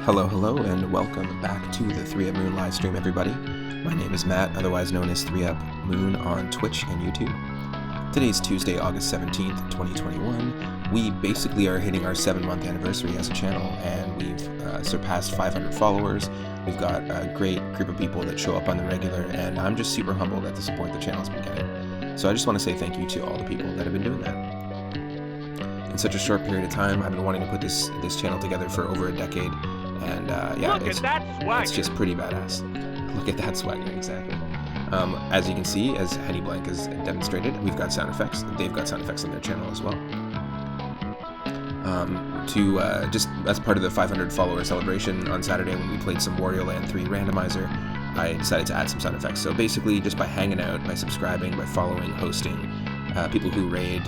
Hello, and welcome back to the 3 Up Moon live stream, everybody. My name is Matt, otherwise known as 3 Up Moon on Twitch and YouTube. Today's Tuesday, August 17th, 2021. We basically are hitting our 7-month anniversary as a channel, and we've surpassed 500 followers. We've got a great group of people that show up on the regular, and I'm just super humbled at the support the channel's been getting. So I just want to say thank you to all the people that have been doing that. In such a short period of time, I've been wanting to put this channel together for over a decade. And yeah, it's just pretty badass. Look at that swagger, exactly. As you can see, as Henny Blank has demonstrated, we've got sound effects. They've got sound effects on their channel as well. Just as part of the 500 follower celebration on Saturday when we played some Wario Land 3 randomizer, I decided to add some sound effects. So basically, just by hanging out, by subscribing, by following, hosting, people who raid,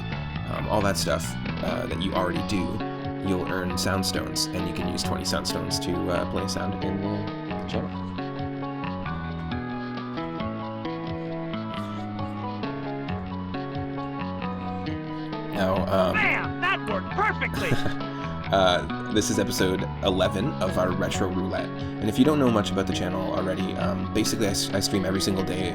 all that stuff that you already do, you'll earn sound stones, and you can use 20 sound stones to play sound in the channel. Now, bam! That worked perfectly! This is episode 11 of our Retro Roulette. And if you don't know much about the channel already, basically I stream every single day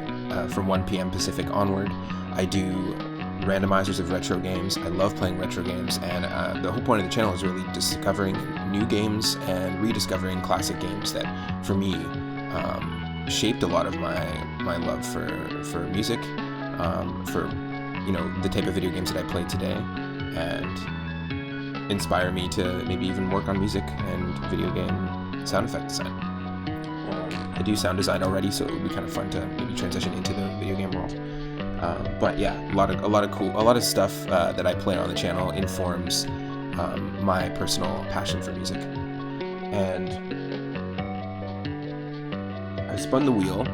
from 1 p.m. Pacific onward. I do randomizers of retro games. I love playing retro games, and the whole point of the channel is really discovering new games and rediscovering classic games that, for me, shaped a lot of my love for music, for the type of video games that I play today, and inspire me to maybe even work on music and video game sound effect design. I do sound design already, so it would be kind of fun to maybe transition into the video game world. But yeah, a lot of stuff that I play on the channel informs my personal passion for music. And I spun the wheel,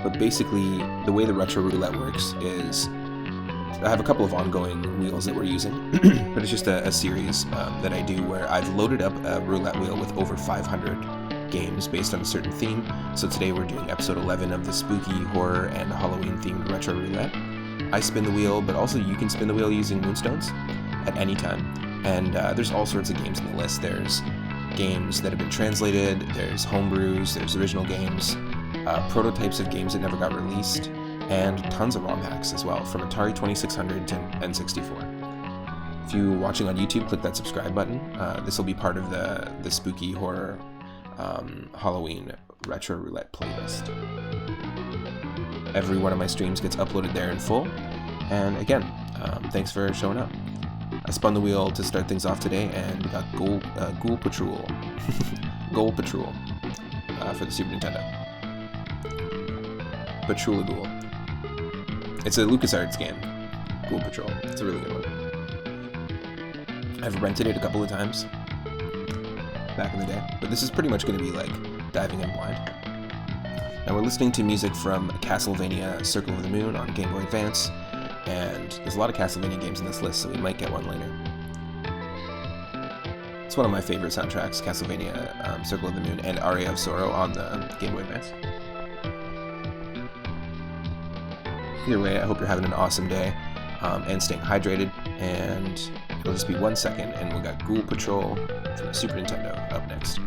but basically the way the Retro Roulette works is I have a couple of ongoing wheels that we're using, but it's just a series that I do where I've loaded up a roulette wheel with over 500 games based on a certain theme. So today we're doing episode 11 of the spooky, horror, and Halloween-themed Retro Roulette. I spin the wheel, but also you can spin the wheel using moonstones at any time. And there's all sorts of games in the list. There's games that have been translated, there's homebrews, there's original games, prototypes of games that never got released, and tons of ROM hacks as well, from Atari 2600 to N64. If you're watching on YouTube, click that subscribe button. This will be part of the spooky, horror, Halloween Retro Roulette playlist. Every one of my streams gets uploaded there in full. And again, thanks for showing up. I spun the wheel to start things off today, and we got Ghoul Patrol. Ghoul Patrol for the Super Nintendo. Patrol Ghoul. It's a LucasArts game, Ghoul Patrol. It's a really good one. I've rented it a couple of times back in the day, but this is pretty much going to be like diving in blind. Now we're listening to music from Castlevania Circle of the Moon on Game Boy Advance, and there's a lot of Castlevania games in this list, so we might get one later. It's one of my favorite soundtracks, Castlevania Circle of the Moon and Aria of Sorrow on the Game Boy Advance. Either way, I hope you're having an awesome day and staying hydrated, and it'll just be 1 second, and we got Ghoul Patrol from the Super Nintendo up next.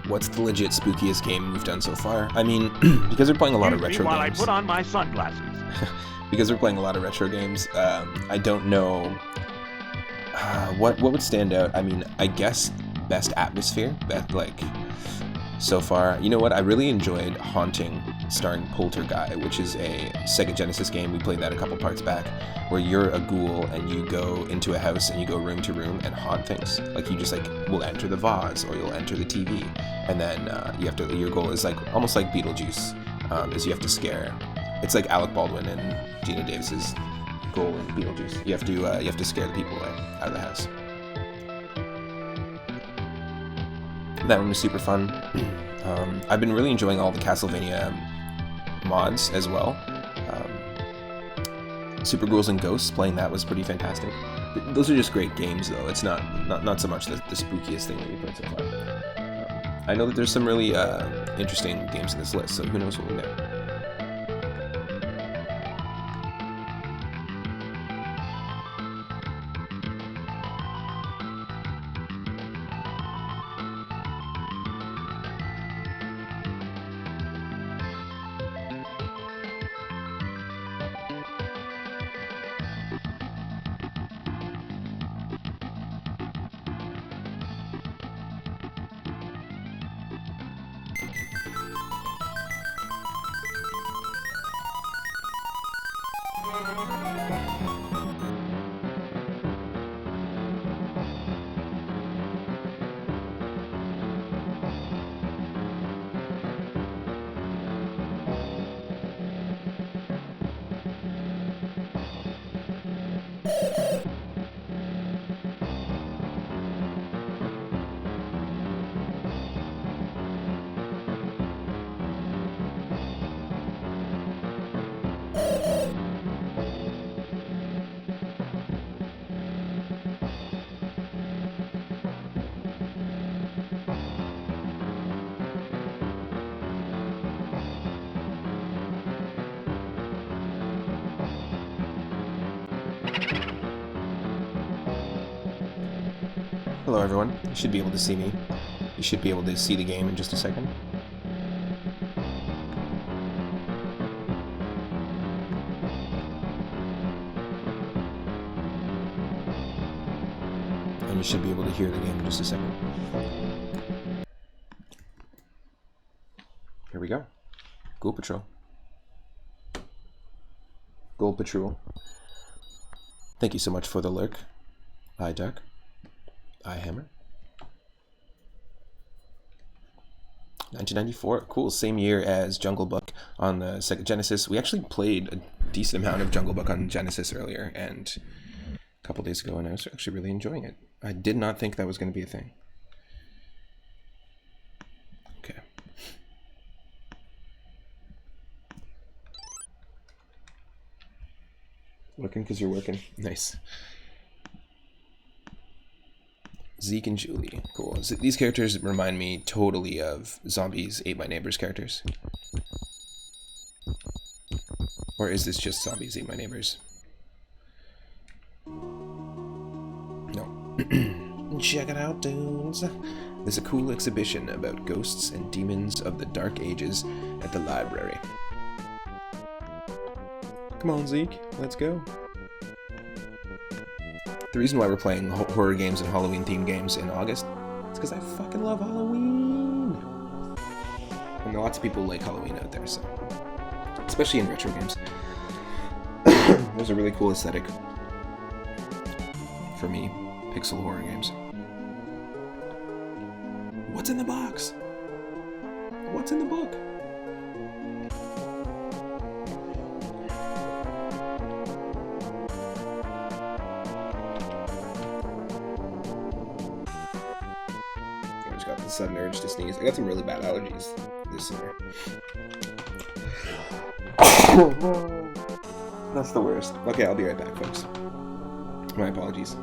What's the legit spookiest game we've done so far? I mean, because we're playing a lot of retro while games. I put on my sunglasses. Because we're playing a lot of retro games, I don't know what would stand out. I mean, I guess best atmosphere. So far, you know what? I really enjoyed Haunting, starring Poltergeist, which is a Sega Genesis game. We played that a couple parts back, where you're a ghoul and you go into a house and you go room to room and haunt things. Like you just will enter the vase, or you'll enter the TV, and then your goal is almost like Beetlejuice, is you have to scare. It's like Alec Baldwin and Gina Davis's goal in Beetlejuice. You have to scare the people away out of the house. That one was super fun. I've been really enjoying all the Castlevania mods as well. Super Ghouls and Ghosts, playing that was pretty fantastic. Those are just great games, though. It's not so much the spookiest thing that we played so far. I know that there's some really interesting games in this list, so who knows what we'll get. Hello everyone, you should be able to see me. You should be able to see the game in just a second. And you should be able to hear the game in just a second. Here we go. Ghoul Patrol. Ghoul Patrol. Thank you so much for the lurk. iDuck. iHammer. 1994, cool, same year as Jungle Book on the Sega Genesis. We actually played a decent amount of Jungle Book on Genesis earlier, and a couple days ago, and I was actually really enjoying it. I did not think that was going to be a thing. Okay. Working because you're working. Nice. Zeke and Julie. Cool. These characters remind me totally of Zombies Ate My Neighbors characters. Or is this just Zombies Ate My Neighbors? No. Check it out, dudes. There's a cool exhibition about ghosts and demons of the Dark Ages at the library. Come on, Zeke. Let's go. The reason why we're playing horror games and Halloween-themed games in August is because I fucking love Halloween! And lots of people like Halloween out there, so... especially in retro games. There's a really cool aesthetic for me, pixel horror games. What's in the box? What's in the book? Sudden urge to sneeze. I got some really bad allergies this summer. That's the worst. Okay, I'll be right back, folks. My apologies.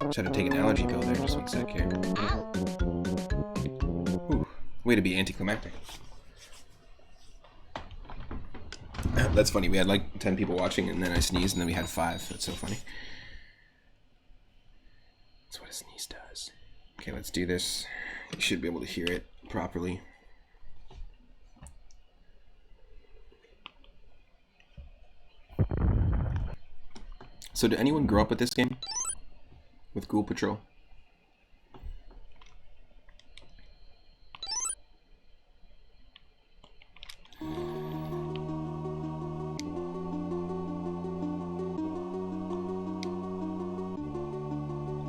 Just had to take an allergy pill there, just 1 sec here. Ooh, way to be anticlimactic. That's funny, we had like 10 people watching and then I sneezed and then we had 5. That's so funny. That's what a sneeze does. Okay, let's do this. You should be able to hear it properly. So did anyone grow up with this game? With Ghoul Patrol?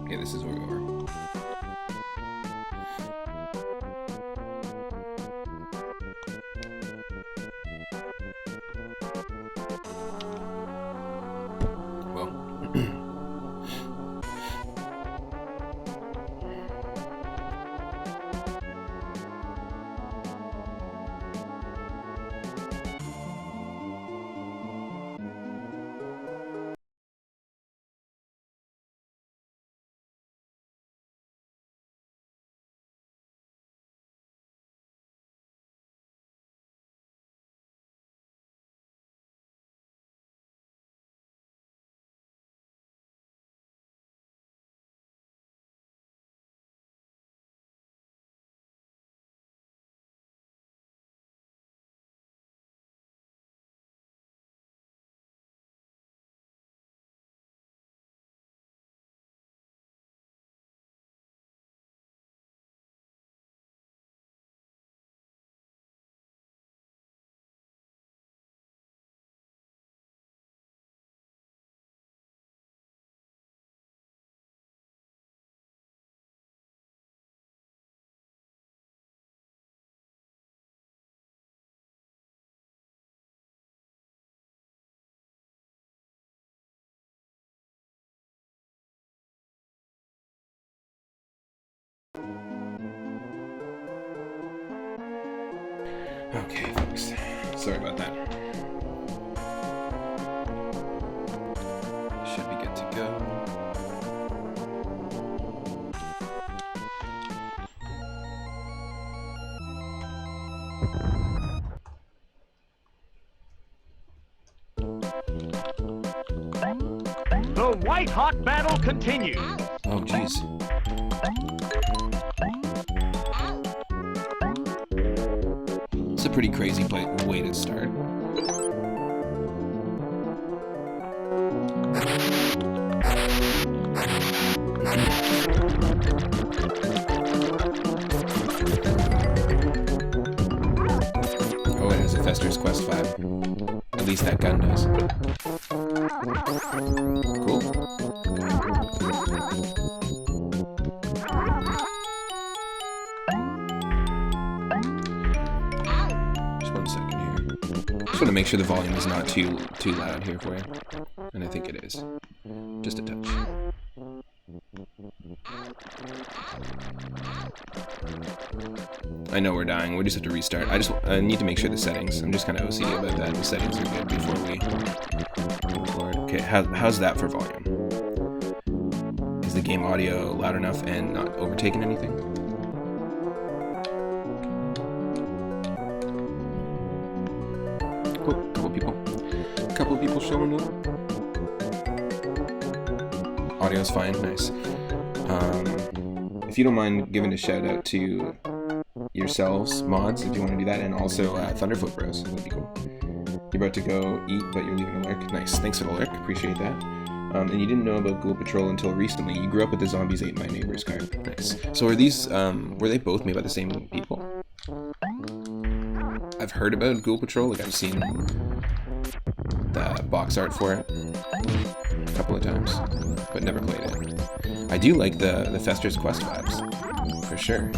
Okay, this is where we were. Okay, folks. Sorry about that. Should be good to go. The white-hot battle continues. Oh, jeez. It's a pretty crazy way to start. Oh, it has a Fester's Quest 5. At least that gun does. Cool. Just 1 second here. Just want to make sure the volume is not too loud here for you. And I think it is. Just a touch. I know we're dying. We just have to restart. I need to make sure the settings. I'm just kind of OCD about that. The settings are good before we record. Okay, how's that for volume? Is the game audio loud enough and not overtaking anything? Oh, couple people showing up. Audio's fine, nice. If you don't mind giving a shout out to yourselves, mods, if you want to do that, and also Thunderfoot Bros, that'd be cool. You're about to go eat, but you're leaving a lurk. Nice, thanks for the lurk, appreciate that. And you didn't know about Ghoul Patrol until recently. You grew up with the Zombies Ate My Neighbors card. Nice. So are these, were they both made by the same people? I've heard about Ghoul Patrol, like I've seen the box art for it a couple of times, but never played it. I do like the Fester's Quest vibes, for sure.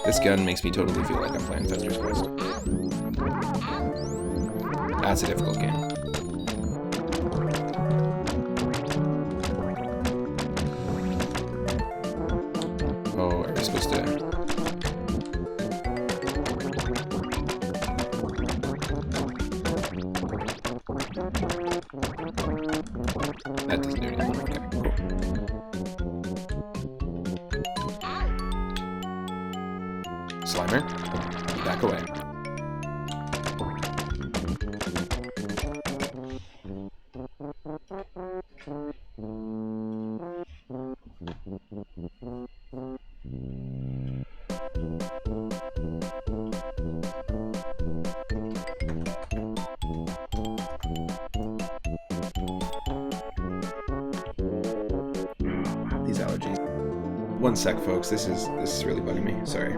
This gun makes me totally feel like I'm playing Fester's Quest. That's a difficult game. Oh, are we supposed to... That doesn't do anything. Okay, cool. Slimer, back away. These allergies. 1 sec, folks. This is really bugging me. Sorry.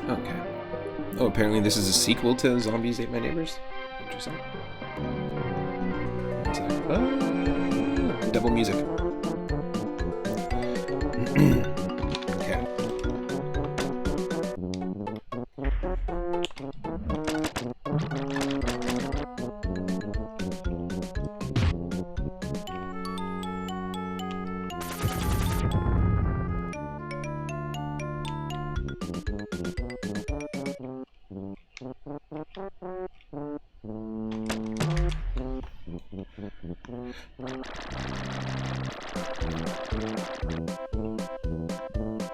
Okay. Oh, apparently this is a sequel to Zombies Ate My Neighbors. Interesting. It's like, double music. Okay.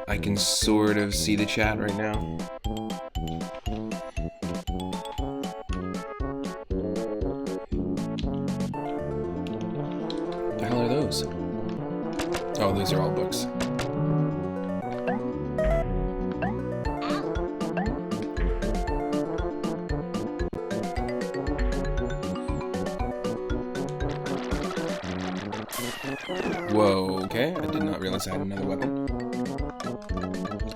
I can sort of see the chat right now. What the hell are those? Oh, those are all books. Whoa, okay. I did not realize I had another weapon.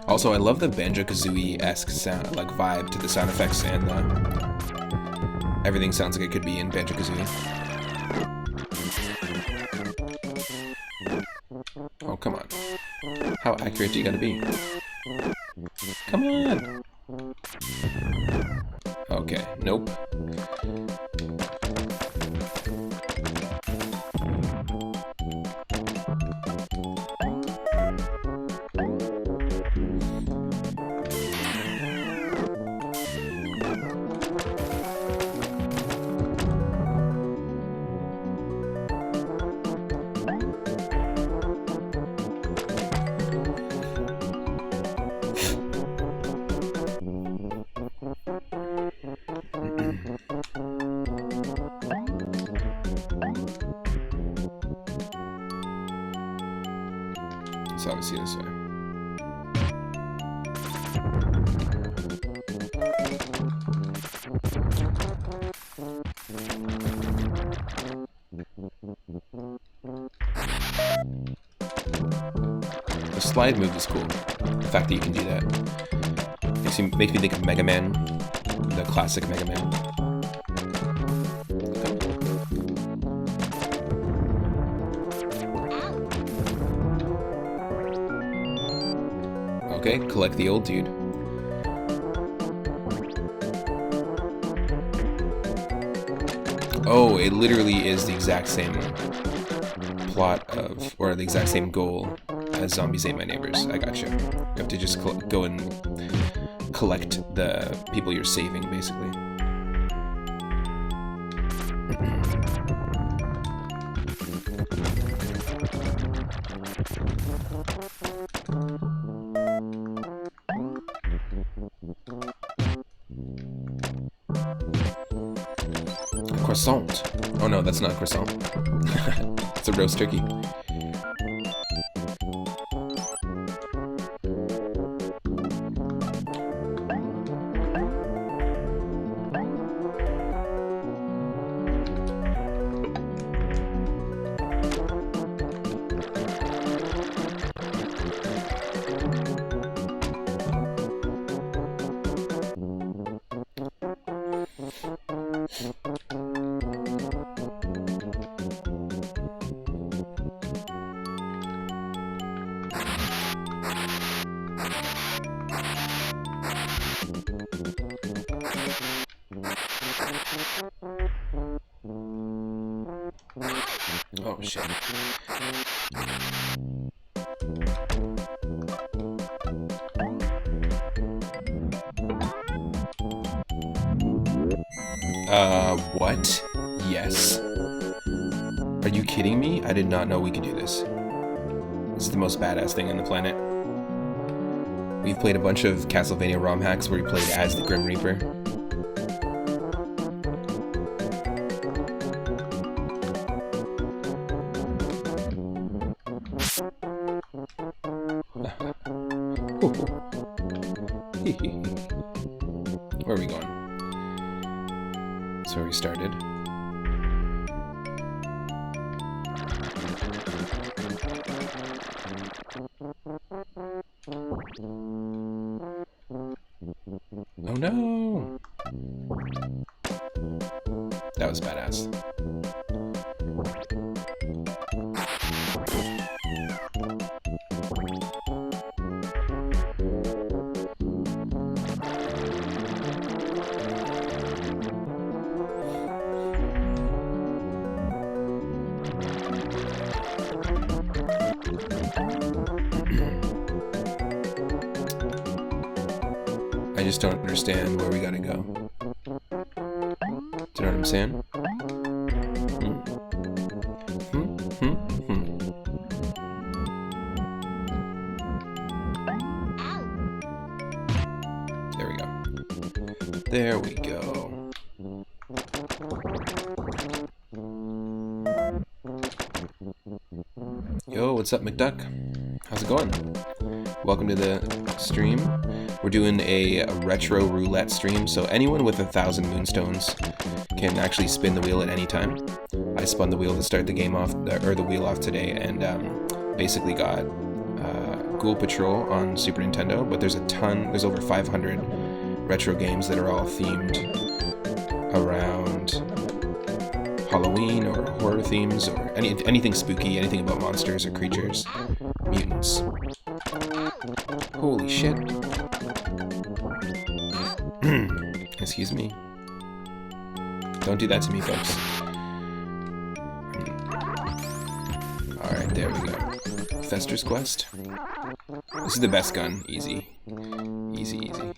Also, I love the Banjo-Kazooie-esque sound, like vibe to the sound effects, and everything sounds like it could be in Banjo-Kazooie. Oh, come on. How accurate do you gotta be? Come on! Okay, nope. It's obviously this way. The slide move is cool. The fact that you can do that makes me think of Mega Man, the classic Mega Man. Okay, collect the old dude. Oh, it literally is the exact same plot of, or the exact same goal as Zombies Ate My Neighbors. I gotcha. You have to just go and collect the people you're saving, basically. Croissant. Oh no, that's not a croissant. It's a roast turkey. Oh shit. What? Yes. Are you kidding me? I did not know we could do this. This is the most badass thing on the planet. We've played a bunch of Castlevania ROM hacks where we played as the Grim Reaper. Where are we going? That's where we started. Oh no! That was badass. I just don't understand where we gotta go. Do you know what I'm saying? There we go. There we go. Yo, what's up, McDuck? How's it going? Welcome to the stream. We're doing a retro roulette stream, so anyone with 1,000 moonstones can actually spin the wheel at any time. I spun the wheel to start the game off, or the wheel off today, and basically got Ghoul Patrol on Super Nintendo, but there's over 500 retro games that are all themed around Halloween or horror themes, or anything spooky, anything about monsters or creatures, mutants. Holy shit. Excuse me. Don't do that to me, folks. Alright, there we go. Fester's Quest. This is the best gun. Easy. Easy, easy.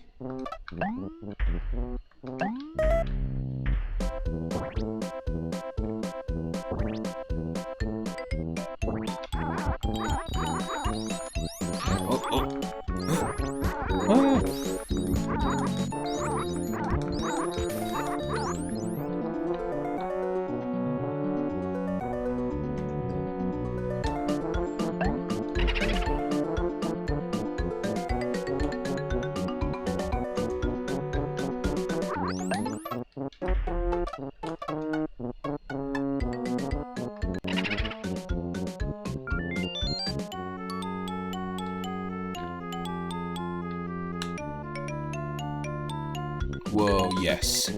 Whoa, yes.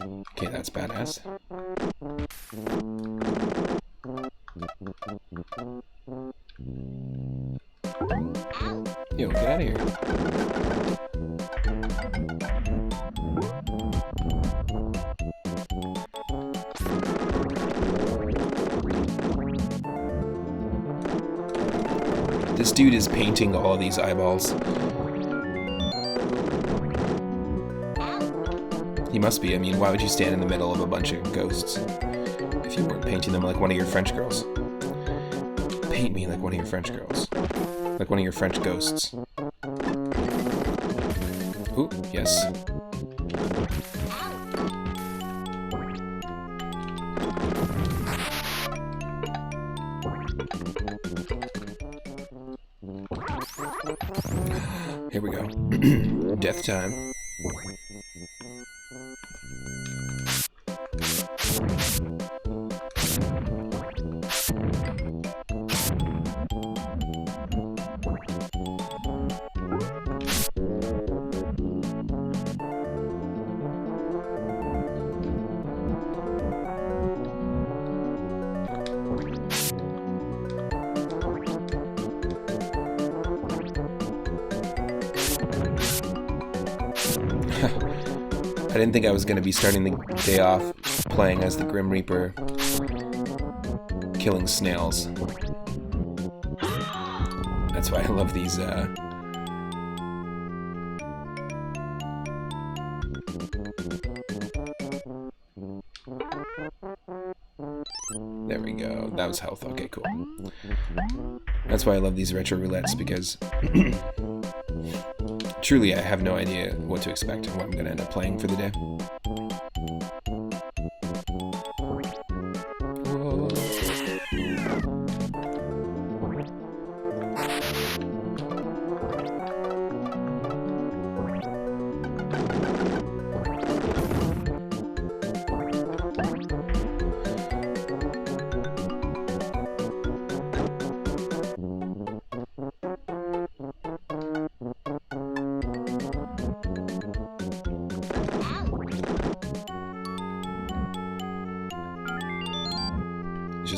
Okay, that's badass. Yo, get out of here. This dude is painting all of these eyeballs. He must be. I mean, why would you stand in the middle of a bunch of ghosts if you weren't painting them like one of your French girls? Paint me like one of your French girls. Like one of your French ghosts. Ooh, yes. Here we go. Death time. I didn't think I was going to be starting the day off playing as the Grim Reaper, killing snails. That's why I love these, There we go. That was health. Okay, cool. That's why I love these retro roulettes, because truly I have no idea what to expect and what I'm going to end up playing for the day.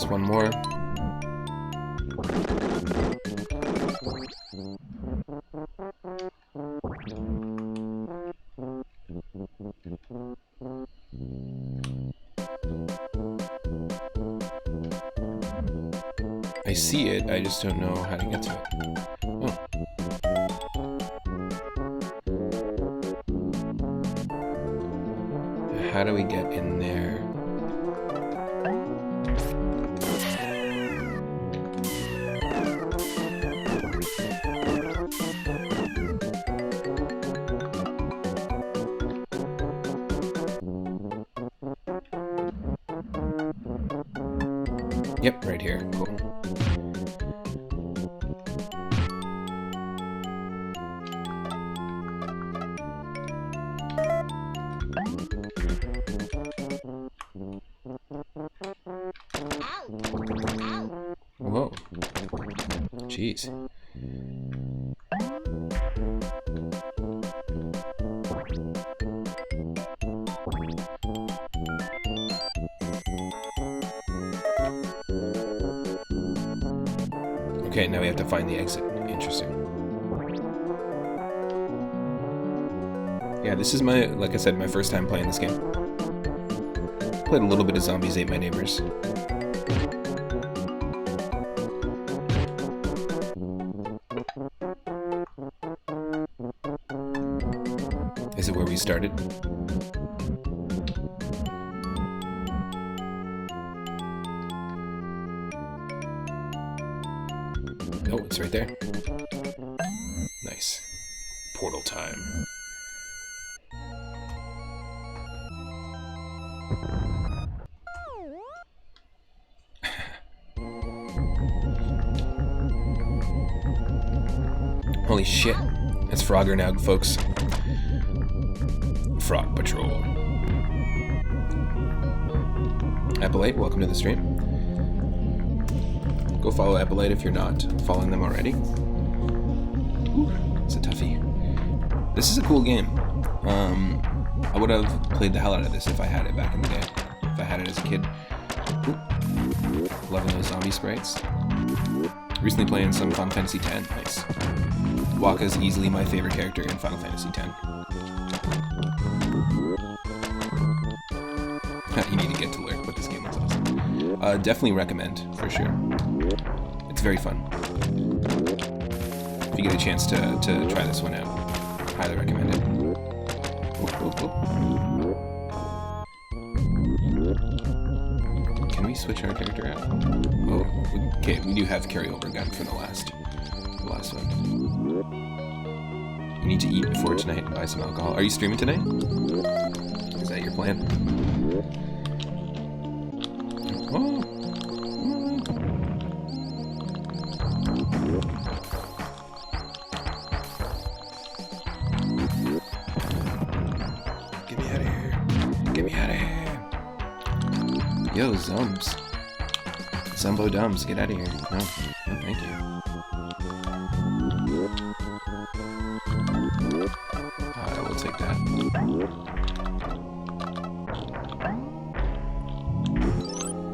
just one more. I see it, I just don't know how to get to it. Oh. How do we get in there? Yep, right here. Cool. Whoa. Jeez. Okay, now we have to find the exit. Interesting. Yeah, this is my, like I said, my first time playing this game. Played a little bit of Zombies Ate My Neighbors. Is it where we started? Oh, it's right there. Nice. Portal time. Holy shit. It's Frogger now, folks. Frog Patrol. Appellate, welcome to the stream. Go follow Appellate if you're not following them already. Ooh, it's a toughie. This is a cool game. I would have played the hell out of this if I had it back in the day. If I had it as a kid. Ooh. Loving those zombie sprites. Recently playing some Final Fantasy X. Nice. Wakka's easily my favorite character in Final Fantasy X. You need to get to learn, but this game was awesome. Definitely recommend, for sure. It's very fun. If you get a chance to try this one out, highly recommend it. Can we switch our character out? Oh, okay, we do have carryover gun from the last one. You need to eat before tonight and buy some alcohol. Are you streaming tonight? Is that your plan? Oh. Get me out of here. Get me out of here. Yo, Zums. Zumbo Dums, get out of here. No, thank you. I will take that.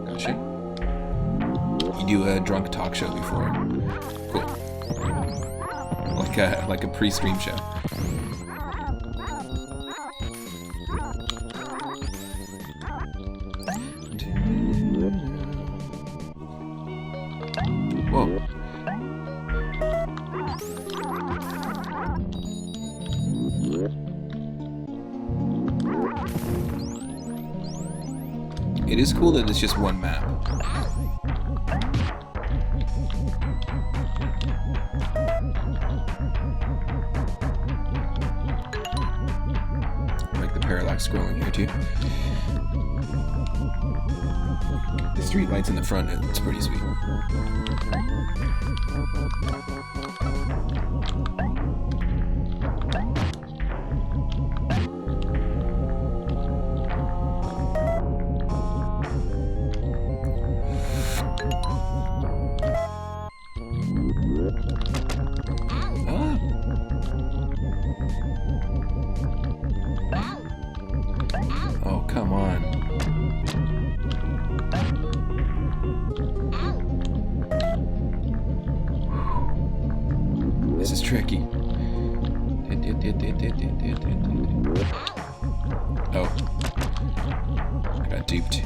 Gotcha. You do a drunk talk show before. Cool. Like a pre-stream show. Whoa. It is cool that it's just one map. I like the parallax scrolling here too. The street lights in the front, it's pretty sweet. Oh, come on. This is tricky. Oh. I got duped.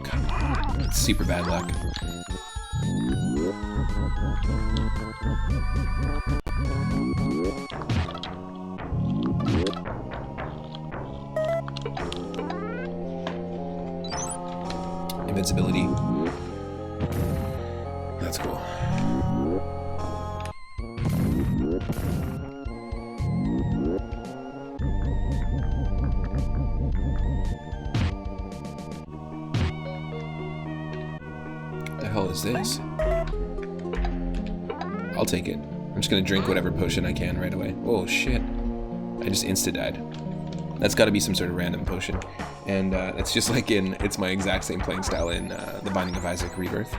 God, it's super bad luck. Invincibility. That's cool. What the hell is this? I'll take it. I'm just gonna drink whatever potion I can right away. Oh shit. I just insta-died. That's gotta be some sort of random potion. And it's just like it's my exact same playing style in The Binding of Isaac Rebirth,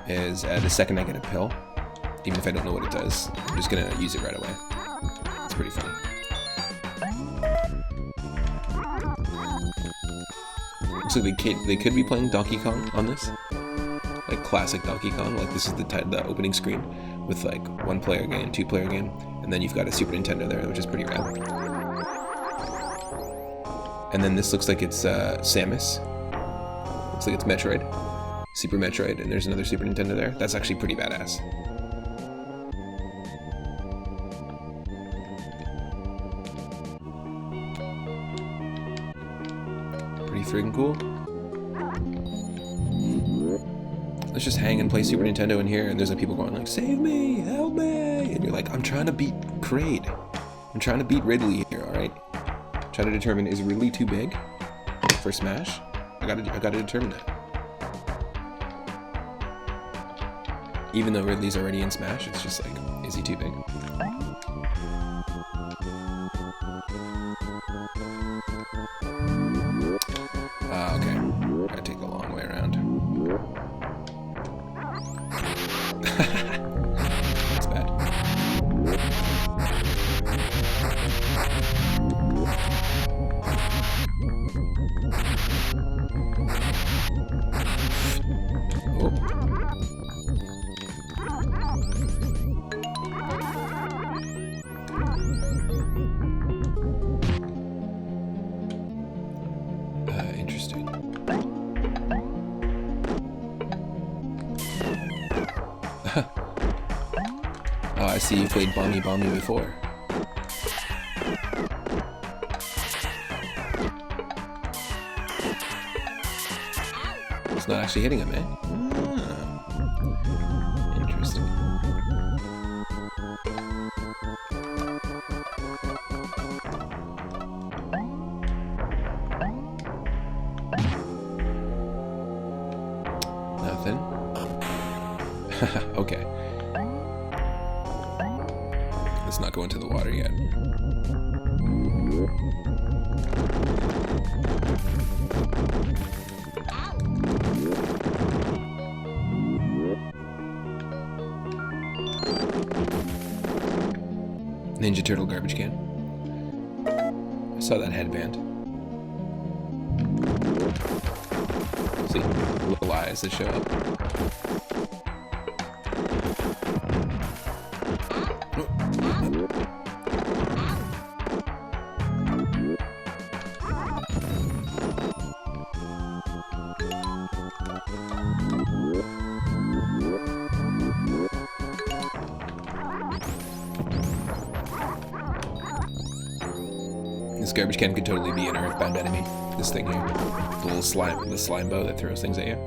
is the second I get a pill, even if I don't know what it does, I'm just gonna use it right away. It's pretty funny. Looks like they could be playing Donkey Kong on this, like classic Donkey Kong. Like this is the opening screen with like 1-player game, 2-player game, and then you've got a Super Nintendo there, which is pretty rad. And then this looks like it's Samus. Looks like it's Metroid. Super Metroid, and there's another Super Nintendo there. That's actually pretty badass. Pretty friggin' cool. Let's just hang and play Super Nintendo in here, and there's like people going like, "Save me! Help me!" And you're like, "I'm trying to beat Kraid. I'm trying to beat Ridley here, alright? Trying to determine, is Ridley too big for Smash? I gotta determine that. Even though Ridley's already in Smash, it's just like, is he too big? Okay. Gotta take the long way around. That's bad. Oh. Interesting. Oh, I see you played Bomby Bomby before. It's not actually hitting him, eh? Ah. Interesting. Nothing. Okay. Let's not go into the water yet. Ninja Turtle garbage can. I saw that headband. See, little eyes that show up. This garbage can could totally be an Earthbound enemy. This thing here. The little slime, the slime bow that throws things at you.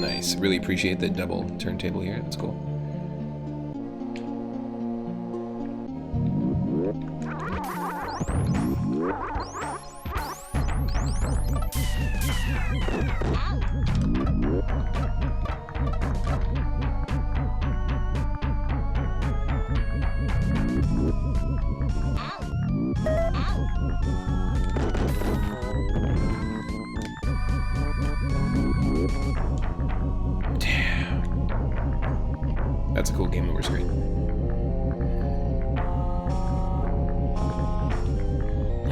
Nice. Really appreciate the double turntable here. That's cool.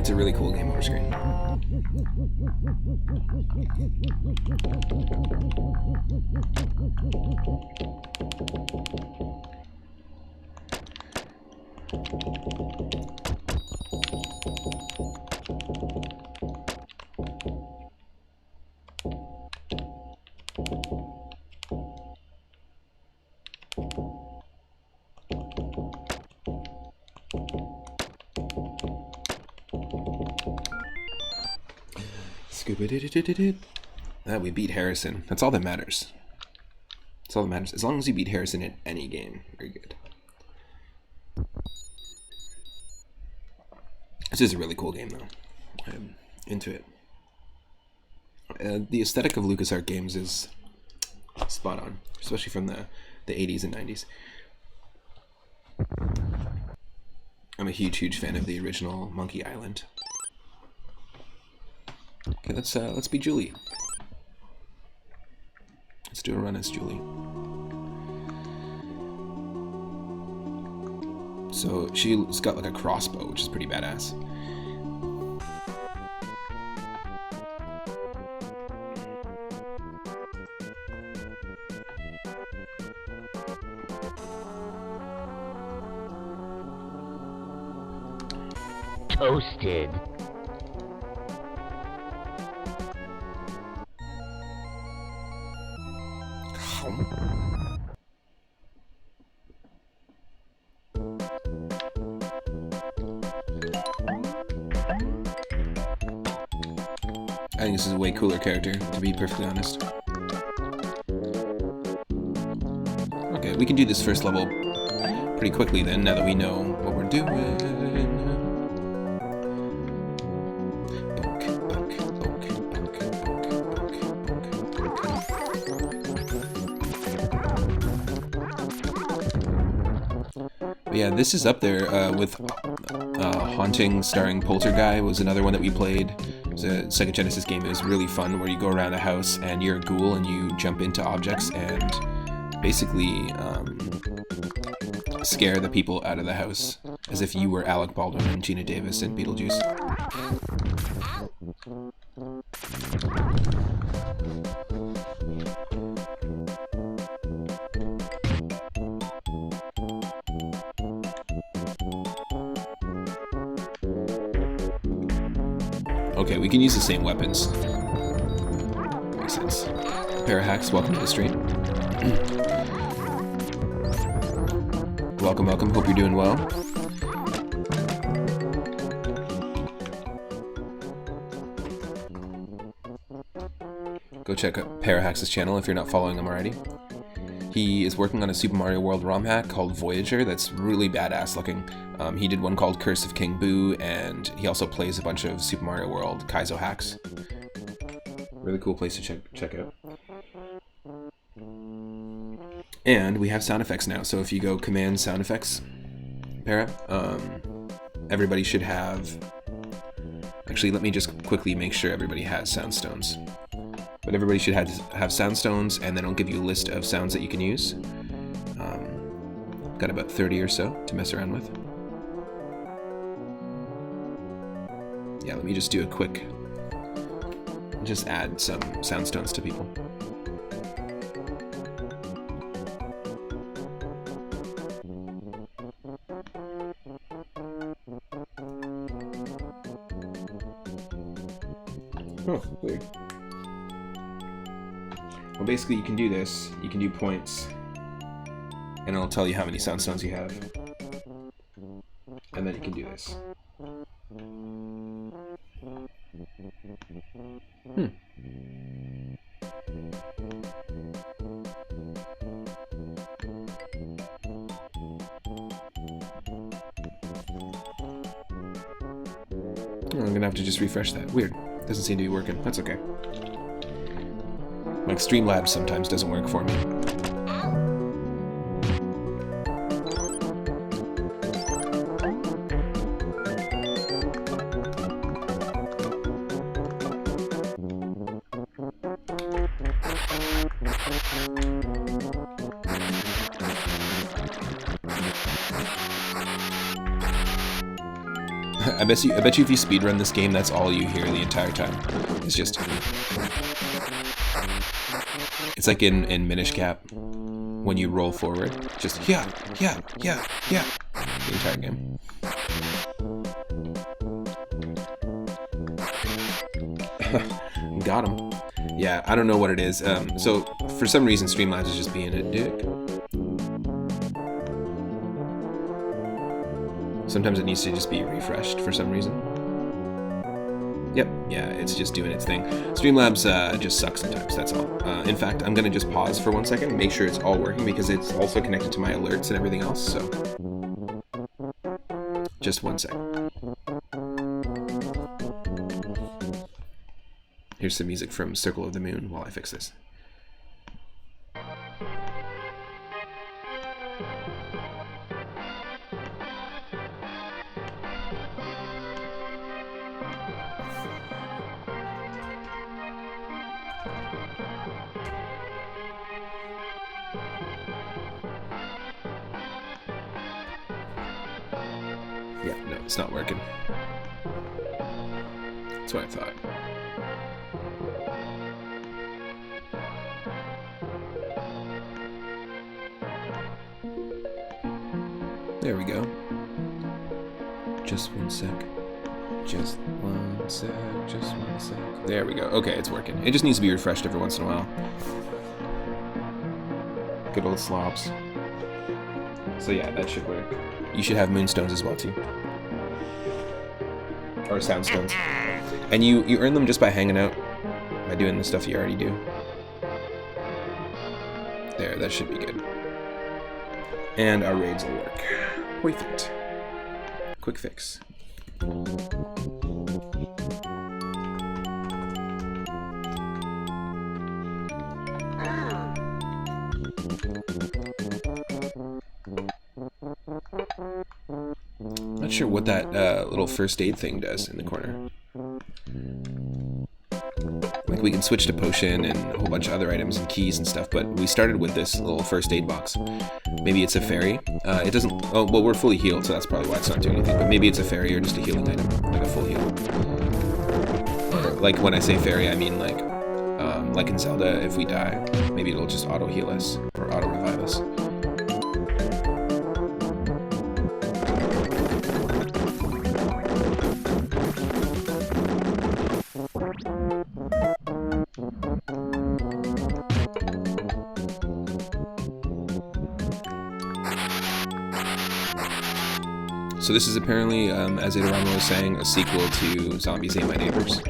It's a really cool game over screen. ScoobyDoo. We beat Harrison. That's all that matters. That's all that matters. As long as you beat Harrison in any game, very good. This is a really cool game, though. I'm into it. The aesthetic of LucasArts games is spot on, especially from the 80s and 90s. I'm a huge fan of the original Monkey Island. Okay, let's be Julie. Let's do a run as Julie. So she's got like a crossbow, which is pretty badass. Toasted. I think this is a way cooler character, to be perfectly honest. Okay, we can do this first level pretty quickly then, now that we know what we're doing. But yeah, this is up there with Haunting starring Poltergeist was another one that we played. It was a Sega Genesis game. It was really fun where you go around a house and you're a ghoul and you jump into objects and basically scare the people out of the house as if you were Alec Baldwin and Gina Davis in Beetlejuice. Okay, we can use the same weapons. Makes sense. Parahacks, welcome to the stream. Welcome. Hope you're doing well. Go check out Parahacks' channel if you're not following him already. He is working on a Super Mario World ROM hack called Voyager that's really badass looking. He did one called Curse of King Boo, and he also plays a bunch of Super Mario World Kaizo hacks. Really cool place to check out. And we have sound effects now, so if you go Command Sound Effects, Para, everybody should have... Actually, let me just quickly make sure everybody has sound stones. But everybody should have sound stones, and then it'll give you a list of sounds that you can use. Got about 30 or so to mess around with. Yeah, let me just do a quick... Just add some sound stones to people. Oh, weird. Well, basically you can do this. You can do points, and it'll tell you how many sound stones you have. And then you can do this. I'm gonna have to just refresh that. Weird. Doesn't seem to be working. That's okay. Like Streamlabs sometimes doesn't work for me. I bet you if you speedrun this game, that's all you hear the entire time. It's just... It's like in Minish Cap, when you roll forward. Just, yeah. The entire game. Got him. Yeah, I don't know what it is. So, for some reason, Streamlabs is just being a dick. Sometimes it needs to just be refreshed for some reason. Yep, yeah, it's just doing its thing. Streamlabs just sucks sometimes, that's all. In fact, I'm gonna just pause for 1 second, make sure it's all working, because it's also connected to my alerts and everything else, so... Just 1 second. Here's some music from Circle of the Moon while I fix this. Yeah, no, it's not working. That's what I thought. There we go. Just 1 sec. Just 1 sec. Just 1 sec. There we go. Okay, it's working. It just needs to be refreshed every once in a while. Good old slobs. So yeah, that should work. You should have moonstones as well too. Or soundstones. And you earn them just by hanging out. By doing the stuff you already do. There, that should be good. And our raids will work. Perfect. Quick fix. Not sure what that little first aid thing does in the corner. Like, we can switch to potion and a whole bunch of other items and keys and stuff, but we started with this little first aid box. Maybe it's a fairy. It doesn't... Oh, well, we're fully healed, so that's probably why it's not doing anything. But maybe it's a fairy or just a healing item, like a full heal. Or, like, when I say fairy, I mean, like in Zelda, if we die, maybe it'll just auto-heal us or auto-revive us. So this is apparently, as Adarama was saying, a sequel to Zombies Ate My Neighbors.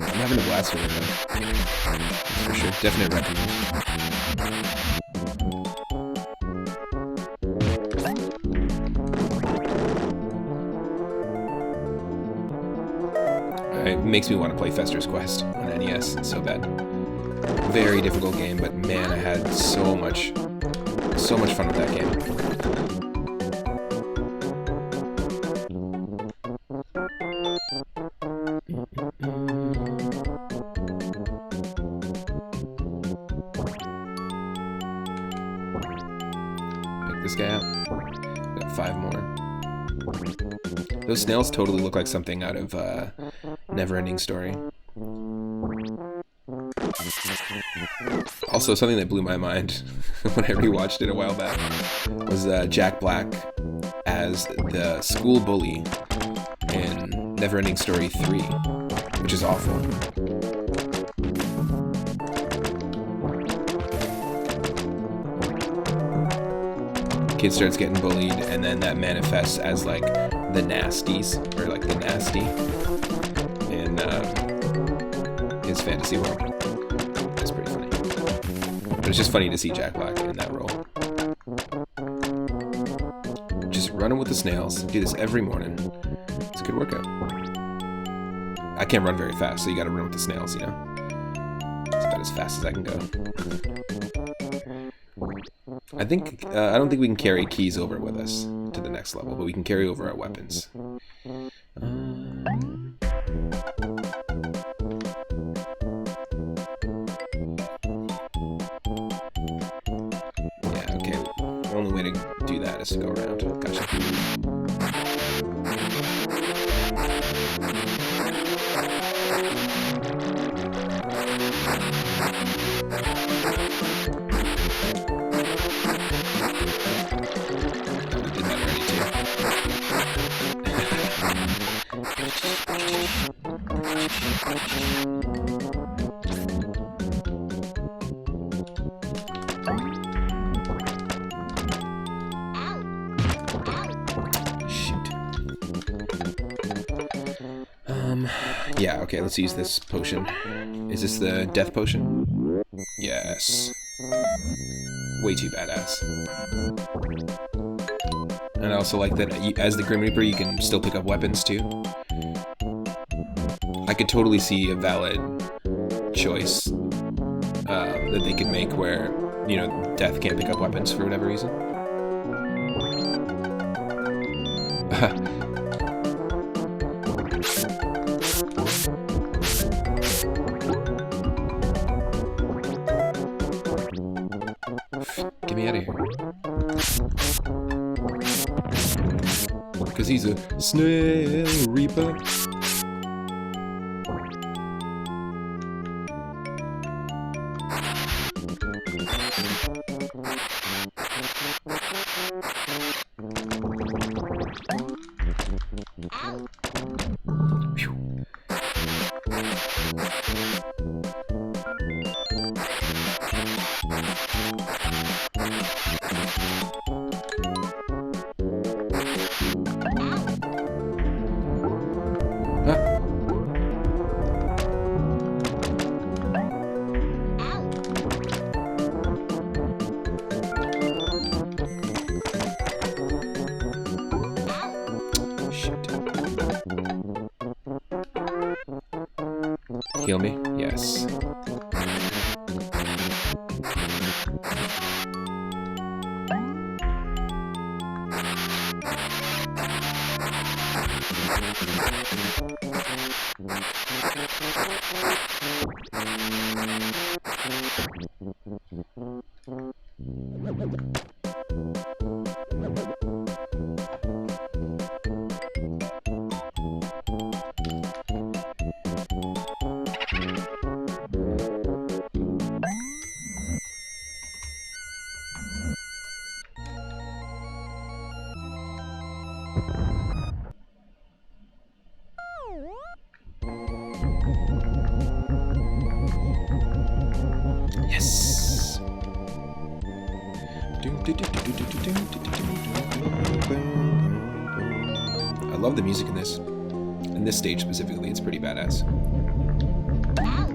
I'm having a blast with it, though. For sure. Definite recommend. It makes me want to play Fester's Quest on NES so bad. Very difficult game, but man, I had so much fun with that game. Pick this guy up. Got 5 more. Those snails totally look like something out of Never-Ending Story. Also, something that blew my mind when I rewatched it a while back was Jack Black as the school bully in Never-Ending Story 3, which is awful. Kid starts getting bullied, and then that manifests as like the nasties, or like the nasty in his fantasy world. It's pretty funny. But it's just funny to see Jack Black in that role. Just running with the snails. Do this every morning. It's a good workout. I can't run very fast, so you gotta run with the snails, you know? It's about as fast as I can go. I don't think we can carry keys over with us to the next level, but we can carry over our weapons. way to do that is to go around. Gotcha. We did that already too. Yeah, okay, let's use this potion. Is this the death potion? Yes. Way too badass. And I also like that as the Grim Reaper, you can still pick up weapons too. I could totally see a valid choice that they could make where, you know, Death can't pick up weapons for whatever reason. Get me out of here. Because he's a Snail Reaper. Heal me? Yes. Yes. I love the music in this. In this stage specifically, it's pretty badass.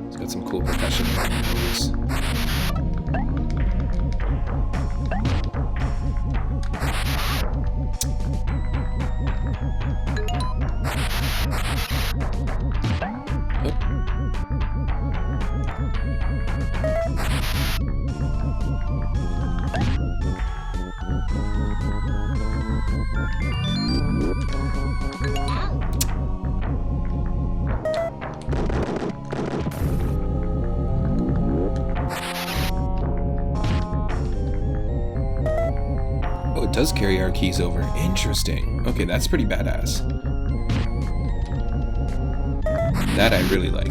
It's got some cool percussion. Oh, it does carry our keys over. Interesting. Okay, that's pretty badass. That I really like.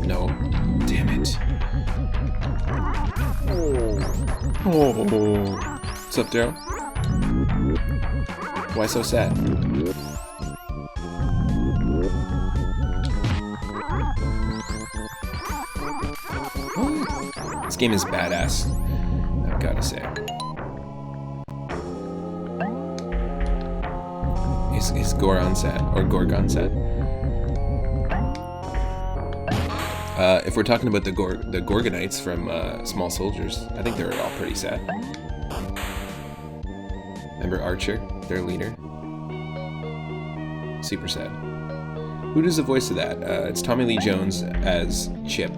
No. Damn it. Oh. What's up, Daryl? Why so sad? This game is badass, I've gotta say. Is Goron sad? Or Gorgon sad? If we're talking about the Gorgonites from Small Soldiers, I think they're all pretty sad. Remember Archer, their leader? Super sad. Who does the voice of that? It's Tommy Lee Jones as Chip.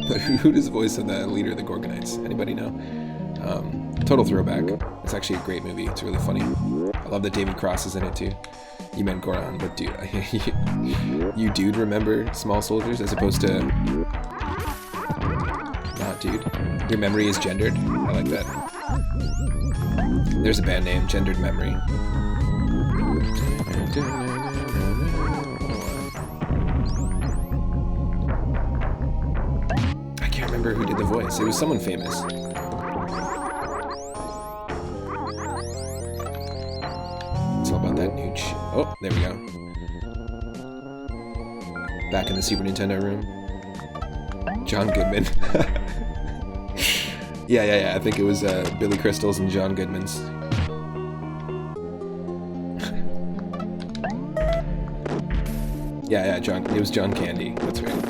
But who does voice of the leader of the Gorgonites? Anybody know? Total throwback. It's actually a great movie. It's really funny. I love that David Cross is in it too. You meant Goron, but dude, you dude remember Small Soldiers as opposed to not dude. Your memory is gendered. I like that. There's a band name, Gendered Memory. I can't remember who did the voice. It was someone famous. It's all about that nooch. Oh, there we go. Back in the Super Nintendo room. John Goodman. Yeah. I think it was Billy Crystal's and John Goodman's. Yeah, John. It was John Candy. That's right.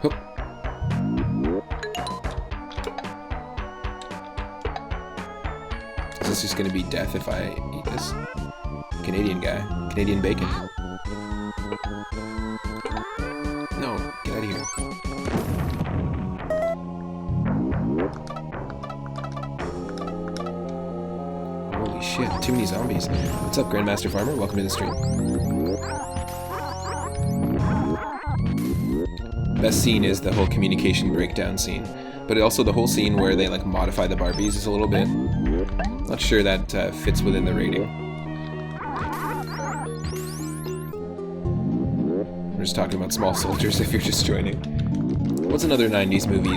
Oh. Is this just gonna be death if I eat this? Canadian guy. Canadian bacon. No, get out of here. Holy shit, too many zombies. What's up, Grandmaster Farmer? Welcome to the stream. Best scene is the whole communication breakdown scene. But also the whole scene where they like modify the Barbies is a little bit... Not sure that fits within the rating. We're just talking about Small Soldiers if you're just joining. What's another 90s movie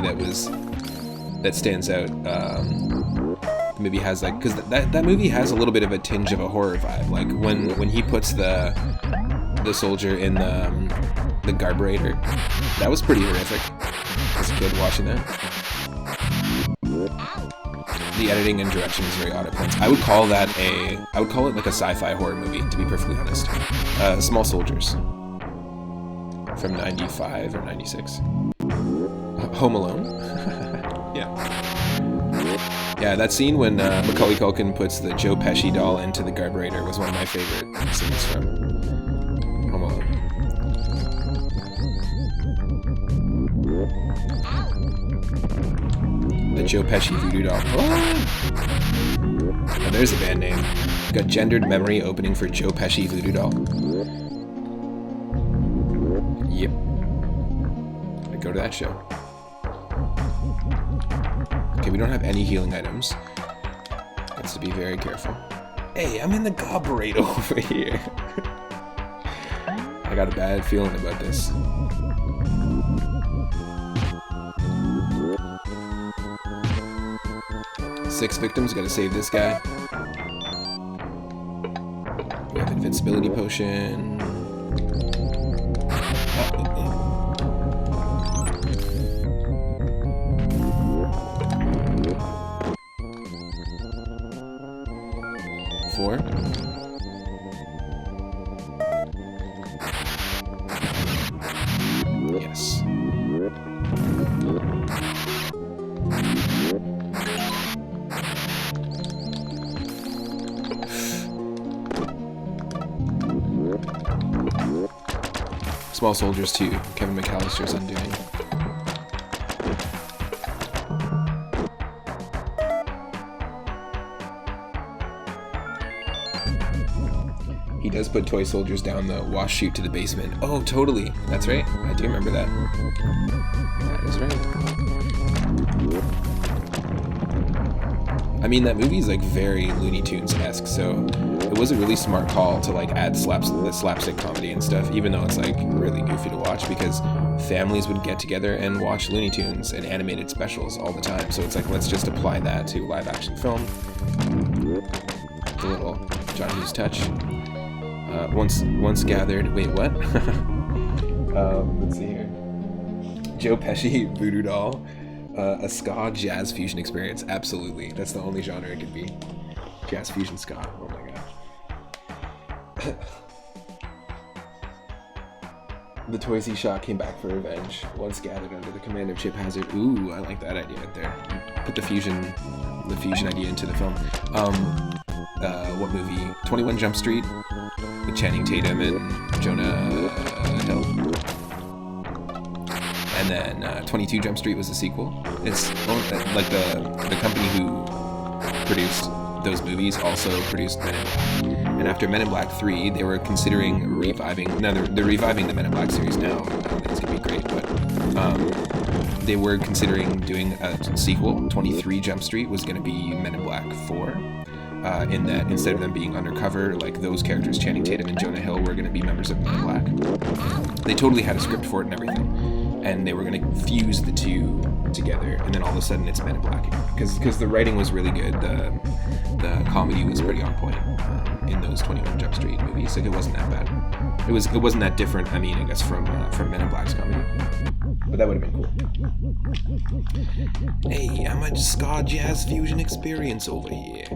that stands out? The movie has like... Because that movie has a little bit of a tinge of a horror vibe. Like when he puts the soldier in the carburetor. That was pretty horrific. As a kid watching that. The editing and direction is very odd at points. I would call it like a sci-fi horror movie, to be perfectly honest. Small Soldiers. From 95 or 96. Home Alone? Yeah. Yeah, that scene when Macaulay Culkin puts the Joe Pesci doll into the carburetor was one of my favorite scenes from Home Alone. The Joe Pesci voodoo doll. Oh, there's a band name. Got Gendered Memory opening for Joe Pesci voodoo doll. Yep. I'd go to that show. Okay, we don't have any healing items. Has to be very careful. Hey, I'm in the carburetor over here. I got a bad feeling about this. Six victims, gotta save this guy. We have invincibility potion. Four. Yes. Small Soldiers 2, Kevin McAllister's undoing. He does put toy soldiers down the wash chute to the basement. Oh, totally. That's right. I do remember that. That is right. I mean, that movie's like very Looney Tunes-esque, so it was a really smart call to like add the slapstick comedy and stuff, even though it's like really goofy to watch, because families would get together and watch Looney Tunes and animated specials all the time. So it's like, let's just apply that to live action film. The little John Hughes touch. Once gathered. Wait, what? Let's see here. Joe Pesci voodoo doll. A ska jazz fusion experience. Absolutely. That's the only genre it could be. Jazz fusion ska. Oh my god. The toys he shot came back for revenge. Once gathered under the command of Chip Hazard. Ooh, I like that idea right there. Put the fusion idea into the film. what movie? 21 Jump Street with Channing Tatum and Jonah Hill. And then 22 Jump Street was the sequel. It's like the company who produced those movies also produced Men in Black. And after Men in Black 3, they were considering reviving. Now they're reviving the Men in Black series now. I don't think it's gonna be great, but they were considering doing a sequel. 23 Jump Street was gonna be Men in Black 4. In that instead of them being undercover, like those characters, Channing Tatum and Jonah Hill, were gonna be members of Men in Black. They totally had a script for it and everything, and they were gonna fuse the two together, and then all of a sudden it's Men in Black because the writing was really good. The comedy was pretty on point in those 21 Jump Street movies. Like it wasn't that bad. It wasn't that different. I mean, I guess from Men in Black's comedy, but that would have been cool. Hey, I'm a ska jazz fusion experience over here.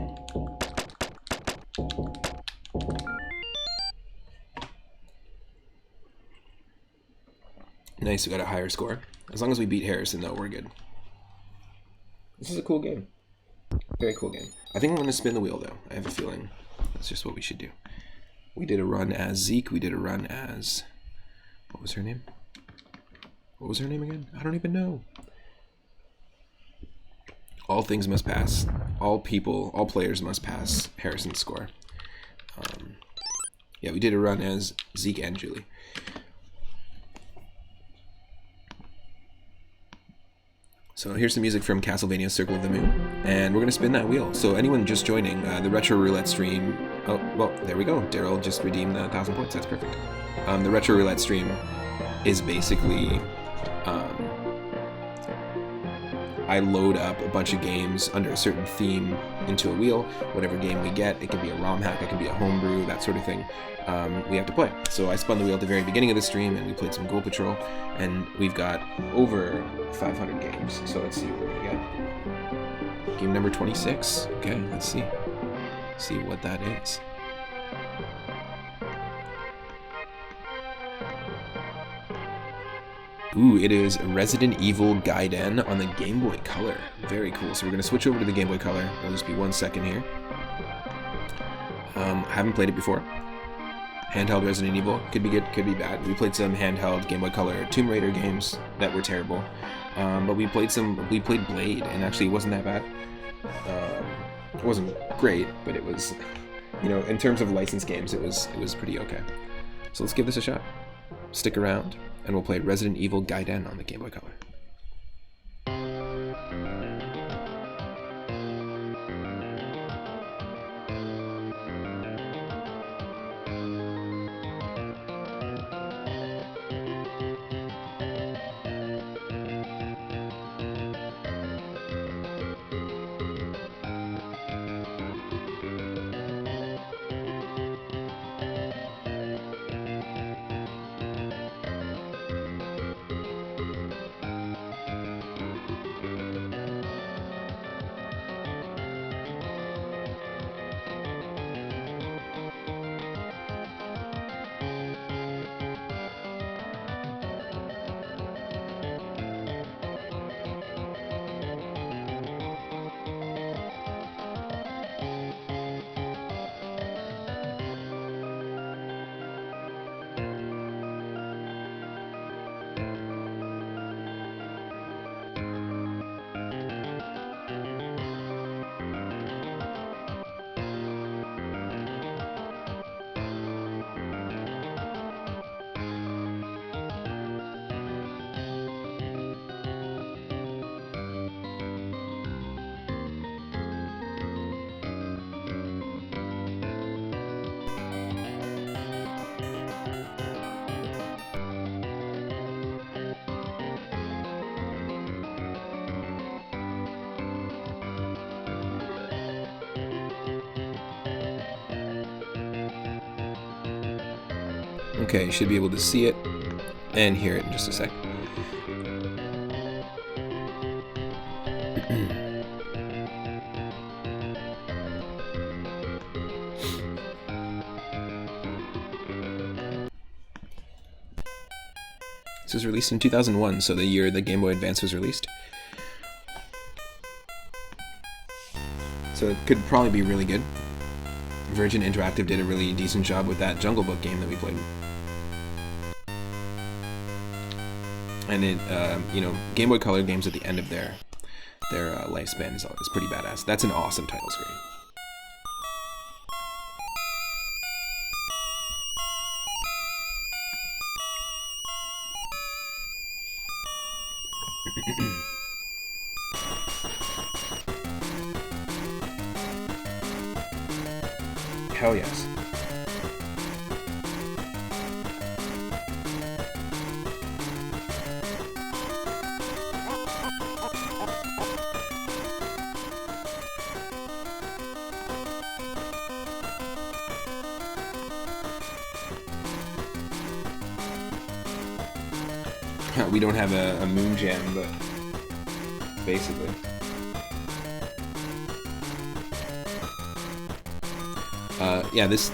Nice, we got a higher score. As long as we beat Harrison, though, we're good. This is a cool game. Very cool game. I think I'm going to spin the wheel, though. I have a feeling that's just what we should do. We did a run as Zeke. We did a run as... What was her name? What was her name again? I don't even know. All things must pass. All players must pass Harrison's score. Yeah, we did a run as Zeke and Julie. So here's some music from Castlevania Circle of the Moon, and we're going to spin that wheel. So anyone just joining, the Retro Roulette stream... Oh, well, there we go. Daryl just redeemed the 1,000 points. That's perfect. The Retro Roulette stream is basically... I load up a bunch of games under a certain theme into a wheel. Whatever game we get, it can be a ROM hack, it can be a homebrew, that sort of thing. We have to play. So I spun the wheel at the very beginning of the stream, and we played some Ghoul Patrol, and we've got over 500 games. So let's see what we're gonna get. Game number 26. Okay, let's see. See what that is. Ooh, it is Resident Evil Gaiden on the Game Boy Color. Very cool. So we're going to switch over to the Game Boy Color. It'll just be 1 second here. I haven't played it before. Handheld Resident Evil. Could be good, could be bad. We played some handheld Game Boy Color Tomb Raider games that were terrible. But we played Blade, and actually it wasn't that bad. It wasn't great, but it was, you know, in terms of licensed games, it was pretty okay. So let's give this a shot. Stick around, and we'll play Resident Evil Gaiden on the Game Boy Color. Okay, you should be able to see it and hear it in just a sec. This was released in 2001, so the year the Game Boy Advance was released. So it could probably be really good. Virgin Interactive did a really decent job with that Jungle Book game that we played. And it, you know, Game Boy Color games at the end of their lifespan is pretty badass. That's an awesome title screen. Hell yes. We don't have a moon jam, but basically. Yeah, this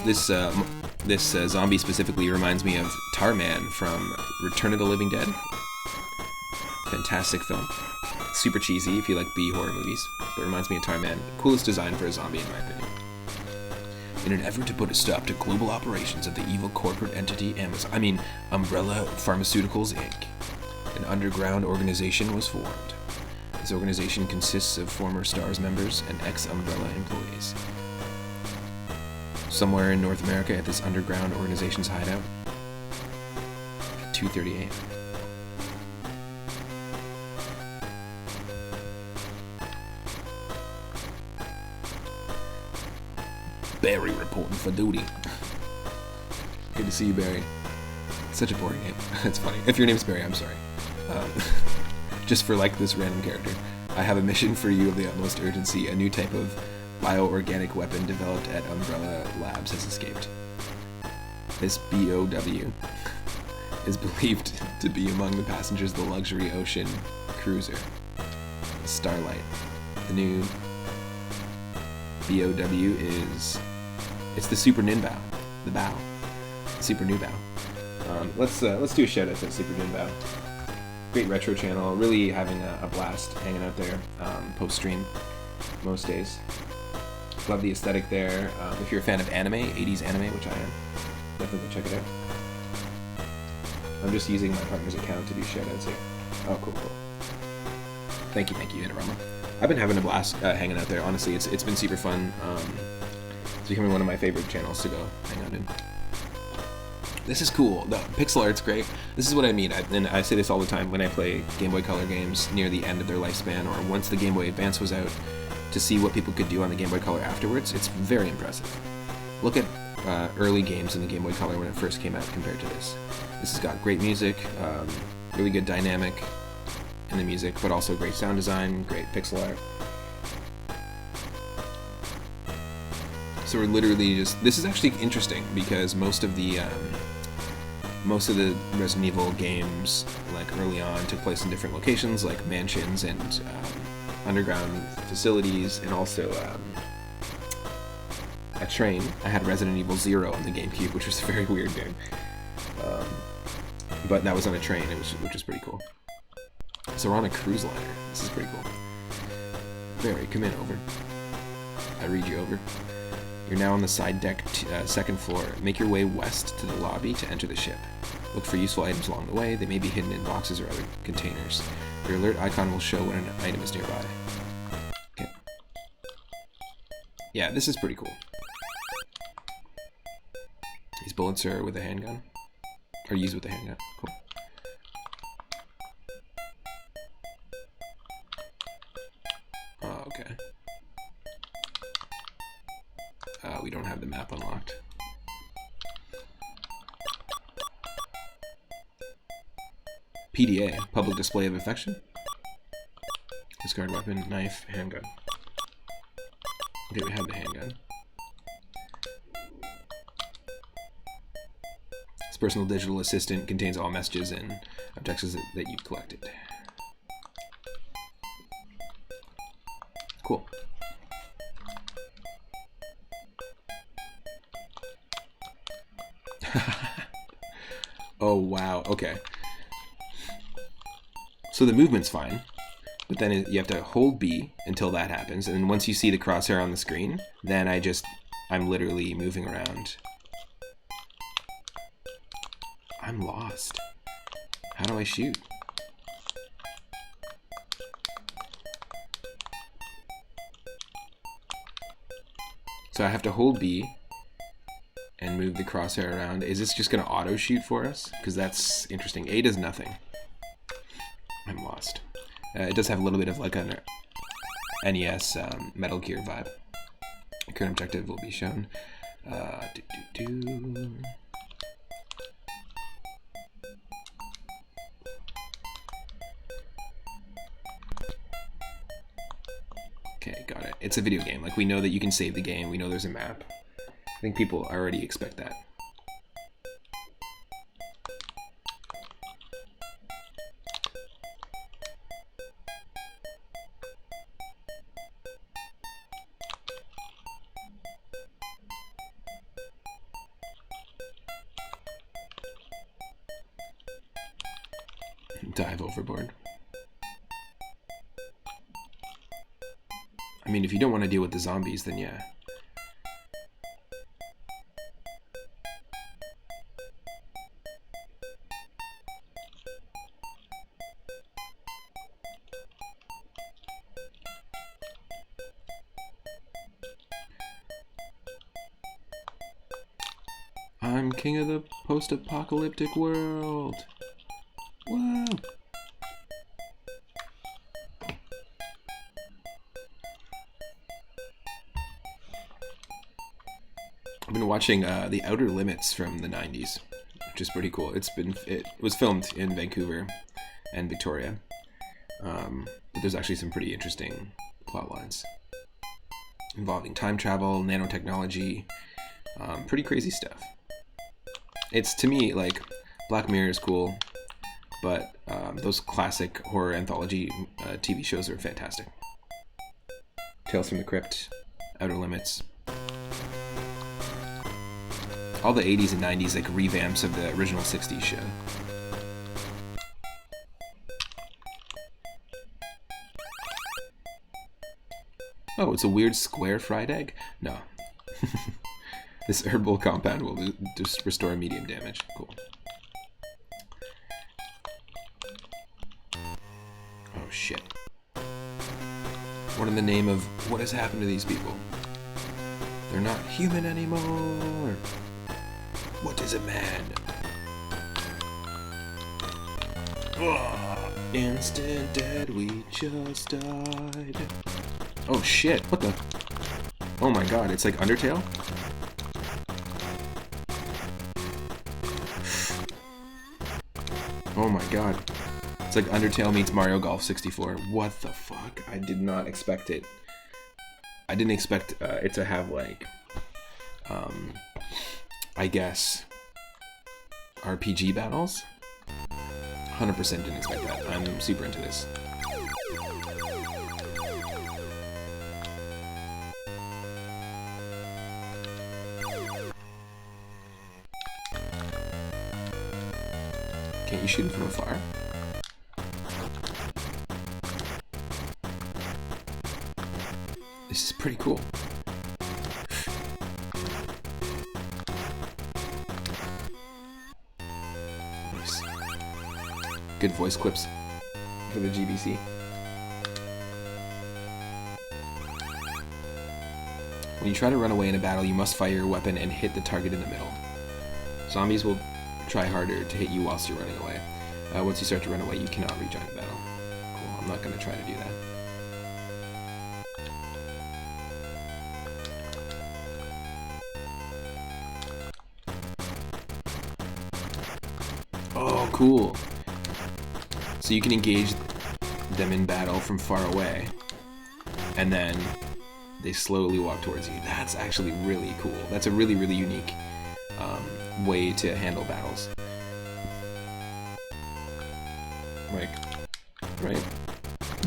zombie specifically reminds me of Tarman from Return of the Living Dead. Fantastic film. Super cheesy if you like B horror movies, but reminds me of Tarman. Coolest design for a zombie in my opinion. In an effort to put a stop to global operations of the evil corporate entity Umbrella Pharmaceuticals Inc., an underground organization was formed. This organization consists of former STARS members and ex-Umbrella employees. Somewhere in North America at this underground organization's hideout at 2:30 a.m. Barry reporting for duty. Good to see you, Barry. Such a boring name. That's funny. If your name's Barry, I'm sorry. Just for like this random character. I have a mission for you of the utmost urgency. A new type of bioorganic weapon developed at Umbrella Labs has escaped. This BOW is believed to be among the passengers of the luxury ocean cruiser Starlight. The new BOW it's the Super Ninbao. The bow. The Super Nubao. Let's do a shout out to Super Ninbao. Great retro channel, really having a blast hanging out there post-stream most days. Love the aesthetic there. If you're a fan of anime, 80s anime, which I am, definitely check it out. I'm just using my partner's account to do shoutouts here. Oh, cool. Thank you, Interama. I've been having a blast hanging out there. Honestly, it's been super fun. It's becoming one of my favorite channels to go hang out in. This is cool. The pixel art's great. This is what I mean, and I say this all the time when I play Game Boy Color games near the end of their lifespan, or once the Game Boy Advance was out, to see what people could do on the Game Boy Color afterwards. It's very impressive. Look at early games in the Game Boy Color when it first came out compared to this. This has got great music, really good dynamic in the music, but also great sound design, great pixel art. So we're literally just... This is actually interesting because most of the Resident Evil games, like early on, took place in different locations, like mansions and underground facilities, and also a train. I had Resident Evil 0 on the GameCube, which was a very weird game. But that was on a train, which was pretty cool. So we're on a cruise liner. This is pretty cool. Barry, come in, over. I read you over. You're now on the side deck, second floor. Make your way west to the lobby to enter the ship. Look for useful items along the way. They may be hidden in boxes or other containers. Your alert icon will show when an item is nearby. Okay. Yeah, this is pretty cool. These bullets are with a handgun. Or used with a handgun. Cool. Oh, okay. We don't have the map unlocked. PDA, public display of affection. Discard weapon, knife, handgun. Okay, we have the handgun. This personal digital assistant contains all messages and objectives that you've collected. Cool. Oh, wow. Okay. So the movement's fine, but then you have to hold B until that happens, and then once you see the crosshair on the screen, then I just I'm literally moving around. I'm lost. How do I shoot? So I have to hold B and move the crosshair around. Is this just going to auto shoot for us? Because that's interesting. A does nothing. I'm lost. It does have a little bit of like an NES Metal Gear vibe. The current objective will be shown. Okay, got it. It's a video game. Like, we know that you can save the game. We know there's a map. I think people already expect that. Dive overboard. I mean, if you don't want to deal with the zombies, then yeah. I'm king of the post-apocalyptic world. Whoa! I've been watching The Outer Limits from the 90s, which is pretty cool. It was filmed in Vancouver and Victoria, but there's actually some pretty interesting plot lines involving time travel, nanotechnology, pretty crazy stuff. It's, to me, like, Black Mirror is cool, but those classic horror anthology TV shows are fantastic. Tales from the Crypt, Outer Limits. All the 80s and 90s, like, revamps of the original 60s show. Oh, it's a weird square fried egg? No. This herbal compound will just restore medium damage. Cool. Oh, shit. What in the name of what has happened to these people? They're not human anymore. What is a man? Ugh. Instant dead, we just died. Oh shit, what the? Oh my god, it's like Undertale? Oh my god. It's like Undertale meets Mario Golf 64. What the fuck? I did not expect it. I didn't expect it to have, like, I guess, RPG battles. 100% didn't expect that. I'm super into this. Can't you shoot him from afar? This is pretty cool. Nice. Good voice clips for the GBC. When you try to run away in a battle, you must fire your weapon and hit the target in the middle. Zombies will try harder to hit you whilst you're running away. Once you start to run away, you cannot rejoin the battle. Cool, I'm not going to try to do that. Oh, cool. So you can engage them in battle from far away, and then they slowly walk towards you. That's actually really cool. That's a really, really unique way to handle battles. Like, right?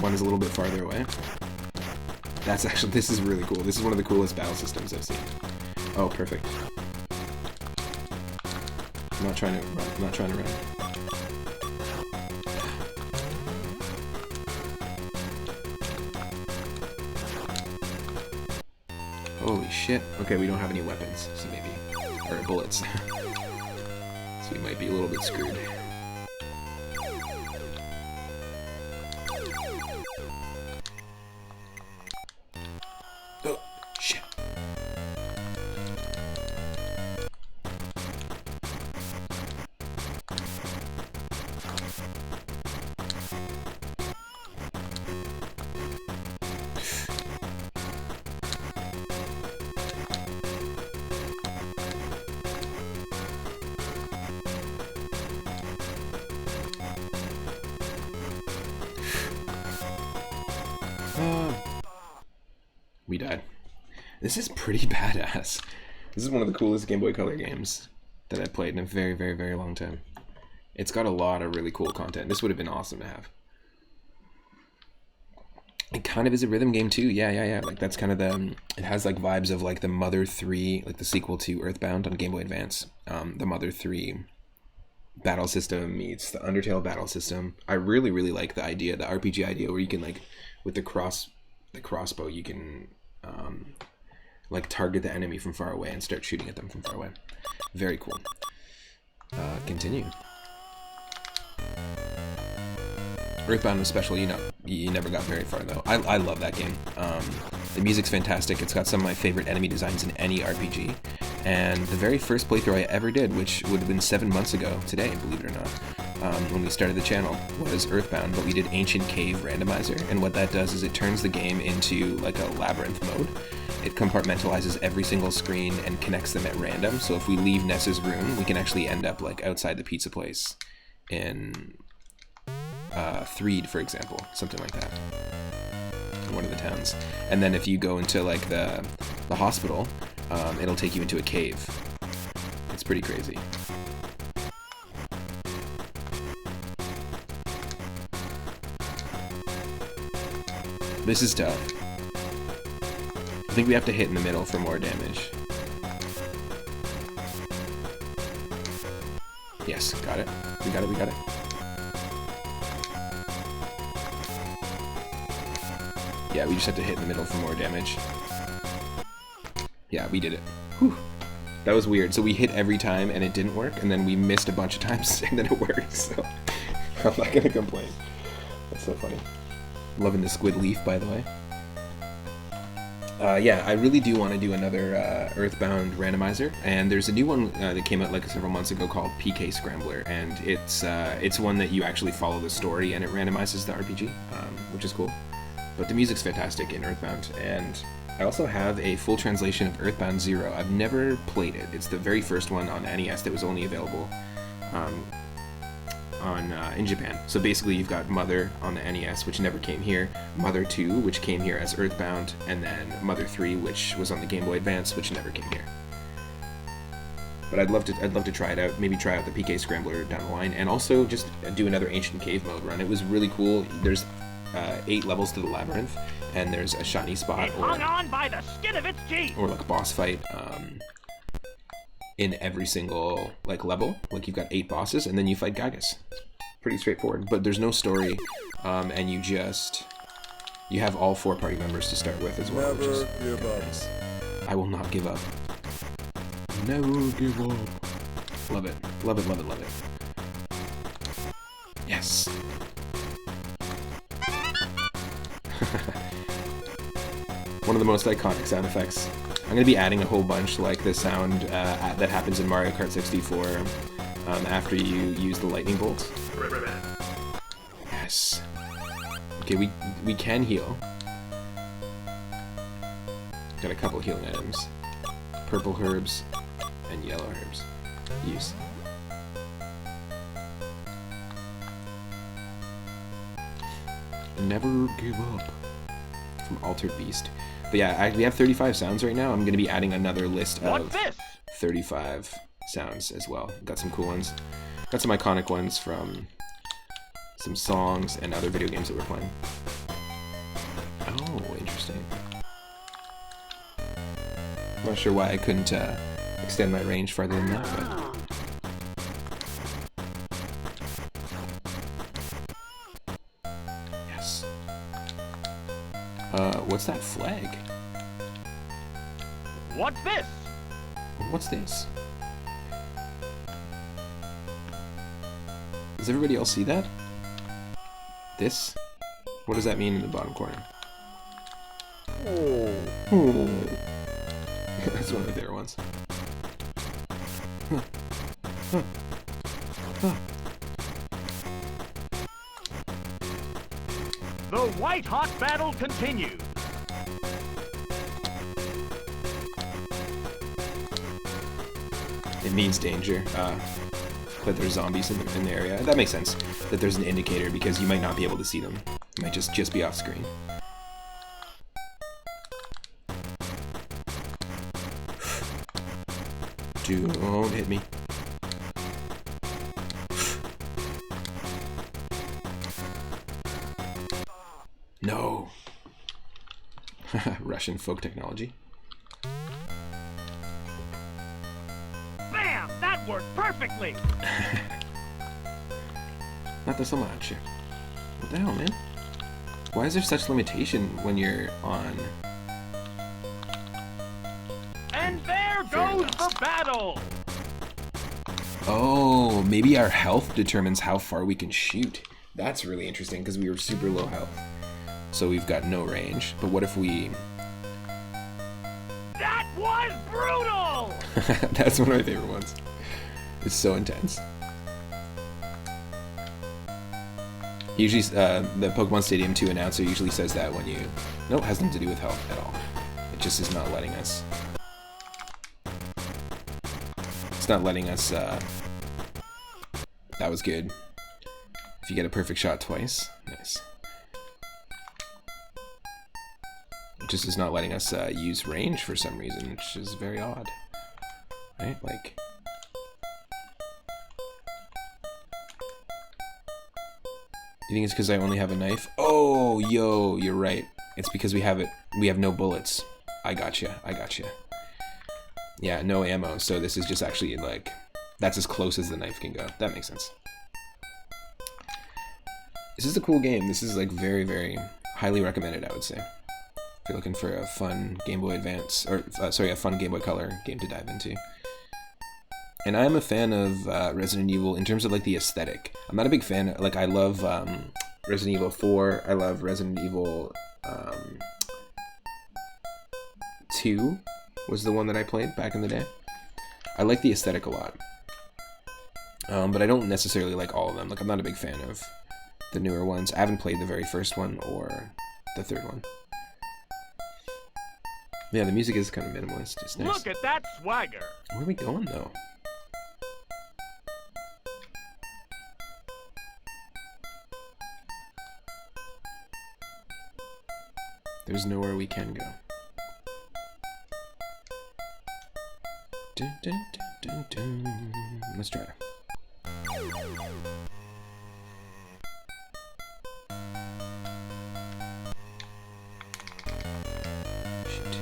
One is a little bit farther away. That's actually, this is really cool. This is one of the coolest battle systems I've seen. Oh, perfect. I'm not trying to run. I'm not trying to run. Holy shit. Okay, we don't have any weapons, so maybe... or bullets. So we might be a little bit screwed. Oh, shit. We died. This is pretty badass. This is one of the coolest Game Boy Color games that I've played in a very, very, very long time. It's got a lot of really cool content. This would have been awesome to have. It kind of is a rhythm game too. Yeah. Like that's kind of the... It has like vibes of like the Mother 3, like the sequel to Earthbound on Game Boy Advance. The Mother 3 battle system meets the Undertale battle system. I really, really like the idea, the RPG idea, where you can like, with the crossbow, you can like target the enemy from far away and start shooting at them from far away. Very cool. Continue. Earthbound was special, you know, you never got very far though. I love that game. The music's fantastic. It's got some of my favorite enemy designs in any RPG. And the very first playthrough I ever did, which would have been 7 months ago today, believe it or not, when we started the channel, was Earthbound, but we did Ancient Cave Randomizer, and what that does is it turns the game into like a labyrinth mode. It compartmentalizes every single screen and connects them at random, so if we leave Ness's room, we can actually end up like outside the pizza place in Threed, for example, something like that, in one of the towns. And then if you go into like the hospital, it'll take you into a cave. It's pretty crazy. This is tough. I think we have to hit in the middle for more damage. Yes, got it. We got it. Yeah, we just have to hit in the middle for more damage. Yeah, we did it. Whew. That was weird. So we hit every time and it didn't work, and then we missed a bunch of times and then it worked, so I'm not gonna complain. That's so funny. Loving the squid leaf, by the way. Yeah, I really do want to do another Earthbound randomizer, and there's a new one that came out like several months ago called PK Scrambler, and it's one that you actually follow the story and it randomizes the RPG, which is cool. But the music's fantastic in Earthbound, and I also have a full translation of Earthbound Zero. I've never played it. It's the very first one on NES that was only available in Japan. So basically you've got Mother on the NES, which never came here, Mother 2, which came here as Earthbound, and then Mother 3, which was on the Game Boy Advance, which never came here. But I'd love to try it out, maybe try out the PK Scrambler down the line, and also just do another Ancient Cave mode run. It was really cool. There's 8 levels to the labyrinth, and there's a shiny spot hung on by the skin of its teeth, or like a boss fight in every single like level. Like you've got 8 bosses, and then you fight Gygus. Pretty straightforward, but there's no story, and you have all 4 party members to start with as well. Never give up. Nice. I will not give up. Never give up. Love it. Love it, love it, love it. Yes. One of the most iconic sound effects. I'm going to be adding a whole bunch, like the sound that happens in Mario Kart 64 after you use the lightning bolt. Yes. Okay, we can heal. Got a couple healing items. Purple herbs and yellow herbs. Use. Never give up. From Altered Beast. But yeah, we have 35 sounds right now. I'm going to be adding another list of 35 sounds as well. Got some cool ones. Got some iconic ones from some songs and other video games that we're playing. Oh, interesting. I'm not sure why I couldn't extend my range farther than that, but... Yes. What's that flag? What's this? What's this? Does everybody else see that? This? What does that mean in the bottom corner? Oh. That's one of my favorite ones. The white-hot battle continues. It means danger. But there's zombies in the area. That makes sense. That there's an indicator because you might not be able to see them. It might just be off screen. Don't hit me. No. Russian folk technology. Bam! That worked perfectly! Not so much. What the hell, man? Why is there such limitation when you're on... And there goes the battle! Oh, maybe our health determines how far we can shoot. That's really interesting because we were super low health. So we've got no range. But what if we... That was brutal! That's one of my favorite ones. It's so intense. Usually, the Pokemon Stadium 2 announcer usually says that when you... No, it has nothing to do with health at all. It just is not letting us... It's not letting us, That was good. If you get a perfect shot twice, nice. It just is not letting us use range for some reason, which is very odd. Right? Like... You think it's because I only have a knife? Oh, yo, you're right. It's because we have no bullets. I gotcha. Yeah, no ammo, so this is just actually, like, that's as close as the knife can go. That makes sense. This is a cool game. This is, like, very, very highly recommended, I would say. If you're looking for a fun Game Boy Advance, or, sorry, a fun Game Boy Color game to dive into. And I'm a fan of Resident Evil in terms of, like, the aesthetic. I'm not a big fan, like, I love Resident Evil 4, I love Resident Evil 2 was the one that I played back in the day. I like the aesthetic a lot. But I don't necessarily like all of them. Like, I'm not a big fan of the newer ones. I haven't played the very first one or the third one. Yeah, the music is kind of minimalist. It's nice. Look at that swagger! Where are we going, though? There's nowhere we can go. Dun, dun, dun, dun, dun. Let's try. Shit.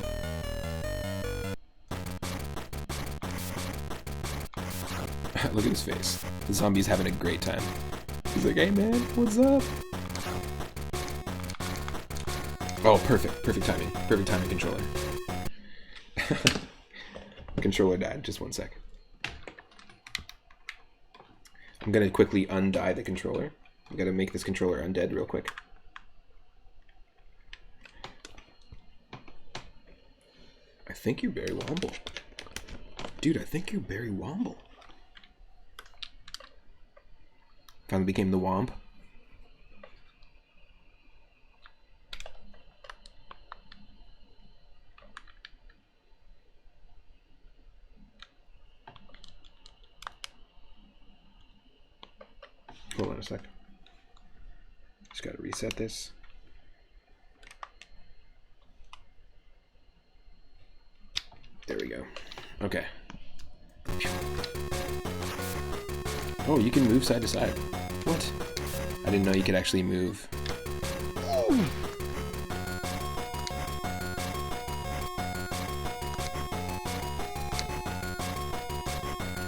Look at his face. The zombie's having a great time. He's like, hey man, what's up? Oh, perfect. Perfect timing. Perfect timing controller. The controller died. Just 1 sec. I'm gonna quickly undie the controller. I gotta make this controller undead real quick. I think you're Barry Womble. Dude, I think you're Barry Womble. Finally became the Womp. Hold on a sec. Just gotta reset this. There we go. Okay. Oh, you can move side to side. What? I didn't know you could actually move.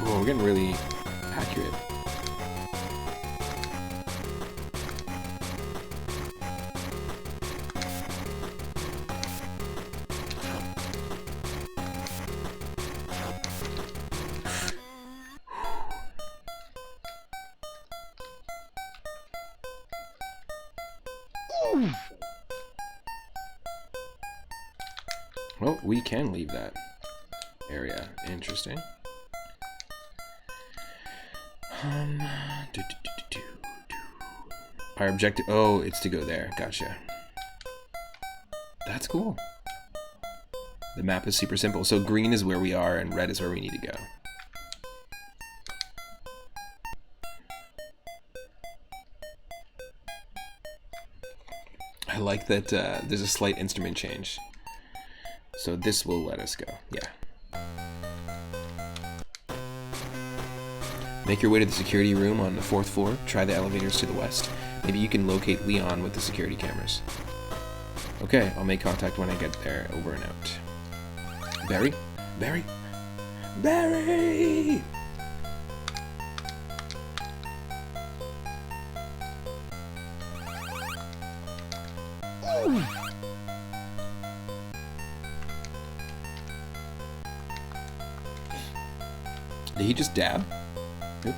Oh, we're getting really accurate. Well, we can leave that area. Interesting. Our objective... Oh, it's to go there. Gotcha. That's cool. The map is super simple. So green is where we are, and red is where we need to go. I like that there's a slight instrument change. So this will let us go. Yeah. Make your way to the security room on the 4th floor. Try the elevators to the west. Maybe you can locate Leon with the security cameras. Okay, I'll make contact when I get there. Over and out. Barry? Barry? Barry! Ooh. Did he just dab? Nope.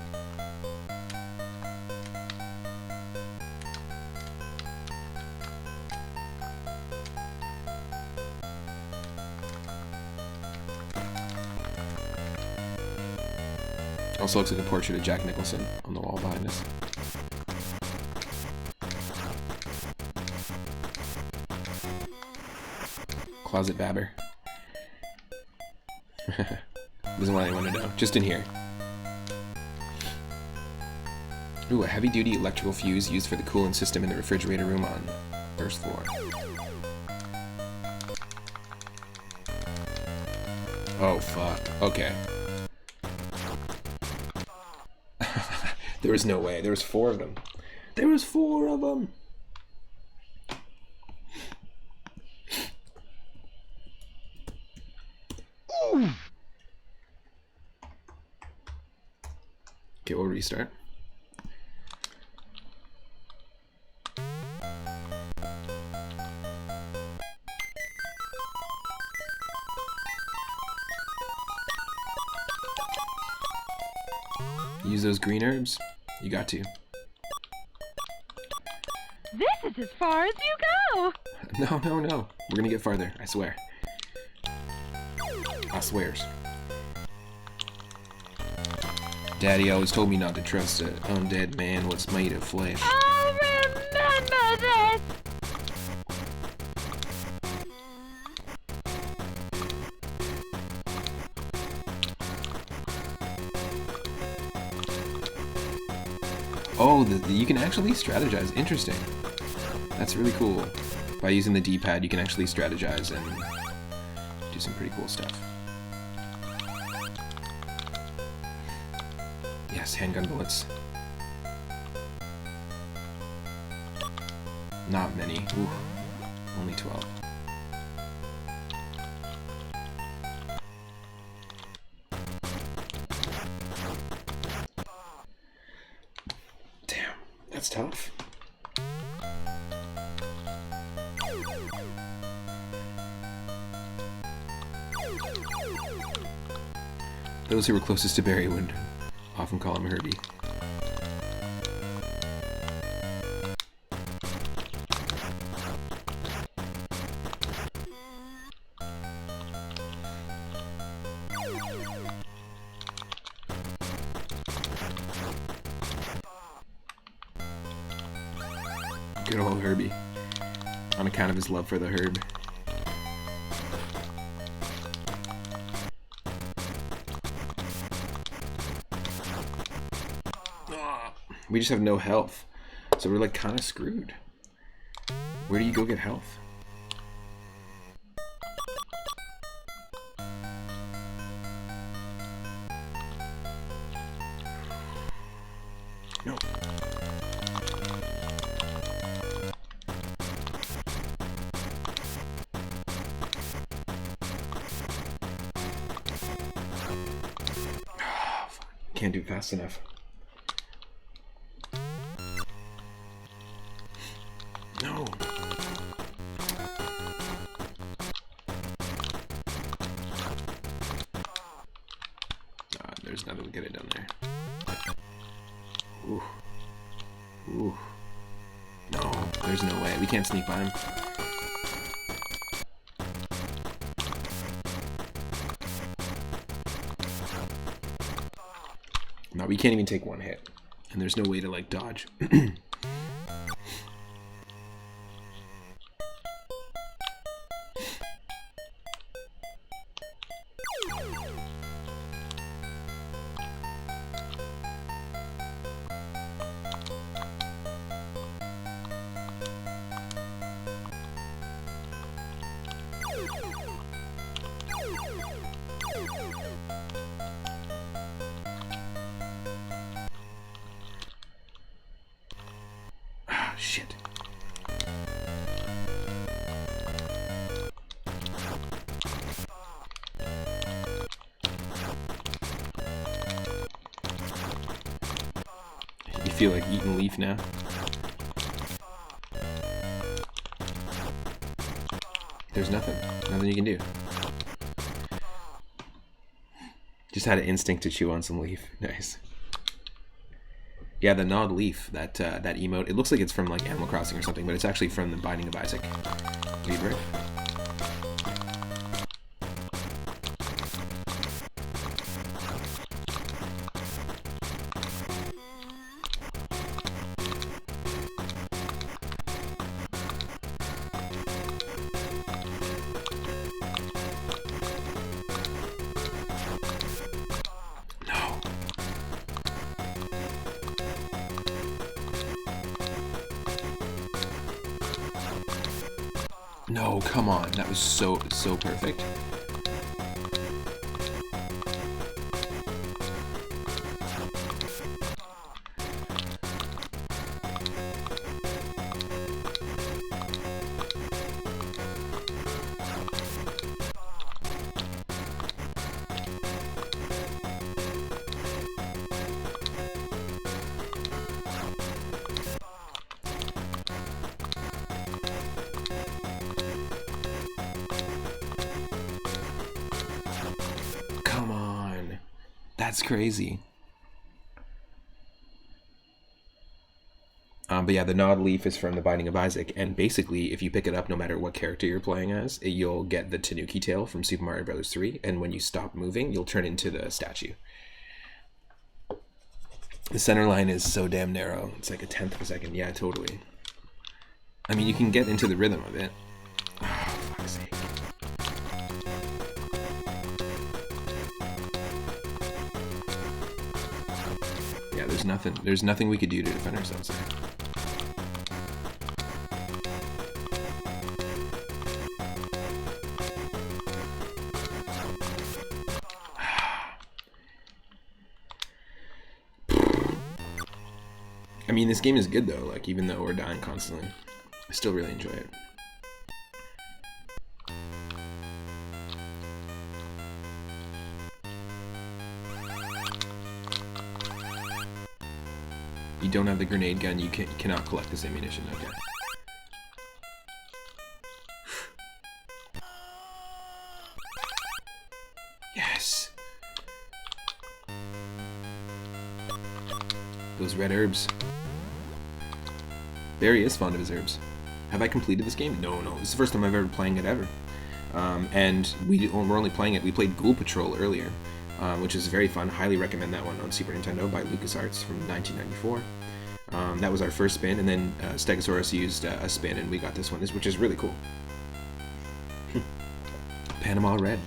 Also looks like a portrait of Jack Nicholson on the wall behind us. Closet babber. Doesn't want anyone to know. Just in here. Ooh, a heavy-duty electrical fuse used for the coolant system in the refrigerator room on 1st floor. Oh, fuck. Okay. There was no way. There was 4 of them. There was 4 of them! Okay, we'll restart. Use those green herbs. You got to. This is as far as you go. No, no, no. We're gonna get farther. I swear. I swears. Daddy always told me not to trust an undead man what's made of flesh. I'll remember this. Oh, you can actually strategize. Interesting. That's really cool. By using the D-pad, you can actually strategize and do some pretty cool stuff. Yes, handgun bullets. Not many. Ooh, only 12. Damn, that's tough. Those who were closest to Barry would often call him Herbie. Good old Herbie. On account of his love for the herb. We just have no health, so we're like kind of screwed. Where do you go get health? No. Can't do it fast enough. No. There's nothing to get it down there. Ooh. Ooh. No, there's no way. We can't sneak by him. No, we can't even take one hit. And there's no way to, like, dodge. Shit. You feel like eating leaf now? There's nothing. Nothing you can do. Just had an instinct to chew on some leaf. Nice. Yeah, the gnawed leaf, that emote, it looks like it's from like Animal Crossing or something, but it's actually from the Binding of Isaac rebirth. No, come on. That was so perfect. That's crazy. But yeah, the gnawed leaf is from the Binding of Isaac, and basically, if you pick it up, no matter what character you're playing as, you'll get the Tanuki tail from Super Mario Bros. 3, and when you stop moving, you'll turn into the statue. The center line is so damn narrow. It's like a tenth of a second. Yeah, totally. I mean, you can get into the rhythm of it. Oh, fuck's sake. Yeah, there's nothing we could do to defend ourselves there. I mean, this game is good though, like, even though we're dying constantly. I still really enjoy it. You don't have the grenade gun, you cannot collect this ammunition, okay. Yes! Those red herbs. Barry is fond of his herbs. Have I completed this game? No. This is the first time I've ever playing it ever. And we're only playing it. We played Ghoul Patrol earlier, which is very fun. Highly recommend that one on Super Nintendo by LucasArts from 1994. That was our first spin, and then Stegosaurus used a spin, and we got this one, which is really cool. Panama Red.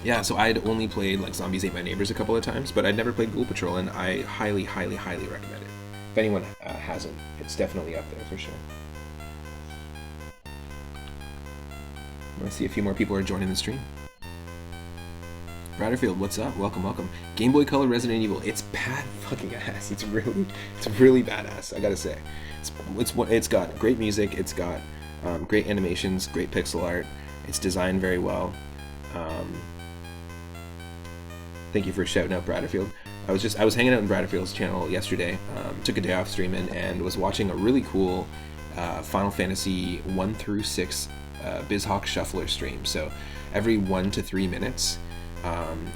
Yeah, so I'd only played like Zombies Ate My Neighbors a couple of times, but I'd never played Ghoul Patrol, and I highly recommend it. If anyone hasn't, it's definitely up there for sure. I see a few more people are joining the stream. Bradderfield, what's up? Welcome. Game Boy Color Resident Evil. It's bad fucking ass. It's really badass. I gotta say, it's got great music. It's got great animations, great pixel art. It's designed very well. Thank you for shouting out Bradderfield. I was hanging out in Bradderfield's channel yesterday. Took a day off streaming and was watching a really cool Final Fantasy 1 through 6 BizHawk Shuffler stream. So every 1 to 3 minutes.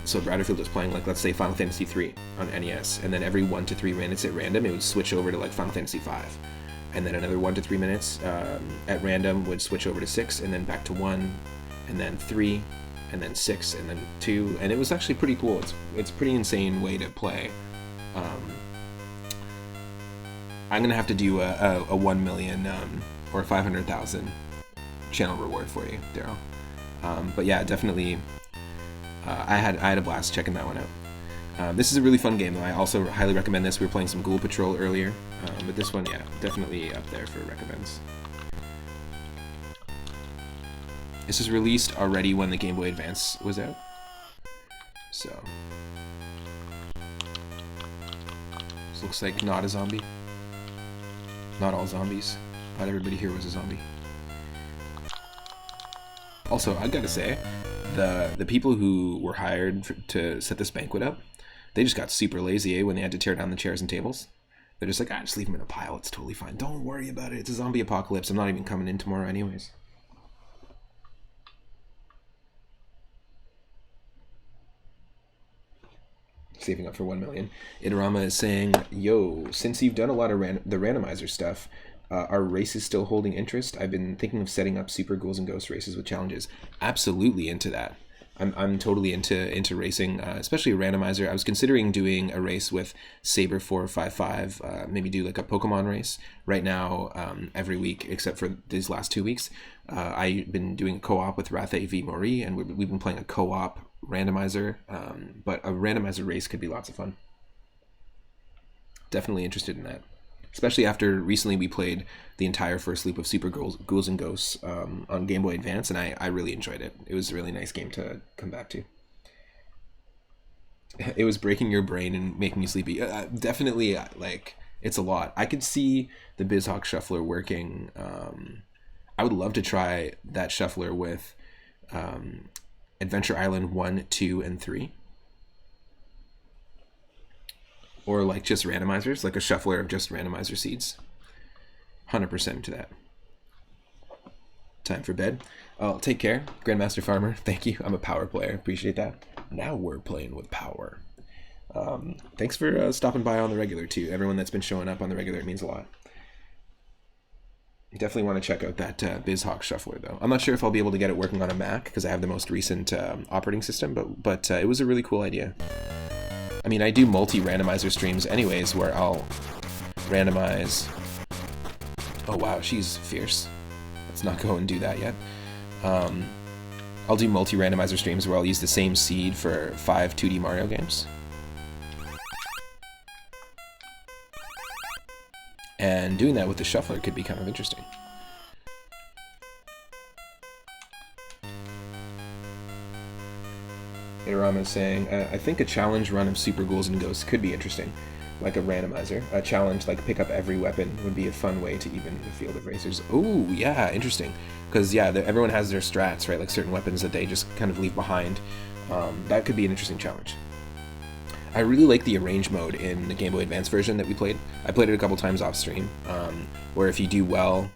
So Bradderfield was playing, like, let's say Final Fantasy 3 on NES, and then every 1 to 3 minutes at random it would switch over to like Final Fantasy 5, and then another 1 to 3 minutes at random would switch over to 6, and then back to 1, and then 3, and then 6, and then 2, and it was actually pretty cool. It's a pretty insane way to play I'm gonna have to do a 1 million or 500,000 channel reward for you, Daryl. But yeah, definitely, I had a blast checking that one out. This is a really fun game, though. I also highly recommend this. We were playing some Ghoul Patrol earlier, but this one, yeah, definitely up there for recommends. This was released already when the Game Boy Advance was out, so this looks like not a zombie. Not all zombies. Not everybody here was a zombie. Also, I gotta say, the people who were hired to set this banquet up, they just got super lazy, when they had to tear down the chairs and tables. They're just like, just leave them in a pile, it's totally fine. Don't worry about it, it's a zombie apocalypse, I'm not even coming in tomorrow anyways. Saving up for 1 million. Itarama is saying, yo, since you've done a lot of the randomizer stuff, are races still holding interest? I've been thinking of setting up Super Ghouls and Ghosts races with challenges. Absolutely into that. I'm totally into racing, especially a randomizer. I was considering doing a race with Saber 455, maybe do like a Pokemon race. Right now, every week, except for these last 2 weeks, I've been doing a co-op with Rathe V. Mori, and we've been playing a co-op randomizer, but a randomizer race could be lots of fun. Definitely interested in that. Especially after recently we played the entire first loop of Super Ghouls and Ghosts on Game Boy Advance, and I really enjoyed it. It was a really nice game to come back to. It was breaking your brain and making you sleepy. Definitely, like, it's a lot. I could see the BizHawk shuffler working. I would love to try that shuffler with Adventure Island 1, 2, and 3. Or like just randomizers, like a shuffler of just randomizer seeds. 100% into that. Time for bed. Oh, take care, Grandmaster Farmer. Thank you. I'm a power player. Appreciate that. Now we're playing with power. Thanks for stopping by on the regular too. Everyone that's been showing up on the regular, it means a lot. Definitely want to check out that BizHawk shuffler though. I'm not sure if I'll be able to get it working on a Mac because I have the most recent operating system, but it was a really cool idea. I mean, I do multi-randomizer streams anyways, where I'll randomize... Oh wow, she's fierce. Let's not go and do that yet. I'll do multi-randomizer streams where I'll use the same seed for 5 2D Mario games. And doing that with the shuffler could be kind of interesting. Itarama is saying, I think a challenge run of Super Ghouls and Ghosts could be interesting. Like a randomizer. A challenge like pick up every weapon would be a fun way to even the field of racers. Oh, yeah, interesting. Because, yeah, everyone has their strats, right? Like certain weapons that they just kind of leave behind. That could be an interesting challenge. I really like the arrange mode in the Game Boy Advance version that we played. I played it a couple times off stream, where if you do well,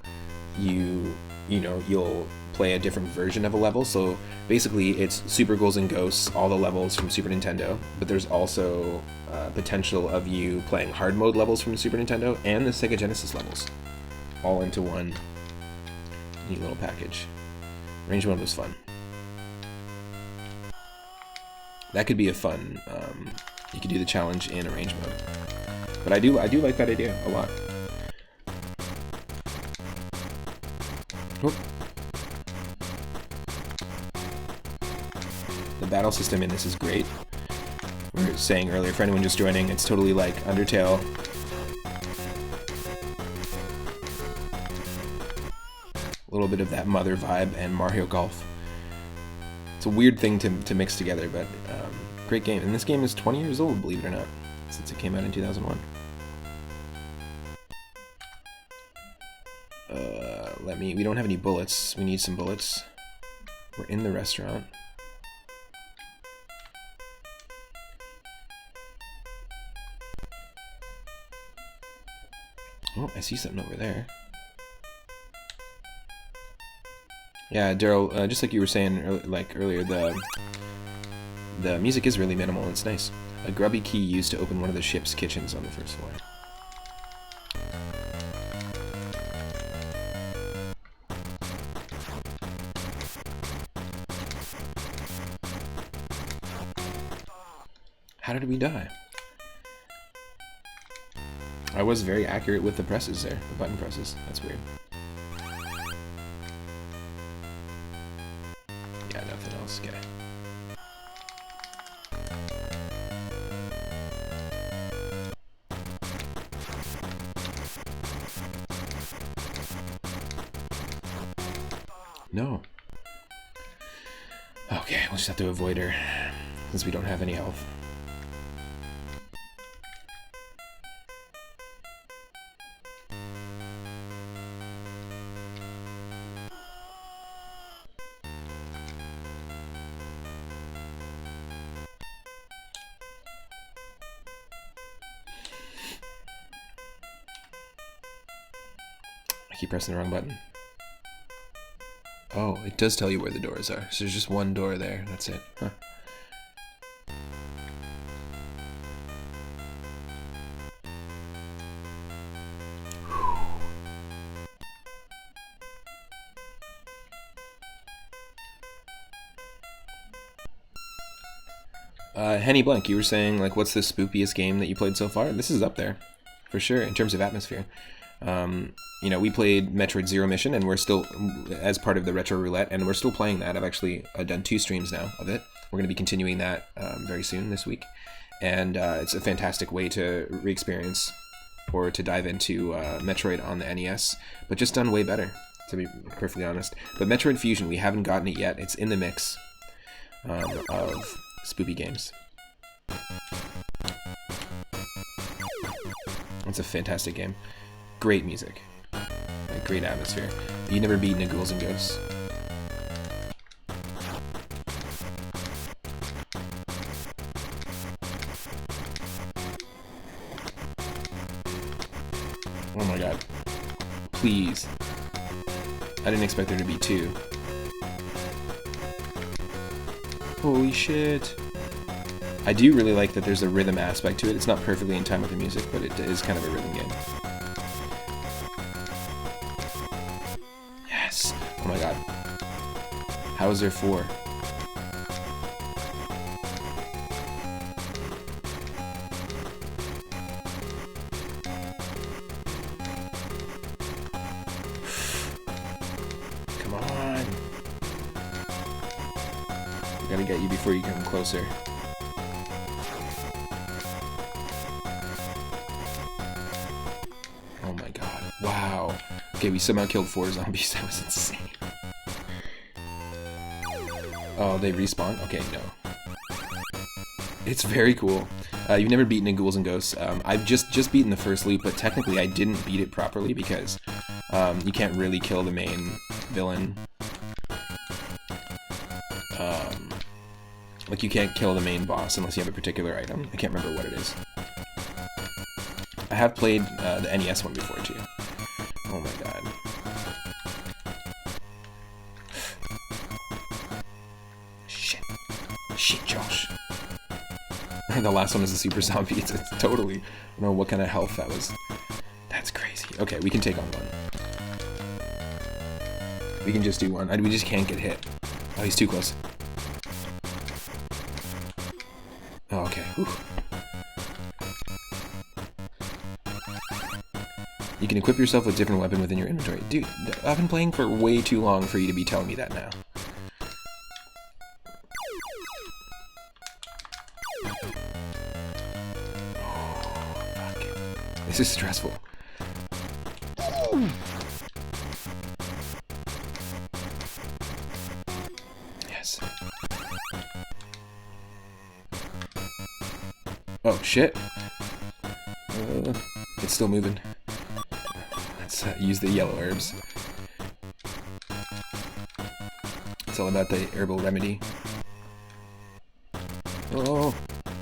you'll play a different version of a level. So basically it's Super Ghouls and Ghosts, all the levels from Super Nintendo, but there's also potential of you playing hard mode levels from the Super Nintendo and the Sega Genesis levels, all into one neat little package. Arrange mode was fun. That could be a fun, you could do the challenge in arrange mode. But I do like that idea a lot. Oop. The battle system in this is great. We were saying earlier, for anyone just joining, it's totally like Undertale. A little bit of that Mother vibe and Mario Golf. It's a weird thing to mix together, but great game. And this game is 20 years old, believe it or not, since it came out in 2001. We don't have any bullets. We need some bullets. We're in the restaurant. Oh, I see something over there. Yeah, Daryl, just like you were saying earlier, the music is really minimal and it's nice. A grubby key used to open one of the ship's kitchens on the first floor. How did we die? I was very accurate with the presses there, the button presses. That's weird. Yeah, nothing else. Okay. No. Okay, we'll just have to avoid her, since we don't have any health. I keep pressing the wrong button. Oh, it does tell you where the doors are. So there's just one door there. That's it. Huh. Henny Blank, you were saying, like, what's the spookiest game that you played so far? This is up there, for sure, in terms of atmosphere. You know, we played Metroid Zero Mission, and we're still, as part of the Retro Roulette, and we're still playing that. I've actually done 2 streams now of it. We're going to be continuing that very soon this week. And it's a fantastic way to re-experience or to dive into Metroid on the NES, but just done way better, to be perfectly honest. But Metroid Fusion, we haven't gotten it yet. It's in the mix of spoopy games. It's a fantastic game. Great music. Like, great atmosphere. You've never beaten a Ghouls and Ghosts. Oh my god. Please. I didn't expect there to be 2. Holy shit. I do really like that there's a rhythm aspect to it. It's not perfectly in time with the music, but it is kind of a rhythm game. Yes! Oh my god. How is there 4? Come on! I gotta get you before you come closer. Oh my god. Wow. Okay, we somehow killed 4 zombies. That was insane. Oh, they respawn? Okay, no. It's very cool. You've never beaten a Ghouls and Ghosts. I've just beaten the first loop, but technically I didn't beat it properly because you can't really kill the main villain. Like, you can't kill the main boss unless you have a particular item. I can't remember what it is. I have played the NES one before, too. Oh my god. Shit. Shit, Josh. The last one is a super zombie. It's totally... I don't know what kind of health that was. That's crazy. Okay, we can take on one. We can just do one. We just can't get hit. Oh, he's too close. Oh, okay. Whew. You can equip yourself with different weapon within your inventory. Dude, I've been playing for way too long for you to be telling me that now. Oh, fuck. This is stressful. Yes. Oh, shit. It's still moving. Let's use the yellow herbs. It's all about the herbal remedy. Oh,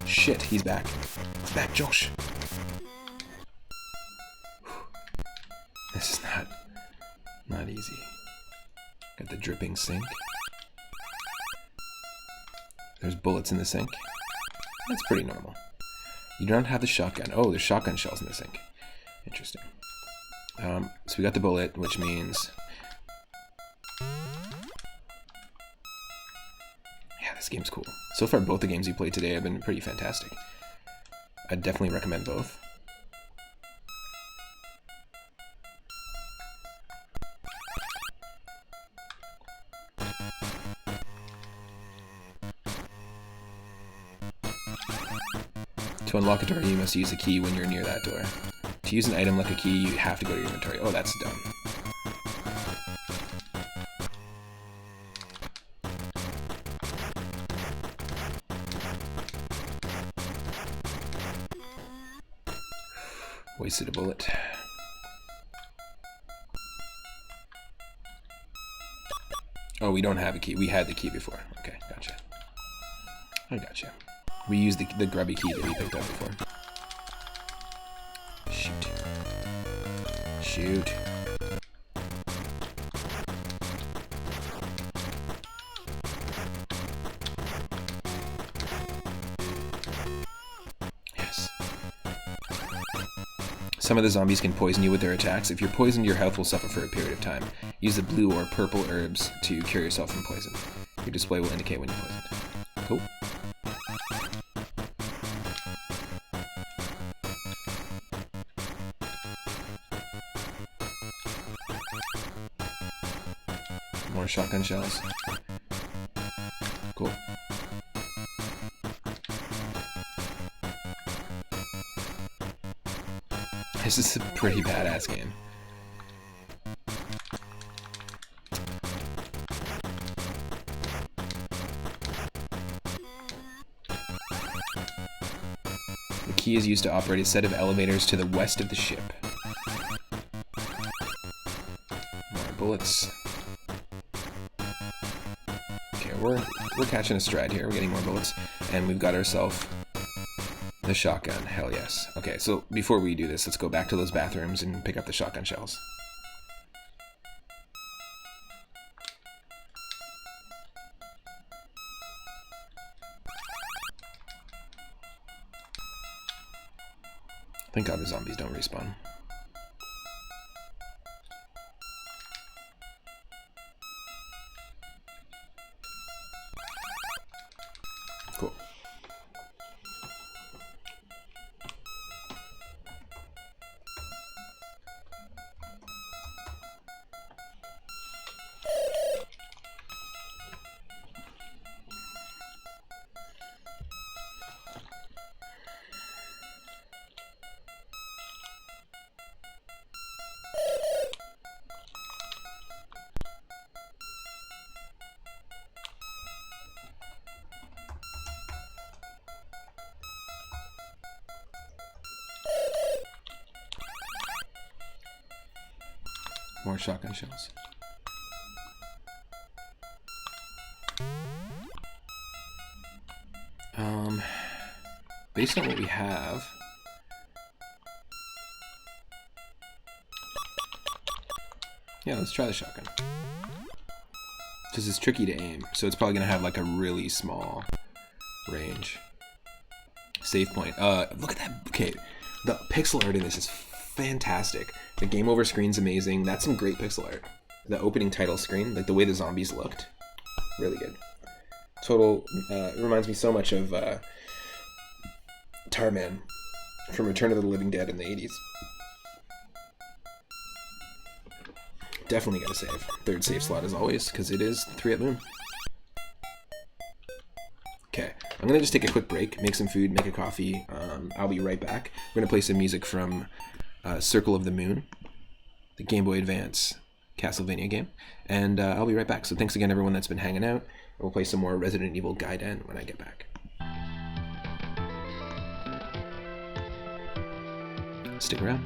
shit, he's back. He's back, Josh. This is not easy. Got the dripping sink. There's bullets in the sink. That's pretty normal. You don't have the shotgun. Oh, there's shotgun shells in the sink. Interesting. So we got the bullet, which means... Yeah, this game's cool. So far, both the games you played today have been pretty fantastic. I'd definitely recommend both. To unlock a door, you must use a key when you're near that door. To use an item like a key, you have to go to your inventory. Oh, that's dumb. Wasted a bullet. Oh, we don't have a key. We had the key before. Okay, gotcha. I gotcha. We used the grubby key that we picked up before. Shoot. Shoot. Yes. Some of the zombies can poison you with their attacks. If you're poisoned, your health will suffer for a period of time. Use the blue or purple herbs to cure yourself from poison. Your display will indicate when you're poisoned. Cool. More shotgun shells. Cool. This is a pretty badass game. The key is used to operate a set of elevators to the west of the ship. More bullets. Okay, we're catching a stride here. We're getting more bullets, and we've got ourselves the shotgun. Hell yes. Okay, so before we do this, let's go back to those bathrooms and pick up the shotgun shells. Thank God the zombies don't respawn. Cool. More shotgun shells. Based on what we have, yeah, let's try the shotgun. Because it's tricky to aim, so it's probably gonna have like a really small range. Save point. Look at that. Okay, the pixel art in this is fantastic. The game over screen's amazing. That's some great pixel art. The opening title screen, like the way the zombies looked, really good. Total, it reminds me so much of Tarman from Return of the Living Dead in the 80s. Definitely gotta save. Third save slot as always, because it is 3 at moon. Okay, I'm gonna just take a quick break, make some food, make a coffee. I'll be right back. We're gonna play some music from Circle of the Moon, the Game Boy Advance Castlevania game, and I'll be right back. So thanks again everyone that's been hanging out. We'll play some more Resident Evil Gaiden when I get back. Stick around.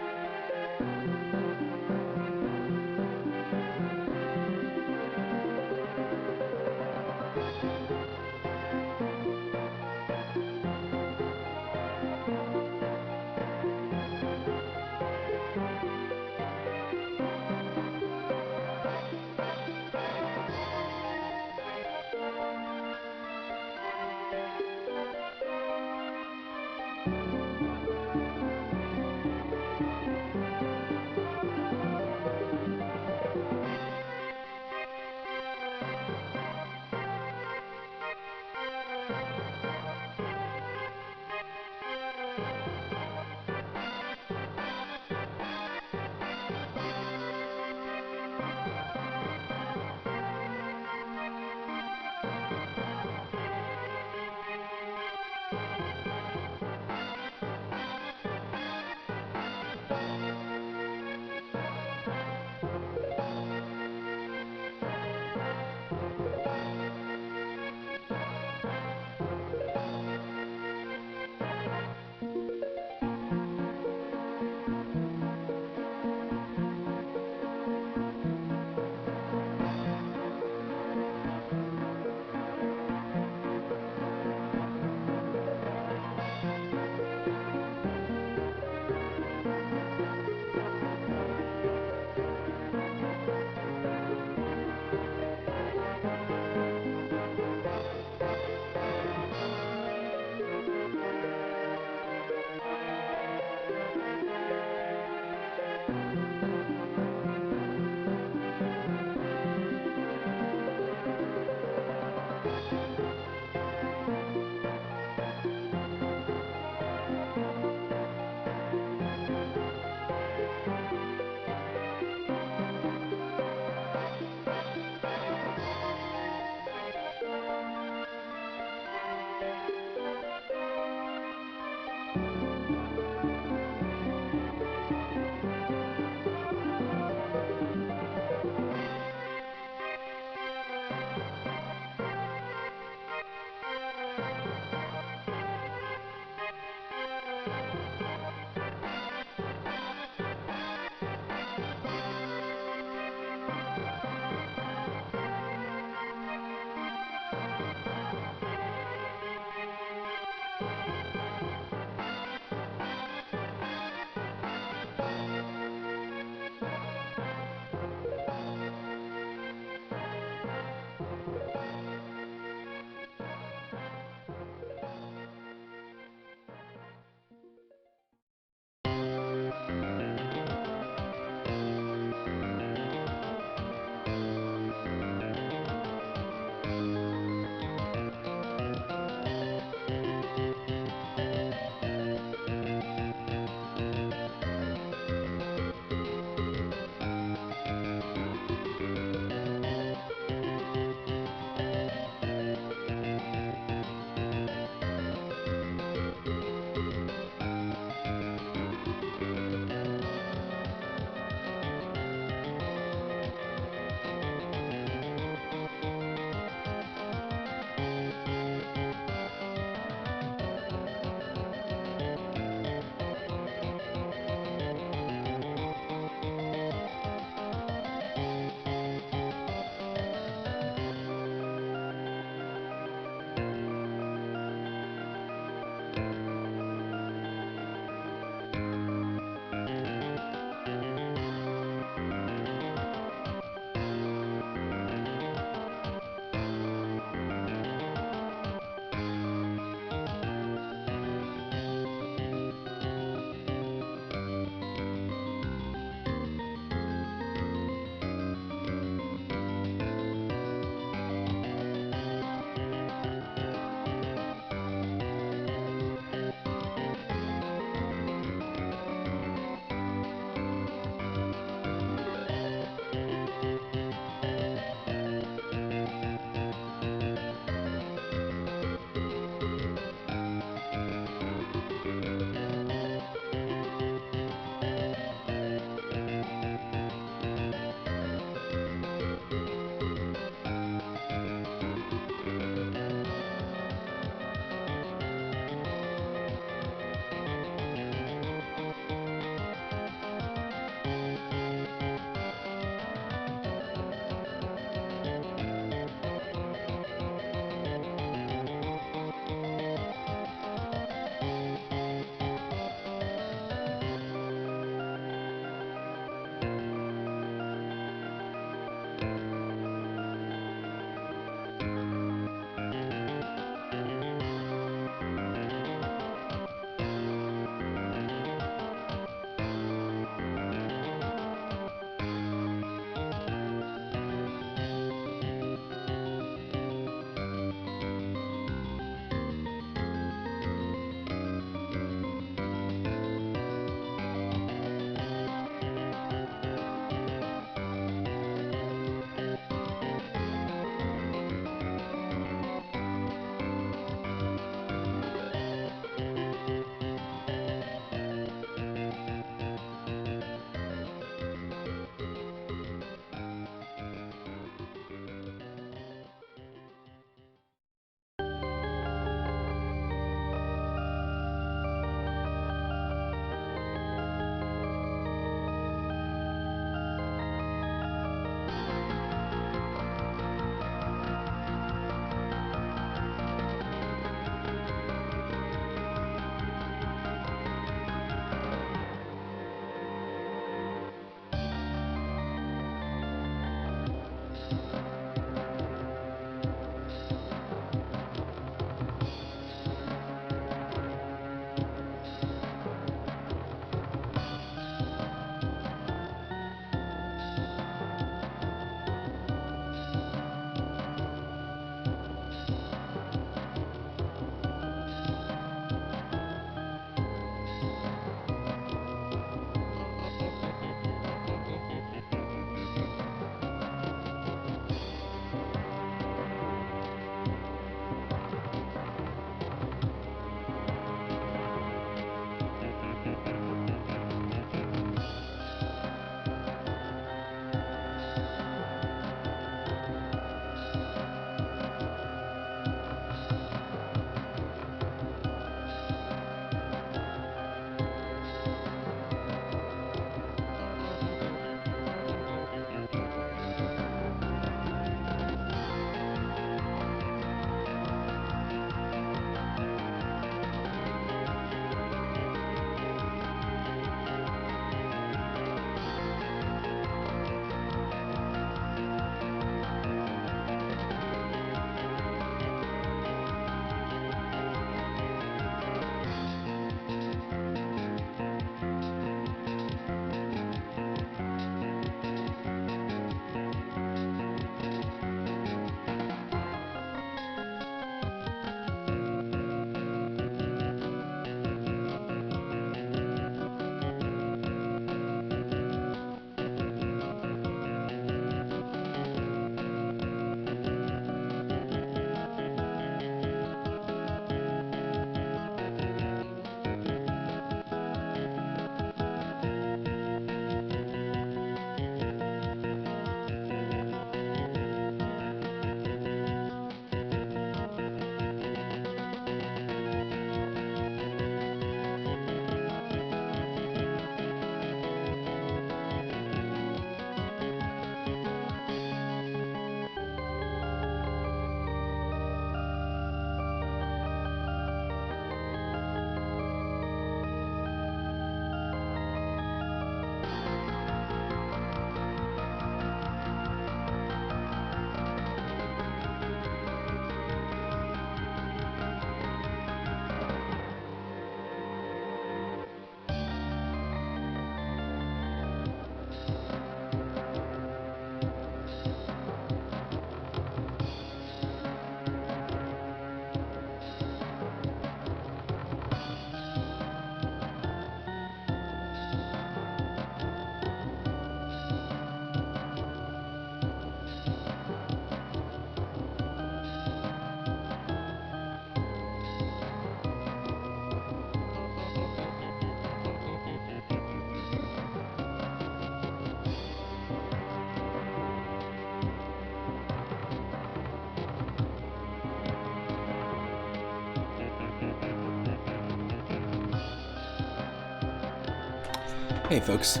Hey folks,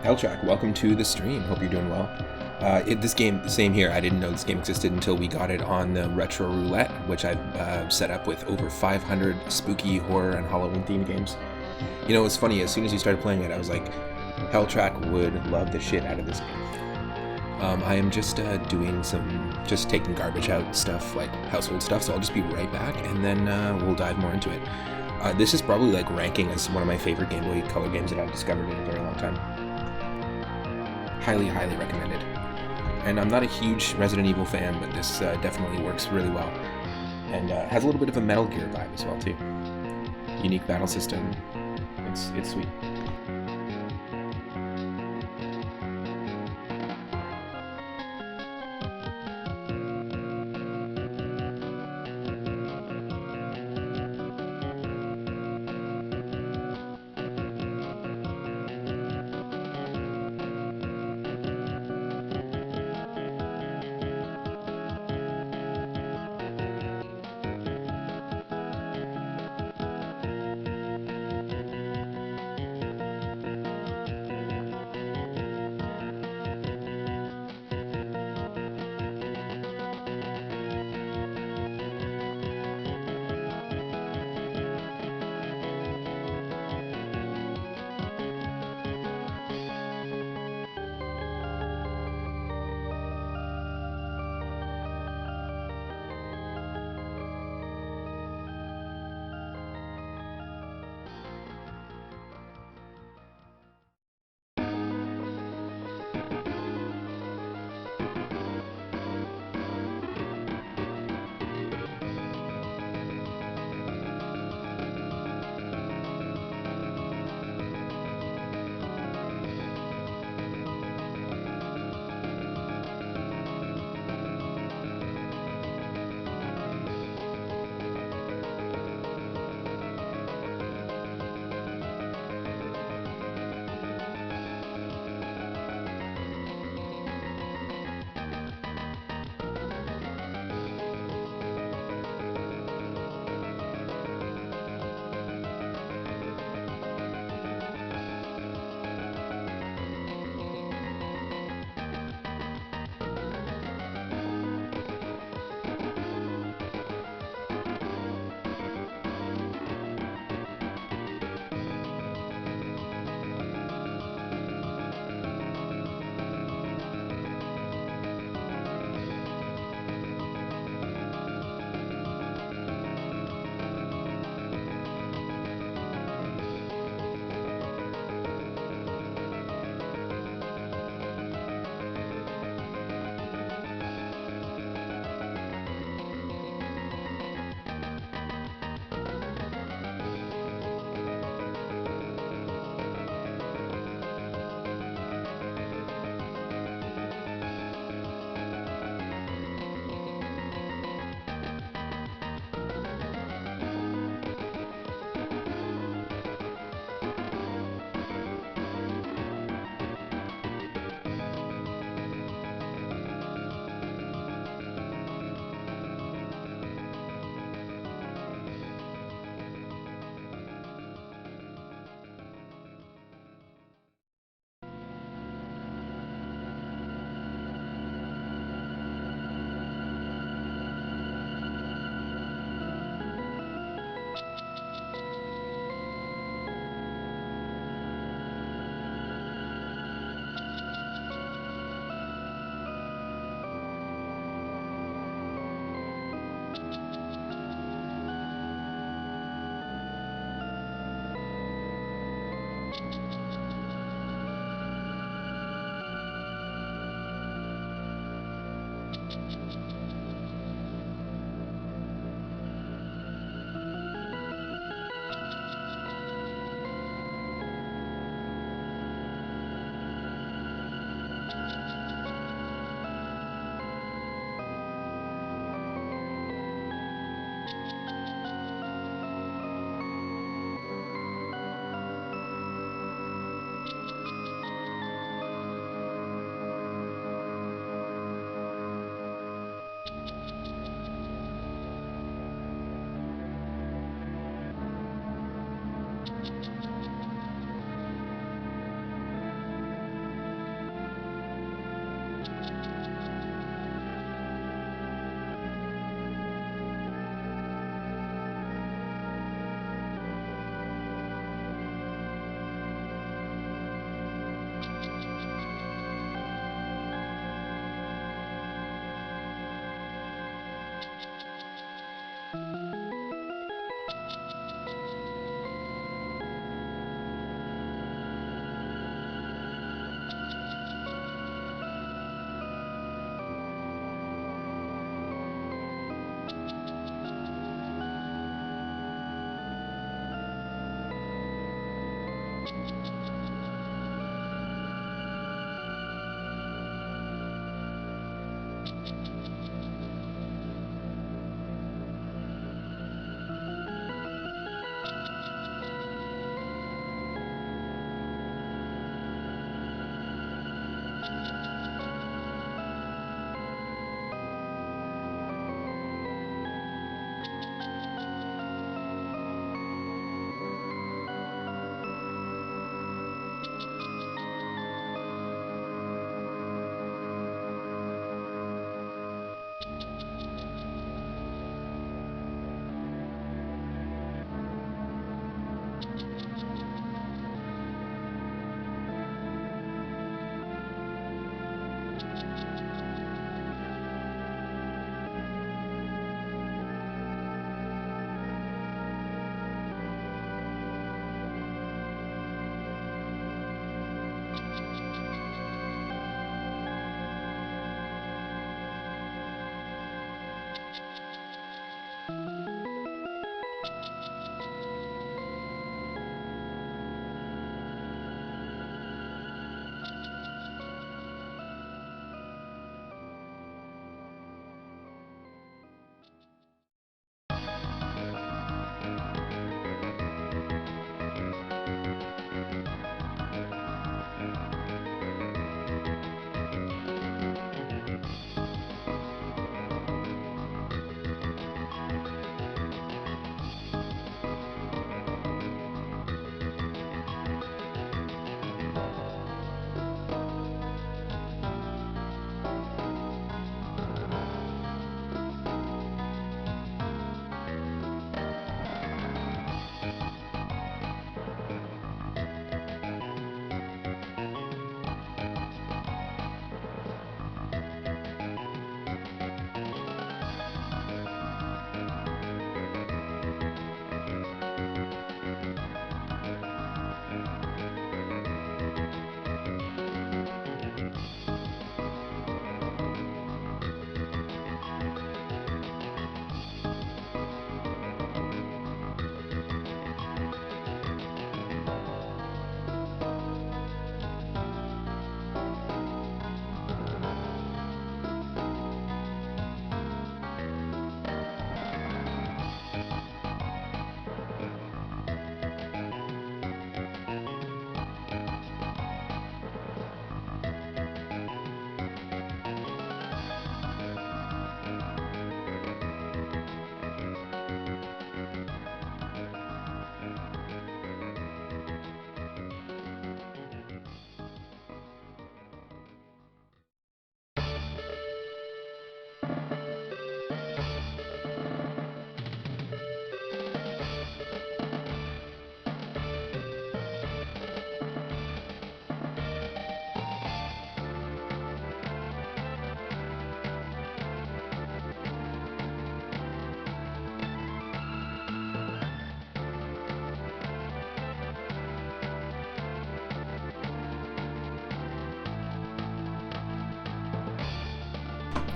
Helltrack, welcome to the stream. Hope you're doing well. This game, same here. I didn't know this game existed until we got it on the Retro Roulette, which I've set up with over 500 spooky, horror, and Halloween themed games. You know, it's funny. As soon as you started playing it, I was like, Helltrack would love the shit out of this game. I am just just taking garbage out stuff, like household stuff. So I'll just be right back, and then we'll dive more into it. This is probably like ranking as one of my favorite Game Boy Color games that I've discovered in a very long time. Highly, highly recommended. And I'm not a huge Resident Evil fan, but this definitely works really well. And has a little bit of a Metal Gear vibe as well too. Unique battle system. It's sweet.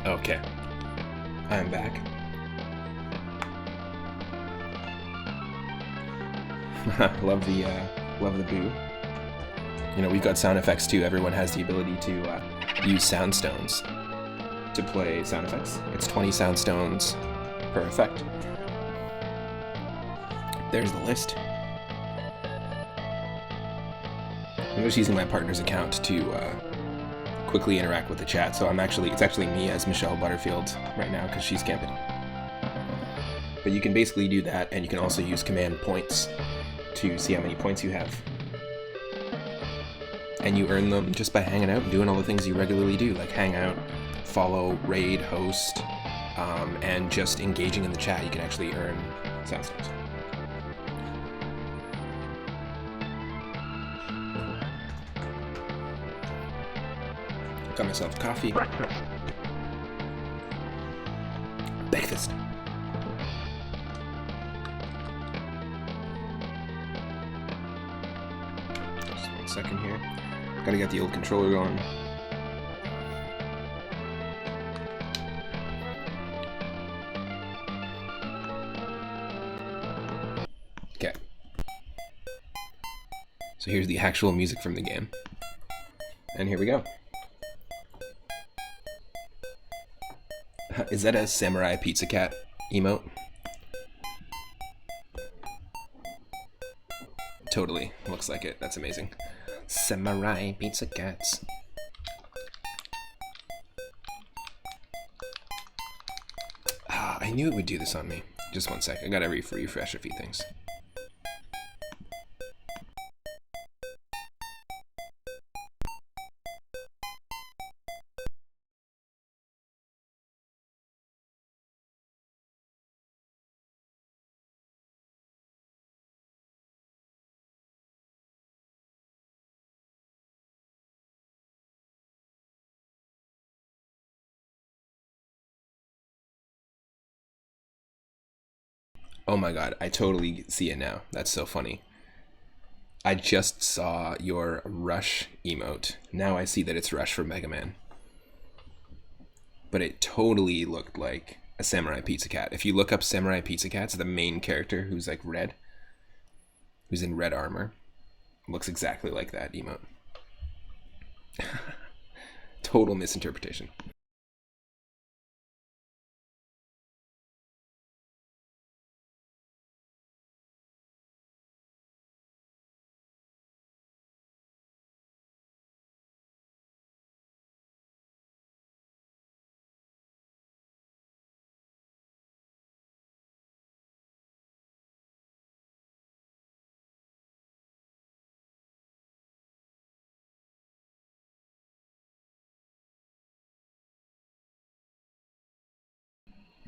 Okay, I'm back. love the boo. You know, we've got sound effects too. Everyone has the ability to use sound stones to play sound effects. It's 20 sound stones per effect. There's the list. I'm just using my partner's account to quickly interact with the chat. So it's actually me as Michelle Butterfield right now because she's camping. But you can basically do that, and you can also use command points to see how many points you have. And you earn them just by hanging out and doing all the things you regularly do, like hang out, follow, raid, host, and just engaging in the chat. You can actually earn sound stones. Got myself coffee. Breakfast. Just 1 second here. Gotta get the old controller going. Okay. So here's the actual music from the game. And here we go. Is that a Samurai Pizza Cat emote? Totally. Looks like it. That's amazing. Samurai Pizza Cats. Ah, I knew it would do this on me. Just 1 sec. I gotta refresh a few things. Oh my god, I totally see it now. That's so funny. I just saw your Rush emote. Now I see that it's Rush from Mega Man. But it totally looked like a Samurai Pizza Cat. If you look up Samurai Pizza Cats, the main character who's like red, who's in red armor, looks exactly like that emote. Total misinterpretation.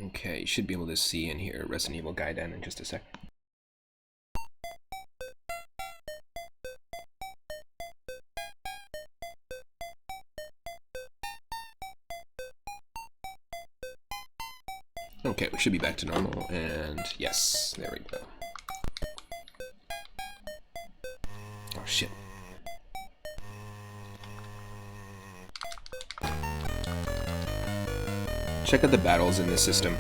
Okay, you should be able to see and hear Resident Evil Gaiden in just a sec. Okay, we should be back to normal, and yes, there we go. Oh shit. Check out the battles in this system,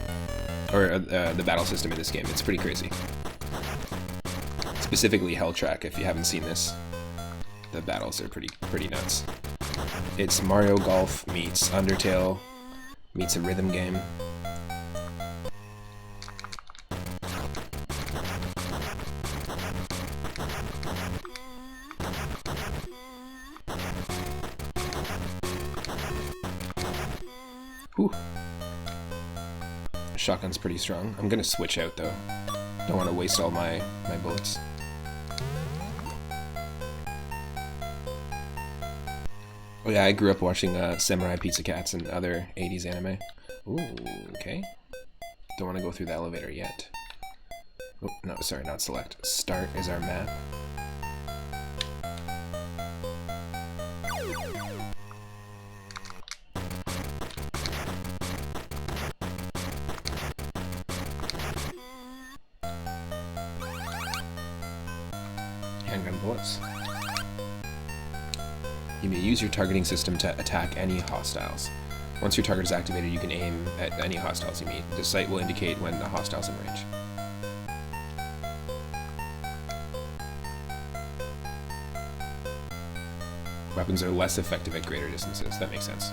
or the battle system in this game. It's pretty crazy. Specifically Hell Track, if you haven't seen this. The battles are pretty nuts. It's Mario Golf meets Undertale meets a rhythm game. Whew. Shotgun's pretty strong. I'm gonna switch out though. Don't want to waste all my bullets. Oh yeah, I grew up watching Samurai Pizza Cats and other 80s anime. Ooh, okay. Don't want to go through the elevator yet. Oh, no, sorry, not select. Start is our map. Handgun bullets. You may use your targeting system to attack any hostiles. Once your target is activated, you can aim at any hostiles you meet. The sight will indicate when the hostile's in range. Weapons are less effective at greater distances. That makes sense.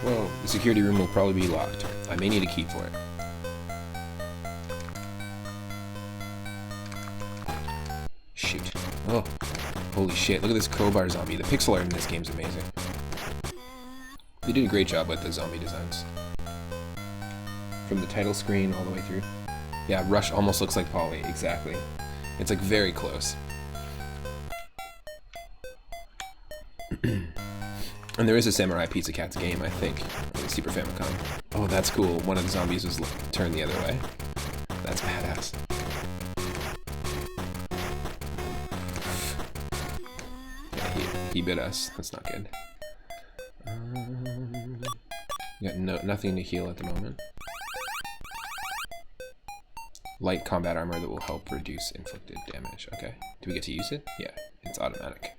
Whoa, the security room will probably be locked. I may need a key for it. Shoot. Oh, holy shit. Look at this crowbar zombie. The pixel art in this game's amazing. They did a great job with the zombie designs. From the title screen all the way through. Yeah, Rush almost looks like Polly. Exactly. It's like very close. And there is a Samurai Pizza Cats game, I think, on the Super Famicom. Oh, that's cool. One of the zombies was turned the other way. That's badass. Yeah, he bit us. That's not good. Got nothing to heal at the moment. Light combat armor that will help reduce inflicted damage. Okay. Do we get to use it? Yeah, it's automatic.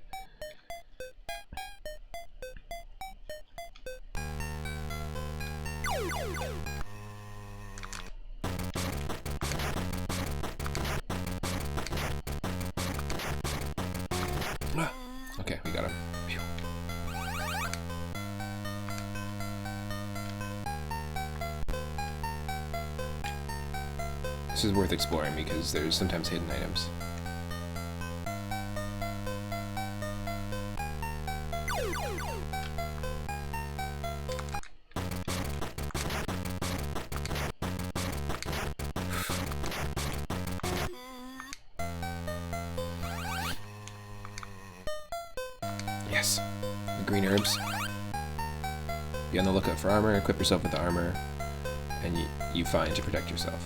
Okay, we got him. Phew. This is worth exploring because there's sometimes hidden items. Yes, the green herbs. Be on the lookout for armor, equip yourself with the armor, and you find to protect yourself.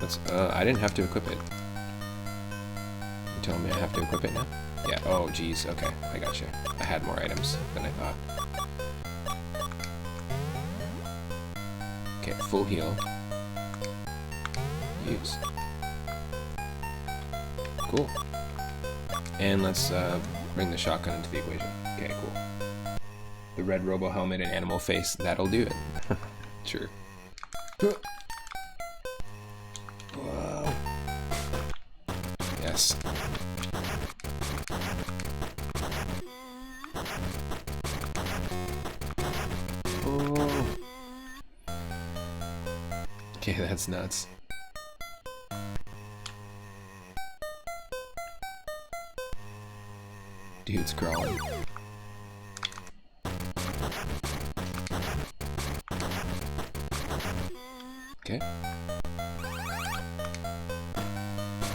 That's, I didn't have to equip it. You telling me I have to equip it now? Yeah, oh geez, okay, I gotcha. I had more items than I thought. Okay, full heal. Use. Cool. And let's bring the shotgun into the equation. Okay, cool. The red robo helmet and animal face, that'll do it. Sure. Whoa. Yes. Oh. Okay, that's nuts. Dude's crawling. Okay.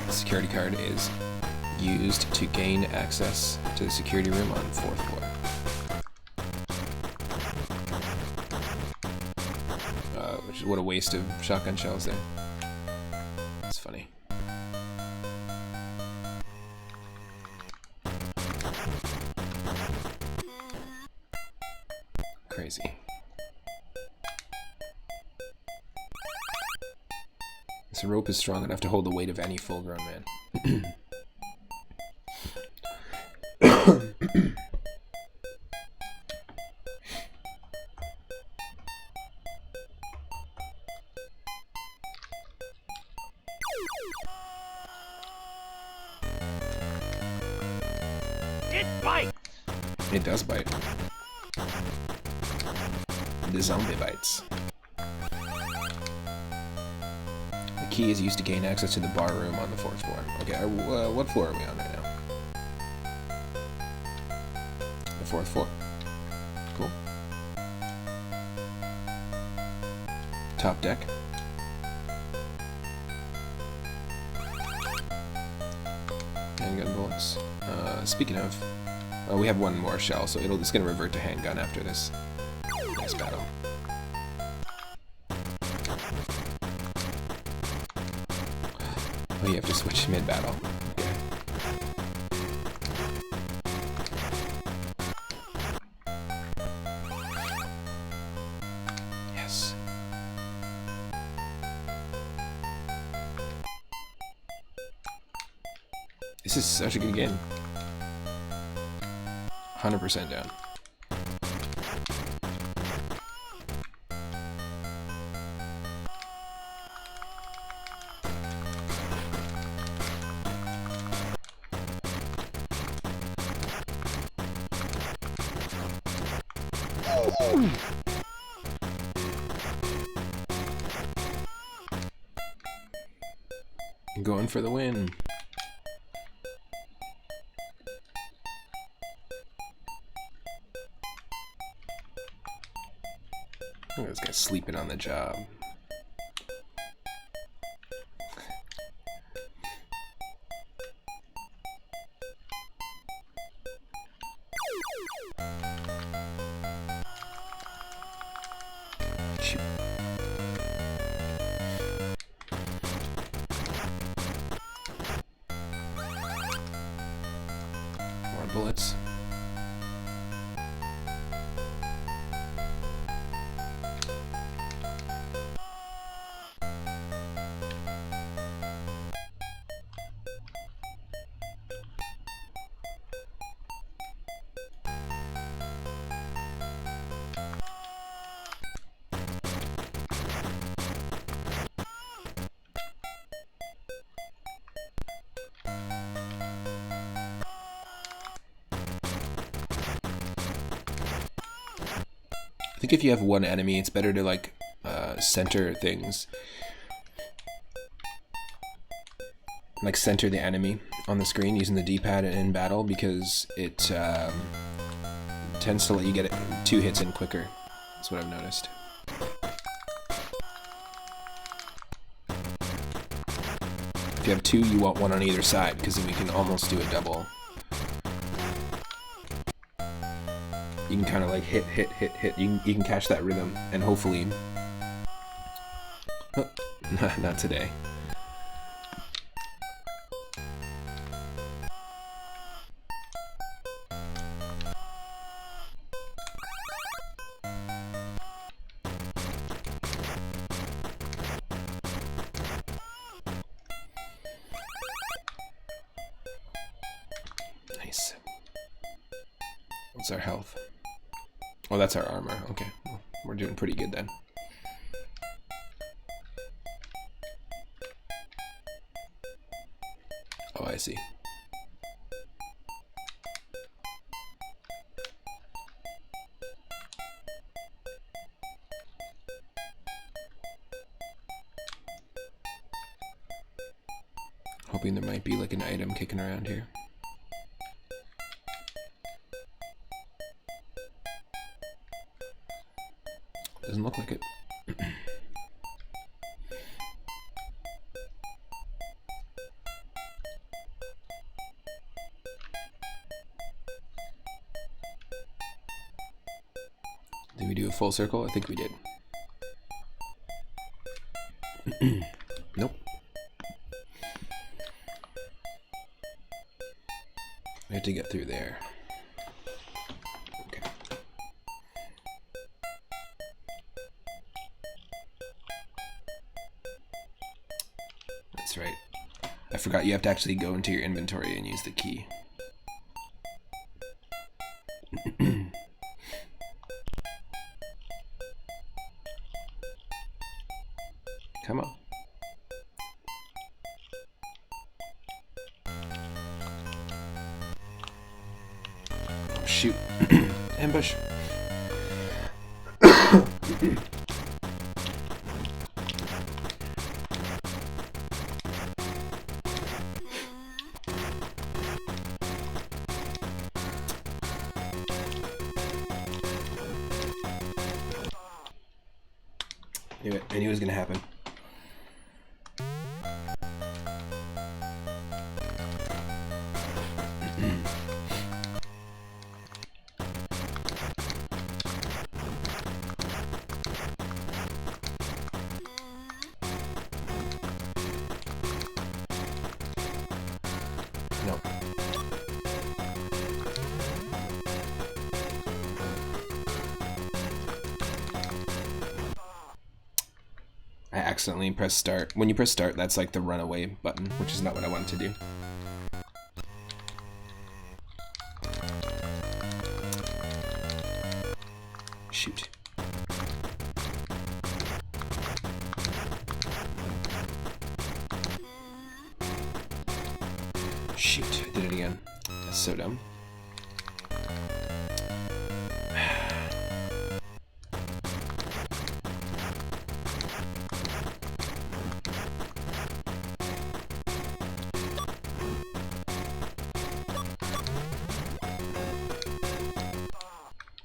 The security card is used to gain access to the security room on the 4th floor. Which is what a waste of shotgun shells there. That's funny. Crazy. This rope is strong enough to hold the weight of any full-grown man. It bites! It does bite. The zombie bites. The key is used to gain access to the bar room on the 4th floor. Okay, what floor are we on right now? The 4th floor. Cool. Top deck. Handgun bullets. Speaking of, we have one more shell, so it's gonna revert to handgun after this nice battle. Oh, you have to switch mid-battle. Okay. Yes. This is such a good game. 100% down. Going for the win. Look at this guy sleeping on the job. Shoot. More bullets. think if you have one enemy, it's better to like center things. Like center the enemy on the screen using the D-pad in battle, because it tends to let you get it 2 hits in quicker. That's what I've noticed. If you have 2, you want 1 on either side, because then we can almost do a double. You can kind of like hit. You can catch that rhythm, and hopefully... Oh, not today. Nice. What's our health? Oh, that's our armor. Okay, well, we're doing pretty good then. Oh, I see. Hoping there might be like an item kicking around here. Doesn't look like it. Did we do a full circle? I think we did. Nope. We have to get through there. Okay. That's right. I forgot you have to actually go into your inventory and use the key. Come on. Oh, shoot. Ambush. I knew it was gonna happen. No. I accidentally pressed start. When you press start, that's like the runaway button, which is not what I wanted to do. Shoot. Shoot, I did it again. That's so dumb.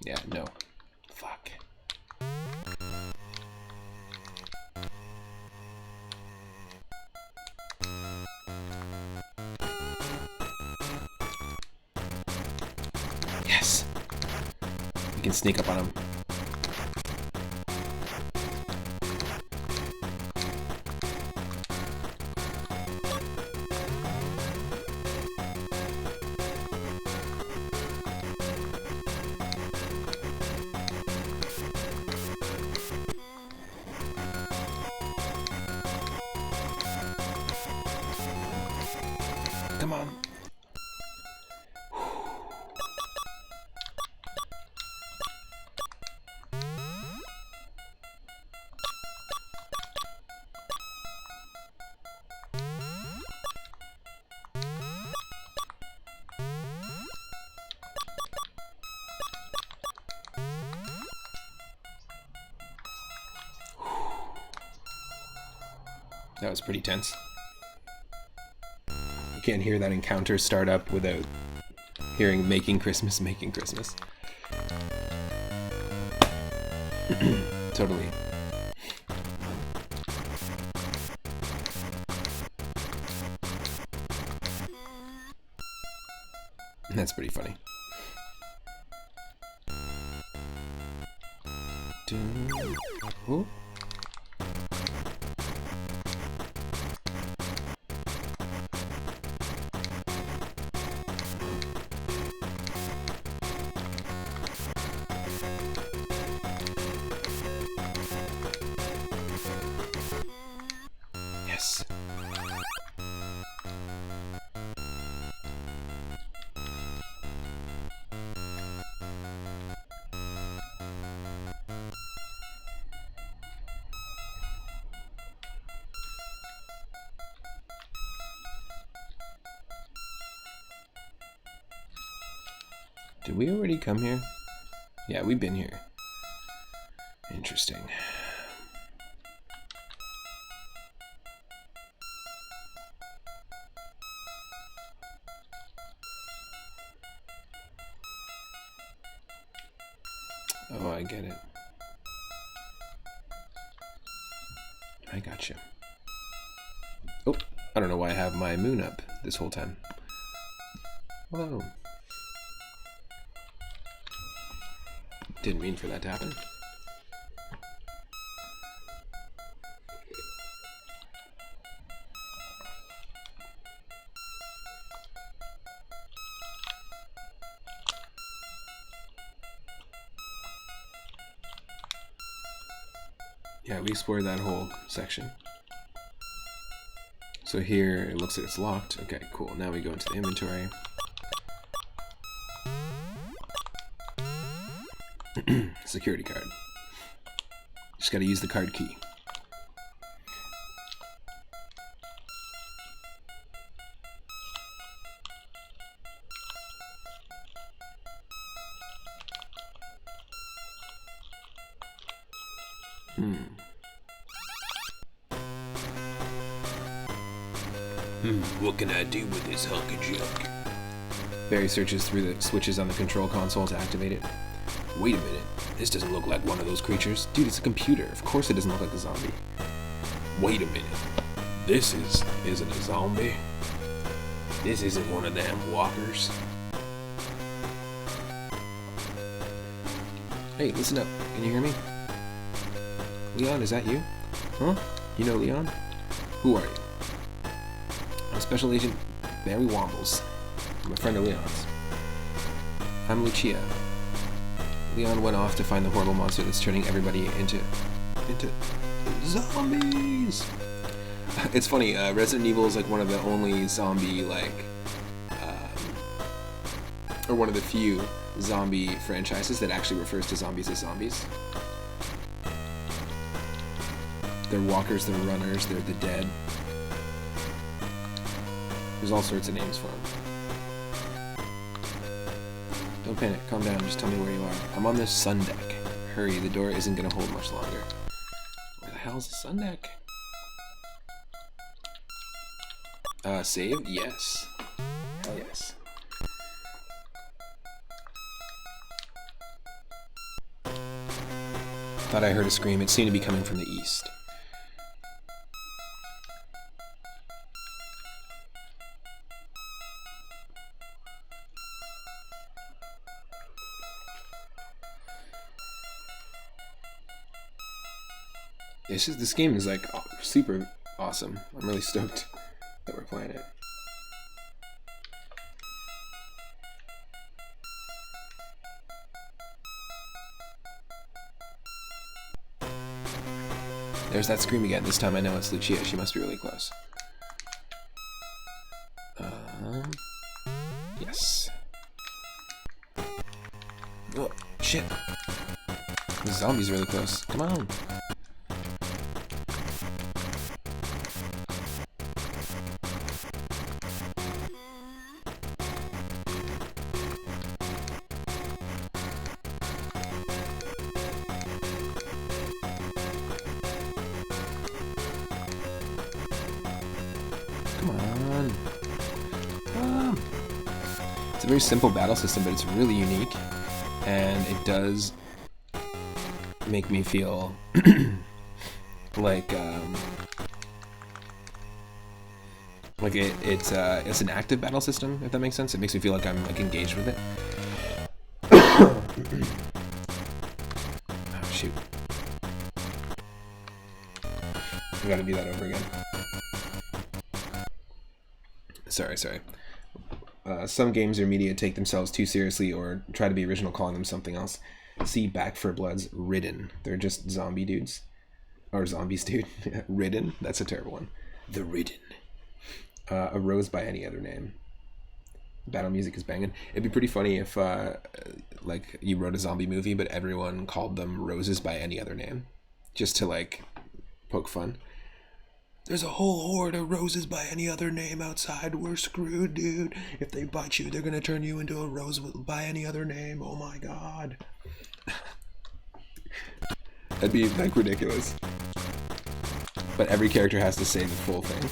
Yeah, no. Fuck. Yes! We can sneak up on him. Come on. That was pretty tense. You can't hear that encounter start up without hearing Making Christmas, Making Christmas. Totally. That's pretty funny. Oh. Yes. Did we already come here? Yeah, we've been here. Interesting. Oh, I get it. I gotcha. Oh, I don't know why I have my moon up this whole time. Whoa. Didn't mean for that to happen. Yeah, we explored that whole section. So here it looks like it's locked. Okay, cool. Now we go into the inventory. Security card. Just gotta use the card key. What can I do with this hunk of junk? Barry searches through the switches on the control console to activate it. Wait a minute, this doesn't look like one of those creatures. Dude, it's a computer. Of course it doesn't look like a zombie. Wait a minute. This isn't a zombie. This isn't one of them walkers. Hey, listen up. Can you hear me? Leon, is that you? Huh? You know Leon? Who are you? I'm Special Agent Barry Wombles. I'm a friend of Leon's. I'm Lucia. Leon went off to find the horrible monster that's turning everybody into zombies. It's funny, Resident Evil is like one of the only zombie, like, or one of the few zombie franchises that actually refers to zombies as zombies. They're walkers, they're runners, they're the dead. There's all sorts of names for them. Don't panic, calm down, just tell me where you are. I'm on the sun deck. Hurry, the door isn't gonna hold much longer. Where the hell's the sun deck? Save? Yes. Hell yes. Thought I heard a scream. It seemed to be coming from the east. This game is like super awesome. I'm really stoked that we're playing it. There's that scream again. This time I know it's Lucia. She must be really close. Yes. Oh, shit. The zombie's really close. Come on. Come on. It's a very simple battle system, but it's really unique, and it does make me feel like it's an active battle system, if that makes sense. It makes me feel like I'm like engaged with it. Oh shoot! I gotta do that over again. Sorry. Some games or media take themselves too seriously or try to be original, calling them something else. See Back 4 Blood's Ridden. They're just zombie dudes. Or zombies, dude. Ridden? That's a terrible one. The Ridden. A Rose by Any Other Name. Battle music is banging. It'd be pretty funny if, like, you wrote a zombie movie, but everyone called them Roses by Any Other Name. Just to, like, poke fun. There's a whole horde of roses by any other name outside. We're screwed, dude. If they bite you, they're gonna turn you into a rose by any other name. Oh my god. That'd be, like, ridiculous. But every character has to say the full thing.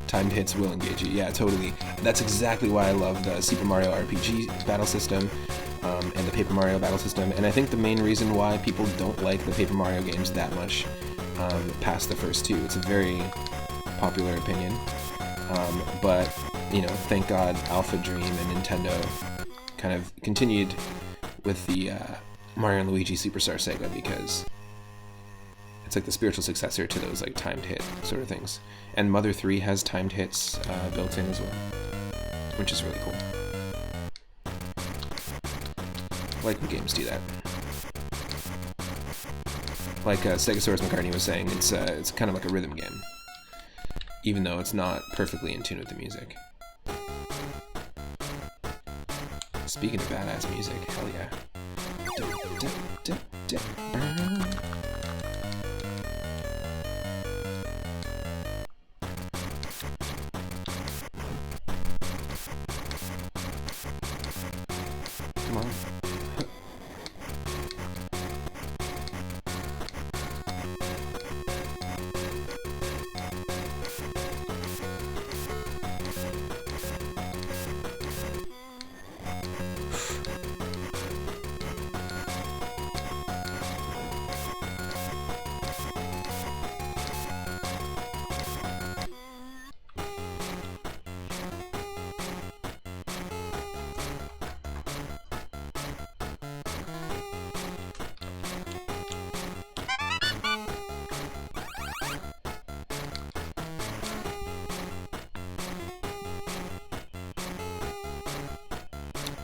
Timed hits will engage you. Yeah, totally. That's exactly why I love the Super Mario RPG battle system. And the Paper Mario battle system, and I think the main reason why people don't like the Paper Mario games that much past the first two. It's a very popular opinion, but you know, thank God Alpha Dream and Nintendo kind of continued with the Mario and Luigi Superstar Sega, because it's like the spiritual successor to those like timed hit sort of things. And Mother 3 has timed hits built in as well, which is really cool. I like when games do that. Like Stegosaurus McCartney was saying, it's kind of like a rhythm game, even though it's not perfectly in tune with the music. Speaking of badass music, hell yeah. Come on.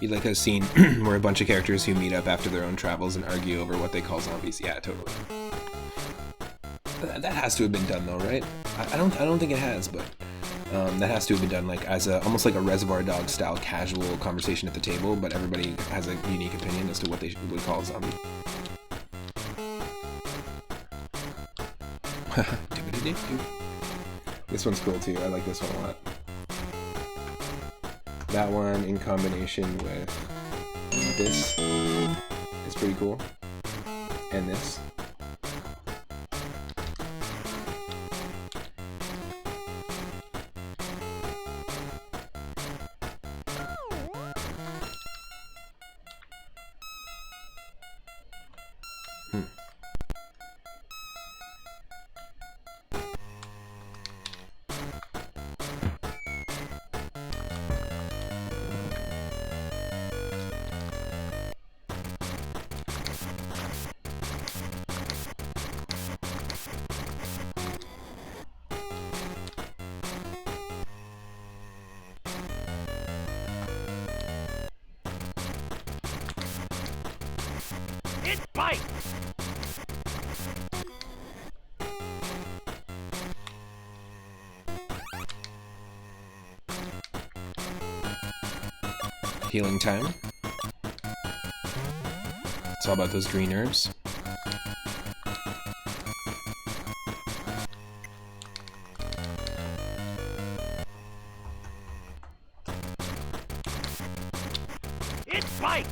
You'd like a scene where a bunch of characters who meet up after their own travels and argue over what they call zombies. Yeah, totally. That has to have been done though, right? I don't think it has, but that has to have been done like as almost like a Reservoir Dogs style casual conversation at the table, but everybody has a unique opinion as to what they would call a zombie. This one's cool too. I like this one a lot. That one in combination with this is pretty cool. And this. It bites! Healing time. It's all about those green herbs. It bites!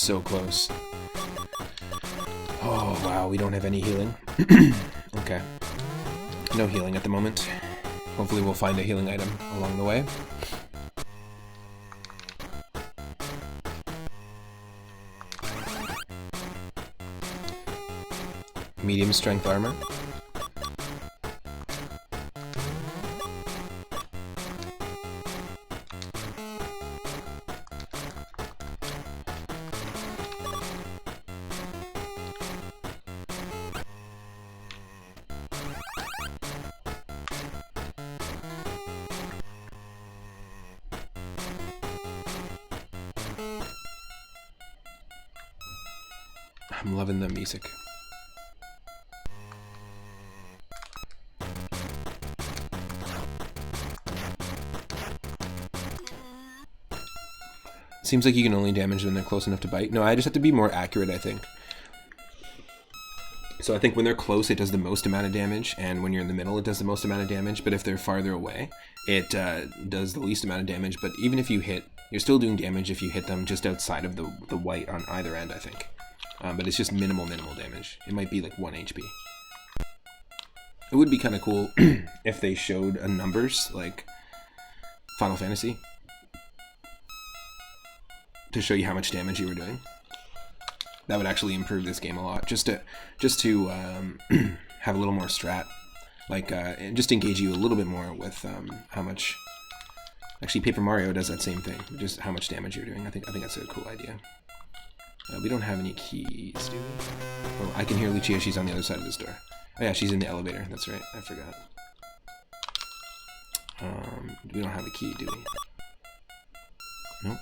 so close. Oh, wow, we don't have any healing. Okay. No healing at the moment. Hopefully we'll find a healing item along the way. Medium strength armor. I'm loving the music. Seems like you can only damage when they're close enough to bite. No, I just have to be more accurate, I think. So I think when they're close, it does the most amount of damage, and when you're in the middle, it does the most amount of damage, but if they're farther away, it does the least amount of damage. But even if you hit, you're still doing damage if you hit them just outside of the white on either end, I think. But it's just minimal damage. It might be like 1 HP. It would be kind of cool if they showed numbers, like Final Fantasy, to show you how much damage you were doing. That would actually improve this game a lot. Just to have a little more strat, like just engage you a little bit more with how much. Actually, Paper Mario does that same thing. Just how much damage you're doing. I think that's a cool idea. We don't have any keys, do we? Oh, I can hear Lucia. She's on the other side of this door. Oh yeah, she's in the elevator. That's right. I forgot. We don't have a key, do we? Nope.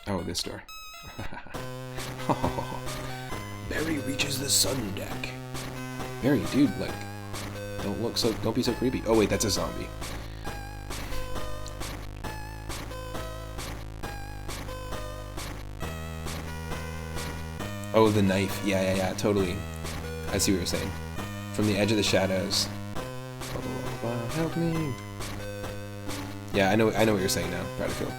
Oh, this door. Oh, Barry reaches the sun deck. Barry, dude, like, don't be so creepy. Oh wait, that's a zombie. Oh, the knife. Yeah, totally. I see what you're saying. From the edge of the shadows. Help me. Yeah, I know what you're saying now, Battlefield.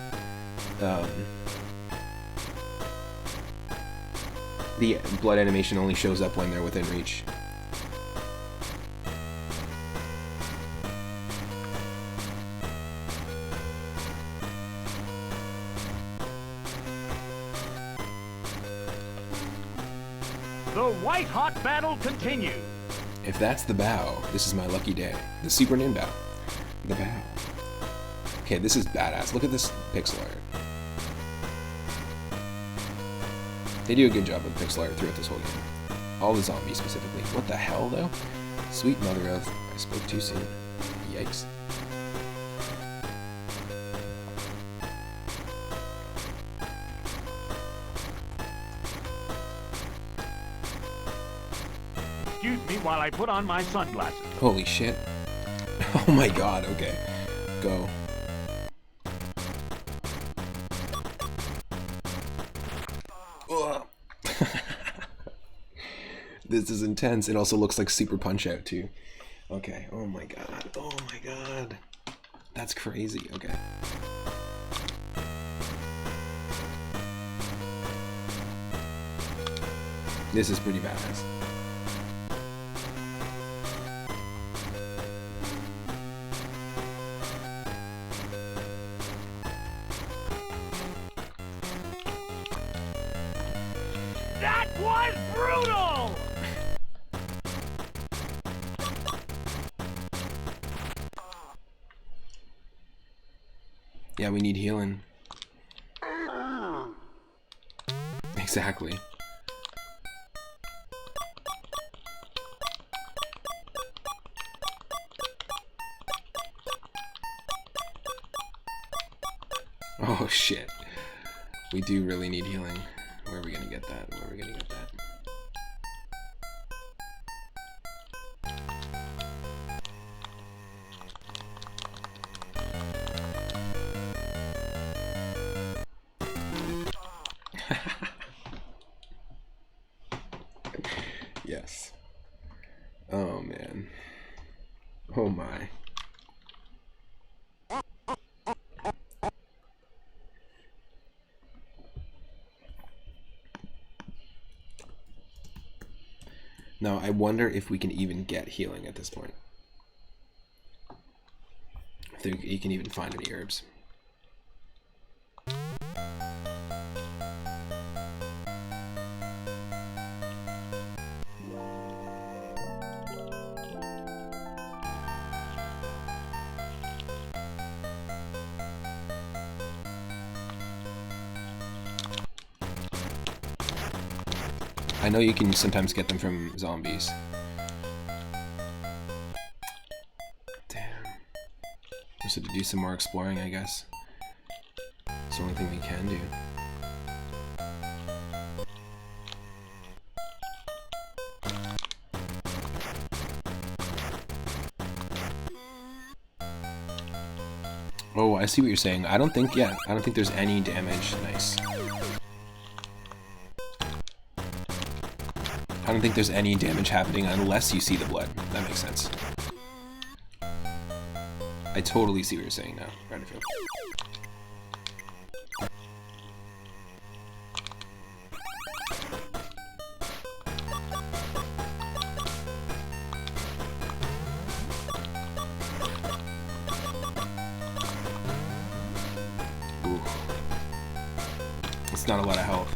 The blood animation only shows up when they're within reach. The white-hot battle continues. If that's the bow, this is my lucky day. The Super Nin bow. The bow. Okay, this is badass. Look at this pixel art. They do a good job with pixel art throughout this whole game. All the zombies specifically. What the hell, though? Sweet mother of... I spoke too soon. Yikes. Excuse me while I put on my sunglasses. Holy shit. Oh my god, okay. Go. This is intense. It also looks like Super Punch-Out too. Okay. Oh my god. Oh my god. That's crazy. Okay. This is pretty badass. That was brutal! Yeah, we need healing. Exactly. Oh shit. We do really need healing. Where are we gonna get that? Where are we gonna get that? Yes. Oh man. Oh my. Now, I wonder if we can even get healing at this point. If you can even find any herbs. I know you can sometimes get them from zombies. Damn. So to do some more exploring, I guess. It's the only thing we can do. Oh, I see what you're saying. I don't think there's any damage. Nice. I don't think there's any damage happening unless you see the blood. That makes sense. I totally see what you're saying now, Redfield. Ooh. It's not a lot of health.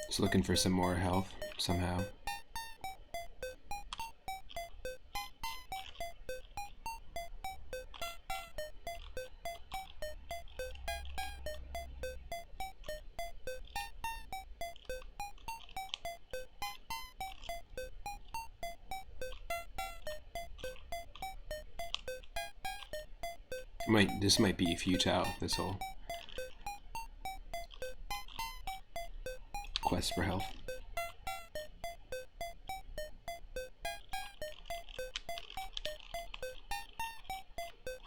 Just looking for some more health somehow. This might be futile, this whole quest for health.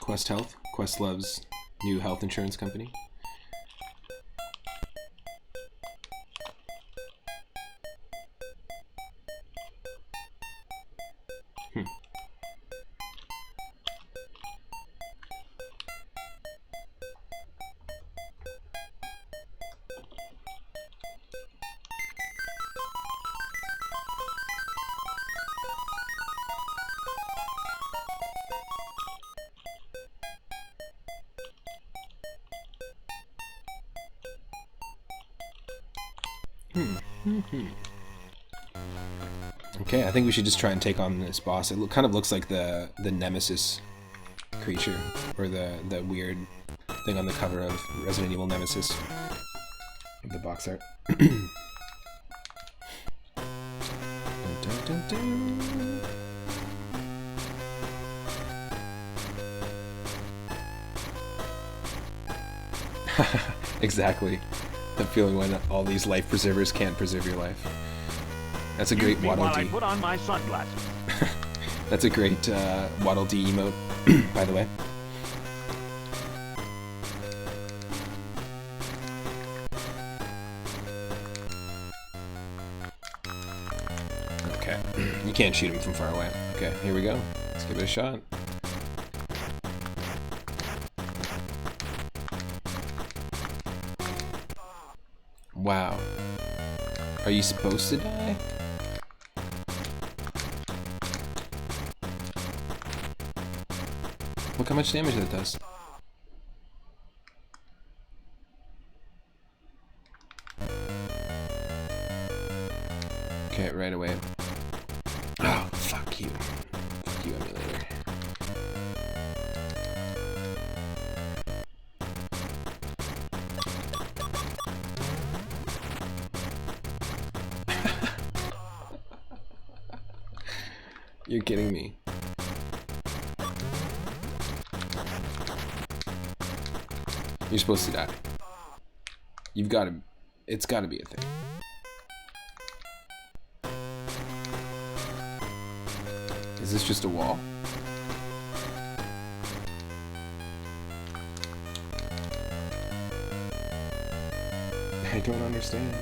Quest Health? Questlove's new health insurance company. Okay, I think we should just try and take on this boss. It kind of looks like the Nemesis creature, or the weird thing on the cover of Resident Evil Nemesis, of the box art. Dun, dun, dun, dun. Exactly. The feeling when all these life preservers can't preserve your life. That's a great Waddle Dee. I put on my sunglasses. That's a great Waddle Dee emote, by the way. Okay, you can't shoot him from far away. Okay, here we go. Let's give it a shot. Wow. Are you supposed to die? Look how much damage that does. Okay, right away. Oh, fuck you. Fuck you, emulator. You're kidding me. You're supposed to die. You've got to... It's got to be a thing. Is this just a wall? I don't understand.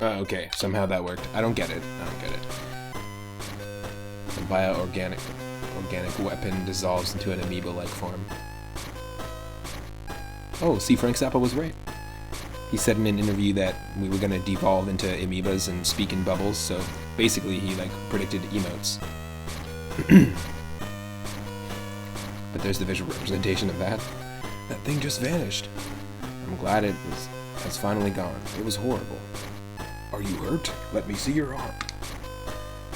Okay, somehow that worked. I don't get it. I don't get it. The bio-organic weapon dissolves into an amoeba-like form. Oh, see, Frank Zappa was right. He said in an interview that we were going to devolve into amoebas and speak in bubbles, so basically he, like, predicted emotes. But there's the visual representation of that. That thing just vanished. I'm glad has finally gone. It was horrible. Are you hurt? Let me see your arm.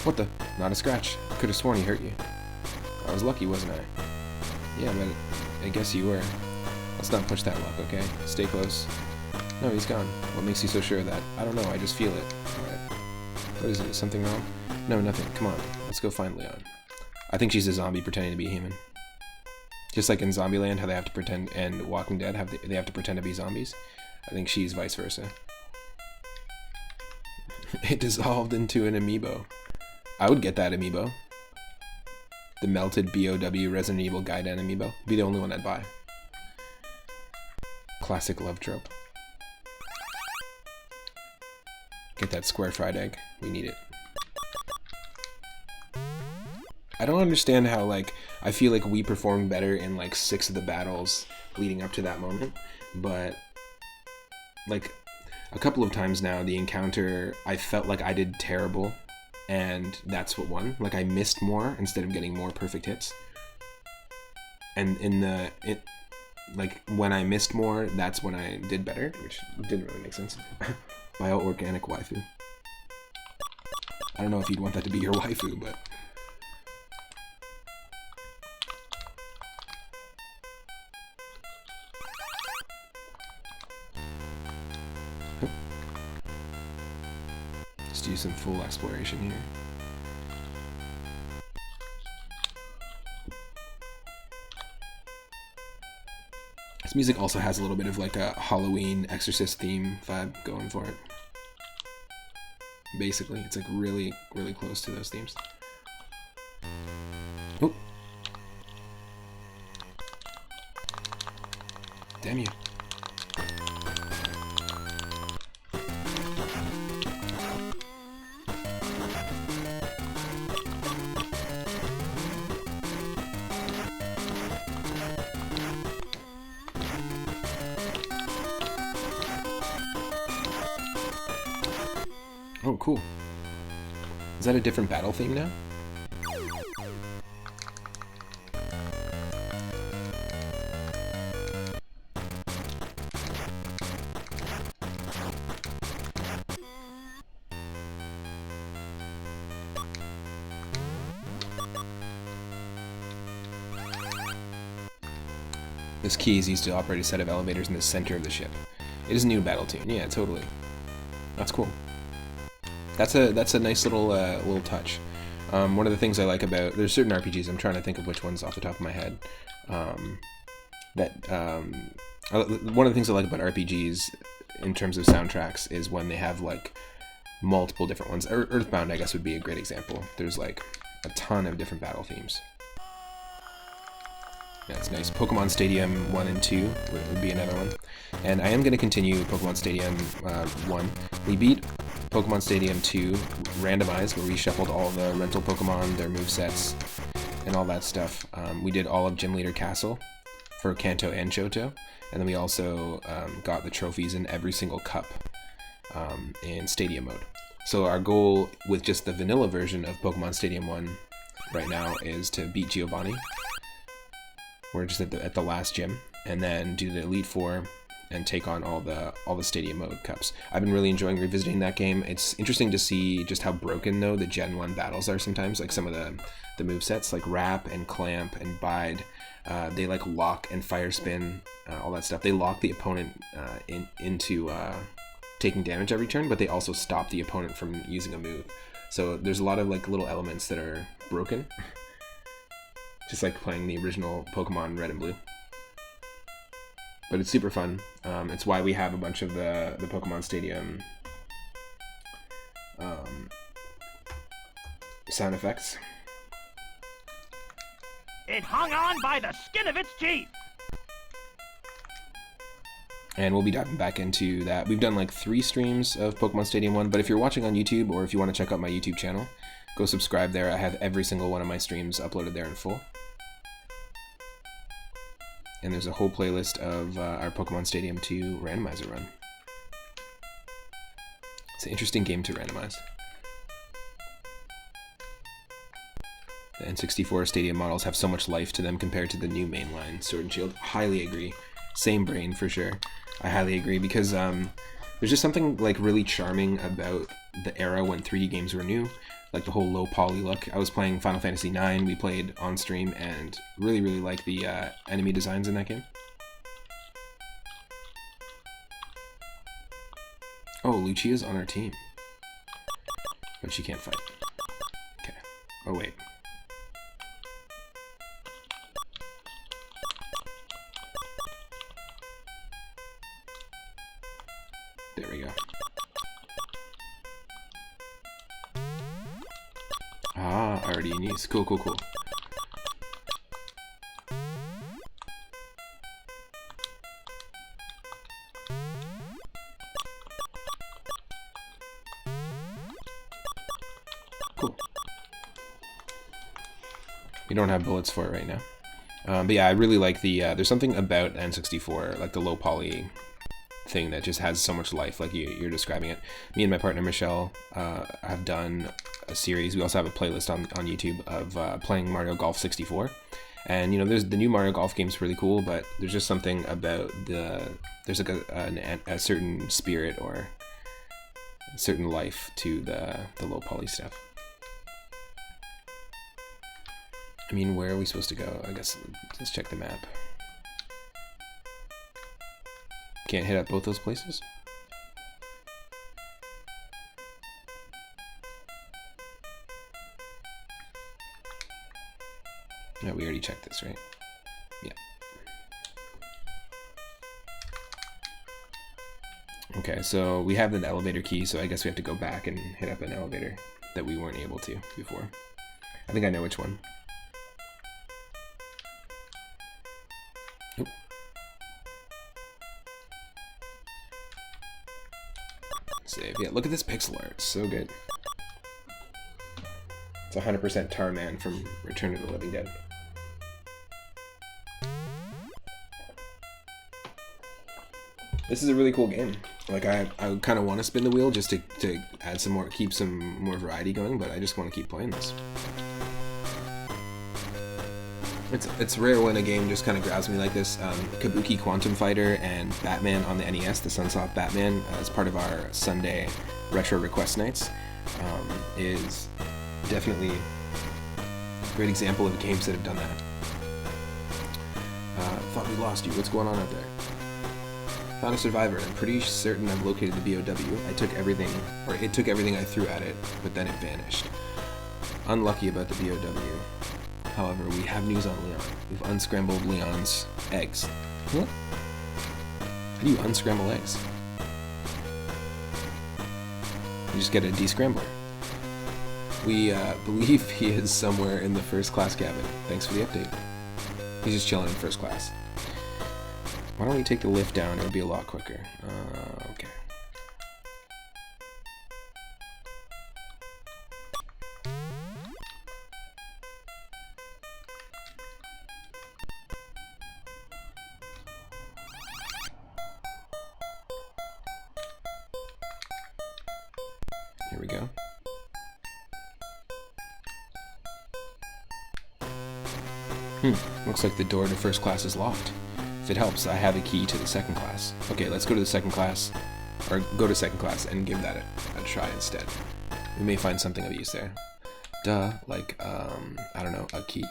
What the? Not a scratch. I could have sworn he hurt you. I was lucky, wasn't I? Yeah, but I guess you were. Let's not push that luck, okay? Stay close. No, he's gone. What makes you so sure of that? I don't know, I just feel it. Alright. What is it? Is something wrong? No, nothing. Come on. Let's go find Leon. I think she's a zombie pretending to be human. Just like in Zombieland, how they have to pretend, and Walking Dead, they have to pretend to be zombies. I think she's vice versa. It dissolved into an amiibo. I would get that amiibo. The melted BOW Resident Evil Gaiden amiibo. Be the only one I'd buy. Classic love trope. Get that square fried egg. We need it. I don't understand how, like, I feel like we performed better in, like, 6 of the battles leading up to that moment, but, like, a couple of times now, the encounter, I felt like I did terrible, and that's what won. Like, I missed more instead of getting more perfect hits. And like, when I missed more, that's when I did better, which didn't really make sense. Bio-organic waifu. I don't know if you'd want that to be your waifu, but... Let's do some full exploration here. This music also has a little bit of like a Halloween Exorcist theme vibe going for it. Basically, it's like really, really close to those themes. Oh. Damn you. Oh, cool. Is that a different battle theme now? This key is used to operate a set of elevators in the center of the ship. It is a new battle tune. Yeah, totally. That's cool. That's a nice little little touch. One of the things I like about, there's certain RPGs, I'm trying to think of which ones off the top of my head. One of the things I like about RPGs in terms of soundtracks is when they have like multiple different ones. Earthbound, I guess, would be a great example. There's like a ton of different battle themes. That's nice. Pokemon Stadium 1 and 2 would be another one. And I am going to continue Pokemon Stadium 1. We beat Pokemon Stadium 2 randomized, where we shuffled all the rental Pokemon, their movesets, and all that stuff. We did all of Gym Leader Castle for Kanto and Johto, and then we also got the trophies in every single cup in Stadium mode. So our goal with just the vanilla version of Pokemon Stadium 1 right now is to beat Giovanni. We're just at the last gym, and then do the Elite Four and take on all the Stadium mode cups. I've been really enjoying revisiting that game. It's interesting to see just how broken though the Gen 1 battles are sometimes. Like some of the movesets, like Wrap and Clamp and Bide, they like lock and Fire Spin, all that stuff. They lock the opponent into taking damage every turn, but they also stop the opponent from using a move. So there's a lot of like little elements that are broken, just like playing the original Pokemon Red and Blue. But it's super fun. It's why we have a bunch of the Pokemon Stadium sound effects. It hung on by the skin of its teeth. And we'll be diving back into that. We've done like 3 streams of Pokemon Stadium 1, but if you're watching on YouTube or if you want to check out my YouTube channel, go subscribe there. I have every single one of my streams uploaded there in full. And there's a whole playlist of our Pokemon Stadium 2 randomizer run. It's an interesting game to randomize. The N64 Stadium models have so much life to them compared to the new mainline Sword and Shield. Highly agree. Same brain for sure. I highly agree because there's just something like really charming about the era when 3D games were new, like the whole low poly look. I was playing Final Fantasy IX, we played on stream, and really like the enemy designs in that game. Oh, Lucia's on our team, but she can't fight. Okay. Oh wait. There we go. Ah, already in use. Cool. Cool. We don't have bullets for it right now. But yeah, I really like the, there's something about N64, like the low poly thing that just has so much life, like you're describing it. Me and my partner Michelle have done a series. We also have a playlist on YouTube of playing Mario Golf 64, and you know, there's the new Mario Golf game's really cool, but there's just something about there's like a certain spirit or a certain life to the low poly stuff. I mean, where are we supposed to go? I guess let's check the map. Can't hit up both those places? No, we already checked this, right? Yeah. Okay, so we have an elevator key, so I guess we have to go back and hit up an elevator that we weren't able to before. I think I know which one. Oop. Save. Yeah, look at this pixel art. It's so good. It's 100% Tarman from Return of the Living Dead. This is a really cool game. Like, I kind of want to spin the wheel just to add some more, keep some more variety going, but I just want to keep playing this. It's rare when a game just kind of grabs me like this. Kabuki Quantum Fighter and Batman on the NES, the Sunsoft Batman, as part of our Sunday retro request nights, is definitely a great example of games that have done that. Thought we lost you. What's going on out there? Found a survivor. I'm pretty certain I've located the BOW. I took everything, or it took everything I threw at it, but then it vanished. Unlucky about the BOW. However, we have news on Leon. We've unscrambled Leon's eggs. What? How do you unscramble eggs? You just get a descrambler. We believe he is somewhere in the first class cabin. Thanks for the update. He's just chilling in first class. Why don't we take the lift down? It'll be a lot quicker. Okay. Here we go. Looks like the door to first class is locked. If it helps, I have a key to the second class. Okay, let's go to the second class, or go to second class and give that a try instead. We may find something of use there. Duh, like, I don't know, a key.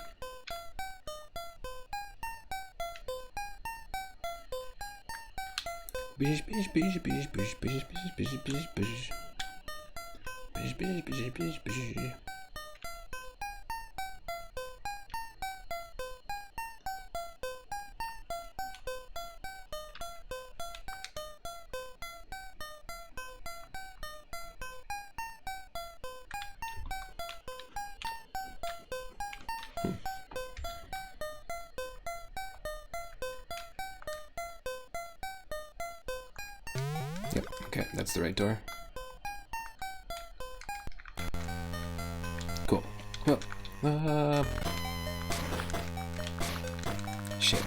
Yep, okay, that's the right door. Cool. Oh, shit.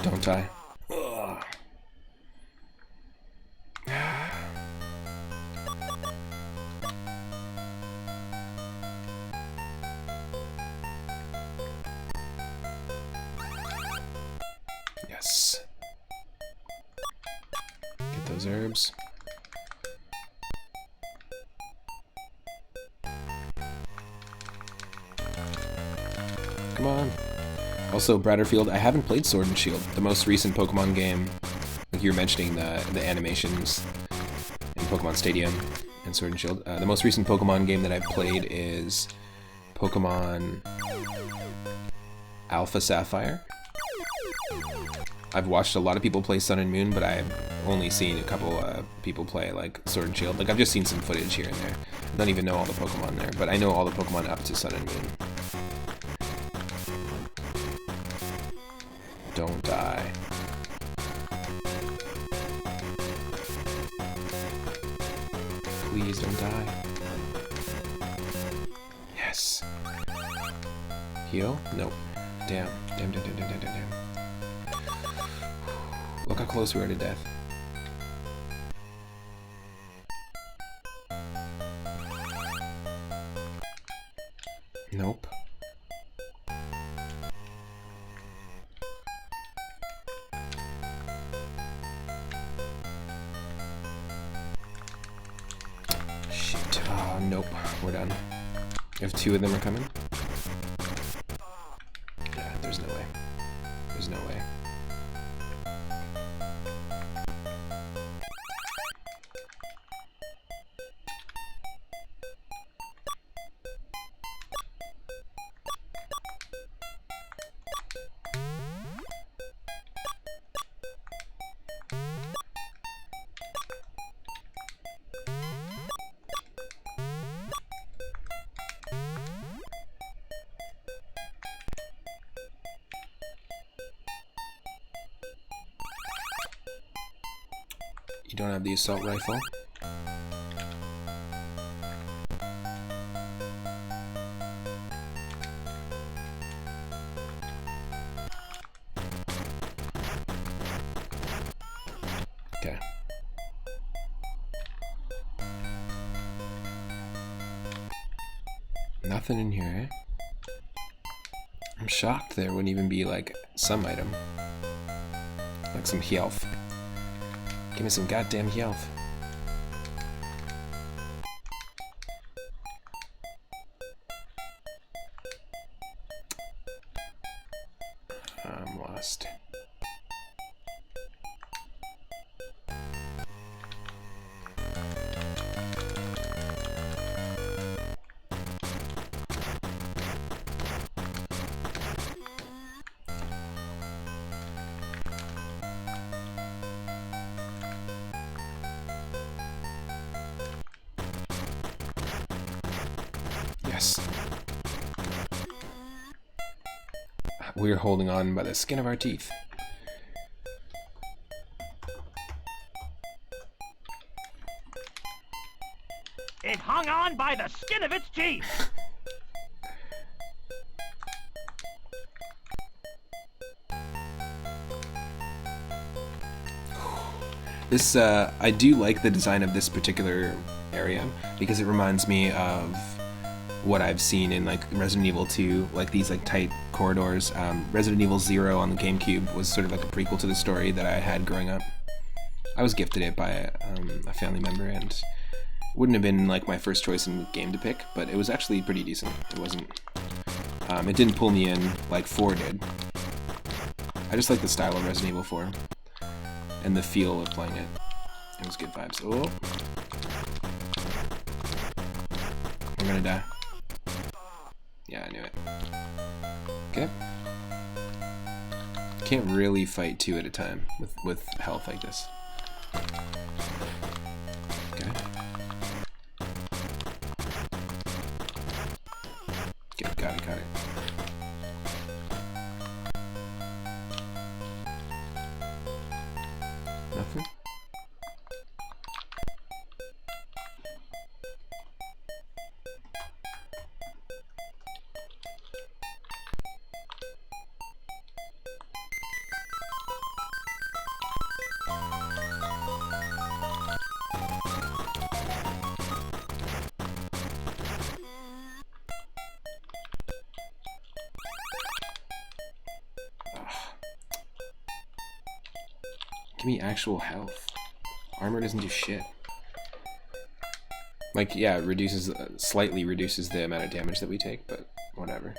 Don't die. Ugh. Yes. Get those herbs. Come on. Also, Bratterfield, I haven't played Sword and Shield, the most recent Pokemon game. Like you were mentioning the animations in Pokemon Stadium and Sword and Shield. The most recent Pokemon game that I've played is Pokemon Alpha Sapphire. I've watched a lot of people play Sun and Moon, but I've only seen a couple people play like Sword and Shield. Like I've just seen some footage here and there. I don't even know all the Pokemon there, but I know all the Pokemon up to Sun and Moon. Don't die. Please don't die. Yes. Heal? Nope. Damn. Damn. Look how close we are to death. Nope. Shit. Oh, nope. We're done. If two of them are coming? Yeah, there's no way. There's no way. You don't have the assault rifle? Okay. Nothing in here, eh? I'm shocked there wouldn't even be like some item. Like some health. Give me some goddamn health. I'm lost. Yes. We're holding on by the skin of our teeth. It hung on by the skin of its teeth. This, I do like the design of this particular area because it reminds me of what I've seen in like Resident Evil 2, like these like tight corridors. Resident Evil 0 on the GameCube was sort of like a prequel to the story that I had growing up. I was gifted it by a family member, and Wouldn't have been like my first choice in game to pick, but it was actually pretty decent. It wasn't. It didn't pull me in like 4 did. I just like the style of Resident Evil 4 and the feel of playing it. It was good vibes. Oh, I'm gonna die. Yeah, I knew it. Okay. Can't really fight 2 at a time with health like this. Okay. Got it. Nothing? Give me actual health. Armor doesn't do shit. Like, yeah, it reduces, slightly reduces the amount of damage that we take, but whatever.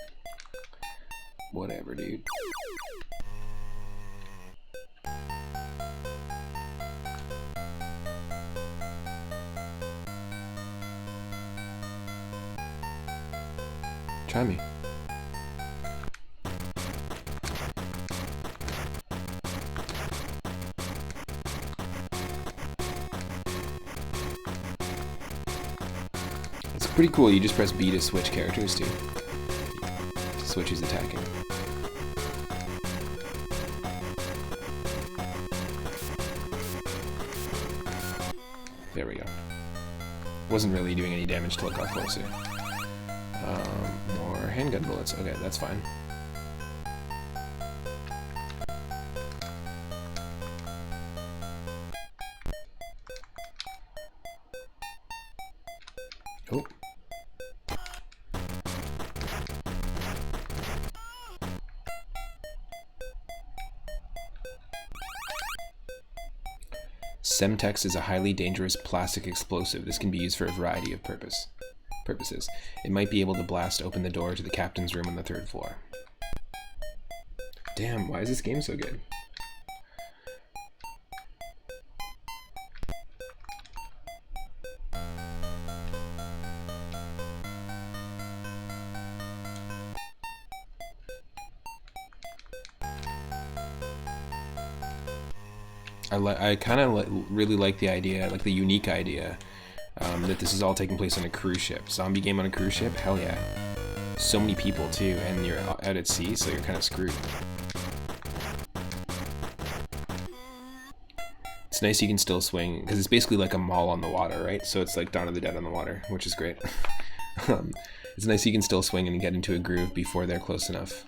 Whatever, dude. Try me. Pretty cool, you just press B to switch characters too. To switch who's attacking. There we go. Wasn't really doing any damage till it got closer. More handgun bullets. Okay, that's fine. Oh. Semtex is a highly dangerous plastic explosive. This can be used for a variety of purposes. It might be able to blast open the door to the captain's room on the 3rd floor. Damn, why is this game so good? I kind of really like the idea, like the unique idea, that this is all taking place on a cruise ship. Zombie game on a cruise ship? Hell yeah. So many people too, and you're out at sea, so you're kind of screwed. It's nice you can still swing, because it's basically like a mall on the water, right? So it's like Dawn of the Dead on the water, which is great. It's nice you can still swing and get into a groove before they're close enough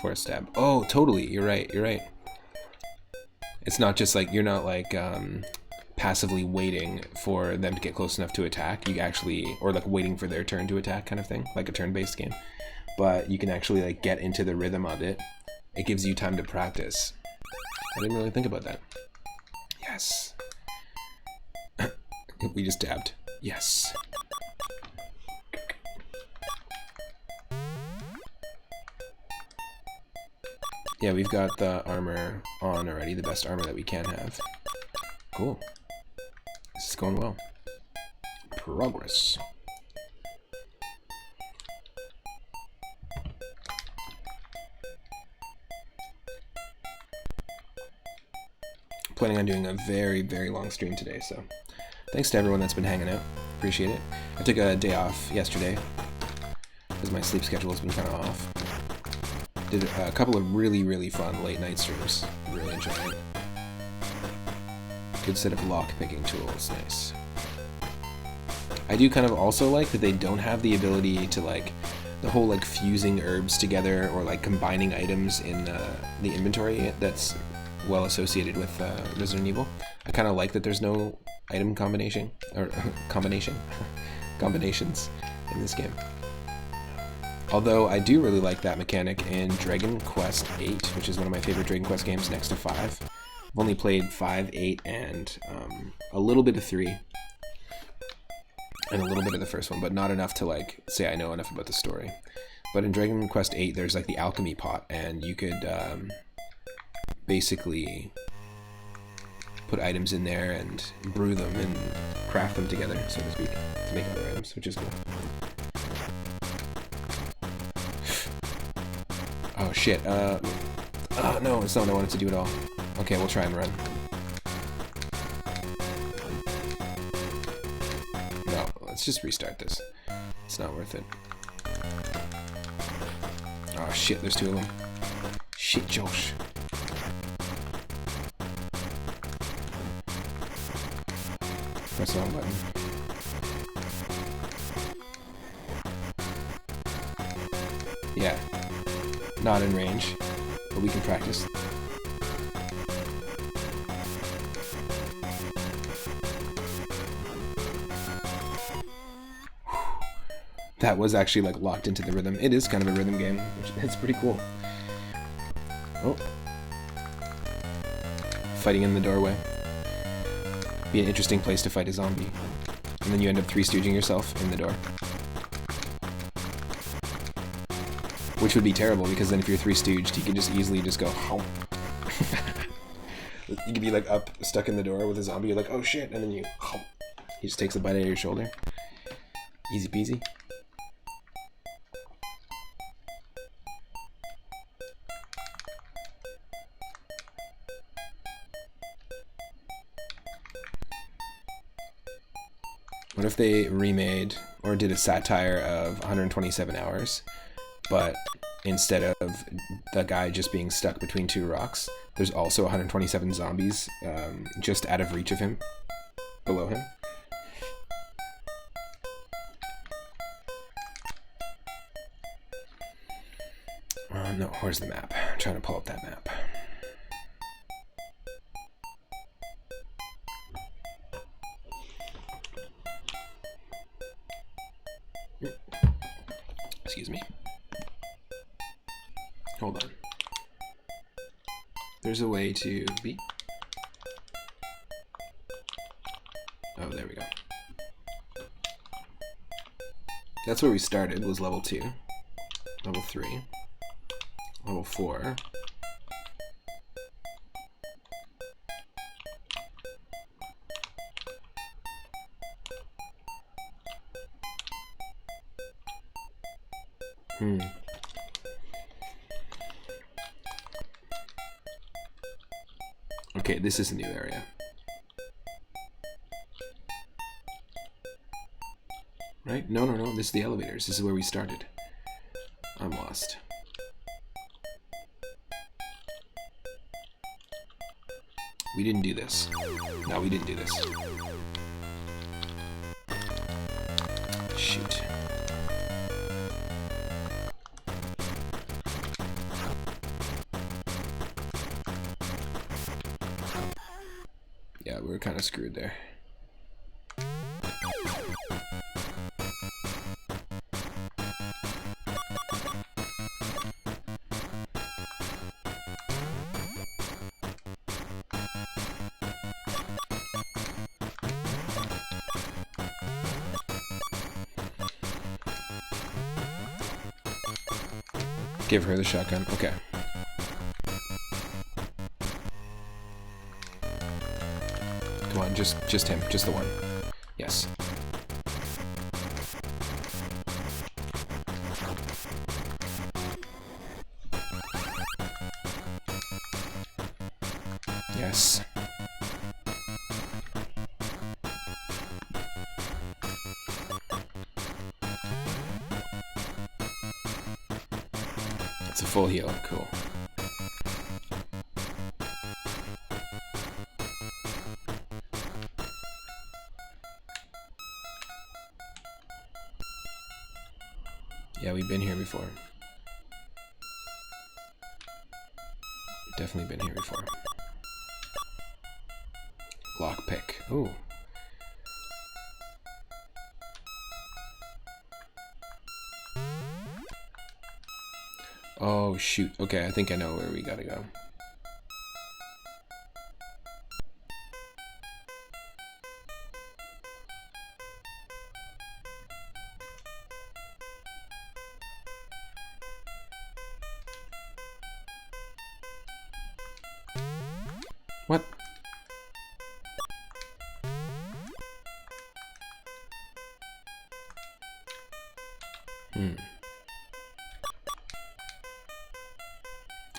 for a stab. Oh, totally, you're right. It's not just like, you're not like passively waiting for them to get close enough to attack. You actually, or like waiting for their turn to attack kind of thing, like a turn-based game. But you can actually like get into the rhythm of it. It gives you time to practice. I didn't really think about that. Yes. We just dabbed. Yes. Yeah, we've got the armor on already, the best armor that we can have. Cool. This is going well. Progress. Planning on doing a very, very long stream today, so thanks to everyone that's been hanging out. Appreciate it. I took a day off yesterday because my sleep schedule has been kind of off. Did a couple of really, really fun late night streams. Really enjoyed it. Good set of lock picking tools. Nice. I do kind of also like that they don't have the ability to like the whole like fusing herbs together or like combining items in the inventory that's well associated with Resident Evil. I kind of like that there's no item combination or combinations in this game. Although I do really like that mechanic in Dragon Quest VIII, which is one of my favorite Dragon Quest games next to 5. I've only played 5, 8, and a little bit of 3. and a little bit of the first one, but not enough to like say I know enough about the story. But in Dragon Quest VIII, there's like the alchemy pot, and you could basically put items in there and brew them and craft them together, so to speak, to make other items, which is cool. Oh shit, oh no, it's not what I wanted to do at all. Okay, we'll try and run. No, let's just restart this. It's not worth it. Oh shit, there's two of them. Shit, Josh. Press the wrong button. Yeah. Not in range, but we can practice. That was actually like locked into the rhythm. It is kind of a rhythm game, which it's pretty cool. Oh. Fighting in the doorway. Be an interesting place to fight a zombie. And then you end up Three Stooging yourself in the door. Which would be terrible, because then if you're Three Stooged, you can just easily just go, home. You could be like up, stuck in the door with a zombie, you're like, oh shit, and then you, home. He just takes a bite out of your shoulder. Easy peasy. What if they remade or did a satire of 127 hours, but instead of the guy just being stuck between two rocks, there's also 127 zombies just out of reach of him, below him? No, where's the map? I'm trying to pull up that map. Excuse me. Hold on. There's a way to be. Oh, there we go. That's where we started, was level 2. Level 3. Level 4. Okay, this is a new area. Right? No, this is the elevators. This is where we started. I'm lost. We didn't do this. No, we didn't do this. Shoot. Yeah, we were kind of screwed there. Give her the shotgun. Okay. Come on, just him. Just the one. Yes. Yes. It's a full heal. Cool. Yeah, we've been here before. Definitely been here before. Lockpick. Ooh. Oh, shoot. Okay, I think I know where we gotta go.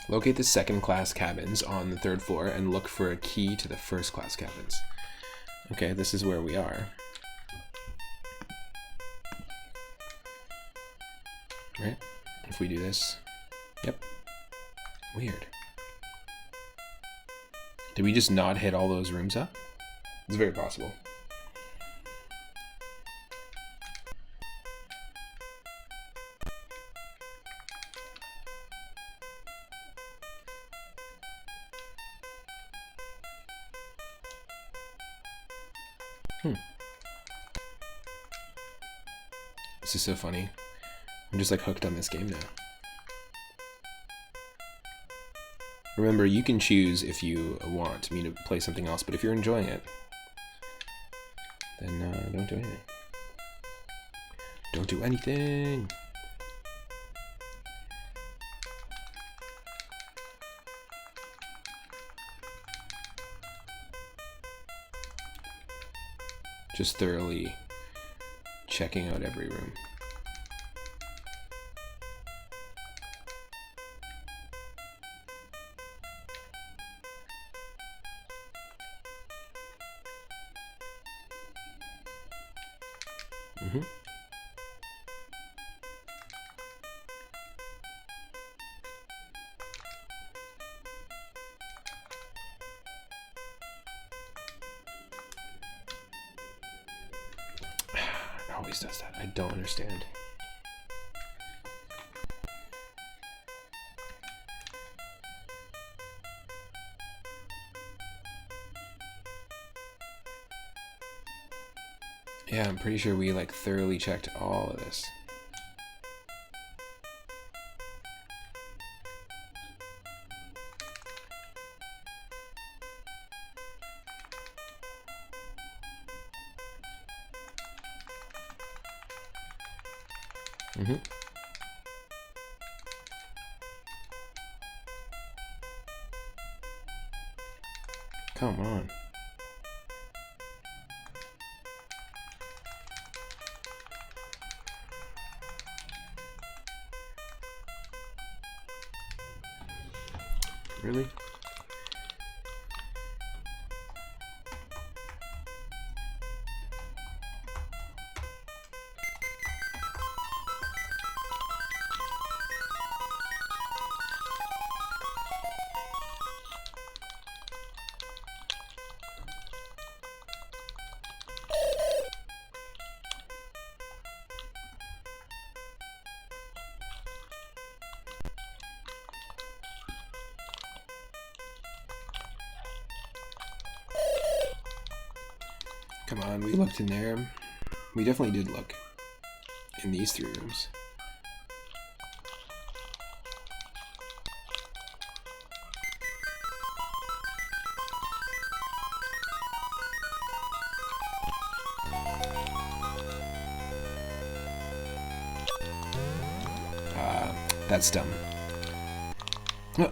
Locate the second-class cabins on the 3rd floor and look for a key to the first-class cabins. Okay, this is where we are. Right? If we do this. Yep. Weird. Did we just not hit all those rooms up? It's very possible. This is so funny. I'm just like hooked on this game now. Remember, you can choose if you want me to play something else, but if you're enjoying it, then don't do anything. Don't do anything! Just thoroughly checking out every room. Always does that. I don't understand. Yeah, I'm pretty sure we like thoroughly checked all of this. Come on. Really? Come on, we looked in there. We definitely did look in these 3 rooms. That's dumb. Oh.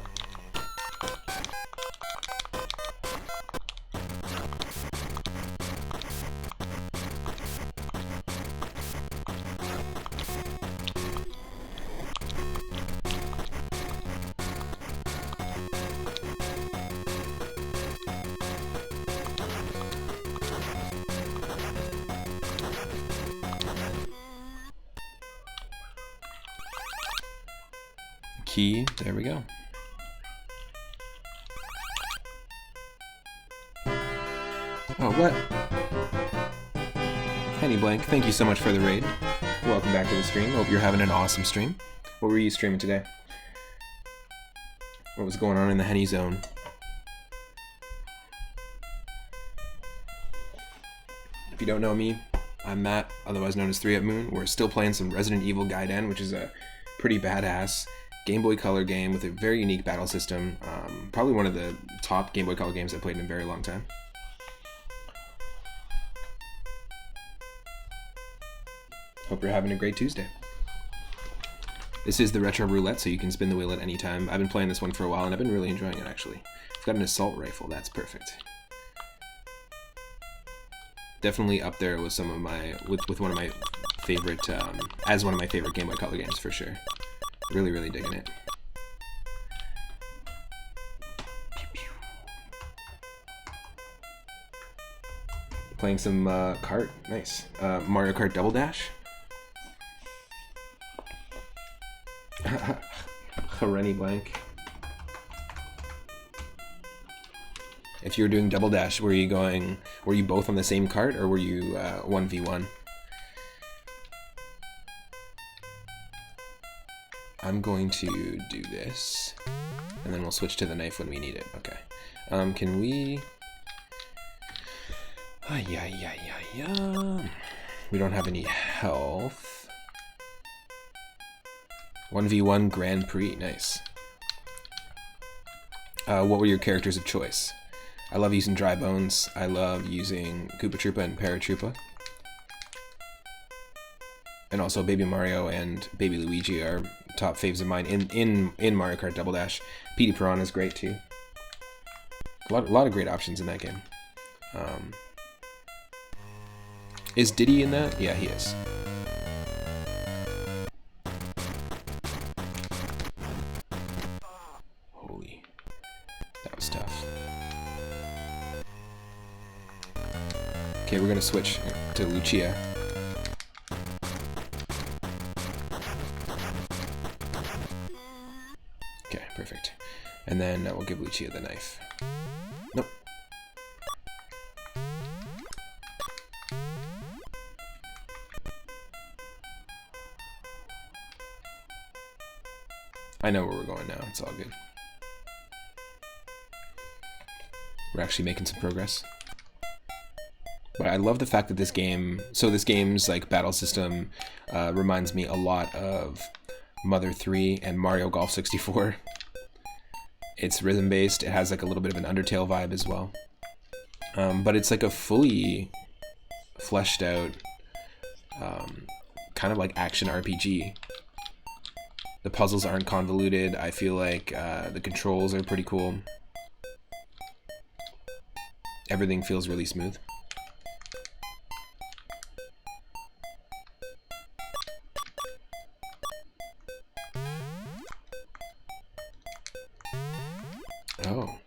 Key, there we go. Oh, what? Henny Blank, thank you so much for the raid. Welcome back to the stream. Hope you're having an awesome stream. What were you streaming today? What was going on in the Henny Zone? If you don't know me, I'm Matt, otherwise known as 3 Up Moon. We're still playing some Resident Evil Gaiden, which is a pretty badass Game Boy Color game with a very unique battle system. Probably one of the top Game Boy Color games I've played in a very long time. Hope you're having a great Tuesday. This is the Retro Roulette, so you can spin the wheel at any time. I've been playing this one for a while, and I've been really enjoying it, actually. I've got an assault rifle. That's perfect. Definitely up there with some of my with one of my favorite, as one of my favorite Game Boy Color games for sure. Really, really digging it. Playing some kart, nice. Mario Kart Double Dash. Hareni blank. If you were doing Double Dash, were you both on the same cart, or were you 1v1? I'm going to do this, and then we'll switch to the knife when we need it. Okay. Can we... We don't have any health. 1v1 Grand Prix, nice. What were your characters of choice? I love using Dry Bones. I love using Koopa Troopa and Paratroopa. And also Baby Mario and Baby Luigi are top faves of mine in Mario Kart Double Dash. Petey Piranha is great too. A lot of great options in that game. Is Diddy in that? Yeah, he is. Holy, that was tough. Okay, we're gonna switch to Lucia. Okay, perfect. And then we'll give Lucia the knife. Nope. I know where we're going now, it's all good. We're actually making some progress. But I love the fact that this game, so this game's like battle system reminds me a lot of Mother 3 and Mario Golf 64. It's rhythm based, it has like a little bit of an Undertale vibe as well. But it's like a fully fleshed out kind of like action RPG. The puzzles aren't convoluted. I feel like the controls are pretty cool. Everything feels really smooth. Oh.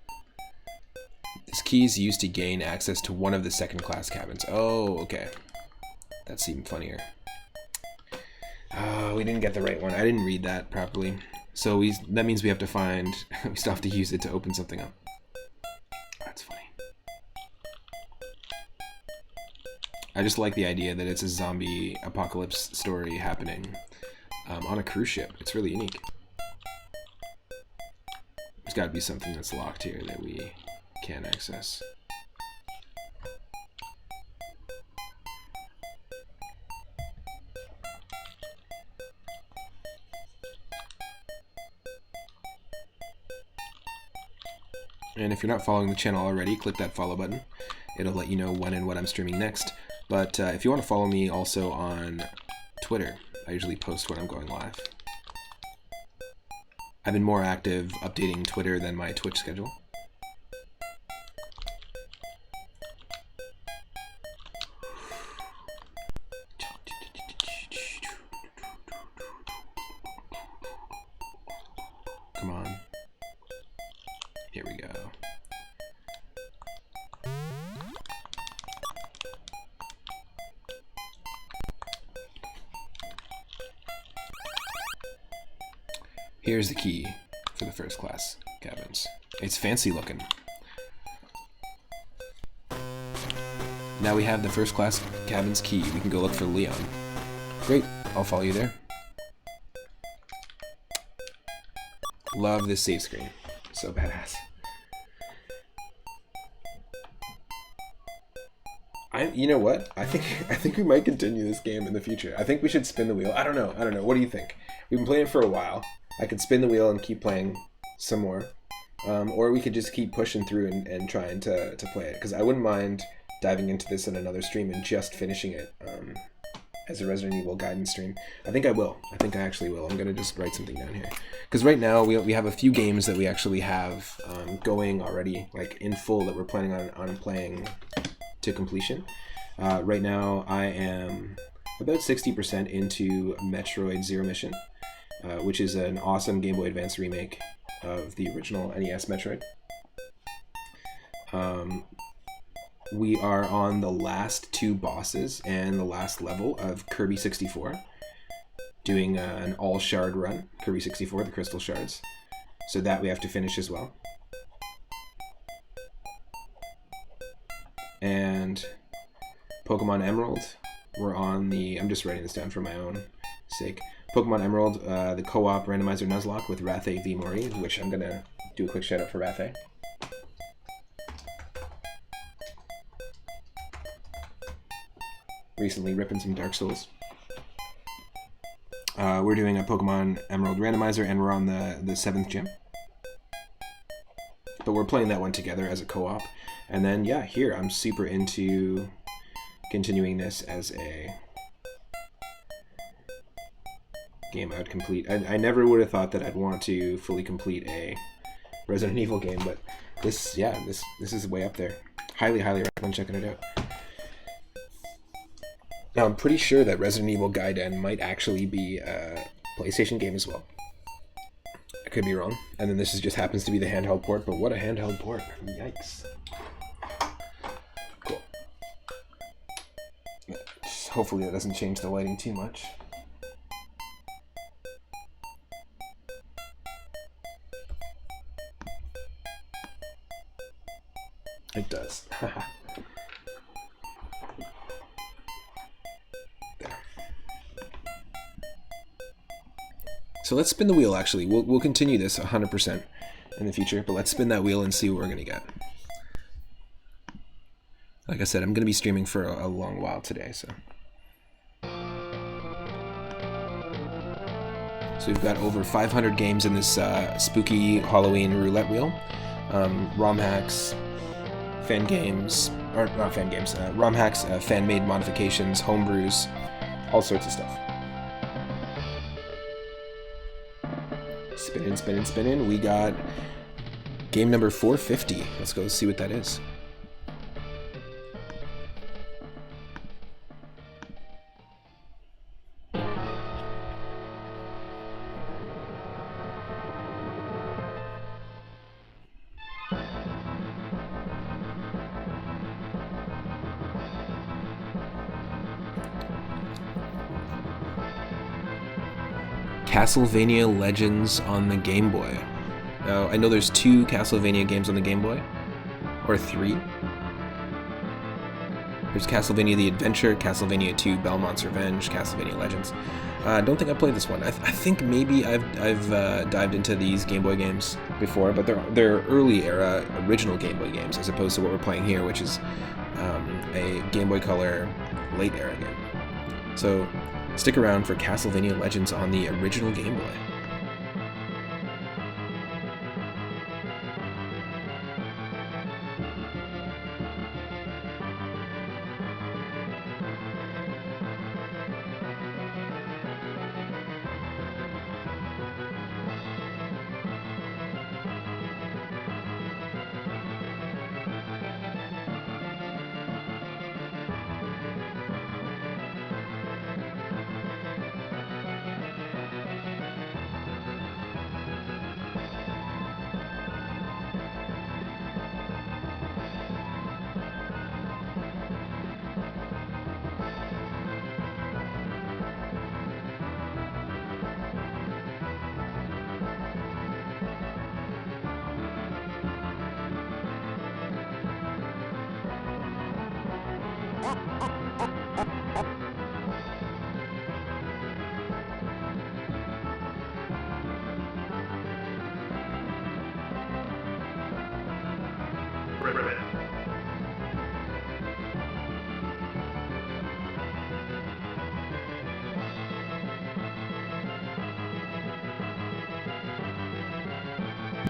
This key is used to gain access to one of the second-class cabins. Oh, okay. That's even funnier. Oh, we didn't get the right one. I didn't read that properly. So that means we have to find... we still have to use it to open something up. That's funny. I just like the idea that it's a zombie apocalypse story happening on a cruise ship. It's really unique. There's got to be something that's locked here that we can't access. And if you're not following the channel already, click that follow button. It'll let you know when and what I'm streaming next. But if you want to follow me also on Twitter, I usually post when I'm going live. I've been more active updating Twitter than my Twitch schedule. Come on. Here we go. Here's the key for the first class cabins. It's fancy looking. Now we have the first class cabin's key. We can go look for Leon. Great, I'll follow you there. Love this save screen. So badass. You know what? I think we might continue this game in the future. I think we should spin the wheel. I don't know. What do you think? We've been playing for a while. I could spin the wheel and keep playing some more. Or we could just keep pushing through and trying to play it. Because I wouldn't mind diving into this in another stream and just finishing it as a Resident Evil guidance stream. I think I will. I think I actually will. I'm going to just write something down here. Because right now we have a few games that we actually have going already, like in full, that we're planning on playing to completion. Right now I am about 60% into Metroid Zero Mission, which is an awesome Game Boy Advance remake of the original NES Metroid. We are on the last 2 bosses and the last level of Kirby 64, doing an all-shard run, Kirby 64, the Crystal Shards. So that we have to finish as well. And Pokemon Emerald, we're on the... I'm just writing this down for my own sake. Pokemon Emerald, the co-op randomizer Nuzlocke with Rathe v. Mori, which I'm going to do a quick shout out for Rathe. Recently ripping some Dark Souls. We're doing a Pokemon Emerald randomizer, and we're on the 7th gym. But we're playing that one together as a co-op. And then, yeah, here, I'm super into continuing this as a game I would complete. I never would have thought that I'd want to fully complete a Resident Evil game, but this is way up there. Highly, highly recommend checking it out. Now, I'm pretty sure that Resident Evil Gaiden might actually be a PlayStation game as well. I could be wrong. And then this just happens to be the handheld port, but what a handheld port. Yikes. Cool. Just hopefully that doesn't change the lighting too much. It does. So let's spin the wheel, actually. We'll continue this 100% in the future, but let's spin that wheel and see what we're going to get. Like I said, I'm going to be streaming for a long while today, so. So we've got over 500 games in this spooky Halloween roulette wheel. ROM hacks, fan games, or not fan games, ROM hacks, fan-made modifications, homebrews, all sorts of stuff. Spinning, spinning, spinning. We got game number 450. Let's go see what that is. Castlevania Legends on the Game Boy. Now, I know there's 2 Castlevania games on the Game Boy, or 3. There's Castlevania The Adventure, Castlevania 2 Belmont's Revenge, Castlevania Legends. I don't think I played this one. I think maybe I've dived into these Game Boy games before, but they're early era original Game Boy games, as opposed to what we're playing here, which is a Game Boy Color late era game. So stick around for Castlevania Legends on the original Game Boy.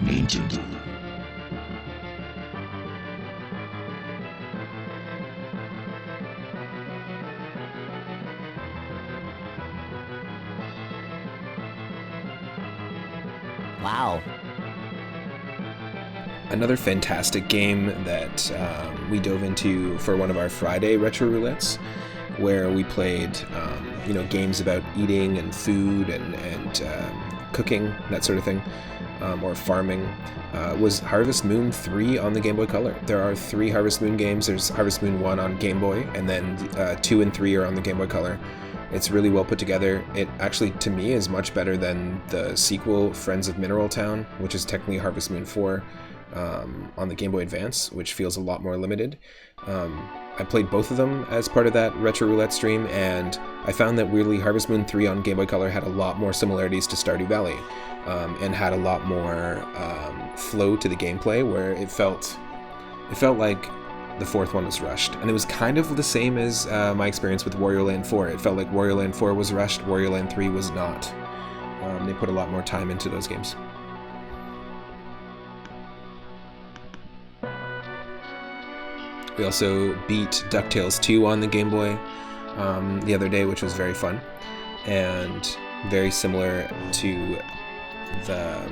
Nintendo. Wow. Another fantastic game that we dove into for one of our Friday retro roulettes where we played, games about eating and food and cooking, that sort of thing, or farming, was Harvest Moon 3 on the Game Boy Color. There are 3 Harvest Moon games. There's Harvest Moon 1 on Game Boy, and then 2 and 3 are on the Game Boy Color. It's really well put together. It actually, to me, is much better than the sequel, Friends of Mineral Town, which is technically Harvest Moon 4 on the Game Boy Advance, which feels a lot more limited. I played both of them as part of that Retro Roulette stream, and I found that weirdly Harvest Moon 3 on Game Boy Color had a lot more similarities to Stardew Valley, and had a lot more flow to the gameplay, where it felt like the 4th one was rushed. And it was kind of the same as my experience with Wario Land 4. It felt like Wario Land 4 was rushed, Wario Land 3 was not. They put a lot more time into those games. We also beat DuckTales 2 on the Game Boy the other day, which was very fun, and very similar to the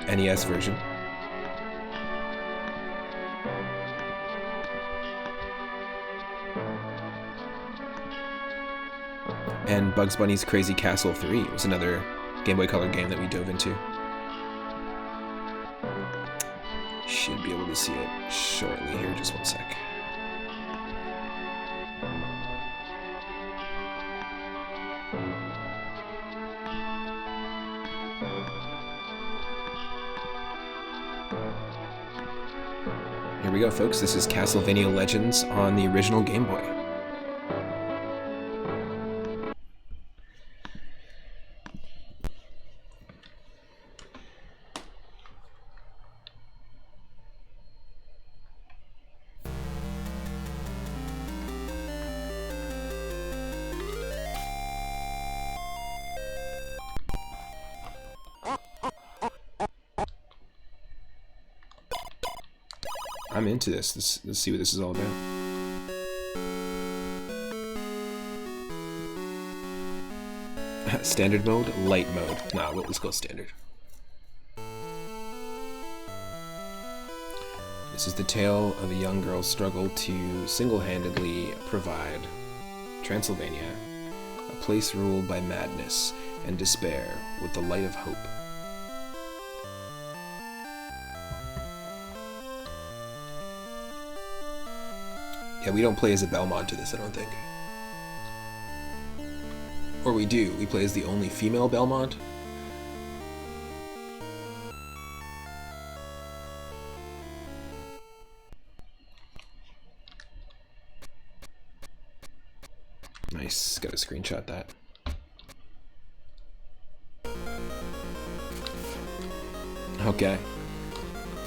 NES version. And Bugs Bunny's Crazy Castle 3 was another Game Boy Color game that we dove into. Should be able to see it shortly here, just one sec. Here we go, folks. This is Castlevania Legends on the original Game Boy. I'm into this. Let's see what this is all about. Standard mode, light mode. Nah, let's go standard. This is the tale of a young girl's struggle to single-handedly provide Transylvania, a place ruled by madness and despair, with the light of hope. Yeah, we don't play as a Belmont to this, I don't think. Or we do. We play as the only female Belmont. Nice. Gotta screenshot that. Okay.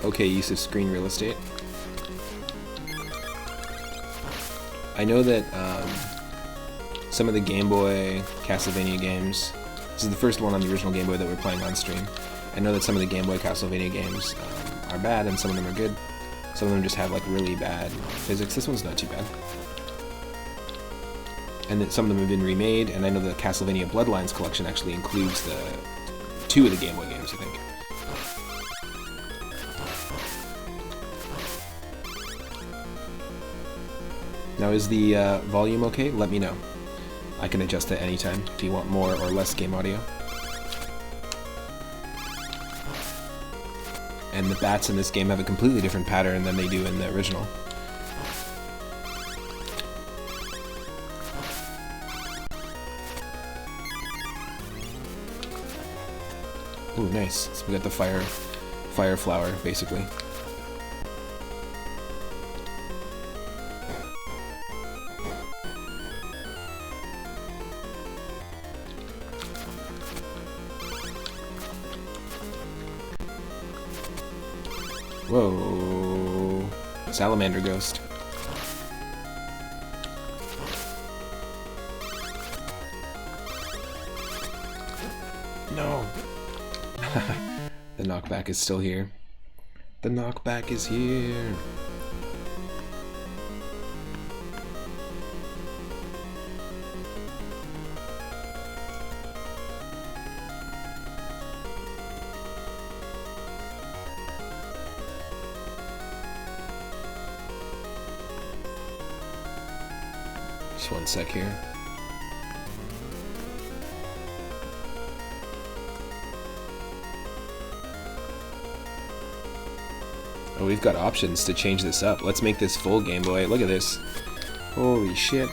Okay, use of screen real estate. I know that some of the Game Boy Castlevania games, this is the first one on the original Game Boy that we're playing on stream. I know that some of the Game Boy Castlevania games are bad and some of them are good. Some of them just have like really bad physics. This one's not too bad. And that some of them have been remade, and I know the Castlevania Bloodlines collection actually includes the 2 of the Game Boy games, I think. Now, is the volume okay? Let me know. I can adjust it anytime if you want more or less game audio. And the bats in this game have a completely different pattern than they do in the original. Ooh, nice. So we got the fire flower, basically. Whoa. Salamander ghost. No. The knockback is still here. The knockback is here. Just one sec here. Oh, we've got options to change this up. Let's make this full Game Boy. Look at this. Holy shit.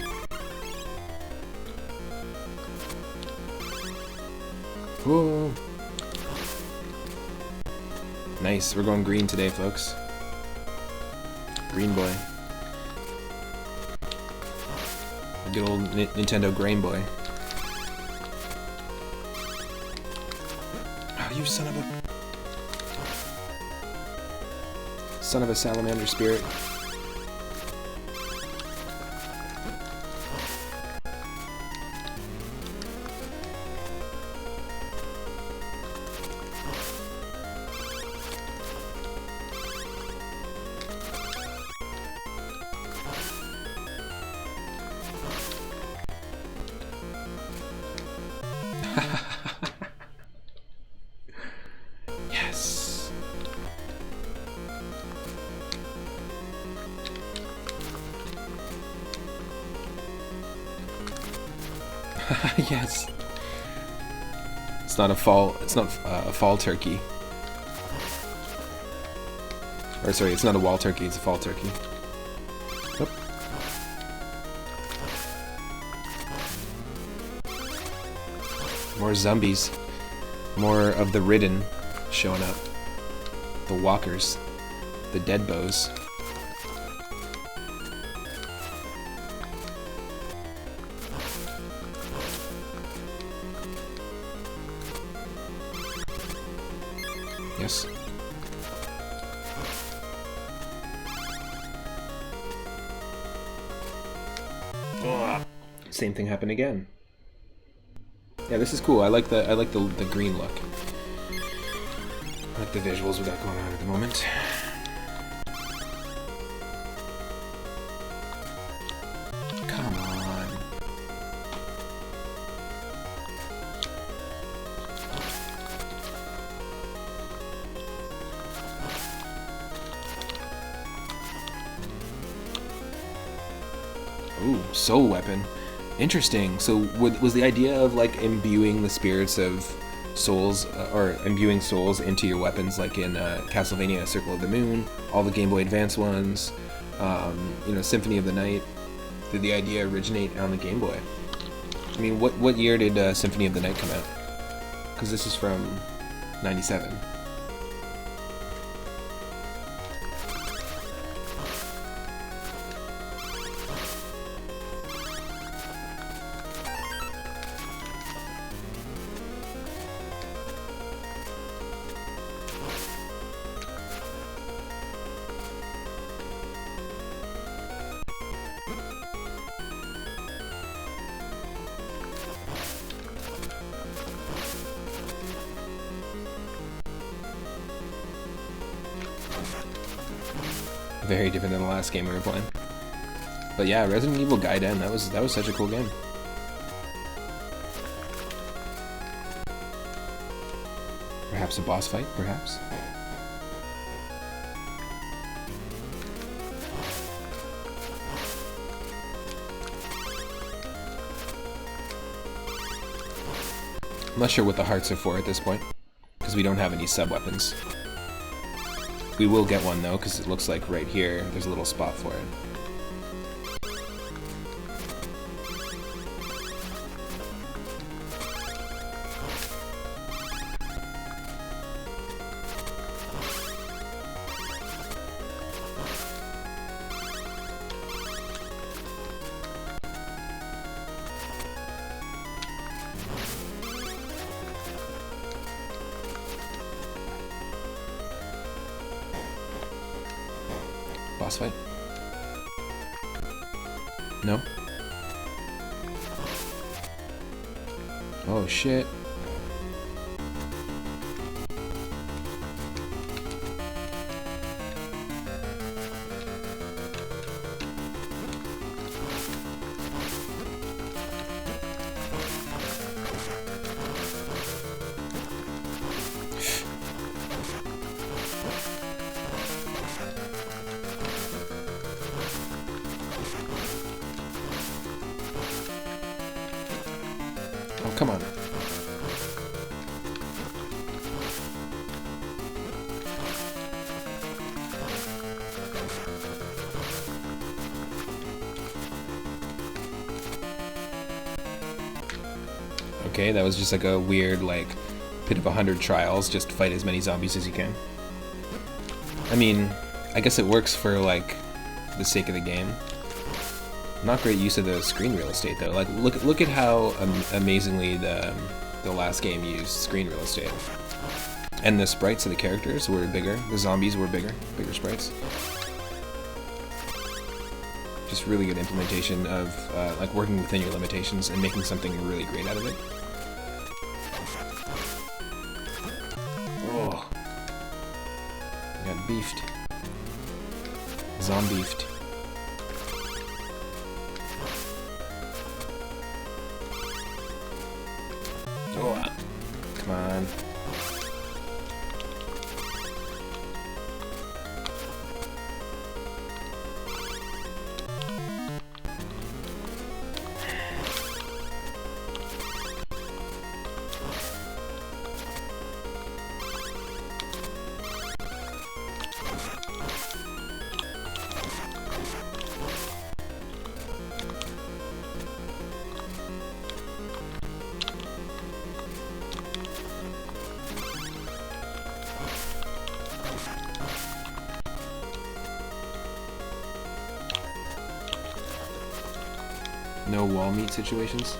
Whoa. Nice. We're going green today, folks. Green boy. Good old Nintendo Grain Boy. Oh, you son of a salamander spirit. Yes. Yes. It's not a fall. It's not a fall turkey. Or sorry, it's not a wall turkey. It's a fall turkey. Oop. More zombies. More of the ridden showing up. The walkers. The dead bows. Yes. Same thing happened again. Yeah, this is cool. I like the green look. I like the visuals we got going on at the moment. Come on. Ooh, soul weapon. Interesting. So was the idea of like imbuing the spirits of souls, or imbuing souls into your weapons, like in Castlevania Circle of the Moon, all the Game Boy Advance ones, you know, Symphony of the Night? Did the idea originate on the Game Boy? I mean, what year did Symphony of the Night come out? Because this is from '97. Very different than the last game we were playing. But yeah, Resident Evil Gaiden, that was such a cool game. Perhaps a boss fight, perhaps? I'm not sure what the hearts are for at this point, because we don't have any sub-weapons. We will get one though, because it looks like right here, there's a little spot for it. Boss fight? No? Oh shit. Oh, come on. Okay, that was just like a weird, like, pit of 100 trials. Just fight as many zombies as you can. I mean, I guess it works for, like, the sake of the game. Not great use of the screen real estate, though. Like, look at how amazingly the last game used screen real estate. And the sprites of the characters were bigger. The zombies were bigger sprites. Just really good implementation of, like, working within your limitations and making something really great out of it. Oh. Got beefed. Zombiefed. Oh, come on. No wall meat situations?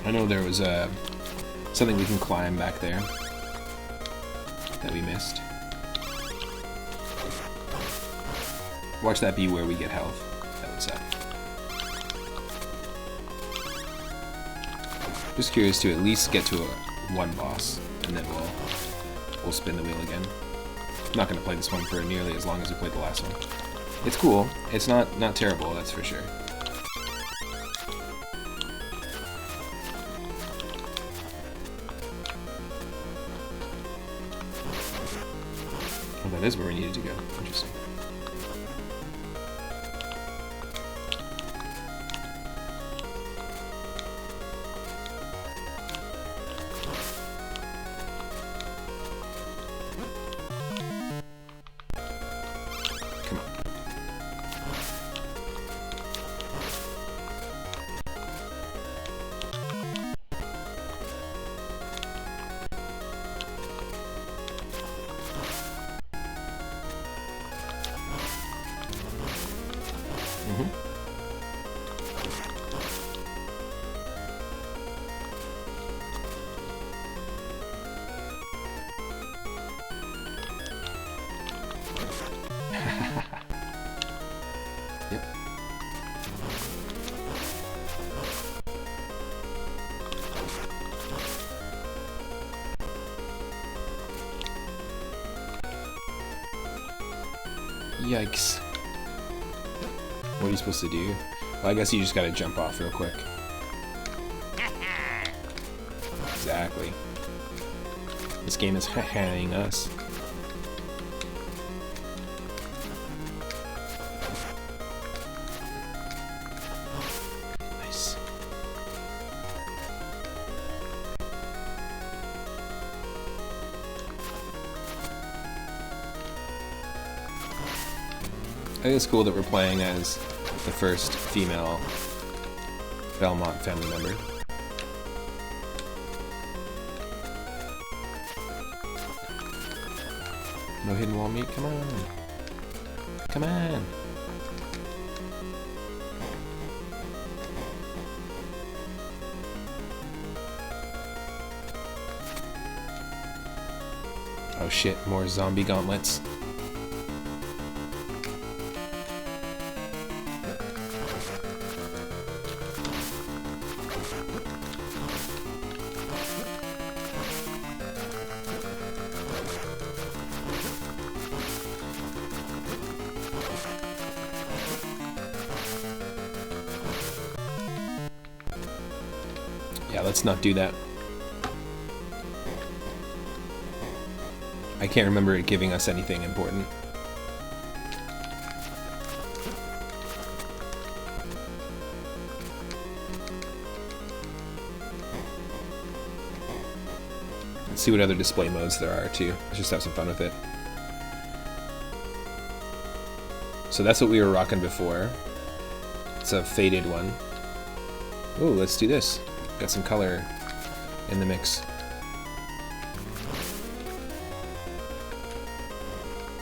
I know there was something we can climb back there that we missed. Watch that be where we get health. That would suck. Just curious to at least get to one boss, and then we'll spin the wheel again. I'm not gonna play this one for nearly as long as we played the last one. It's cool. It's not terrible, that's for sure. Oh, that is where we needed to go. Interesting. Come on. Yep. Yikes. What are you supposed to do? Well, I guess you just gotta jump off real quick. Exactly. This game is ha-haing us. Nice. I think it's cool that we're playing as the first female Belmont family member. No hidden wall meat? Come on. Come on. Oh shit, more zombie gauntlets. Yeah, let's not do that. I can't remember it giving us anything important. Let's see what other display modes there are too. Let's just have some fun with it. So that's what we were rocking before. It's a faded one. Ooh, let's do this. Got some color in the mix.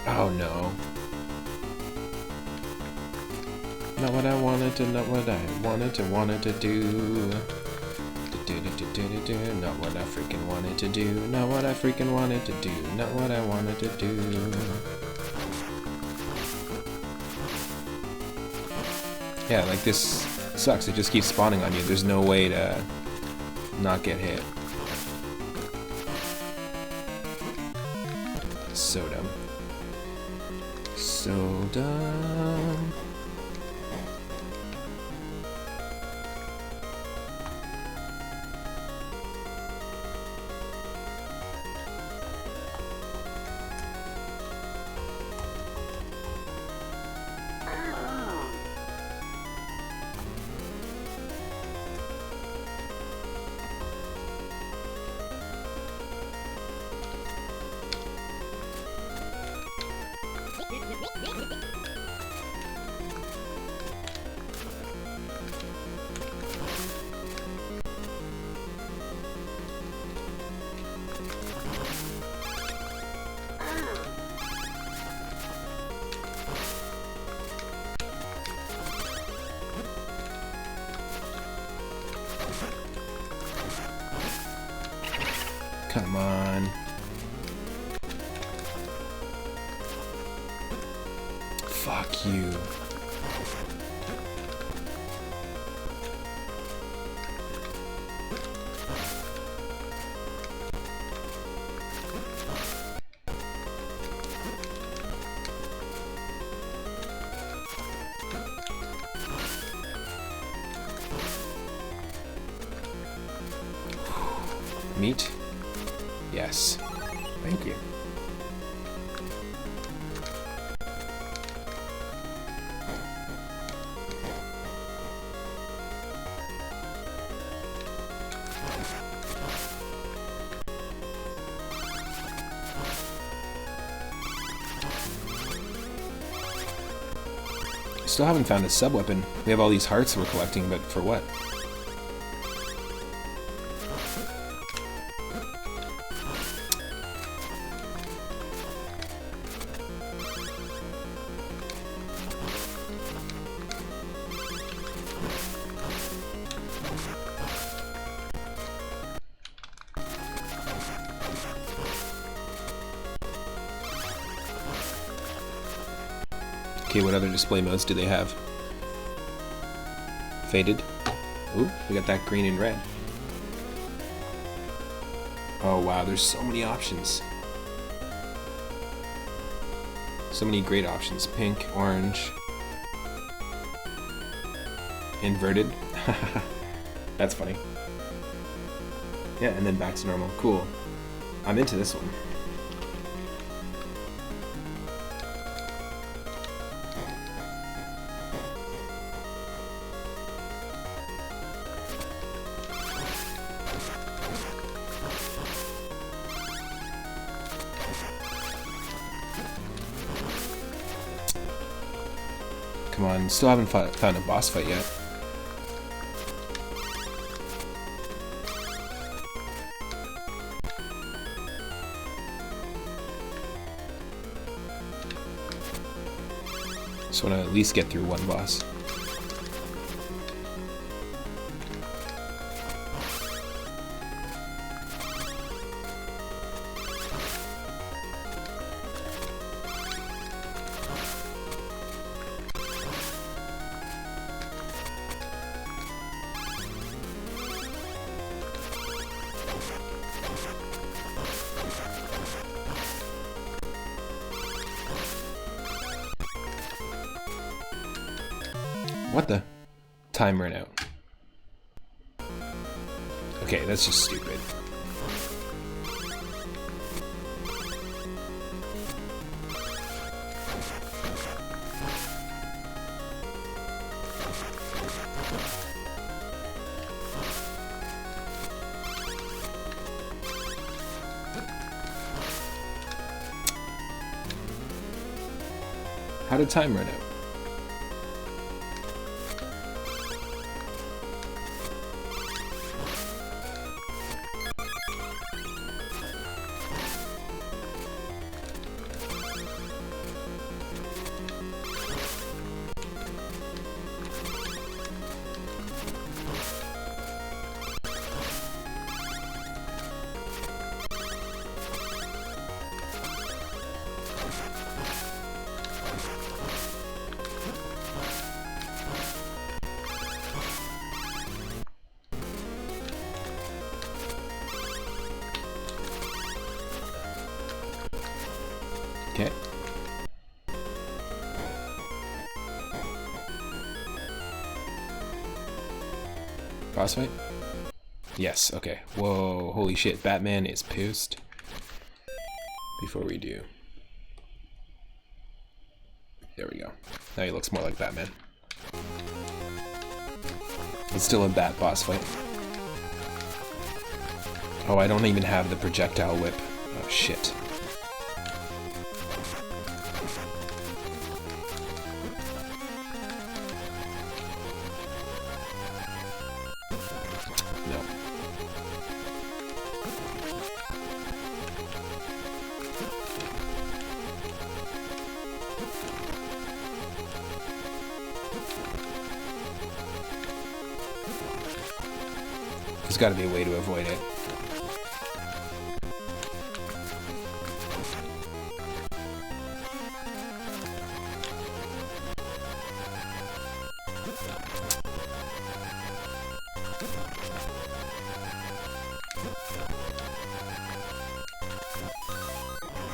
Oh no. Not what I wanted to, not what I wanted to do. Not what I freaking wanted to do. Not what I freaking wanted to do. Not what I wanted to do. Yeah, like this sucks. It just keeps spawning on you. There's no way to not get hit. So dumb. So dumb. Come on. Fuck you. Meat? Yes. Thank you. Still haven't found a sub-weapon. We have all these hearts we're collecting, but for what? Okay, what other display modes do they have? Faded. Ooh, we got that green and red. Oh wow, there's so many options. So many great options. Pink, orange, inverted. That's funny. Yeah, and then back to normal. Cool. I'm into this one. Come on, still haven't found a boss fight yet. Just want to at least get through one boss. What the? Time ran out. Okay, that's just stupid. How did time run out? Okay. Boss fight? Yes, okay. Whoa, holy shit, Batman is pissed. Before we do. There we go. Now he looks more like Batman. It's still a Bat boss fight. Oh, I don't even have the projectile whip. Oh shit. There's got to be a way to avoid it.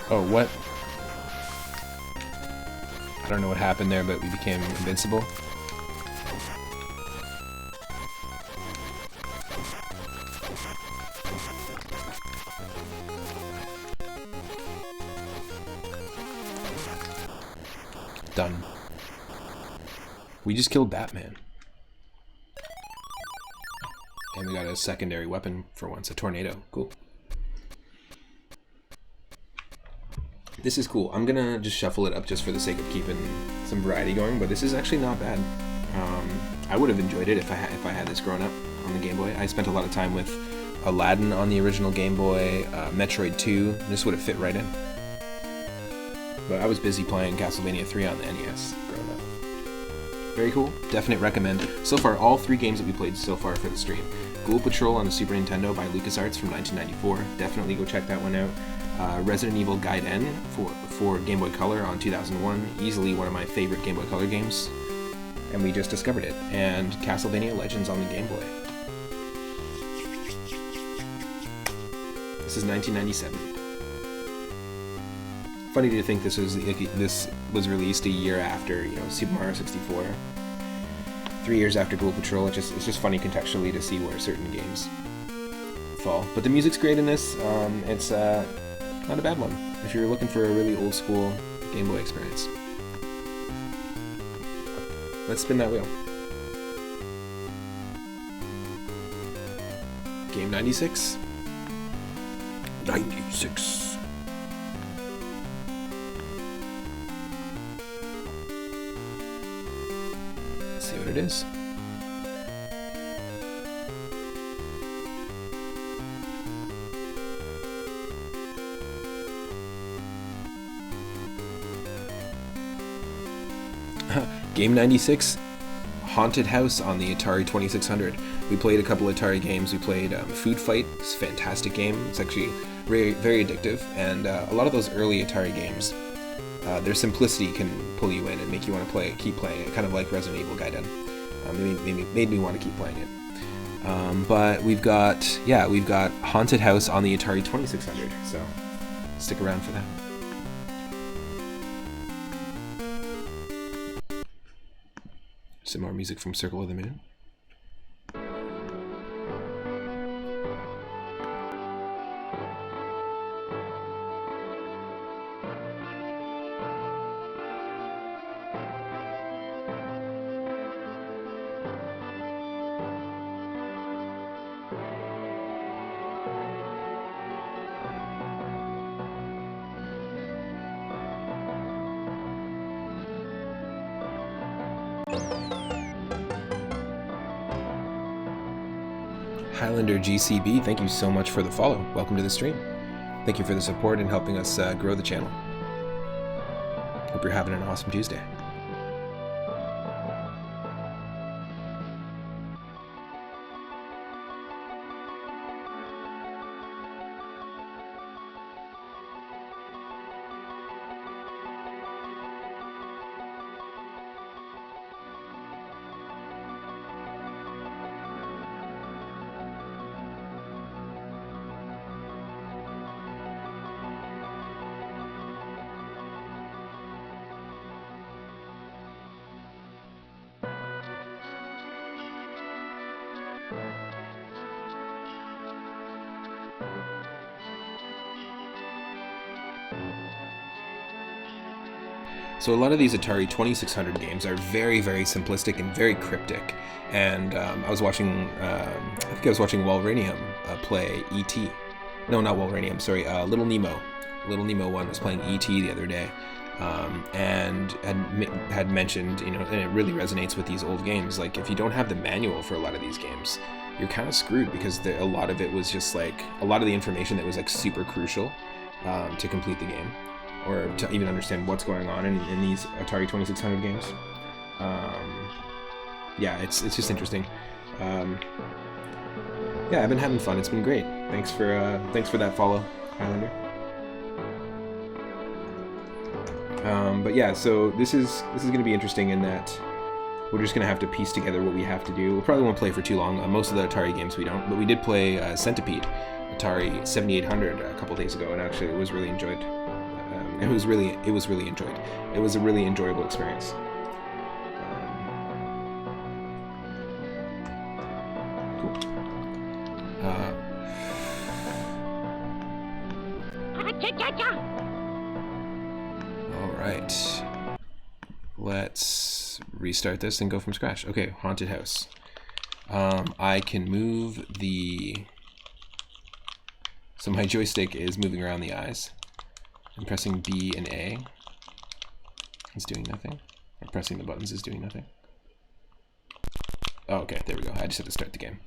Oh, what? I don't know what happened there, but we became invincible. Done. We just killed Batman. And we got a secondary weapon for once, a tornado. Cool. This is cool. I'm gonna just shuffle it up just for the sake of keeping some variety going, but this is actually not bad. I would have enjoyed it if I had this growing up on the Game Boy. I spent a lot of time with Aladdin on the original Game Boy, Metroid 2. This would have fit right in. But I was busy playing Castlevania 3 on the NES growing up. Very cool. Definite recommend. So far, all 3 games that we played so far for the stream. Ghoul Patrol on the Super Nintendo by LucasArts from 1994. Definitely go check that one out. Resident Evil Gaiden for Game Boy Color on 2001. Easily one of my favorite Game Boy Color games. And we just discovered it. And Castlevania Legends on the Game Boy. This is 1997. Funny to think this was released a year after, you know, Super Mario 64. 3 years after Ghoul Patrol. It's just funny contextually to see where certain games fall. But the music's great in this. It's not a bad one if you're looking for a really old school Game Boy experience. Let's spin that wheel. Game 96. 96. See what it is. Game 96, Haunted House on the Atari 2600. We played a couple Atari games. We played Food Fight. It's a fantastic game. It's actually very, very addictive. And a lot of those early Atari games, their simplicity can pull you in and make you want to keep playing it, kind of like Resident Evil Gaiden. Made me want to keep playing it. But we've got Haunted House on the Atari 2600. So stick around for that. Some more music from Circle of the Moon. Highlander GCB, thank you so much for the follow. Welcome to the stream. Thank you for the support and helping us grow the channel. Hope you're having an awesome Tuesday. So a lot of these Atari 2600 games are very, very simplistic and very cryptic. And I was watching, I think I was watching Walranium play E.T. No, not Walranium, sorry, Little Nemo. Little Nemo 1 was playing E.T. the other day. And had mentioned, you know, and it really resonates with these old games. Like, if you don't have the manual for a lot of these games, you're kind of screwed, because a lot of it was just like, a lot of the information that was like super crucial to complete the game, or to even understand what's going on in these Atari 2600 games. Yeah, it's just interesting. Yeah, I've been having fun. It's been great. Thanks for that follow, Highlander. But yeah, so this is going to be interesting in that we're just going to have to piece together what we have to do. We probably won't play for too long. Most of the Atari games we don't, but we did play Centipede, Atari 7800 a couple days ago, and actually it was really enjoyed. It was really enjoyed. It was a really enjoyable experience. Cool. All right. Let's restart this and go from scratch. Okay, haunted house. I can move the... So my joystick is moving around the eyes. I'm pressing B and A. It's doing nothing. Or pressing the buttons is doing nothing. Oh, okay, there we go. I just had to start the game.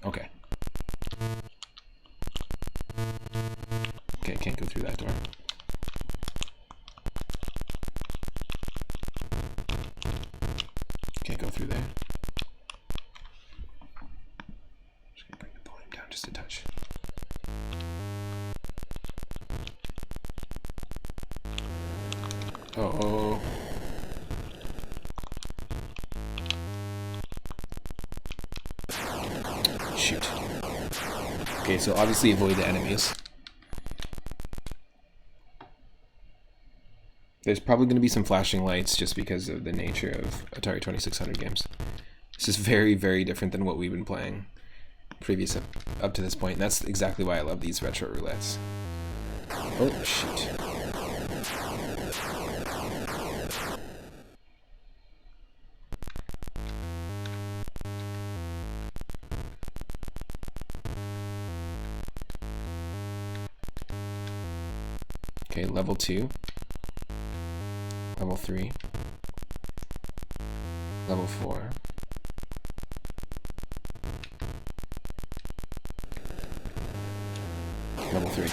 Okay. Okay, can't go through that door. Can't go through there. Just gonna bring the volume down just a touch. Uh-oh. Shoot. Okay, so obviously avoid the enemies. There's probably going to be some flashing lights just because of the nature of Atari 2600 games. This is very, very different than what we've been playing previous up to this point. And that's exactly why I love these retro roulettes. Oh, shoot. Okay, level 2. Level 3. Level 4. Level 3.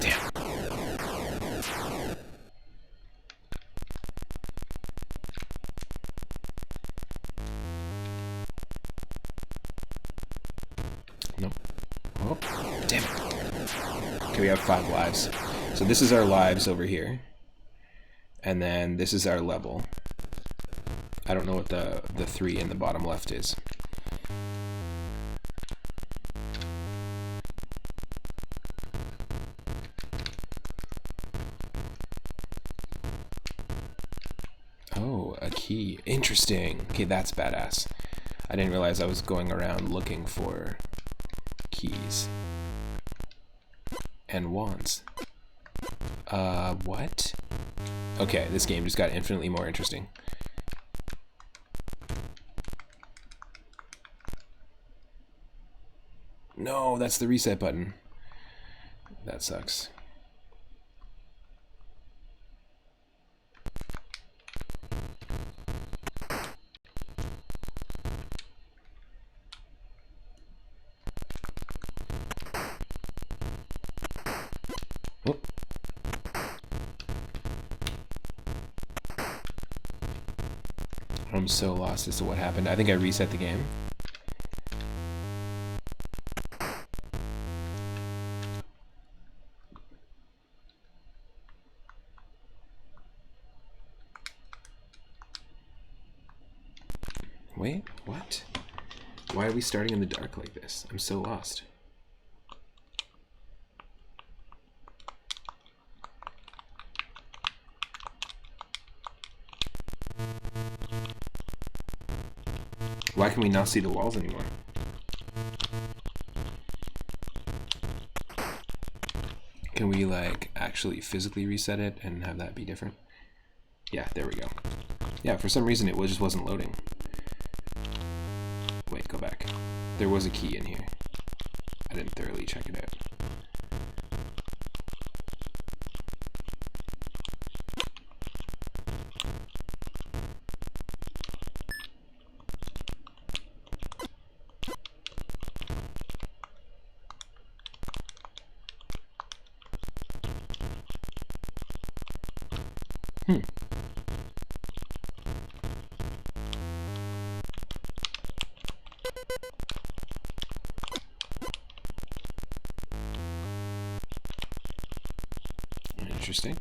Damn. Nope. Oh, damn it. Okay, we have 5 lives. So this is our lives over here. And then this is our level. I don't know what the 3 in the bottom left is. Oh, a key. Interesting. Okay, that's badass. I didn't realize I was going around looking for keys. And wands. What? Okay, this game just got infinitely more interesting. No, that's the reset button. That sucks. I'm so lost as to what happened. I think I reset the game. Wait, what? Why are we starting in the dark like this? I'm so lost. Why can we not see the walls anymore? Can we, like, actually physically reset it and have that be different? Yeah, there we go. Yeah, for some reason it just wasn't loading. Wait, go back. There was a key in here. I didn't thoroughly check it out. Interesting.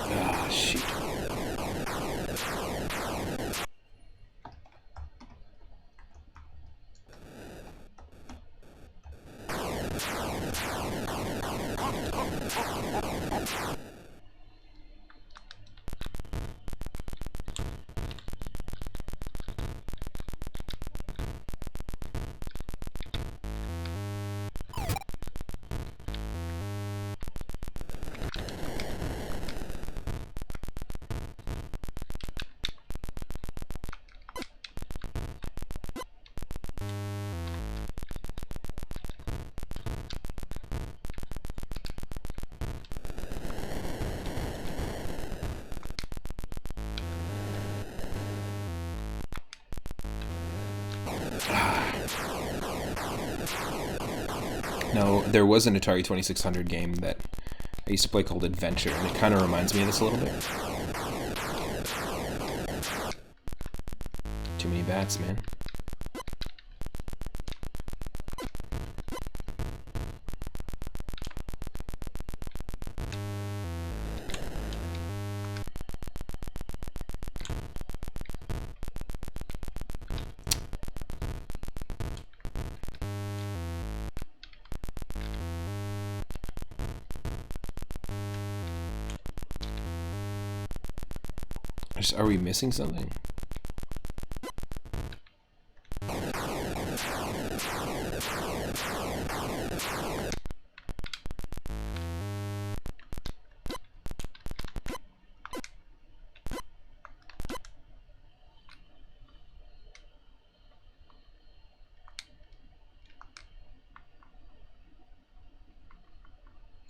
Ah, shoot. No, there was an Atari 2600 game that I used to play called Adventure, and it kind of reminds me of this a little bit. Too many bats, man. Are we missing something?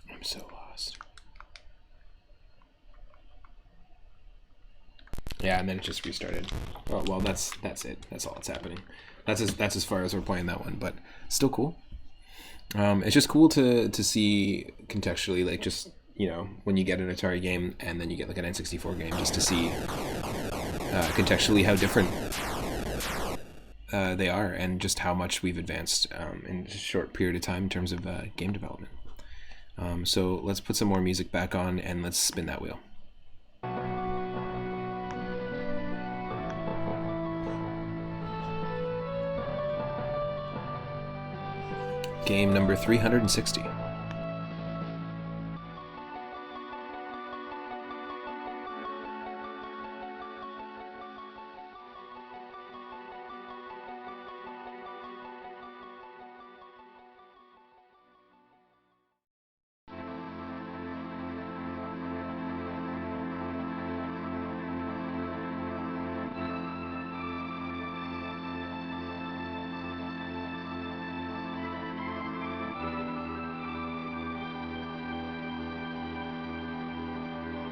I'm so lost. Yeah, and then it just restarted. Oh, well, that's it. That's all that's happening. That's as far as we're playing that one, but still cool. It's just cool to see contextually, like, just, you know, when you get an Atari game and then you get like an N64 game, just to see contextually how different they are, and just how much we've advanced in a short period of time in terms of game development. So let's put some more music back on and let's spin that wheel. Game number 360.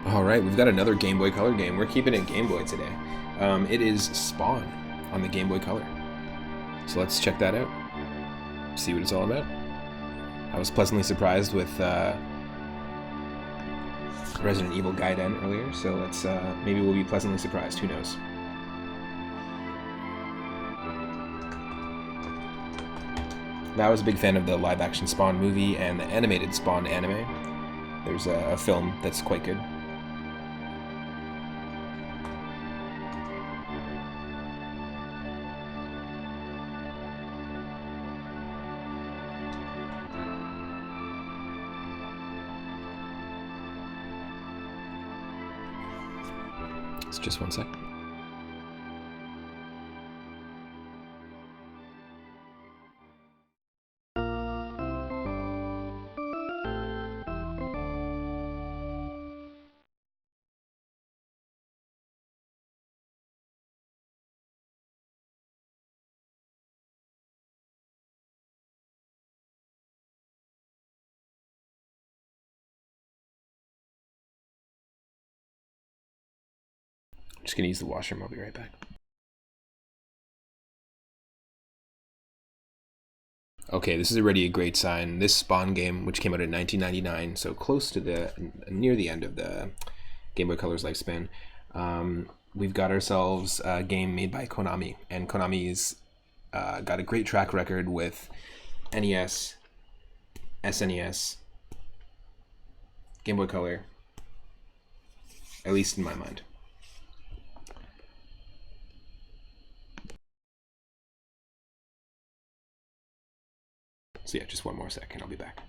Alright, we've got another Game Boy Color game. We're keeping it Game Boy today. It is Spawn on the Game Boy Color. So let's check that out. See what it's all about. I was pleasantly surprised with Resident Evil Gaiden earlier, so let's maybe we'll be pleasantly surprised. Who knows? I was a big fan of the live-action Spawn movie and the animated Spawn anime. There's a film that's quite good. It's just one sec. Just gonna use the washroom. I'll be right back. Okay, this is already a great sign. This Spawn game, which came out in 1999, so close to near the end of the Game Boy Color's lifespan, we've got ourselves a game made by Konami, and Konami's got a great track record with NES, SNES, Game Boy Color, at least in my mind. So yeah, just one more second, I'll be back.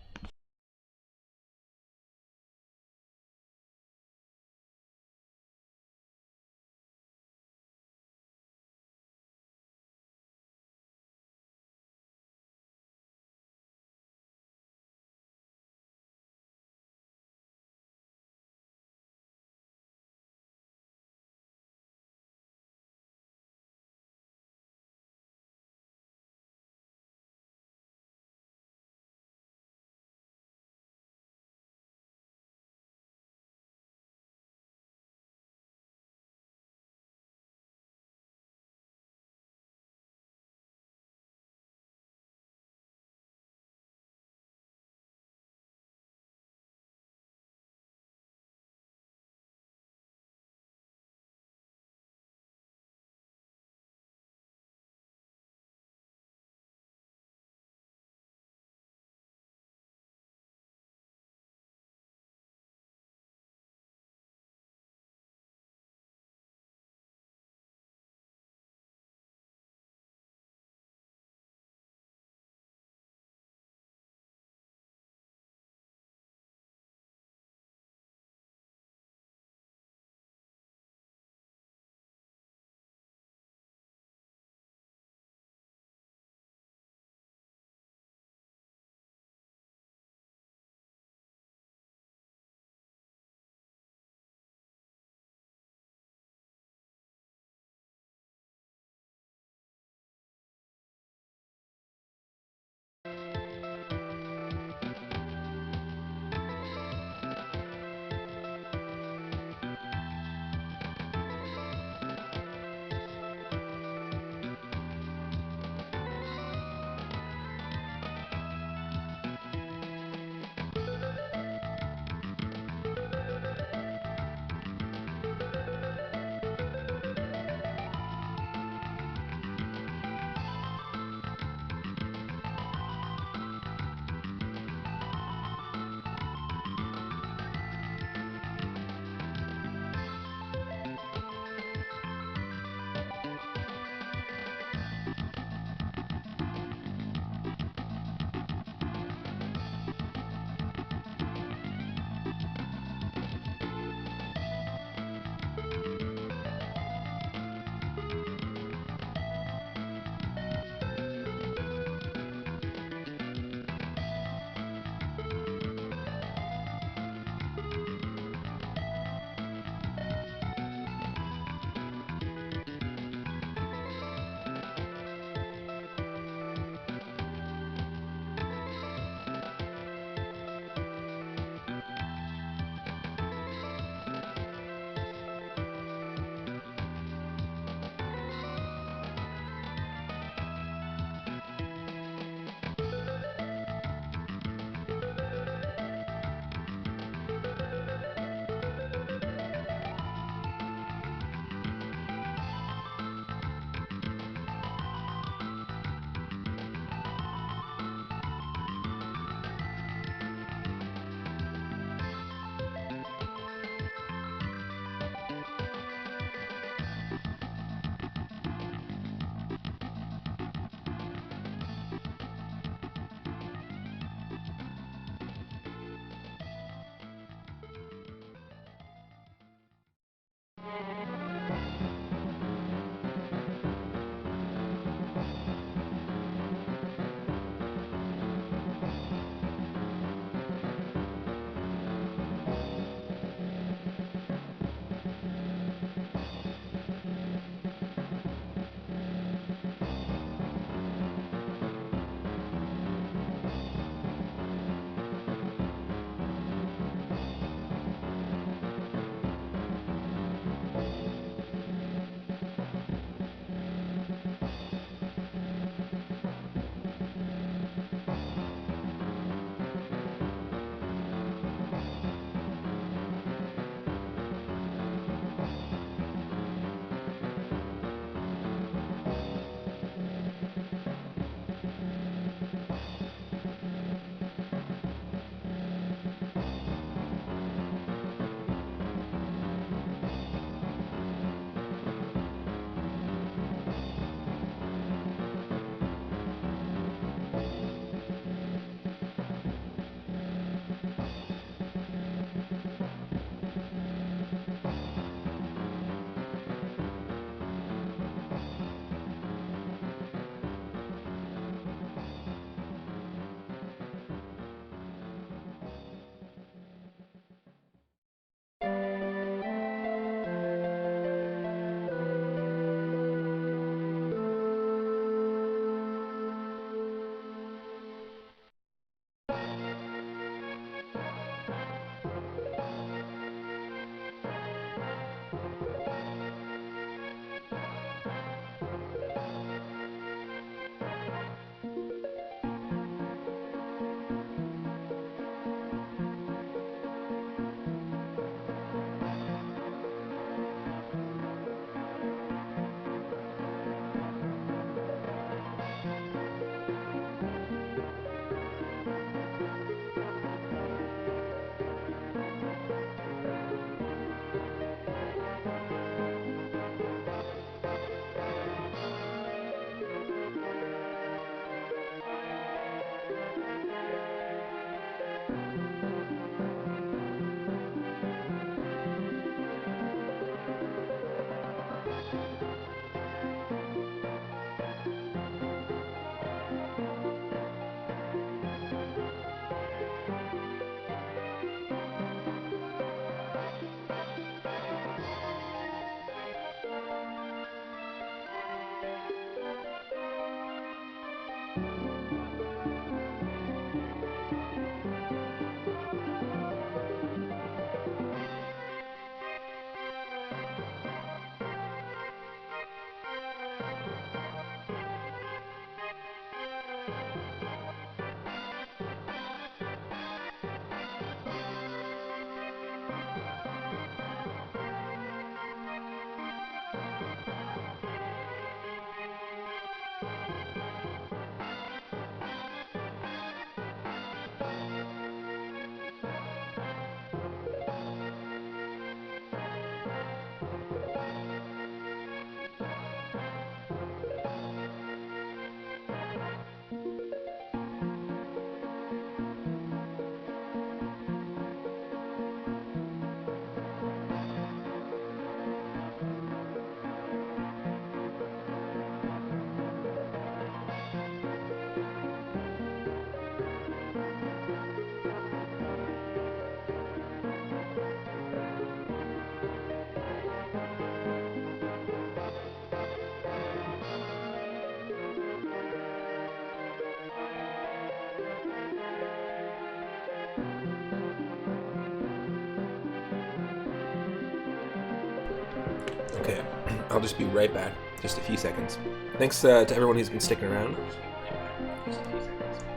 I'll just be right back. Just a few seconds. Thanks to everyone who's been sticking around.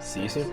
See you soon.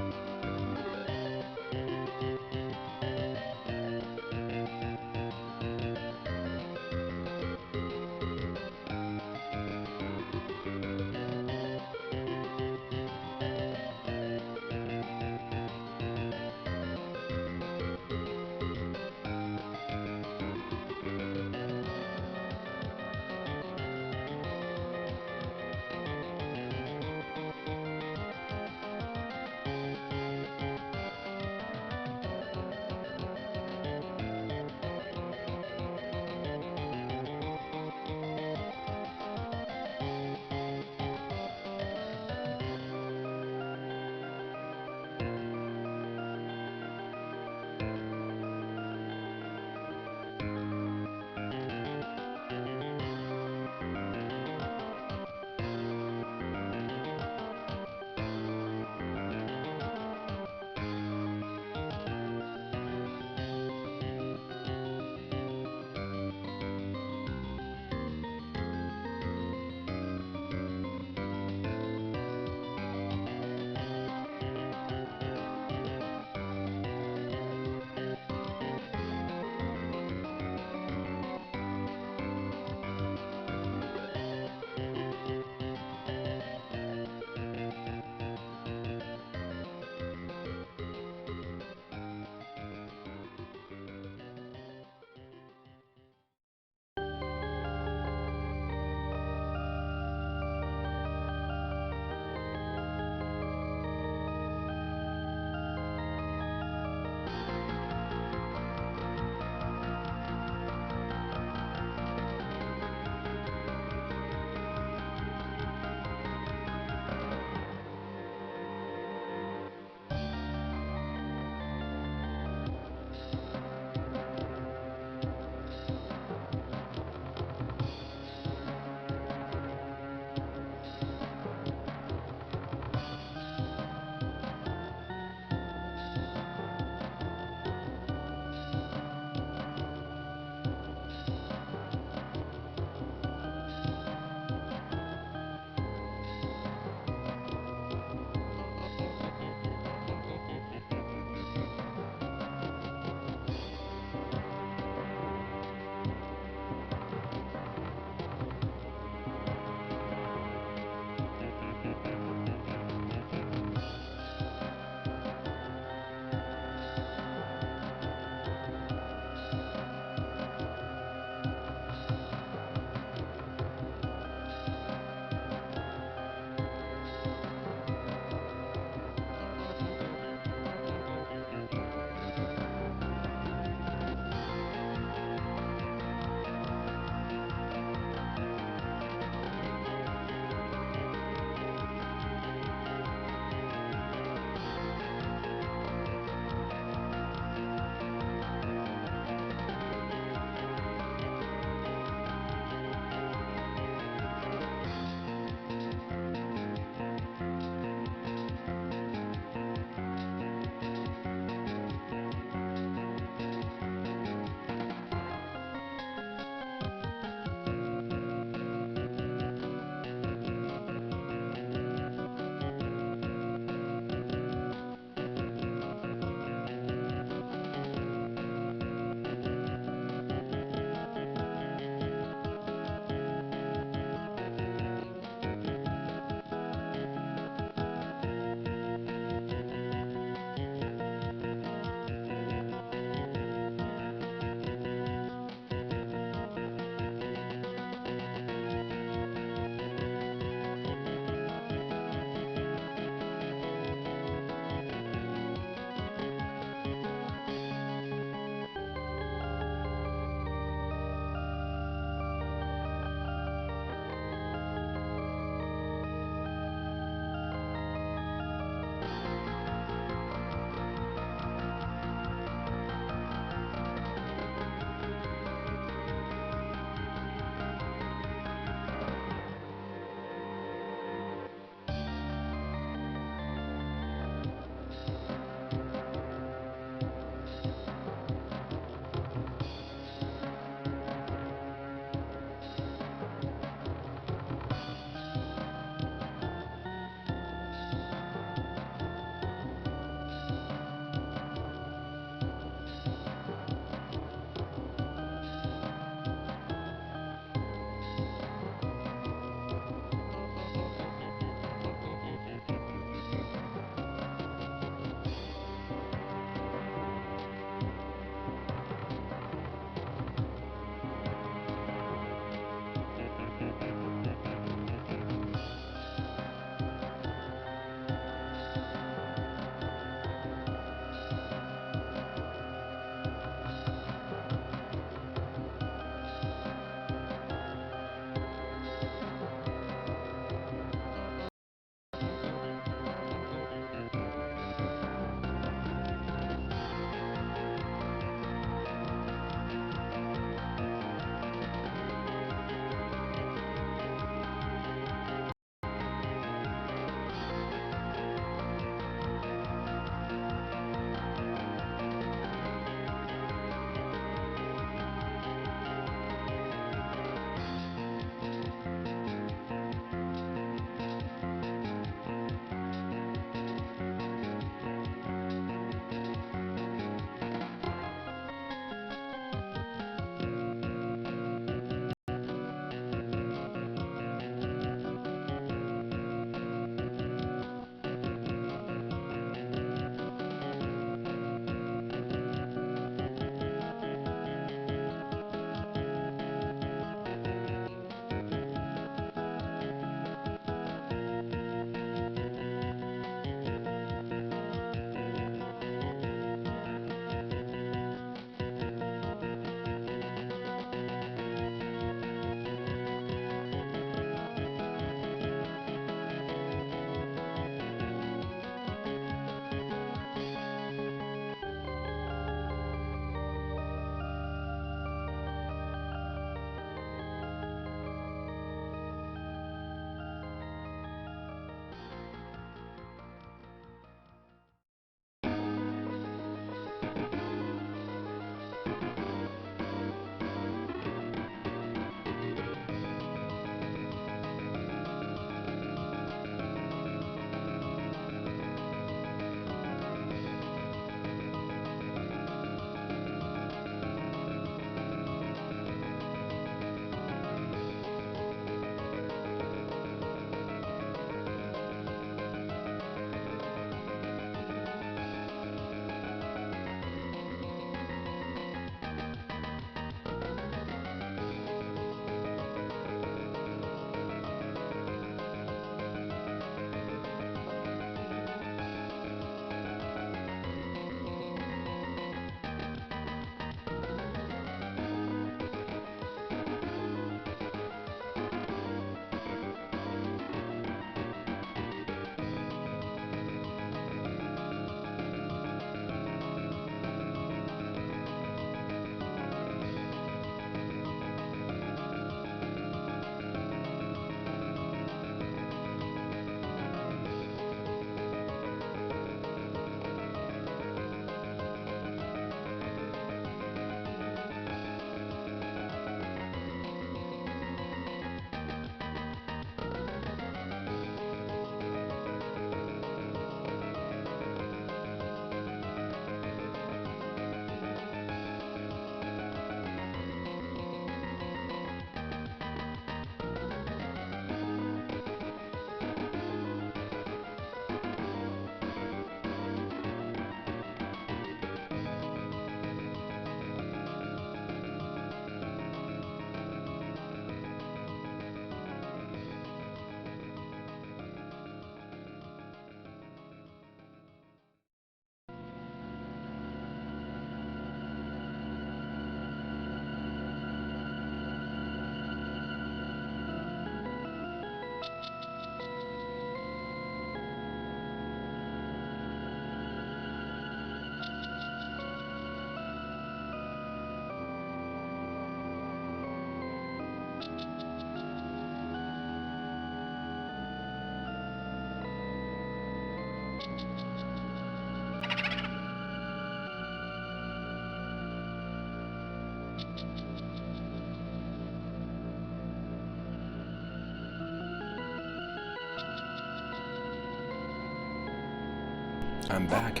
I'm back.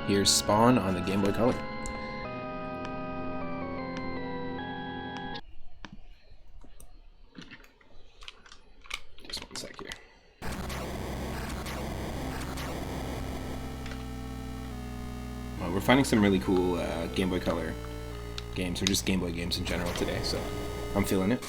Here's Spawn on the Game Boy Color. Just one sec here. Well, we're finding some really cool Game Boy Color games, or just Game Boy games in general today, so I'm feeling it.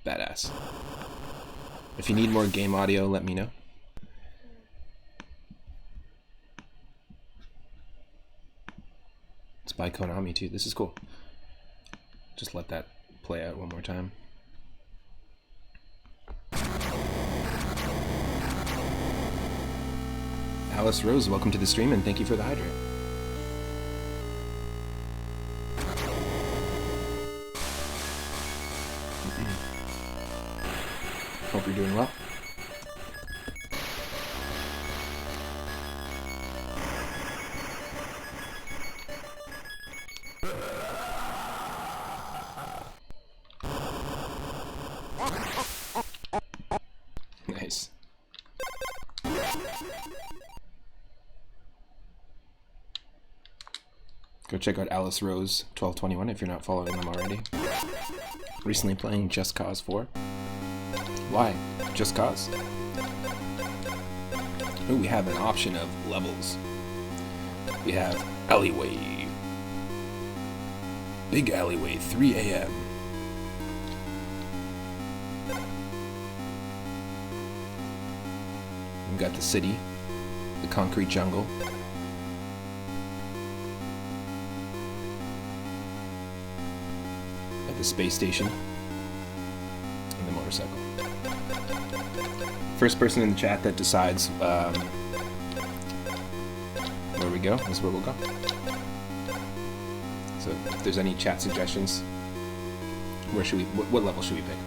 Badass. If you need more game audio, let me know. It's by Konami too. This is cool. Just let that play out one more time. Alice Rose, welcome to the stream and thank you for the hydrate. Hope you're doing well. Nice. Go check out Alice Rose 1221 if you're not following them already. Recently playing Just Cause 4. Why? Just cause. Oh, we have an option of levels. We have alleyway. Big alleyway, 3 a.m. We've got the city, the concrete jungle. At the space station. And the motorcycle. First person in the chat that decides where we go is where we'll go. So if there's any chat suggestions, where should we? What level should we pick?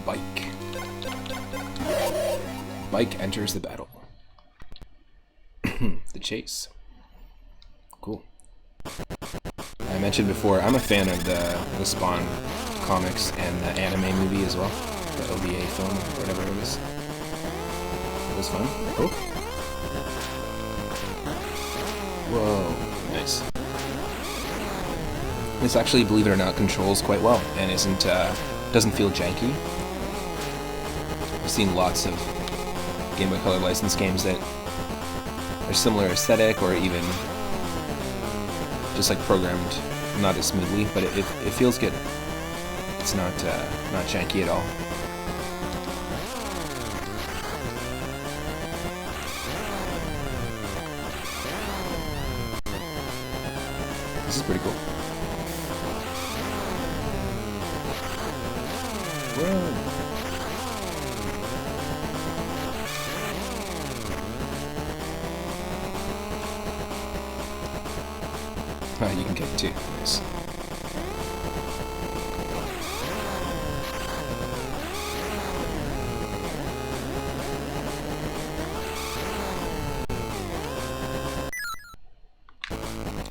Bike. Bike enters the battle. The chase. Cool. I mentioned before, I'm a fan of the Spawn comics and the anime movie as well. The OVA film, or whatever it was. It was fun. Cool. Whoa, nice. This actually, believe it or not, controls quite well and doesn't feel janky. I've seen lots of Game Boy Color licensed games that are similar aesthetic or even just like programmed not as smoothly, but it feels good. It's not janky at all. This is pretty cool. Whoa. You can get it too. Nice.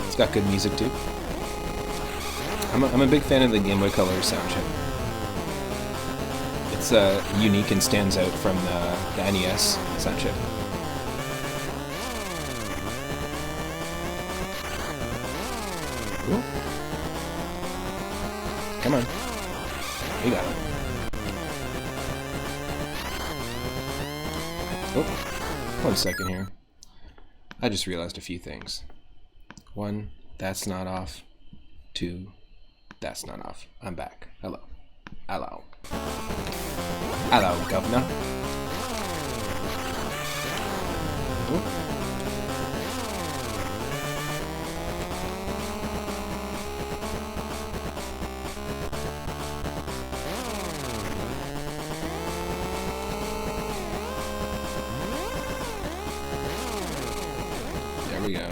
It's got good music too. I'm a big fan of the Game Boy Color sound chip. It's unique and stands out from the NES sound chip. Ooh. Come on. We got it. Oh, 1 second here. I just realized a few things. 1, that's not off. 2, that's not off. I'm back. Hello. Hello. Hello, governor. go. There we go.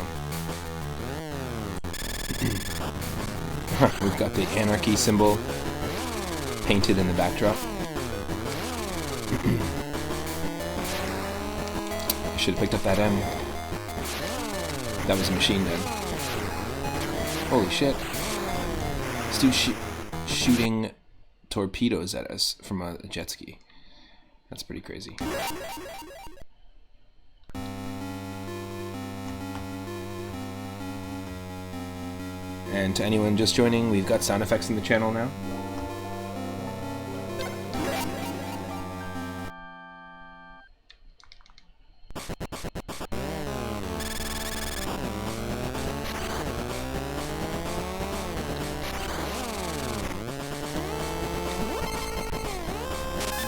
We've got the anarchy symbol painted in the backdrop. I should have picked up that M. That was a machine gun. Holy shit. This dude's shooting torpedoes at us from a jet ski. That's pretty crazy. And to anyone just joining, we've got sound effects in the channel now.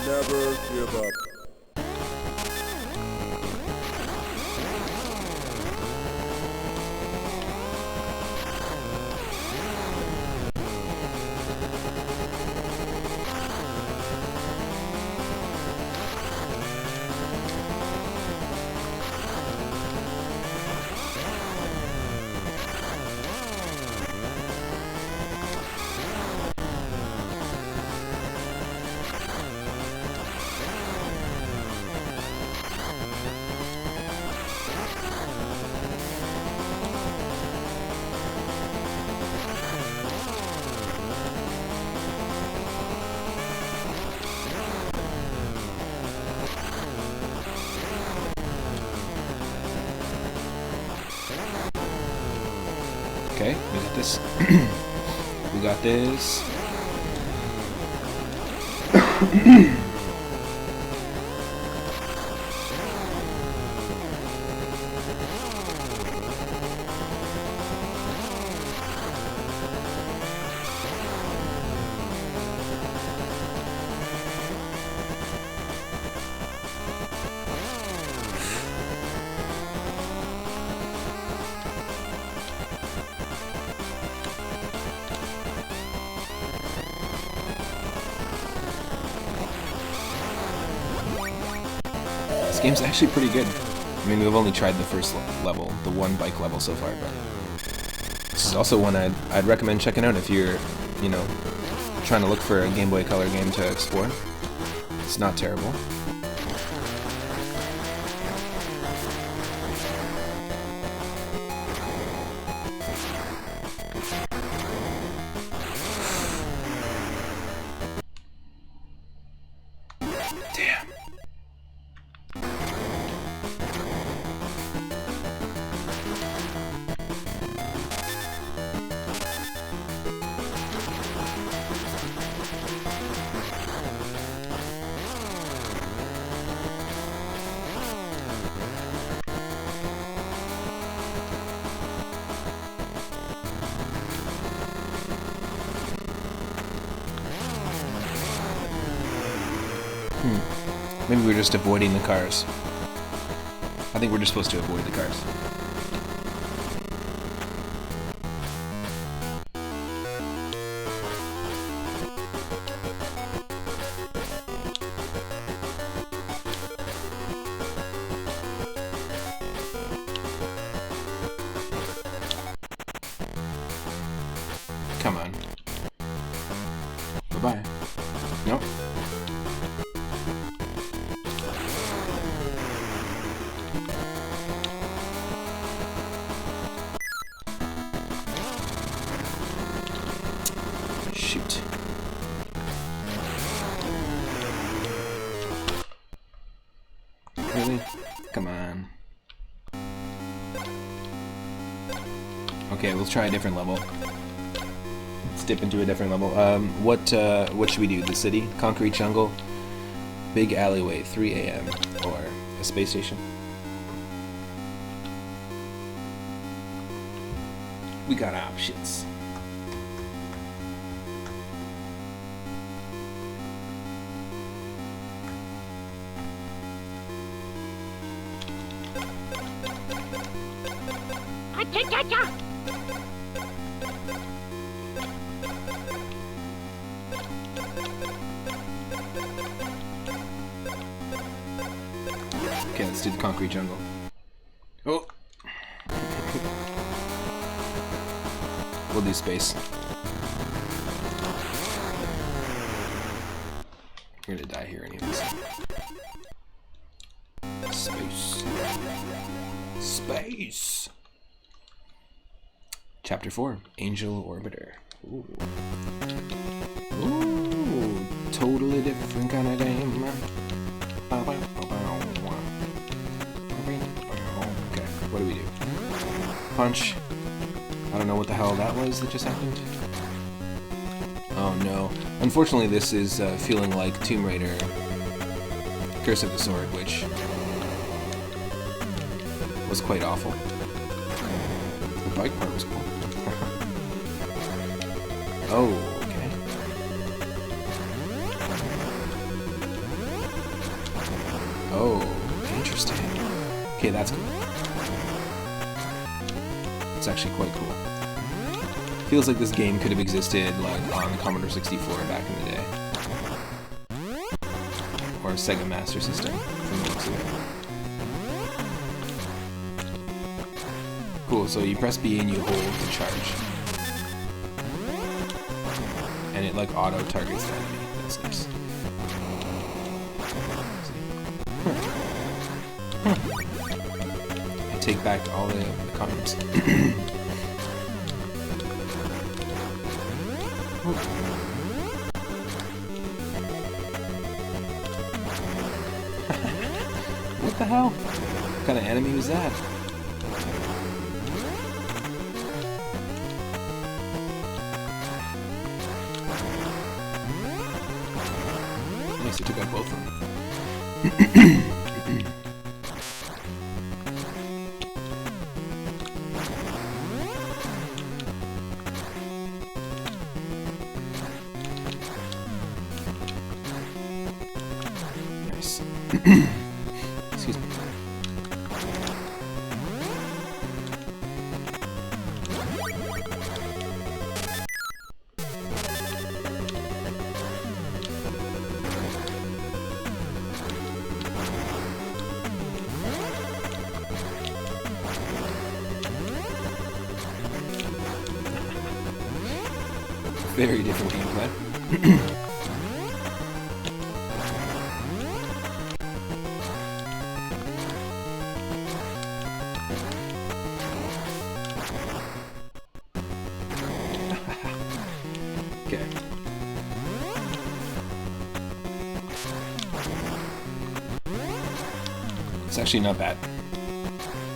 Never give up. Okay, we got this. We got this. This game's actually pretty good. I mean, we've only tried the first level, the one bike level so far, but this is also one I'd recommend checking out if you're, you know, trying to look for a Game Boy Color game to explore. It's not terrible. Damn. Maybe we're just avoiding the cars. I think we're just supposed to avoid the cars. Come on. Bye-bye. Nope. Shoot. Really? Come on. Okay, we'll try a different level. Let's dip into a different level. What should we do? The city? Concrete jungle? Big alleyway, 3 a.m. Or a space station? We got options. Cha-cha-cha! Okay, let's do the concrete jungle. Oh! We'll do space. You're gonna die here anyways. Space. Space! Chapter 4, Angel Orbiter. Ooh. Ooh, totally different kind of game. Okay, what do we do? Punch. I don't know what the hell that was that just happened. Oh no. Unfortunately, this is feeling like Tomb Raider Curse of the Sword, which was quite awful. The bike part was cool. Oh, okay. Oh, interesting. Okay, that's cool. It's actually quite cool. Feels like this game could have existed like on the Commodore 64 back in the day. Or a Sega Master System from the looks of it. Cool, so you press B and you hold to charge. And it like auto targets the enemy. That's nice. I take back all the comments. What the hell? What kind of enemy was that? Nice, I took out both of them. Nice. Excuse me. Very different gameplay. Okay. It's actually not bad.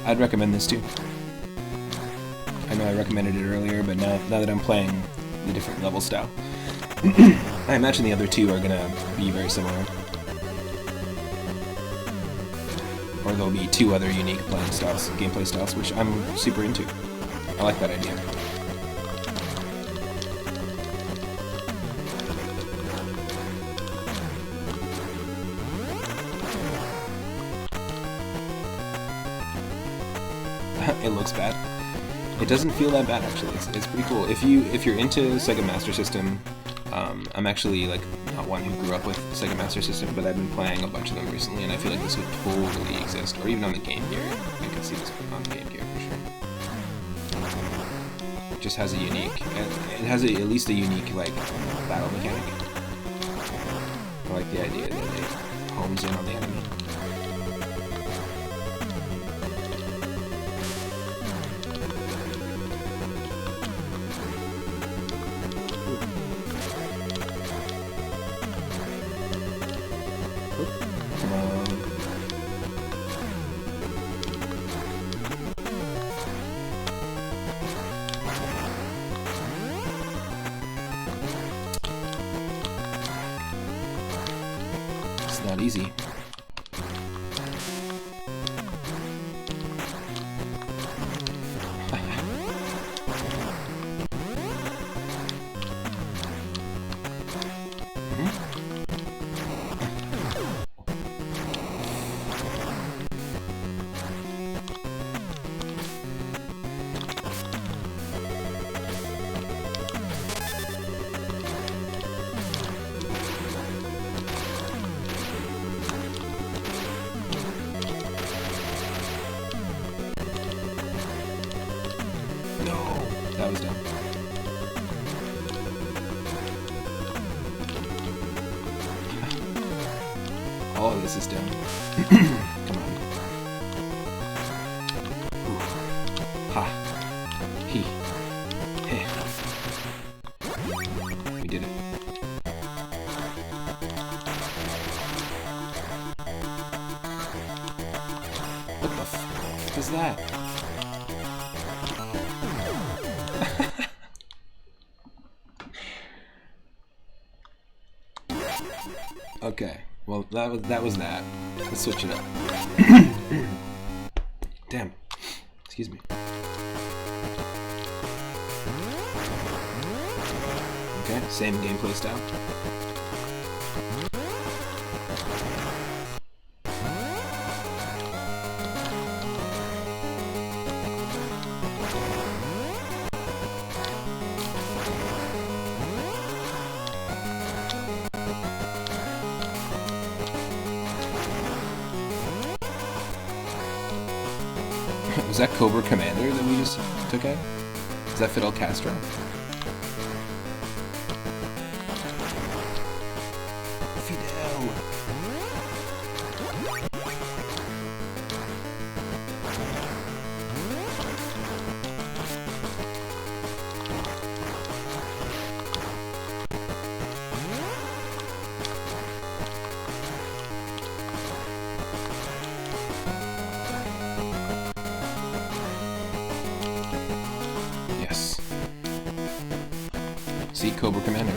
I'd recommend this too. I know I recommended it earlier, but now that I'm playing the different level style, I imagine the other two are gonna be very similar. Or there'll be two other unique playing styles, gameplay styles, which I'm super into. I like that idea. It looks bad. It doesn't feel that bad actually. It's pretty cool. If you're into Sega Master System, I'm actually like not one who grew up with Sega Master System, but I've been playing a bunch of them recently, and I feel like this would totally exist, or even on the Game Gear. I could see this on the Game Gear for sure. It just has a unique. It has at least a unique like battle mechanic. I like the idea that it homes in on the enemy. Come on. It's not easy. All of this is done. Come on. Ooh. Ha. He. Hey. We did it. What the f is that? Okay, well that was that. Let's switch it up. Damn. Excuse me. Okay, same gameplay style. Was that Cobra Commander that we just took out? Is that Fidel Castro? Fidel! See, Cobra Commander.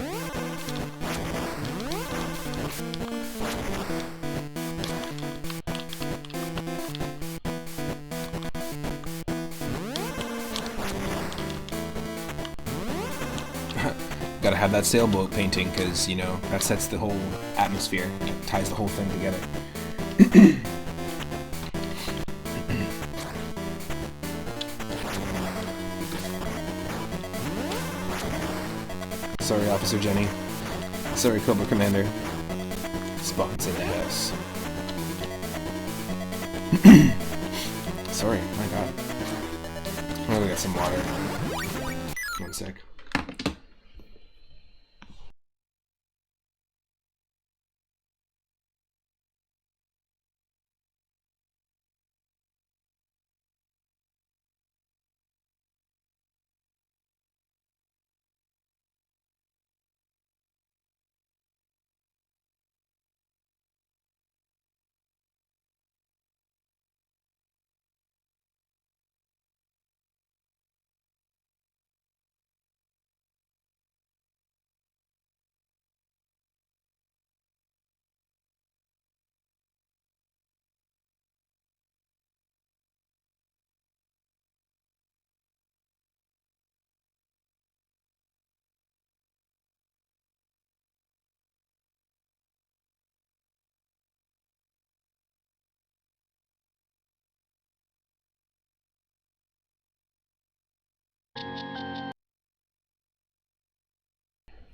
Gotta have that sailboat painting, because, you know, that sets the whole atmosphere, ties the whole thing together. Sorry, Officer Jenny. Sorry, Cobra Commander. Spawn's in the house. Sorry, my god. Oh, we got some water. 1 sec.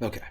Okay.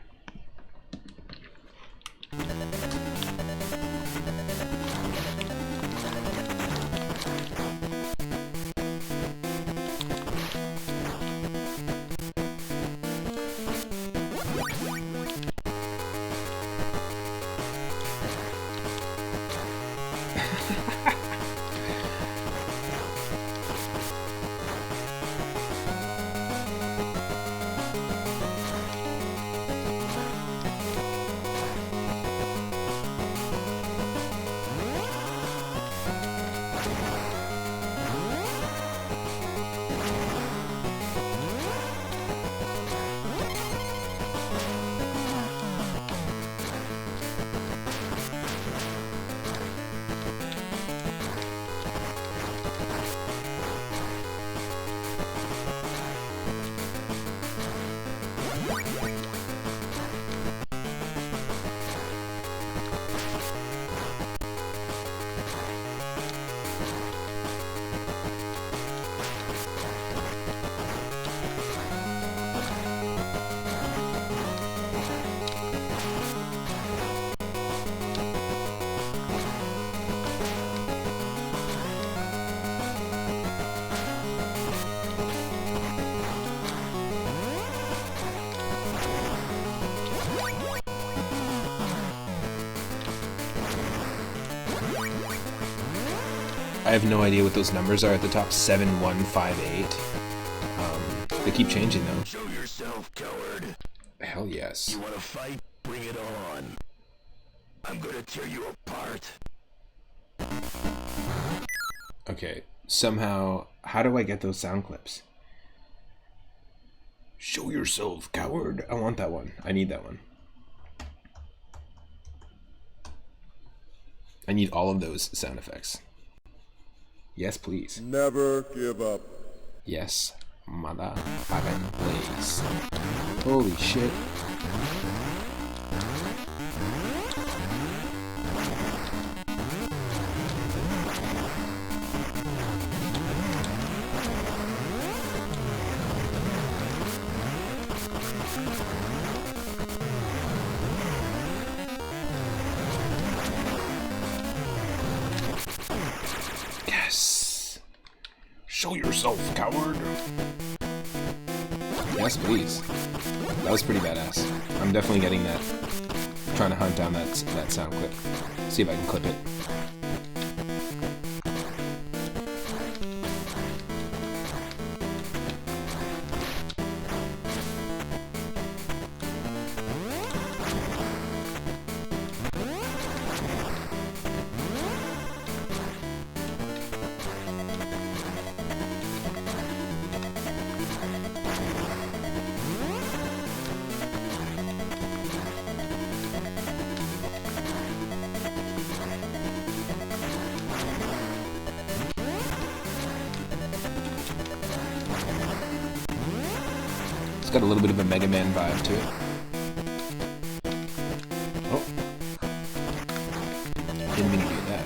I have no idea what those numbers are at the top. 7158. They keep changing though. Show yourself, coward. Hell yes. You wanna fight? Bring it on. I'm gonna tear you apart. Okay, somehow, how do I get those sound clips? Show yourself, coward. I want that one. I need that one. I need all of those sound effects. Yes, please. Never give up. Yes, motherfucking please. Holy shit. Yes. Show yourself, coward. Yes, please. That was pretty badass. I'm definitely getting that. Trying to hunt down that sound clip. See if I can clip it. It's got a little bit of a Mega Man vibe to it. Oh. Didn't mean to do that.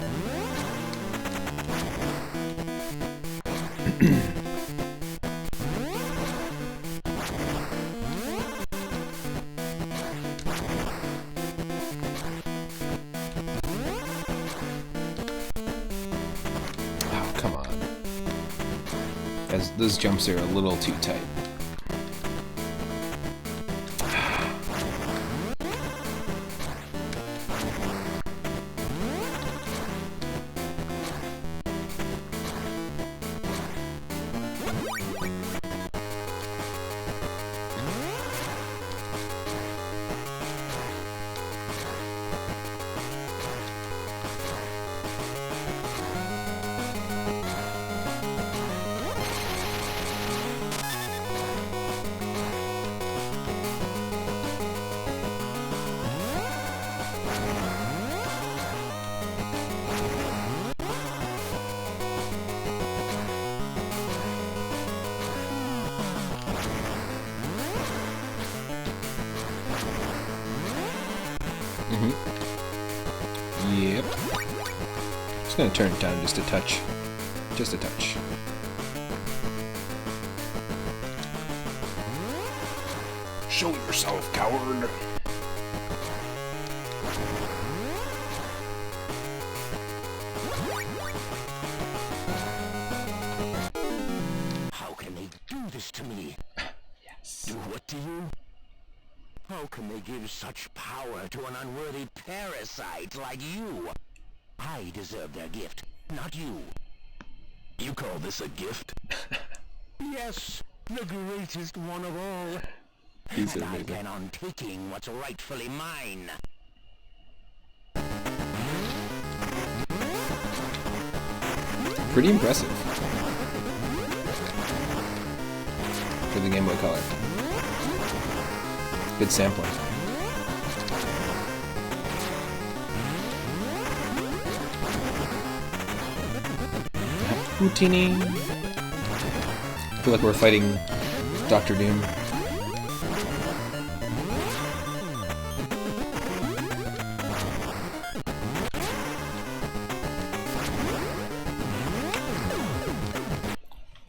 Oh, come on. Those jumps are a little too tight. Yep. Just gonna turn it down just a touch. Just a touch. Show yourself, coward! How can they do this to me? Yes. Do what to you? How can they give such power to an unworthy parasite like you? I deserve their gift, not you. You call this a gift? Yes, the greatest one of all. He's And I amazing. plan on taking what's rightfully mine. Pretty impressive. For the Game Boy Color. Good sampling. Houdini. I feel like we're fighting Dr. Doom.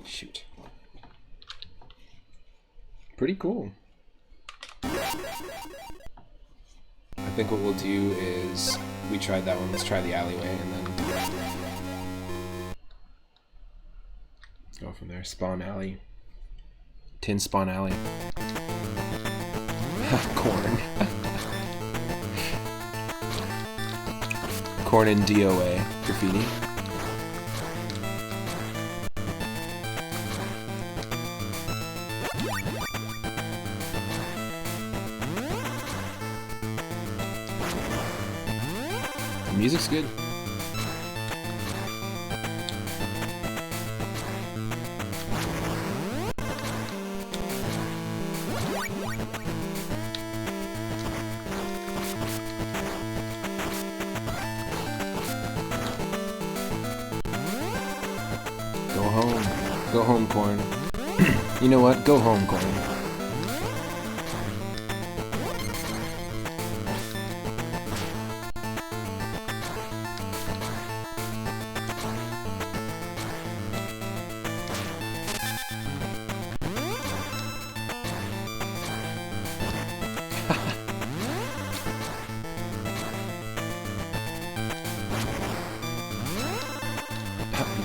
Shoot. Pretty cool. I think what we'll do is, we tried that one, let's try the alleyway and then go from there. Spawn Alley. Tin Spawn Alley. Corn. Corn and DOA. Graffiti. music's good. Go home. Go home, Corn. You know what? Go home, Corn.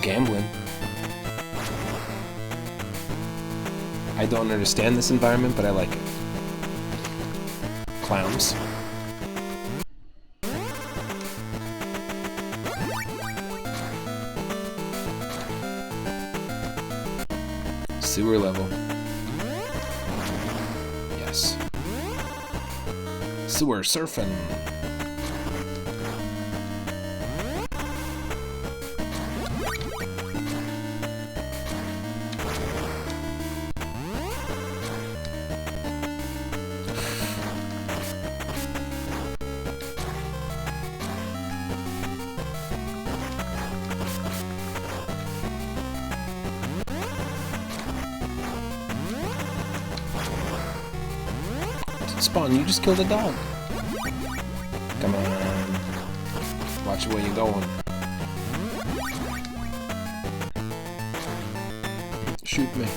Gambling. I don't understand this environment, but I like it. Clowns. Sewer level. Yes. Sewer surfing. Spawn, you just killed a dog. Come on. Watch where you're going. Shoot me.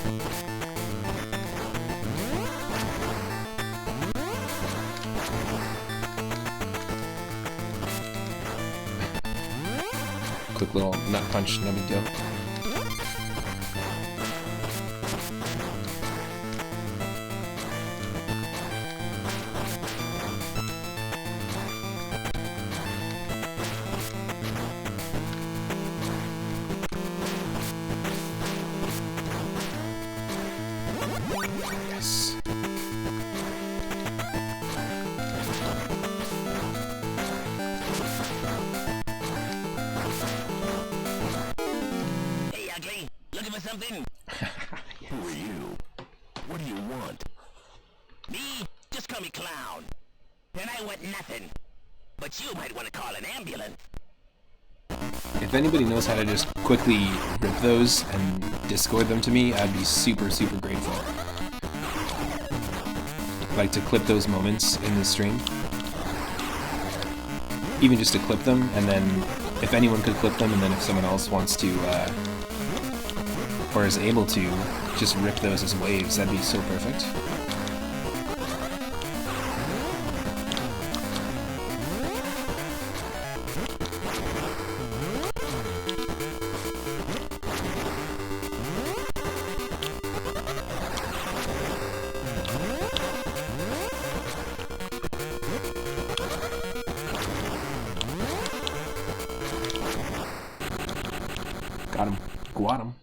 Quick little nut punch, no big deal. Yes. Hey, ugly, looking for something? Who are you? What do you want? Me? Just call me Clown. And I want nothing. But you might want to call an ambulance. If anybody knows how to just quickly rip those and Discord them to me, I'd be super, super grateful. Like to clip those moments in the stream. Even just to clip them, and then if anyone could clip them, and then if someone else wants to, or is able to, just rip those as waves, that'd be so perfect. Got him. Got him.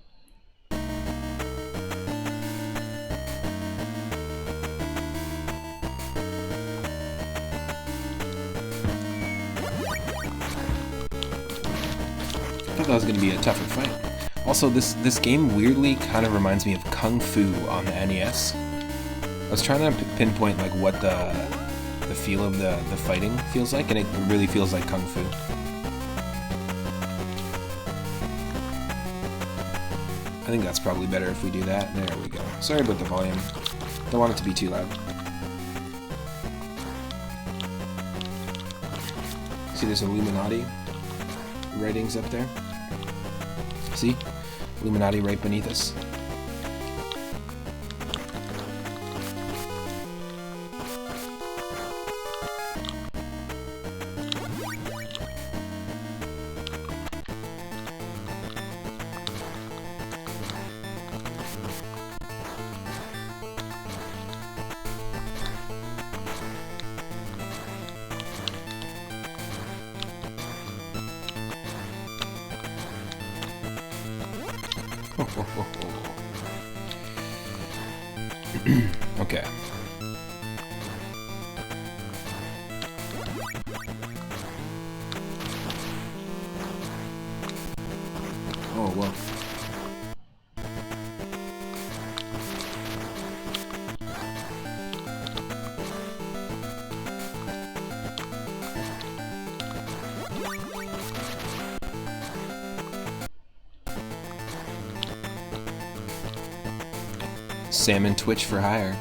I thought that was going to be a tougher fight. Also, this game weirdly kind of reminds me of Kung Fu on the NES. I was trying to pinpoint like what the feel of the fighting feels like, and it really feels like Kung Fu. I think that's probably better if we do that. There we go. Sorry about the volume. Don't want it to be too loud. See, there's Illuminati writings up there. See? Illuminati right beneath us. Okay. Oh, well. Salmon Twitch for hire.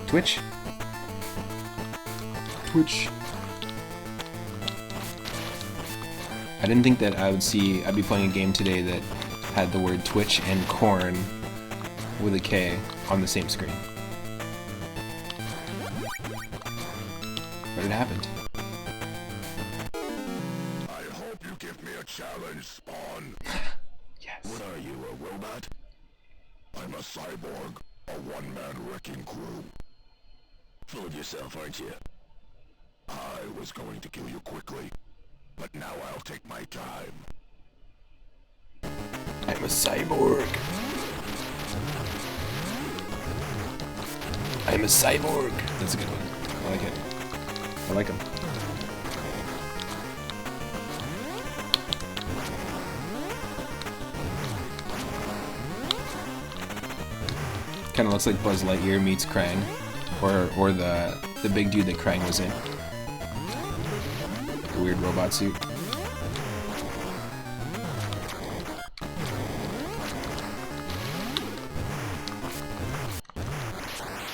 Twitch? Twitch. I didn't think that I'd be playing a game today that had the word Twitch and corn with a K on the same screen. But it happened. I hope you give me a challenge, Spawn. Yes. What are you, a robot? I'm a cyborg, a one-man wrecking crew. Full of yourself, aren't you? I was going to kill you quickly, but now I'll take my time. I'm a cyborg. I'm a cyborg. That's a good one. I like it. I like him. Kind of looks like Buzz Lightyear meets Krang, or the big dude that Krang was in. The weird robot suit.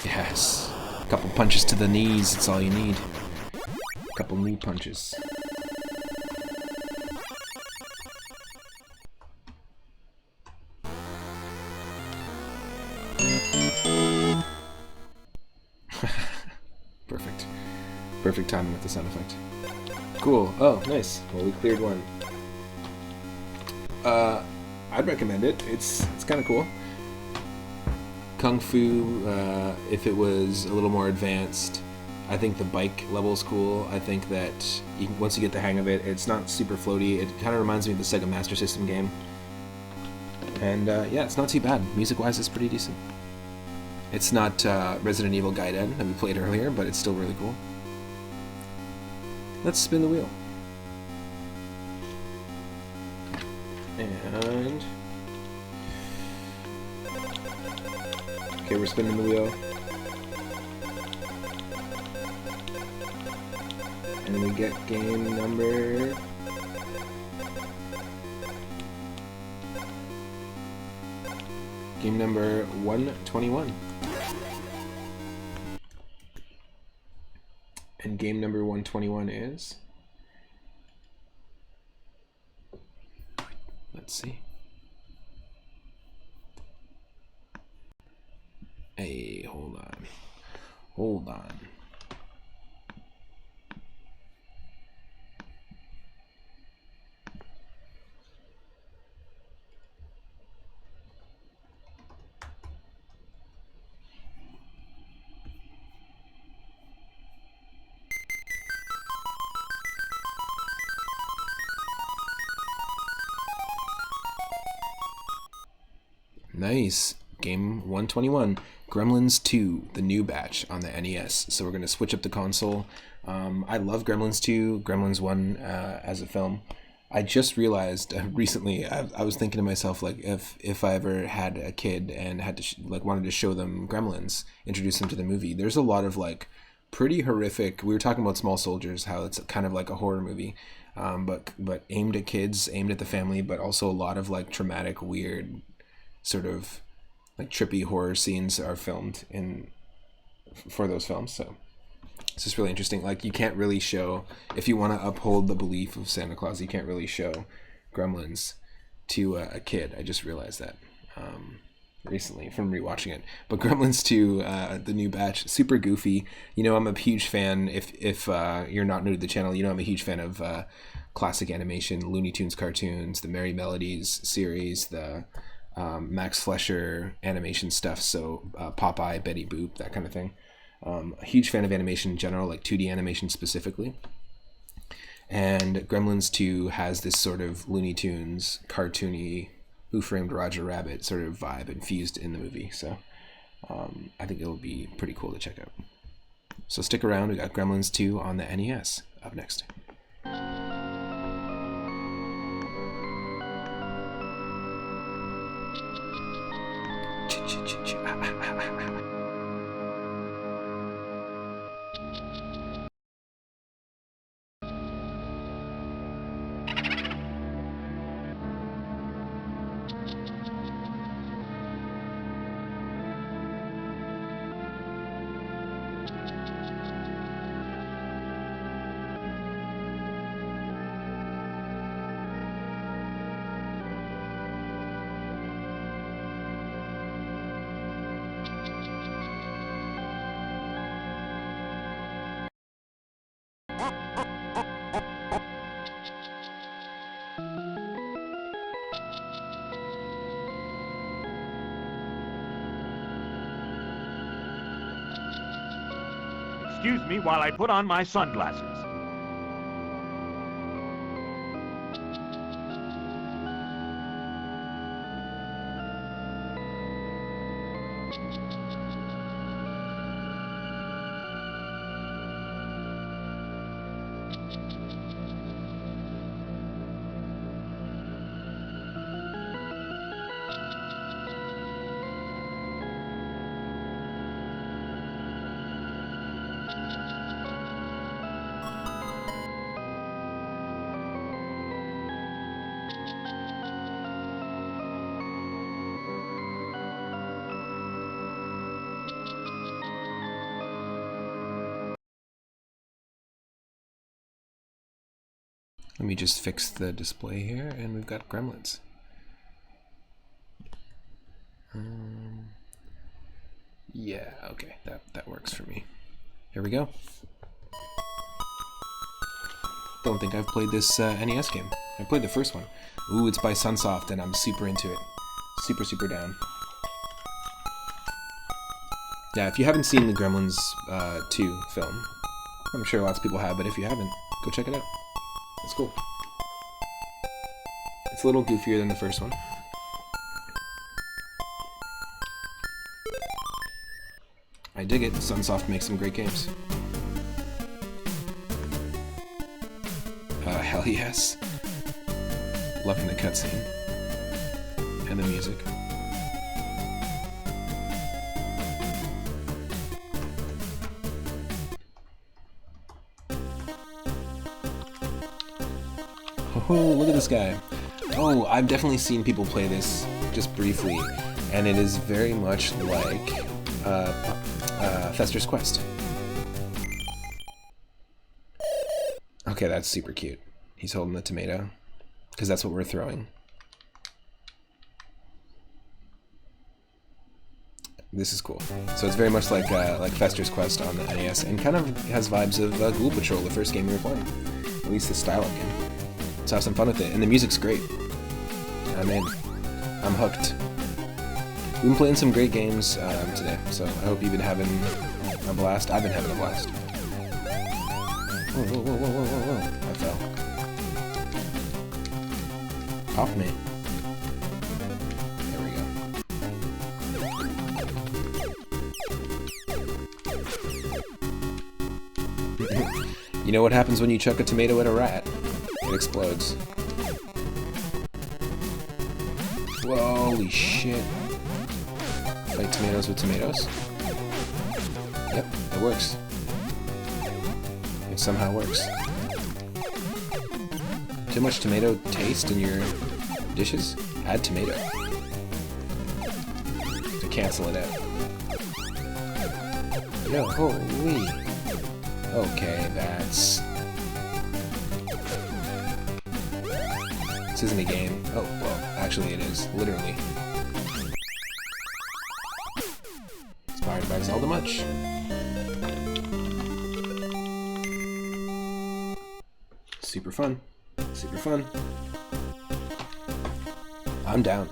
Yes. A couple punches to the knees, it's all you need. A couple knee punches. Perfect. Perfect timing with the sound effect. Cool. Oh, nice. Well, we cleared one. I'd recommend it. It's kind of cool. Kung Fu, if it was a little more advanced, I think the bike level is cool. I think that once you get the hang of it, it's not super floaty. It kind of reminds me of the Sega Master System game. And yeah, it's not too bad. Music-wise, it's pretty decent. It's not Resident Evil Gaiden that we played earlier, but it's still really cool. Let's spin the wheel. And... okay, we're spinning the wheel. And we get game number... game number 121. And game number 121 is... let's see. Hey, hold on. Hold on. Nice. Game 121. Gremlins 2, the new batch on the NES. So we're going to switch up the console. I love Gremlins 2, Gremlins 1 as a film. I just realized recently, I was thinking to myself, like, if I ever had a kid and had to wanted to show them Gremlins, introduce them to the movie, there's a lot of like pretty horrific. We were talking about Small Soldiers, how it's kind of like a horror movie, but aimed at kids, aimed at the family, but also a lot of like traumatic, weird, sort of like trippy horror scenes are filmed for those films. So it's just really interesting. Like, you can't really show, if you want to uphold the belief of Santa Claus, you can't really show Gremlins to a kid. I just realized that recently from rewatching it. But Gremlins 2, the new batch, super goofy. You know, I'm a huge fan, if you're not new to the channel, you know I'm a huge fan of classic animation, Looney Tunes cartoons, the Merry Melodies series, the Max Fleischer animation stuff, so Popeye, Betty Boop, that kind of thing. A huge fan of animation in general, like 2D animation specifically. And Gremlins 2 has this sort of Looney Tunes, cartoony, Who Framed Roger Rabbit sort of vibe infused in the movie. So I think it'll be pretty cool to check out. So stick around, we got Gremlins 2 on the NES up next. Excuse me while I put on my sunglasses. Let me just fix the display here, and we've got gremlins. Yeah, okay, that works for me. Here we go. Don't think I've played this NES game. I played the first one. Ooh, it's by Sunsoft, and I'm super into it. Super, super down. Yeah, if you haven't seen the Gremlins 2 film, I'm sure lots of people have, but if you haven't, go check it out. It's cool. It's a little goofier than the first one. I dig it. Sunsoft makes some great games. Hell yes. Loving the cutscene. And the music. Oh, look at this guy. Oh, I've definitely seen people play this just briefly, and it is very much like Fester's Quest. Okay, that's super cute. He's holding the tomato, because that's what we're throwing. This is cool. So it's very much like Fester's Quest on the NES, and kind of has vibes of Ghoul Patrol, the first game we were playing. At least the style of game. So have some fun with it, and the music's great. I'm in. I'm hooked. We've been playing some great games today, so I hope you've been having a blast. I've been having a blast. Whoa, whoa, whoa, whoa, whoa, whoa, whoa. I fell. Off me. There we go. You know what happens when you chuck a tomato at a rat? It explodes. Holy shit. Fight tomatoes with tomatoes? Yep, it works. It somehow works. Too much tomato taste in your dishes? Add tomato. To cancel it out. Yo, holy. Okay, that's... This isn't a game. Oh, well, actually it is. Literally. Inspired by Zelda much? Super fun. Super fun. I'm down.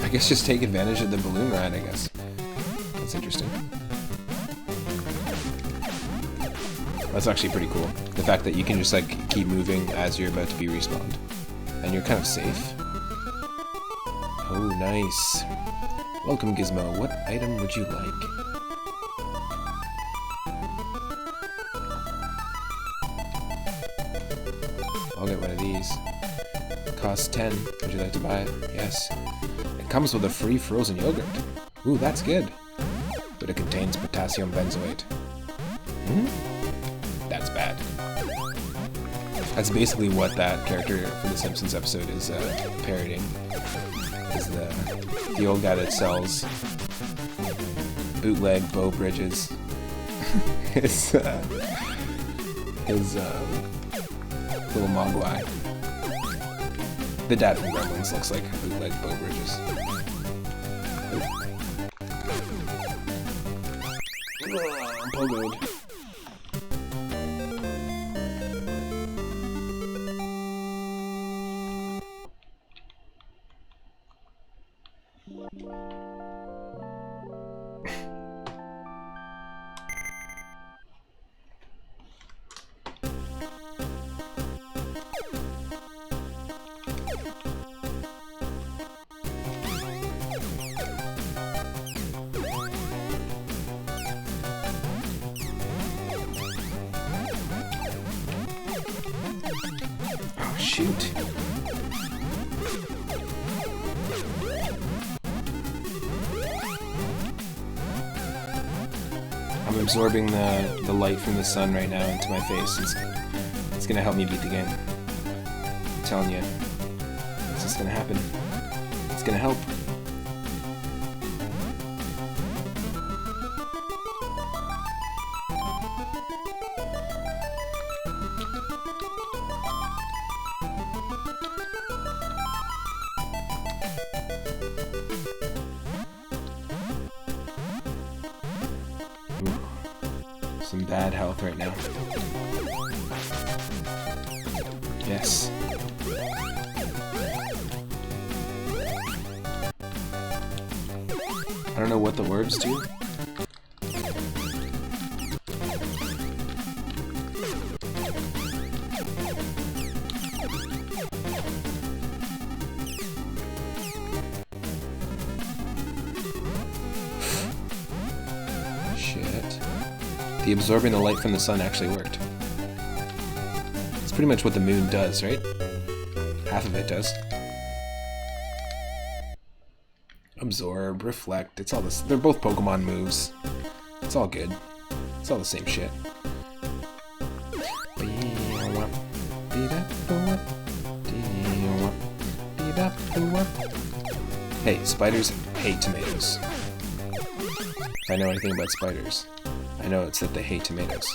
I guess just take advantage of the balloon ride, I guess. That's interesting. That's actually pretty cool. The fact that you can just like keep moving as you're about to be respawned. And you're kind of safe. Oh, nice. Welcome, Gizmo. What item would you like? I'll get one of these. It costs 10. Would you like to buy it? Yes. It comes with a free frozen yogurt. Ooh, that's good. But it contains potassium benzoate. That's bad. That's basically what that character for the Simpsons episode is parodying. Is the old guy that sells bootleg bow bridges. his little mogwai. The dad from Gremlins looks like bootleg bow bridges. Pogoed. Oh, shoot. I'm absorbing the light from the sun right now into my face. It's gonna help me beat the game. I'm telling you. It's just gonna happen. It's gonna help. Some bad health right now. Yes. I don't know what the orbs do. The absorbing the light from the sun actually worked. It's pretty much what the moon does, right? Half of it does. Absorb, reflect, it's all this. They're both Pokemon moves. It's all good. It's all the same shit. Hey, spiders hate tomatoes. If I know anything about spiders, I know it's that they hate tomatoes.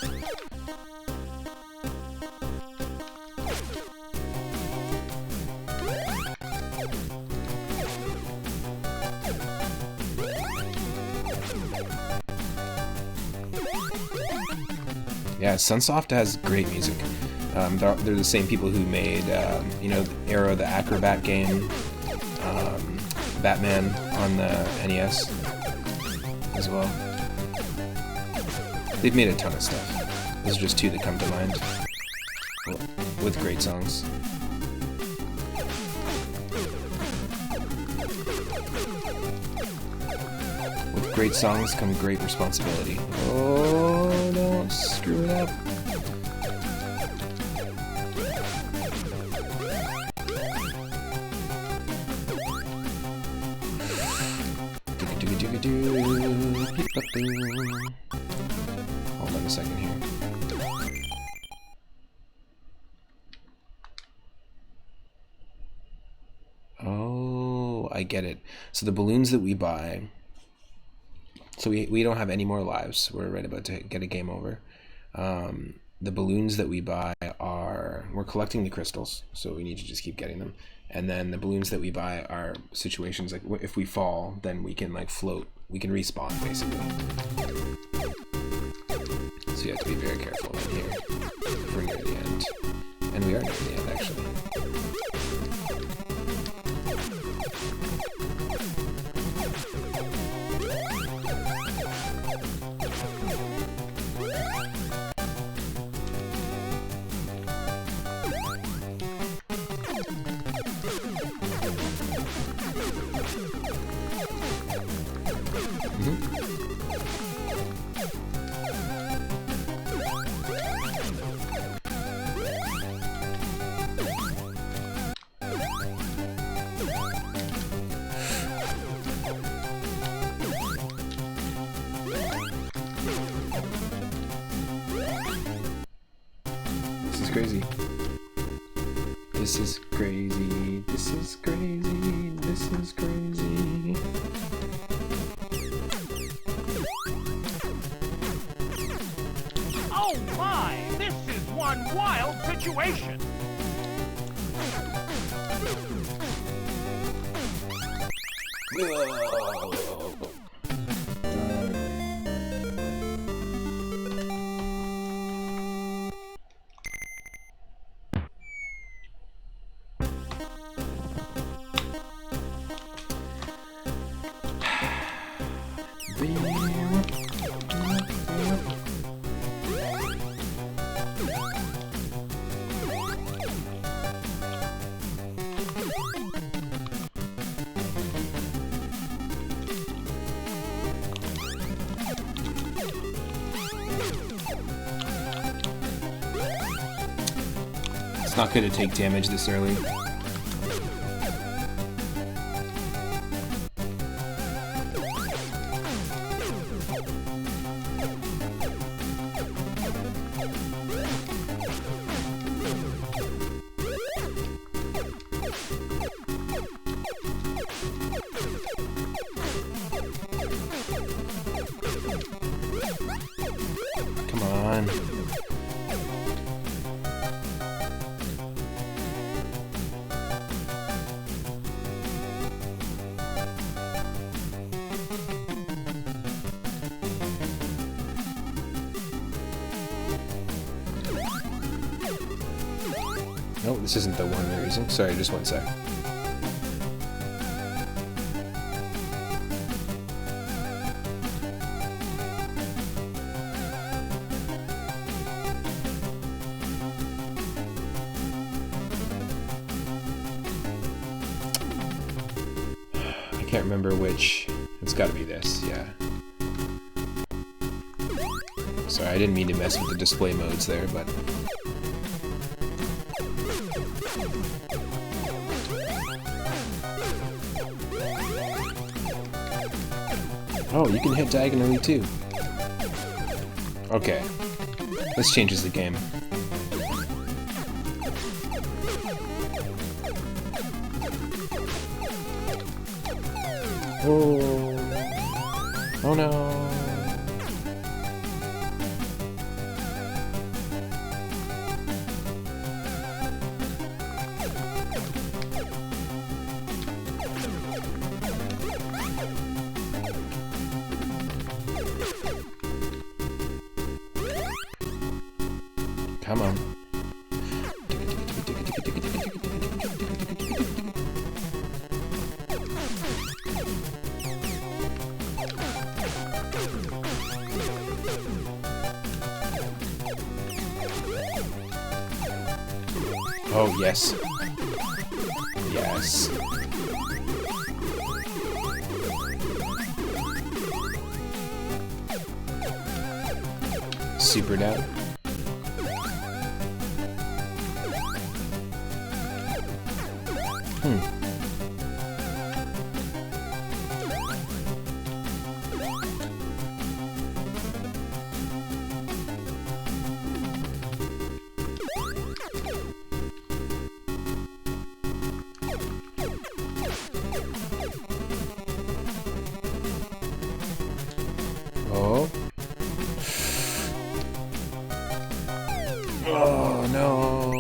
Yeah, Sunsoft has great music. They're the same people who made, you know, Arrow the Acrobat game, Batman on the NES as well. They've made a ton of stuff. Those are just two that come to mind. With great songs. With great songs come great responsibility. Oh, don't screw it up. Hold on a second here. Oh, I get it. So the balloons that we buy... So we don't have any more lives. We're right about to get a game over. The balloons that we buy are... We're collecting the crystals, so we need to just keep getting them. And then the balloons that we buy are situations like if we fall, then we can like float. We can respawn, basically. So you have to be very careful right here. We're near the end. And we are near the end, actually. crazy. This is crazy. This is crazy. This is crazy. Oh my! This is one wild situation! It's not good to take damage this early. Come on. No, this isn't the one we're using. Sorry, just one sec. I can't remember which. It's gotta be this, yeah. Sorry, I didn't mean to mess with the display modes there, but... Oh, you can hit diagonally too. Okay. This changes the game. Oh. Oh no. Come on. Oh, yes. Yes. Super down. Oh. Oh no.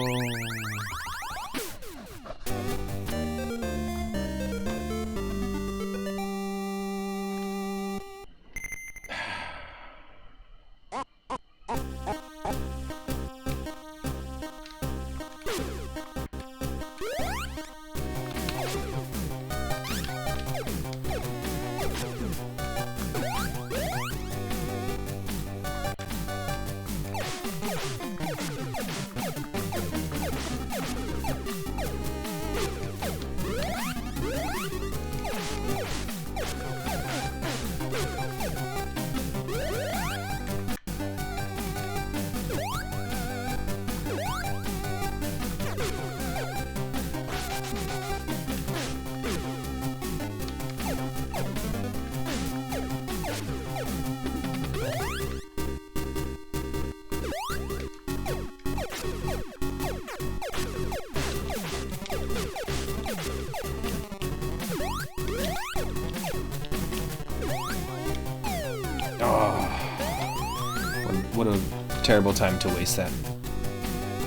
What a terrible time to waste that.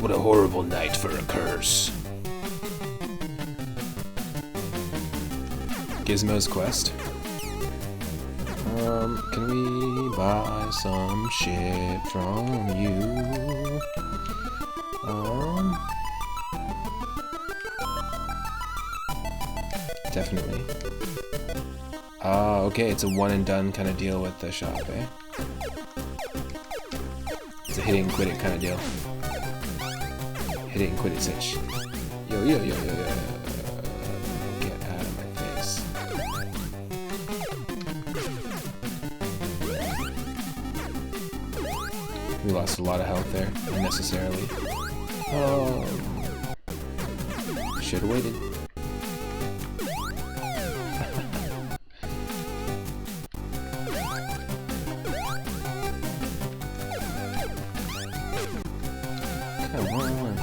What a horrible night for a curse. Gizmo's quest. Can we buy some shit from you? Definitely. Okay, it's a one and done kind of deal with the shop, eh? It's a hit it and quit it kind of deal. Hit it and quit it sitch. Yo, yo, yo, yo, yo. Get out of my face. We lost a lot of health there, unnecessarily. Oh. Should've waited. Come on.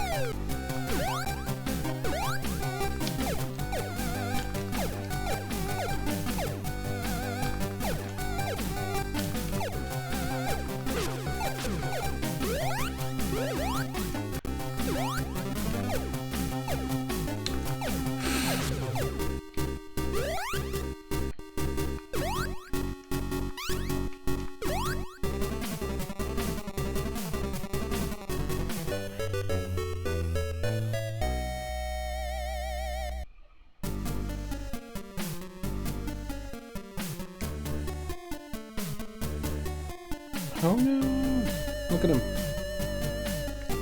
Oh no! Look at him.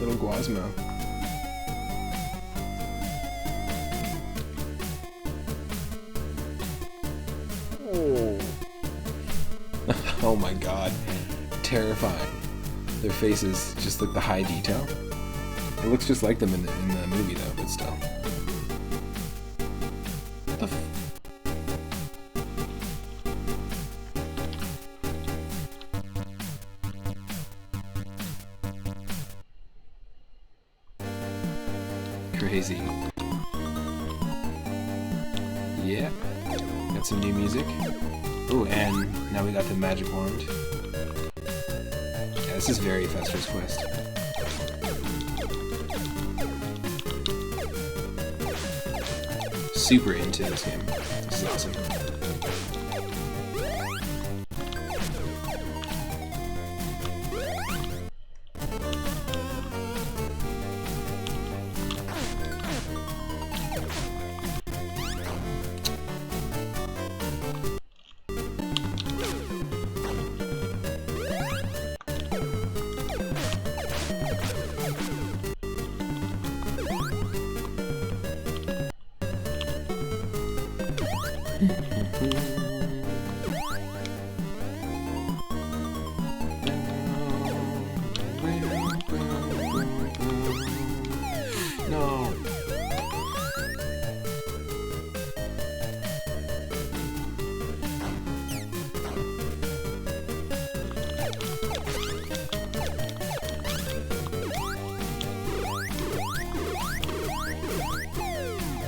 Little Guasmo. Oh. Oh my god. Terrifying. Their faces just look the high detail. It looks just like them in the movie though, but still. What the f- Crazy. Yeah. Got some new music. Ooh, and now we got the magic wand. Yeah, this is very Fester's Quest. Super into this game. This is awesome. No.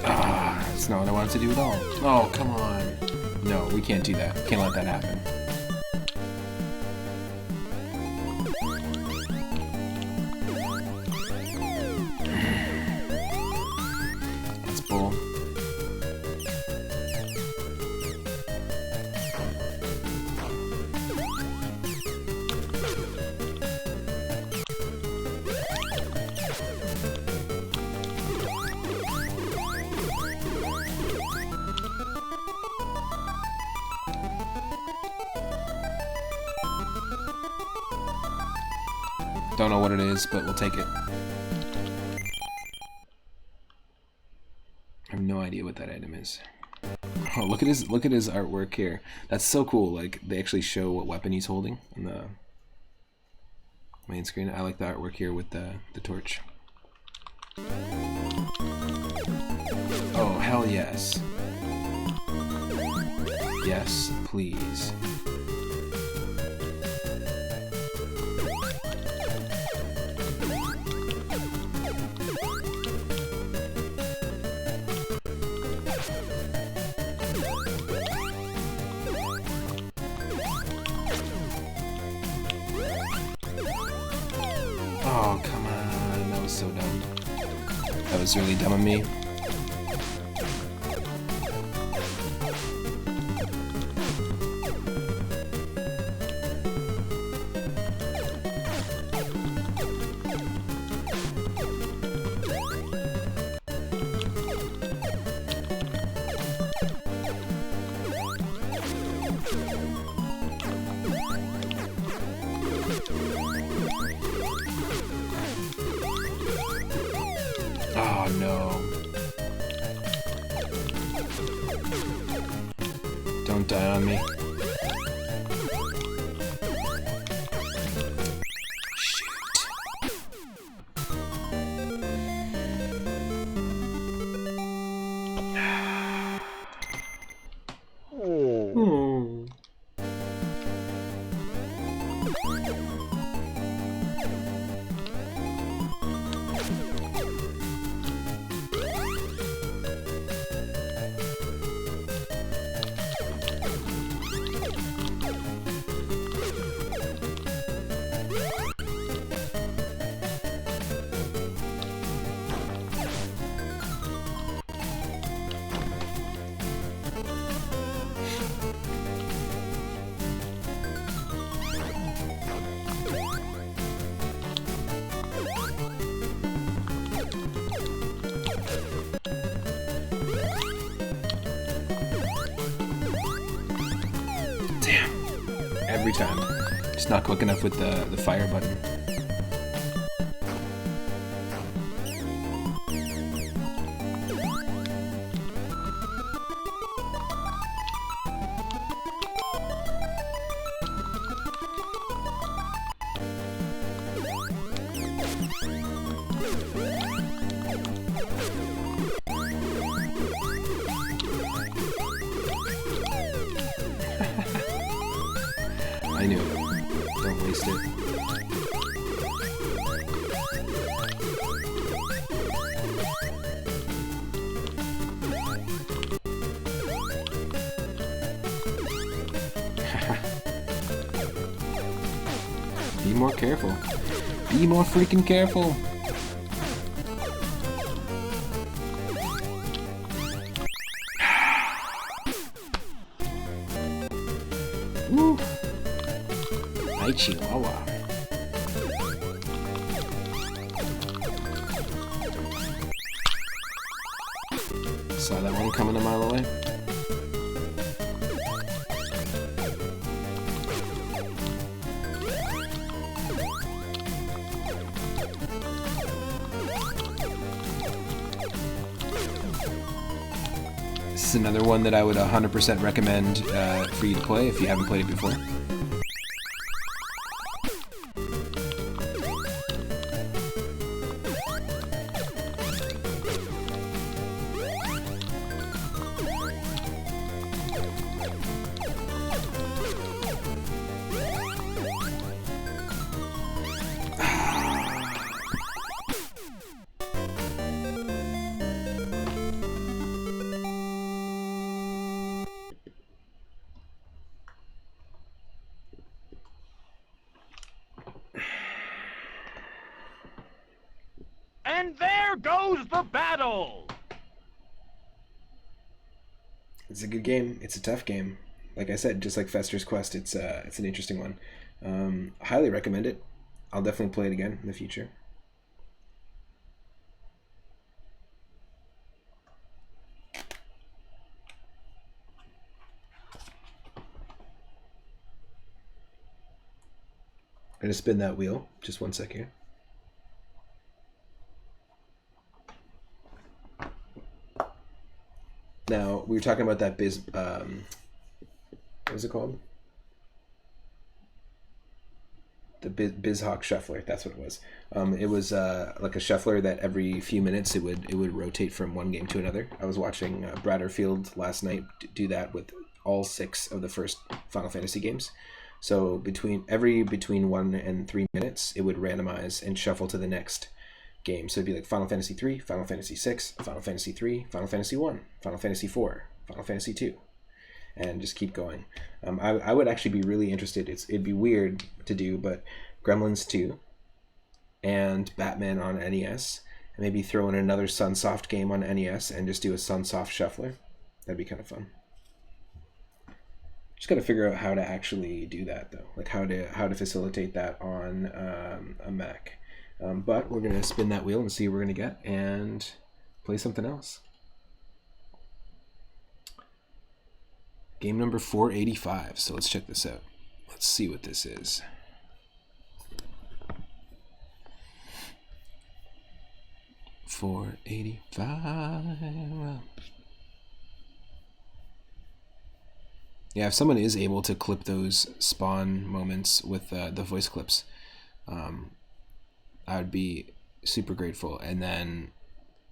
That's not what I wanted to do at all. Oh, come on. No, we can't do that. Can't let that happen. That's bull. Don't know what it is, but we'll take it. I have no idea what that item is. Oh, look at his artwork here. That's so cool. Like they actually show what weapon he's holding on the main screen. I like the artwork here with the torch. Oh, hell yes. Yes, please. Oh, come on. That was so dumb. That was really dumb of me. Oh no. Don't die on me. Every time. Just not quick enough with the fire button. I knew it. Don't waste it. Be more careful. Be more freaking careful. Woo. Hi, Chihuahua. Saw that one coming a mile away. This is another one that I would 100% recommend for you to play if you haven't played it before. And there goes the battle! It's a good game. It's a tough game. Like I said, just like Fester's Quest, it's an interesting one. Highly recommend it. I'll definitely play it again in the future. I'm gonna spin that wheel. Just one sec here. Now, we were talking about that what was it called? The BizHawk shuffler, that's what it was. It was like a shuffler that every few minutes it would rotate from one game to another. I was watching Bradderfield last night do that with all 6 of the first Final Fantasy games. So between 1 and 3 minutes, it would randomize and shuffle to the next game. So it'd be like Final Fantasy 3, Final Fantasy 6, Final Fantasy 3, Final Fantasy 1, Final Fantasy 4, Final Fantasy 2, and just keep going. I would actually be really interested. It'd be weird to do, but Gremlins 2 and Batman on NES, and maybe throw in another Sunsoft game on NES and just do a Sunsoft shuffler. That'd be kind of fun. Just got to figure out how to actually do that though, like how to facilitate that on a Mac. But we're gonna spin that wheel and see what we're gonna get and play something else. Game number 485. So let's check this out. Let's see what this is. $4.85. Yeah, if someone is able to clip those spawn moments with the voice clips, I would be super grateful. And then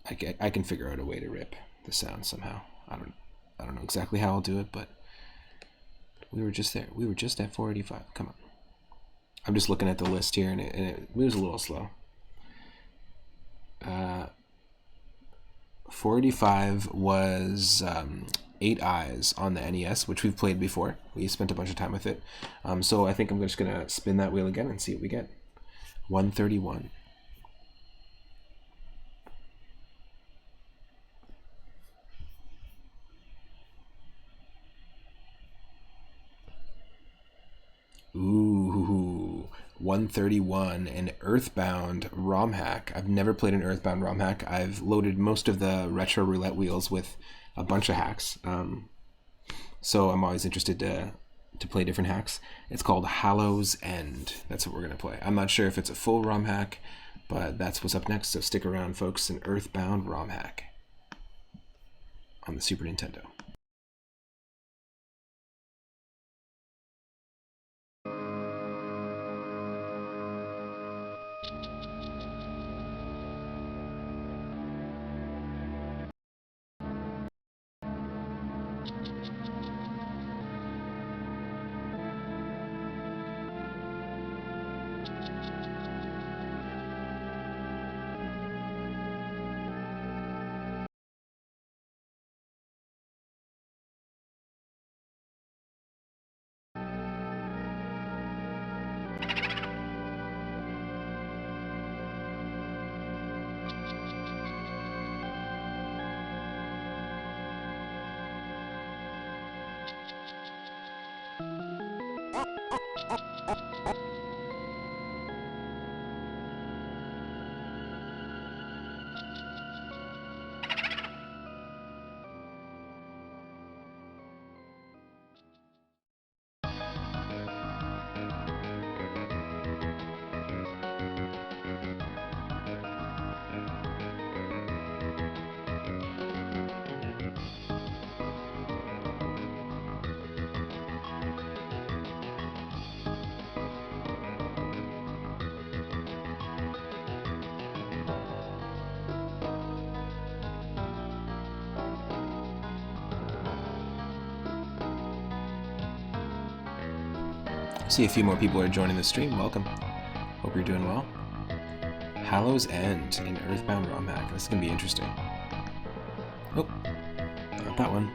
I can figure out a way to rip the sound somehow. I don't know exactly how I'll do it, but we were just there. We were just at 485. Come on. I'm just looking at the list here, and it moves a little slow. 485 was 8 Eyes on the NES, which we've played before. We spent a bunch of time with it. So I think I'm just going to spin that wheel again and see what we get. 131. Ooh, 131, an Earthbound ROM hack. I've never played an Earthbound ROM hack. I've loaded most of the retro roulette wheels with a bunch of hacks. So I'm always interested to play different hacks. It's called Hallow's End. That's what we're going to play. I'm not sure if it's a full ROM hack, but that's what's up next. So stick around, folks. An Earthbound ROM hack on the Super Nintendo. See a few more people are joining the stream. Welcome. Hope you're doing well. Hallow's End, an Earthbound ROM hack. This is going to be interesting. Oh, not that one.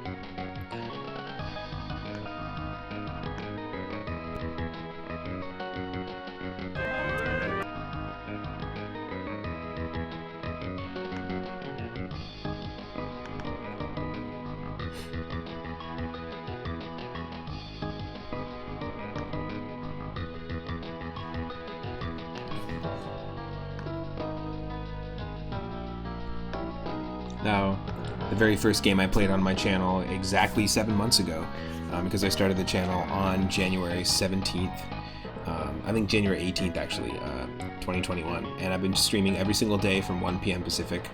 Now, the very first game I played on my channel exactly 7 months ago, because I started the channel on January 17th, I think January 18th actually, 2021, and I've been streaming every single day from 1 p.m. Pacific.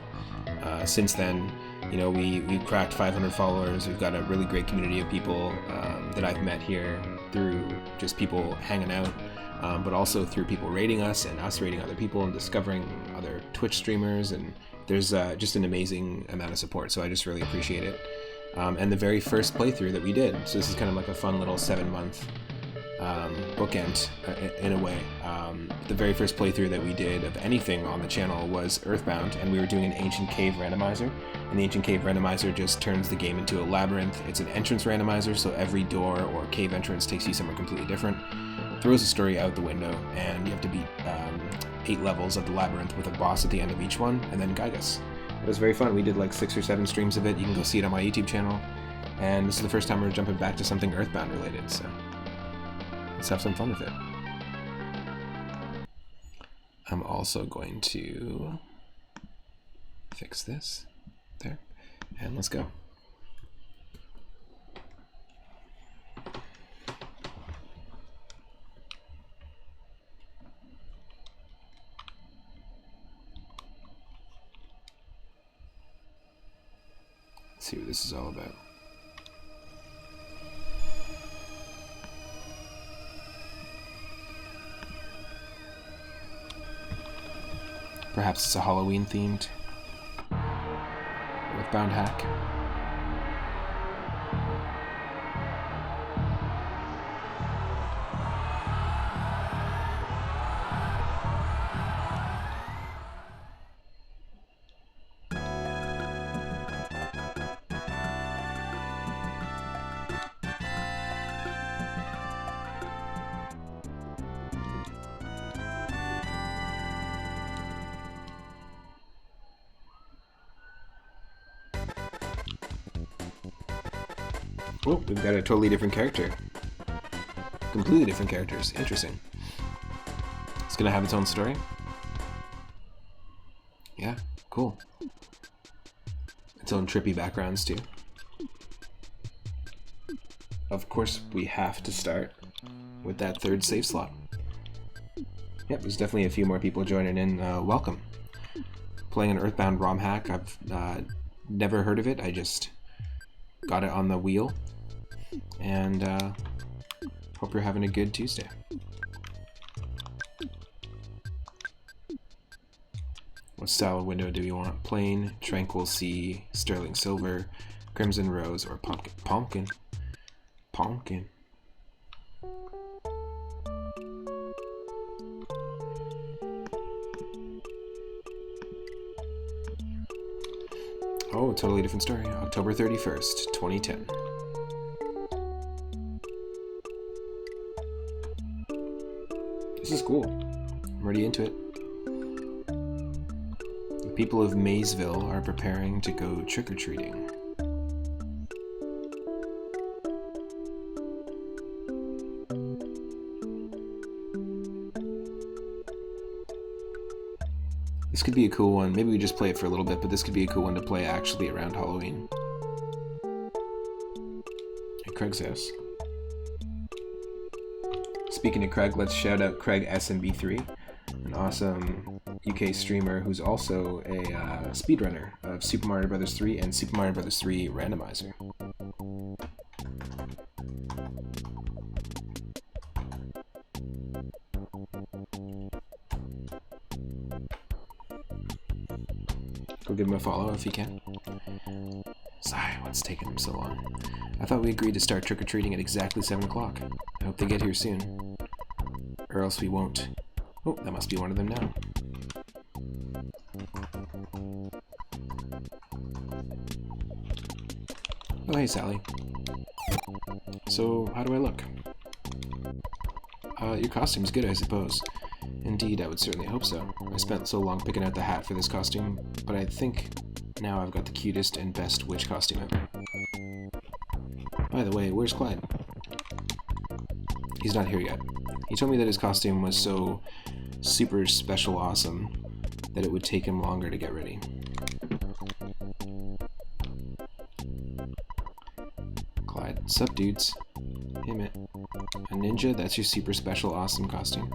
Since then, you know, we've cracked 500 followers. We've got a really great community of people that I've met here through just people hanging out, but also through people rating us and us rating other people and discovering other Twitch streamers, and there's just an amazing amount of support, so I just really appreciate it. And the very first playthrough that we did, so this is kind of like a fun little 7-month bookend in a way. The very first playthrough that we did of anything on the channel was Earthbound, and we were doing an Ancient Cave randomizer, and the Ancient Cave randomizer just turns the game into a labyrinth. It's an entrance randomizer, so every door or cave entrance takes you somewhere completely different. throws the story out the window, and you have to beat 8 levels of the labyrinth with a boss at the end of each one, and then guide us. It was very fun. We did like 6 or 7 streams of it. You can go see it on my YouTube channel. And this is the first time we're jumping back to something Earthbound related, so let's have some fun with it. I'm also going to fix this there, and let's go. Let's see what this is all about. Perhaps it's a Halloween-themed Earthbound hack. Oh, we've got a totally different character. Completely different characters. Interesting. It's gonna have its own story. Yeah, cool. Its own trippy backgrounds too. Of course, we have to start with that 3rd save slot. Yep, there's definitely a few more people joining in. Welcome. Playing an Earthbound ROM hack. I've never heard of it. I just got it on the wheel. And hope you're having a good Tuesday. What style of window do we want? Plain, tranquil sea, sterling silver, crimson rose, or pumpkin? Pumpkin. Pumpkin. Oh, totally different story. October 31st, 2010. This is cool. I'm already into it. The people of Maysville are preparing to go trick-or-treating. This could be a cool one. Maybe we just play it for a little bit, but this could be a cool one to play actually around Halloween. At Craig's house. Speaking of Craig, let's shout out Craig SNB3, an awesome UK streamer who's also a speedrunner of Super Mario Bros. 3 and Super Mario Bros. 3 Randomizer. Go give him a follow if you can. Sigh, what's taking him so long? I thought we agreed to start trick-or-treating at exactly 7 o'clock. I hope they get here soon. Or else we won't. Oh, that must be one of them now. Oh, hey, Sally. So, how do I look? Your costume's good, I suppose. Indeed, I would certainly hope so. I spent so long picking out the hat for this costume, but I think now I've got the cutest and best witch costume ever. By the way, where's Clyde? He's not here yet. He told me that his costume was so super special awesome that it would take him longer to get ready. Clyde, sup dudes? Hey man. A ninja? That's your super special awesome costume?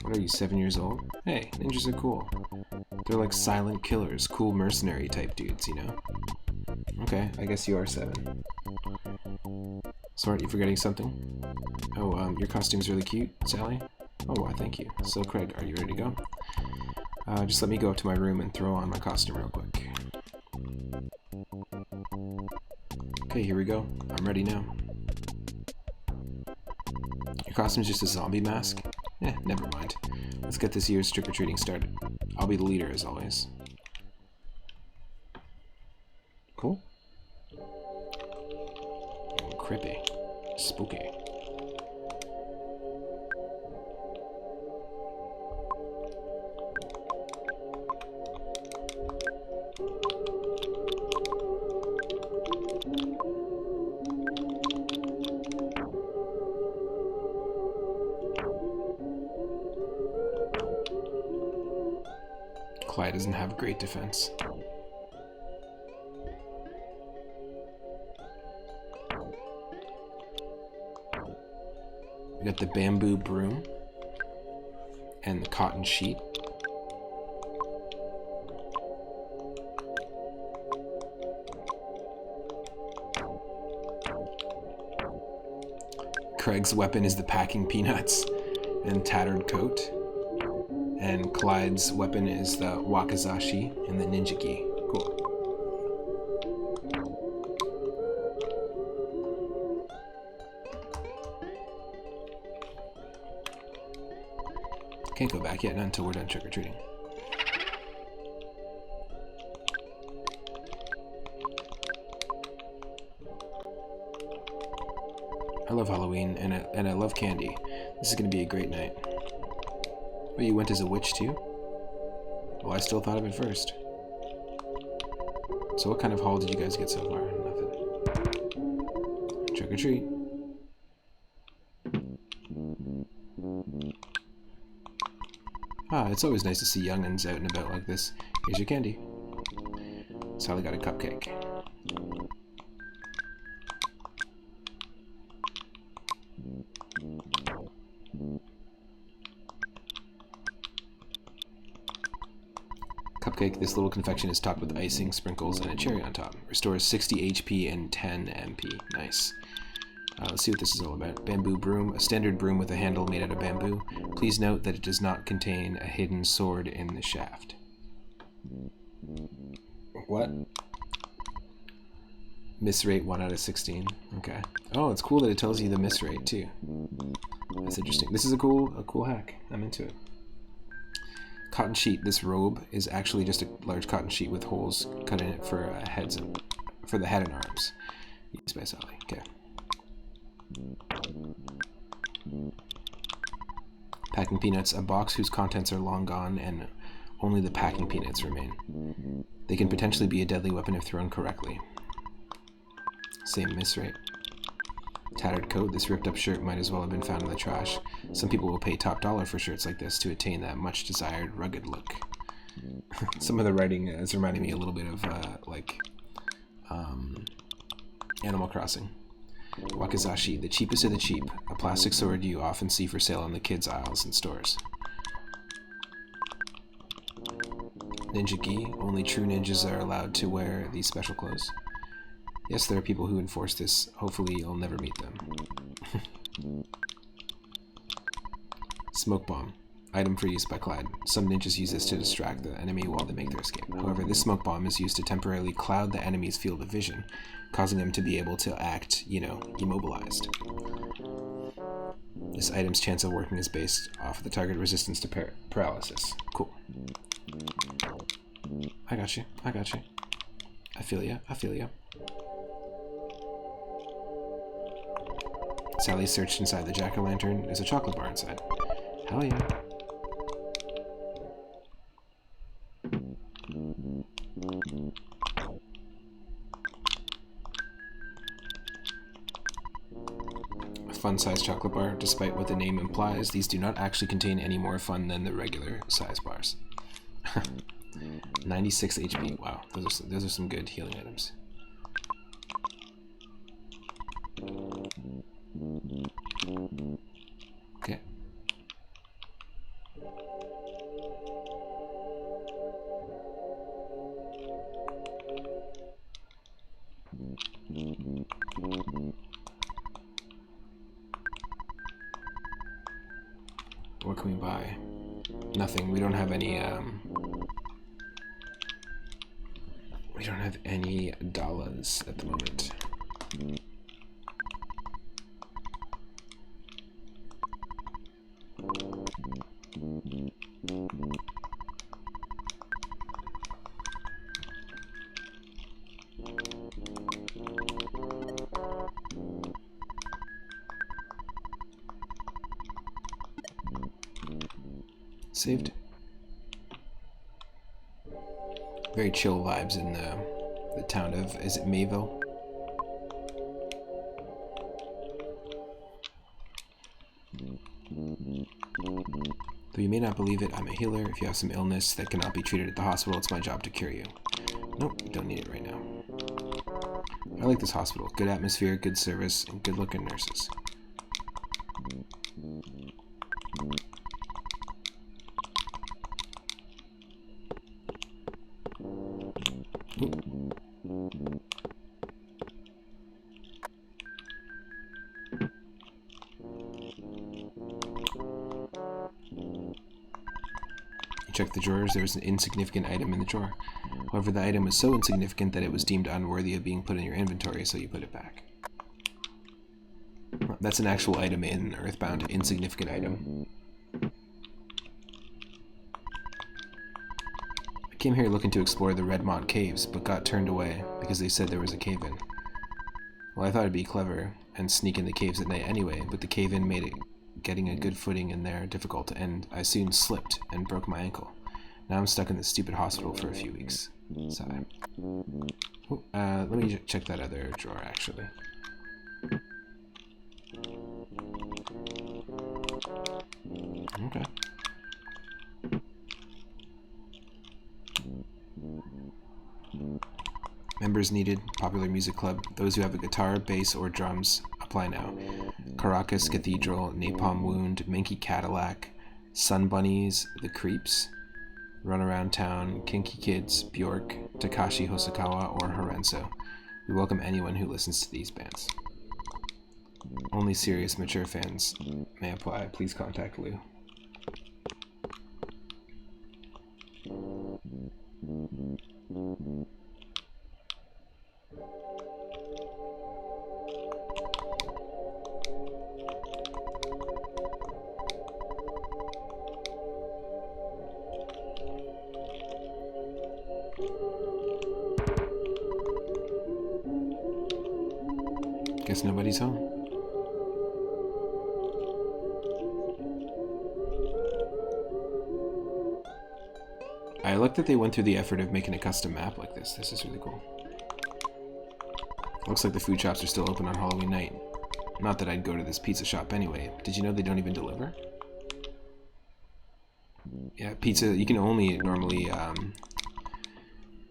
What are you, 7 years old? Hey, ninjas are cool. They're like silent killers, cool mercenary type dudes, you know? Okay, I guess you are 7. So aren't you forgetting something? Oh, your costume's really cute, Sally? Oh, why, thank you. So, Craig, are you ready to go? Just let me go up to my room and throw on my costume real quick. Okay, here we go. I'm ready now. Your costume's just a zombie mask? Eh, never mind. Let's get this year's trick-or-treating started. I'll be the leader, as always. Cool. Oh, creepy. Spooky. Clyde doesn't have great defense. We got the bamboo broom and the cotton sheet. Craig's weapon is the packing peanuts and tattered coat. And Clyde's weapon is the wakizashi and the ninja-gi. Cool. Can't go back yet, not until we're done trick-or-treating. I love Halloween, and I love candy. This is going to be a great night. Oh, you went as a witch too? Well, I still thought of it first. So what kind of haul did you guys get so far? Nothing. Trick or treat. Ah, it's always nice to see young'uns out and about like this. Here's your candy. Sally got a cupcake. Cupcake, this little confection is topped with icing, sprinkles, and a cherry on top. Restores 60 HP and 10 MP. Nice. Let's see what this is all about. Bamboo broom, a standard broom with a handle made out of bamboo. Please note that it does not contain a hidden sword in the shaft. What? Miss rate 1 out of 16. Okay. Oh, it's cool that it tells you the miss rate too. That's interesting. This is a cool hack. I'm into it. Cotton sheet. This robe is actually just a large cotton sheet with holes cut in it for for the head and arms. Used by Sally. Okay. Packing peanuts. A box whose contents are long gone and only the packing peanuts remain. They can potentially be a deadly weapon if thrown correctly. Same miss rate. Tattered coat. This ripped up shirt might as well have been found in the trash. Some people will pay top dollar for shirts like this to attain that much desired rugged look. Some of the writing is reminding me a little bit of Animal Crossing. Wakizashi, the cheapest of the cheap. A plastic sword you often see for sale on the kids' aisles in stores. Ninja-gi. Only true ninjas are allowed to wear these special clothes. Yes, there are people who enforce this. Hopefully you'll never meet them. Smoke bomb. Item for use by Clyde. Some ninjas use this to distract the enemy while they make their escape. However, this smoke bomb is used to temporarily cloud the enemy's field of vision, causing them to be able to act, immobilized. This item's chance of working is based off of the target resistance to paralysis. Cool. I got you. I feel ya. Sally searched inside the jack-o'-lantern. There's a chocolate bar inside. Hell yeah. A fun-sized chocolate bar. Despite what the name implies, these do not actually contain any more fun than the regular size bars. 96 HP. Wow, those are some good healing items. Okay. What can we buy? Nothing. We don't have any dollars at the moment. Saved. Very chill vibes in the town of, is it Mayville? Though you may not believe it, I'm a healer. If you have some illness that cannot be treated at the hospital, it's my job to cure you. Nope, don't need it right now. I like this hospital. Good atmosphere, good service, and good-looking nurses. Ooh. Check the drawers. There was an insignificant item in the drawer. However, the item was so insignificant that it was deemed unworthy of being put in your inventory, so you put it back. That's an actual item in Earthbound. Insignificant item. I came here looking to explore the Redmont Caves, but got turned away because they said there was a cave-in. Well, I thought it'd be clever and sneak in the caves at night anyway, but the cave-in made it getting a good footing in there difficult, and I soon slipped and broke my ankle. Now I'm stuck in this stupid hospital for a few weeks. Sigh. Oh, let me check that other drawer, actually. Okay. Members needed. Popular music club. Those who have a guitar, bass, or drums, apply now. Caracas Cathedral, Napalm Wound, Minky Cadillac, Sun Bunnies, The Creeps, Run Around Town, Kinky Kids, Bjork, Takashi Hosokawa, or Horenso. We welcome anyone who listens to these bands. Only serious, mature fans may apply. Please contact Lou. Guess nobody's home. I like that they went through the effort of making a custom map like this. This is really cool. Looks like the food shops are still open on Halloween night. Not that I'd go to this pizza shop anyway. Did you know they don't even deliver? Yeah, pizza, you can only normally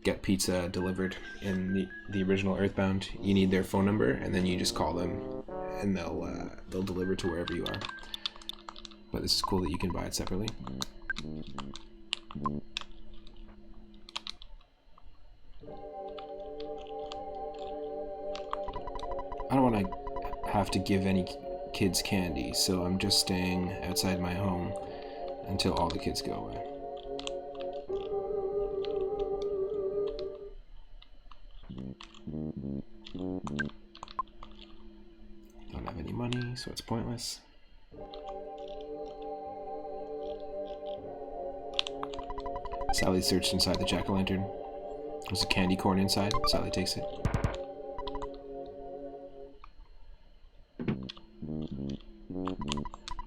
get pizza delivered in the original Earthbound. You need their phone number, and then you just call them, and they'll deliver to wherever you are. But this is cool that you can buy it separately. I don't want to have to give any kids candy, so I'm just staying outside my home until all the kids go away. Don't have any money, so it's pointless. Sally searched inside the jack-o'-lantern. There's a candy corn inside. Sally takes it.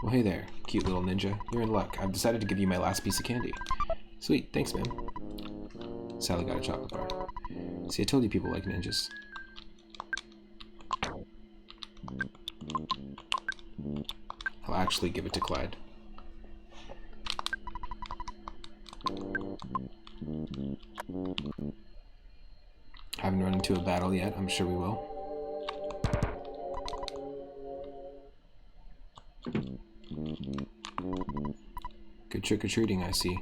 Well, hey there, cute little ninja. You're in luck. I've decided to give you my last piece of candy. Sweet, thanks, man. Sally got a chocolate bar. See, I told you people like ninjas. I'll actually give it to Clyde. Haven't run into a battle yet. I'm sure we will. Good trick-or-treating, I see.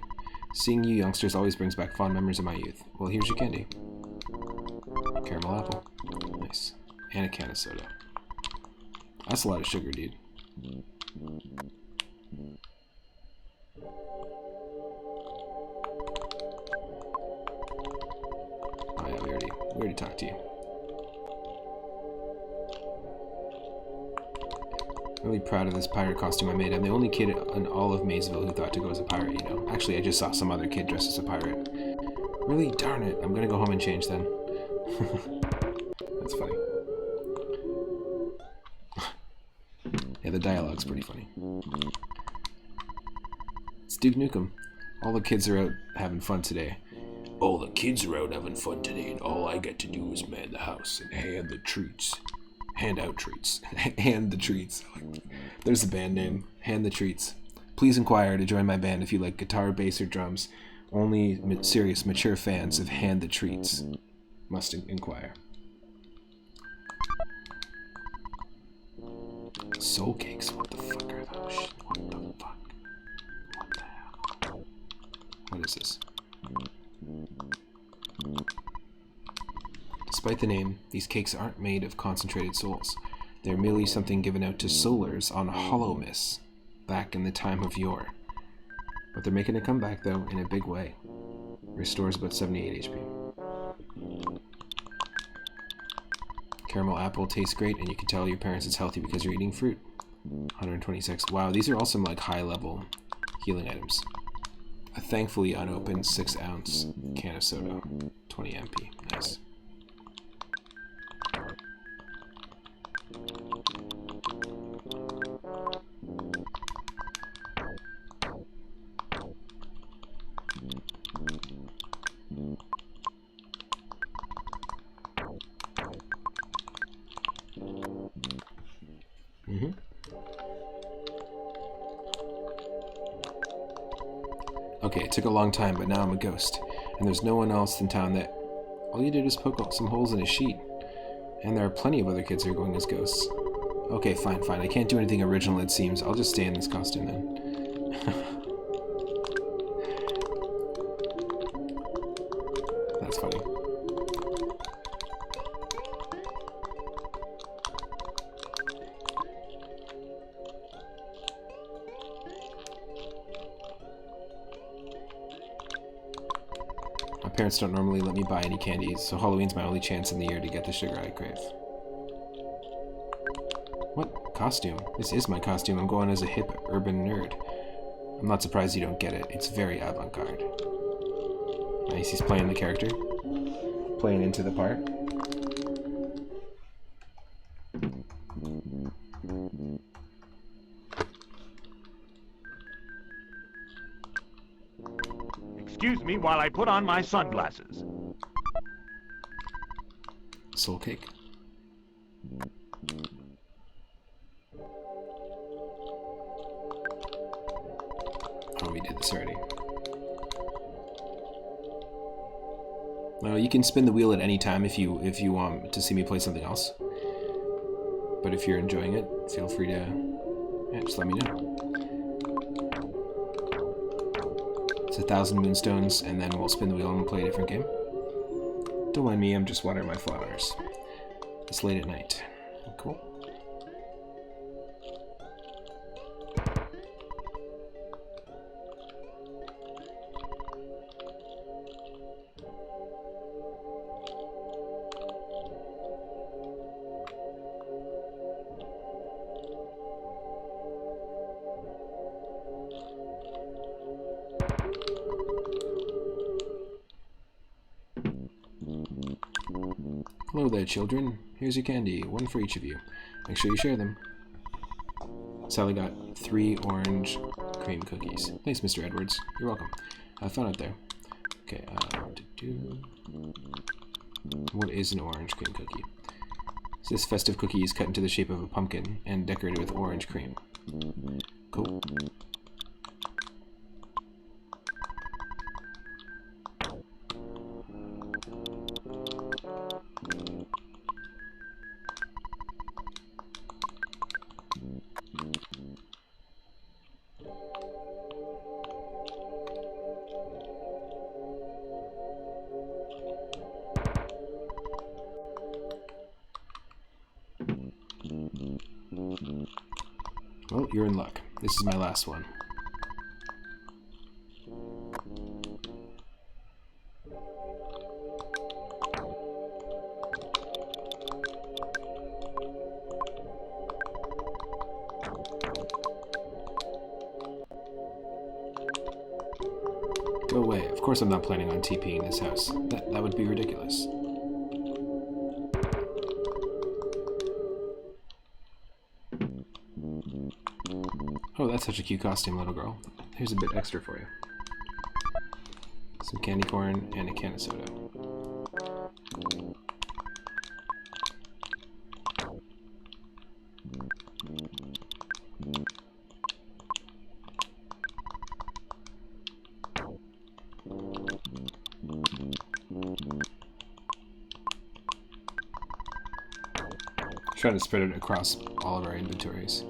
Seeing you youngsters always brings back fond memories of my youth. Well, here's your candy. Caramel apple. Nice. And a can of soda. That's a lot of sugar, dude. Oh yeah, we already talked to you. Really proud of this pirate costume I made. I'm the only kid in all of Maysville who thought to go as a pirate, you know. Actually, I just saw some other kid dressed as a pirate. Really? Darn it. I'm gonna go home and change then. That's funny. Yeah, the dialogue's pretty funny. It's Duke Nukem. All the kids are out having fun today. All the kids are out having fun today, and all I get to do is man the house and hand the treats. Hand out treats. Hand the treats. There's the band name. Hand the treats. Please inquire to join my band if you like guitar, bass, or drums. Only serious, mature fans of Hand the Treats must inquire. Soul cakes? What the fuck are those? What the fuck? What the hell? What is this? Despite the name, these cakes aren't made of concentrated souls. They're merely something given out to soulers on Hollow-Miss, back in the time of yore. But they're making a comeback, though, in a big way. Restores about 78 HP. Caramel apple tastes great, and you can tell your parents it's healthy because you're eating fruit. 126. Wow, these are all some like high-level healing items. A thankfully unopened 6-ounce can of soda. 20 MP. Nice. Okay, it took a long time, but now I'm a ghost. And there's no one else in town that... All you did was poke some holes in a sheet. And there are plenty of other kids who are going as ghosts. Okay, fine. I can't do anything original, it seems. I'll just stay in this costume, then. That's funny. My parents don't normally let me buy any candies, so Halloween's my only chance in the year to get the sugar I crave. What costume? This is my costume. I'm going as a hip urban nerd. I'm not surprised you don't get it. It's very avant-garde. Nice, he's playing the character. Playing into the part. Excuse me while I put on my sunglasses. Soul cake. Oh, we did this already. Well, you can spin the wheel at any time if you want to see me play something else. But if you're enjoying it, feel free to just let me know. It's 1,000 moonstones, and then we'll spin the wheel and play a different game. Don't mind me, I'm just watering my flowers. It's late at night. Cool. Hello there, children. Here's your candy, one for each of you. Make sure you share them. Sally got 3 orange cream cookies. Thanks, Mr. Edwards. You're welcome. Have fun out there. Okay, what is an orange cream cookie? This festive cookie is cut into the shape of a pumpkin and decorated with orange cream. Cool. Well, you're in luck. This is my last one. Go away. Of course I'm not planning on TPing this house. That would be ridiculous. Oh, that's such a cute costume, little girl. Here's a bit extra for you. Some candy corn and a can of soda. Trying to spread it across all of our inventories.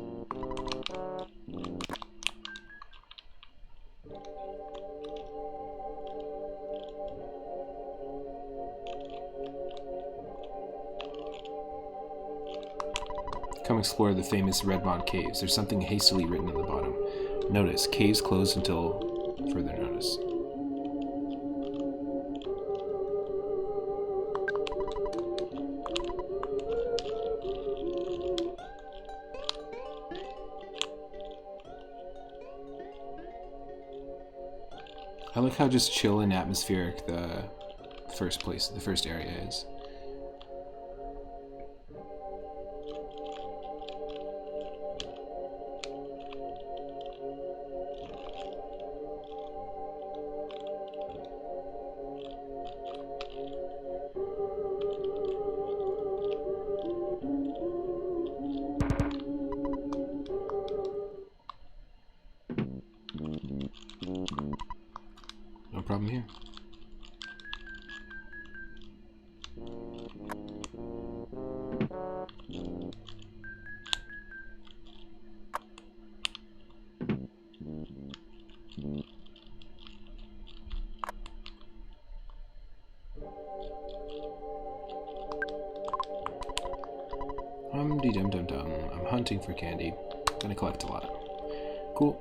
Come explore the famous Redmond Caves. There's something hastily written at the bottom. Notice, caves closed until further notice. I like how just chill and atmospheric the first area is. No problem here. Dum-dum-dum. I'm hunting for candy. Gonna collect a lot. Cool.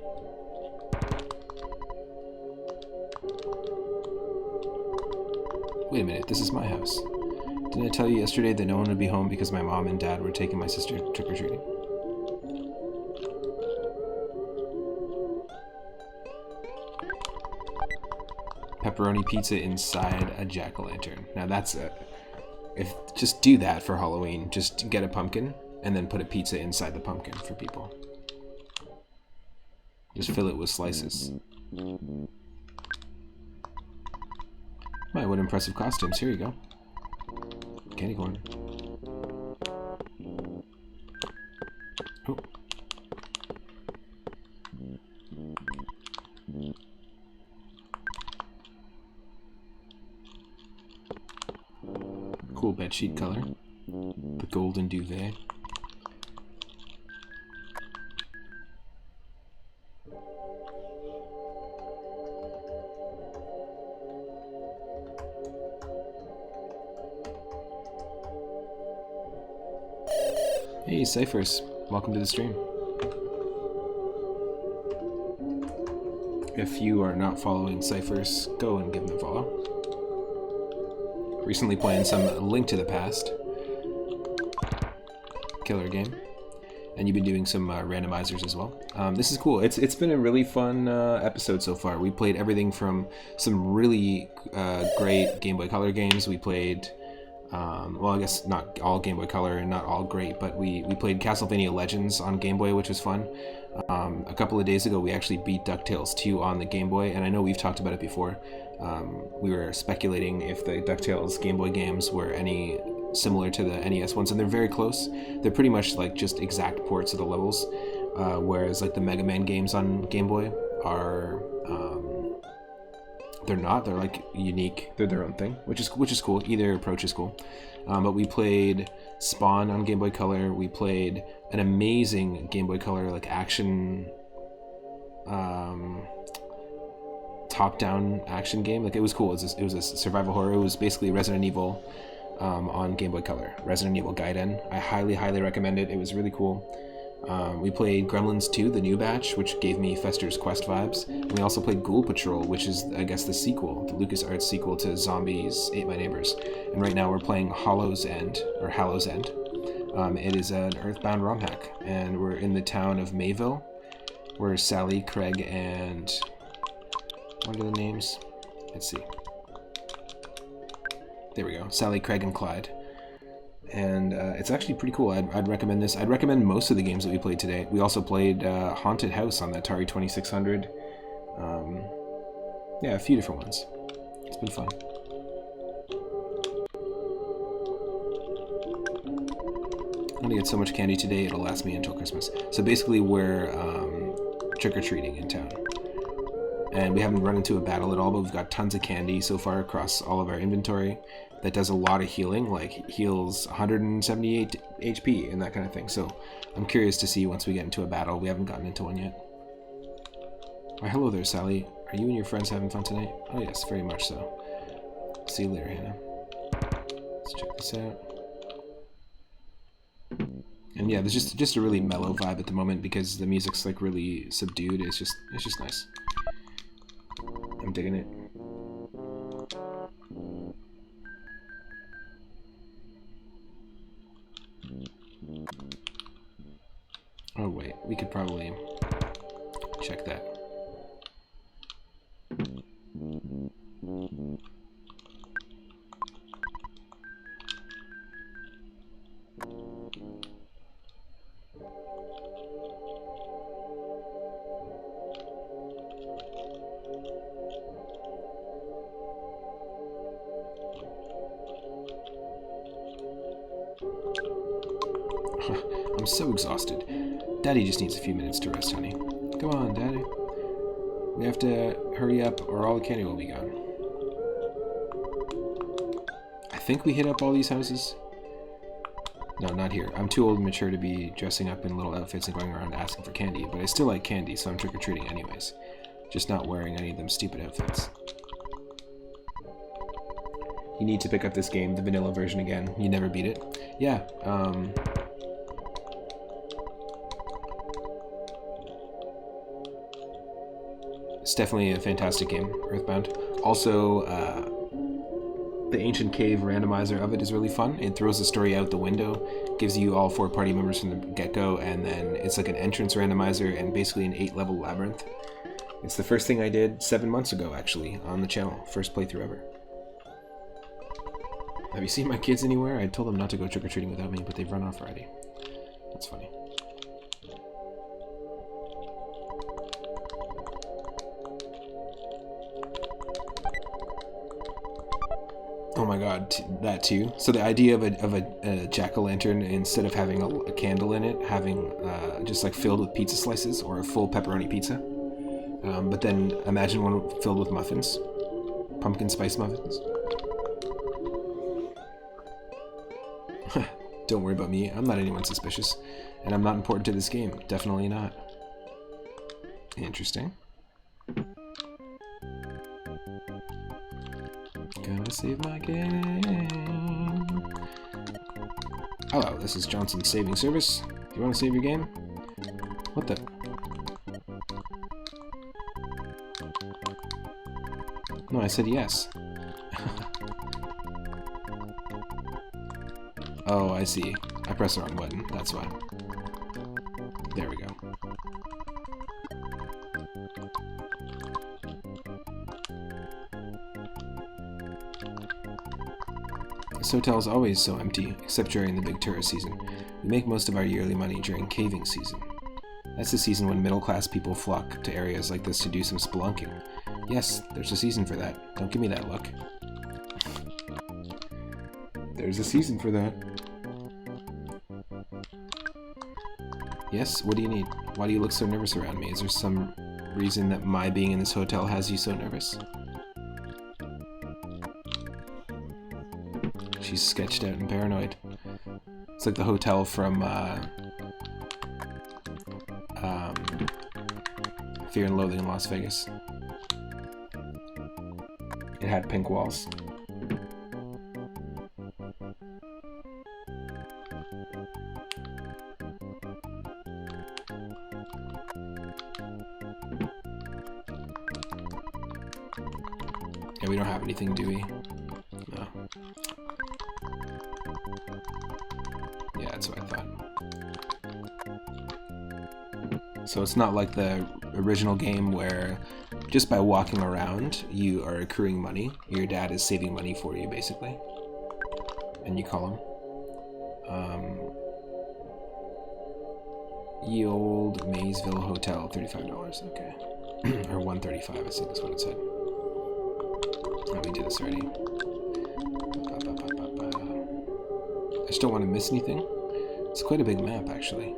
Wait a minute, this is my house. Didn't I tell you yesterday that no one would be home because my mom and dad were taking my sister trick-or-treating? Pepperoni pizza inside a jack-o'-lantern. Now that's a... just do that for Halloween. Just get a pumpkin and then put a pizza inside the pumpkin for people. Just fill it with slices. My, what impressive costumes. Here you go. Candy corn. Oh. Cool bedsheet color. The golden duvet. Hey, Cyphers. Welcome to the stream. If you are not following Cyphers, go and give them a follow. Recently playing some Link to the Past. Killer game. And you've been doing some randomizers as well. This is cool. It's been a really fun episode so far. We played everything from some really great Game Boy Color games. We played... well, I guess not all Game Boy Color and not all great, but we played Castlevania Legends on Game Boy, which was fun. A couple of days ago, we actually beat DuckTales 2 on the Game Boy, and I know we've talked about it before. We were speculating if the DuckTales Game Boy games were any similar to the NES ones, and they're very close. They're pretty much like just exact ports of the levels, whereas like the Mega Man games on Game Boy are... they're not. They're like unique. They're their own thing, which is cool. Either approach is cool. But we played Spawn on Game Boy Color. We played an amazing Game Boy Color like action, top-down action game. Like it was cool. It was a survival horror. It was basically Resident Evil on Game Boy Color. Resident Evil Gaiden. I highly recommend it. It was really cool. We played Gremlins 2, the new batch, which gave me Fester's Quest vibes. And we also played Ghoul Patrol, which is, I guess, the sequel, the LucasArts sequel to Zombies Ate My Neighbors. And right now we're playing Hallow's End. It is an Earthbound ROM hack, and we're in the town of Mayville, where Sally, Craig, and... what are the names? Let's see. There we go. Sally, Craig, and Clyde. And it's actually pretty cool. I'd recommend this. I'd recommend most of the games that we played today. We also played Haunted House on the Atari 2600. Yeah, a few different ones. It's been fun. I'm gonna get so much candy today it'll last me until Christmas. So basically we're trick-or-treating in town. and we haven't run into a battle at all, but we've got tons of candy so far across all of our inventory that does a lot of healing, like heals 178 HP and that kind of thing. So I'm curious to see once we get into a battle. We haven't gotten into one yet. Why, hello there, Sally. Are you and your friends having fun tonight? Oh yes, very much so. See you later, Hannah. Let's check this out. And yeah, there's just a really mellow vibe at the moment because the music's like really subdued. It's just nice. I'm digging it. Oh wait, we could probably check that. I'm so exhausted. Daddy just needs a few minutes to rest, honey. Come on, Daddy. We have to hurry up or all the candy will be gone. I think we hit up all these houses. No, not here. I'm too old and mature to be dressing up in little outfits and going around asking for candy, but I still like candy, so I'm trick-or-treating anyways. Just not wearing any of them stupid outfits. You need to pick up this game, the vanilla version again. You never beat it. Yeah, it's definitely a fantastic game, Earthbound. Also, the Ancient Cave randomizer of it is really fun. It throws the story out the window, gives you all 4 party members from the get-go, and then it's like an entrance randomizer and basically an 8-level labyrinth. It's the first thing I did 7 months ago, actually, on the channel. First playthrough ever. Have you seen my kids anywhere? I told them not to go trick-or-treating without me, but they've run off already. That's funny. Oh my god, that too. So the idea of a jack-o'-lantern, instead of having a candle in it, having just like filled with pizza slices or a full pepperoni pizza. But then imagine one filled with muffins. Pumpkin spice muffins. Don't worry about me. I'm not anyone suspicious. And I'm not important to this game. Definitely not. Interesting. Gotta save my game. Hello, this is Johnson's Saving Service. Do you want to save your game? What the? No, I said yes. Oh, I see. I pressed the wrong button. That's why. There we go. This hotel is always so empty, except during the big tourist season. We make most of our yearly money during caving season. That's the season when middle-class people flock to areas like this to do some spelunking. Yes, there's a season for that. Don't give me that look. There's a season for that. Yes, what do you need? Why do you look so nervous around me? Is there some reason that my being in this hotel has you so nervous? She's sketched out and paranoid. It's like the hotel from Fear and Loathing in Las Vegas. It had pink walls. Yeah, we don't have anything, do we? No. Yeah, that's what I thought. So it's not like the original game where just by walking around you are accruing money. Your dad is saving money for you, basically. And you call him. Ye Old Maysville Hotel, $35. Okay. Or $135, I think that's what it said. Oh, we did this already. I just don't want to miss anything. It's quite a big map, actually.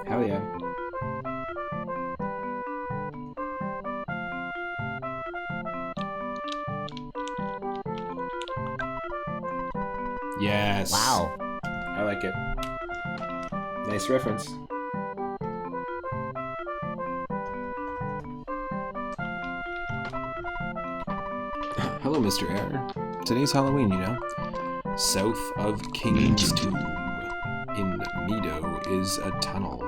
Hell yeah. Yes. Wow. I like it. Nice reference. Hello, Mr. Air. Today's Halloween, you know. South of King's Tomb in Meadow is a tunnel.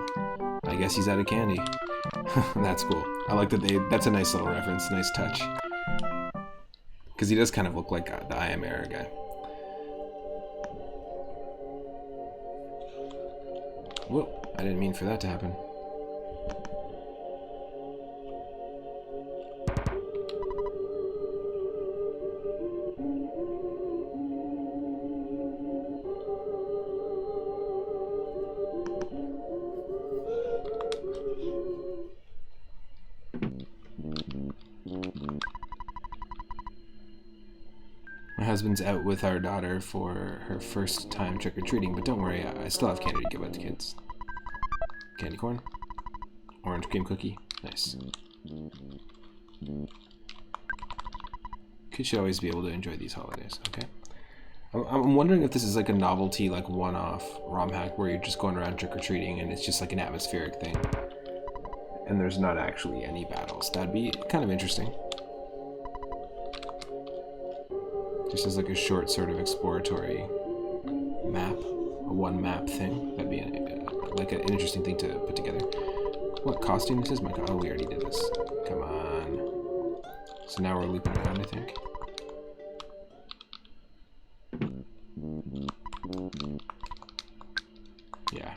I guess he's out of candy. That's cool. I like that that's a nice little reference, nice touch. Because he does kind of look like the I Am Air guy. Whoa, I didn't mean for that to happen. My husband's out with our daughter for her first time trick-or-treating, but don't worry, I still have candy to give out to kids. Candy corn? Orange cream cookie? Nice. Kids should always be able to enjoy these holidays, okay? I'm wondering if this is like a novelty, like one-off ROM hack where you're just going around trick-or-treating and it's just like an atmospheric thing. And there's not actually any battles. That'd be kind of interesting. Just as like a short sort of exploratory map, a one map thing. That'd be like an interesting thing to put together. What costume this is? My god, oh, we already did this. Come on. So now we're looping around, I think. Yeah.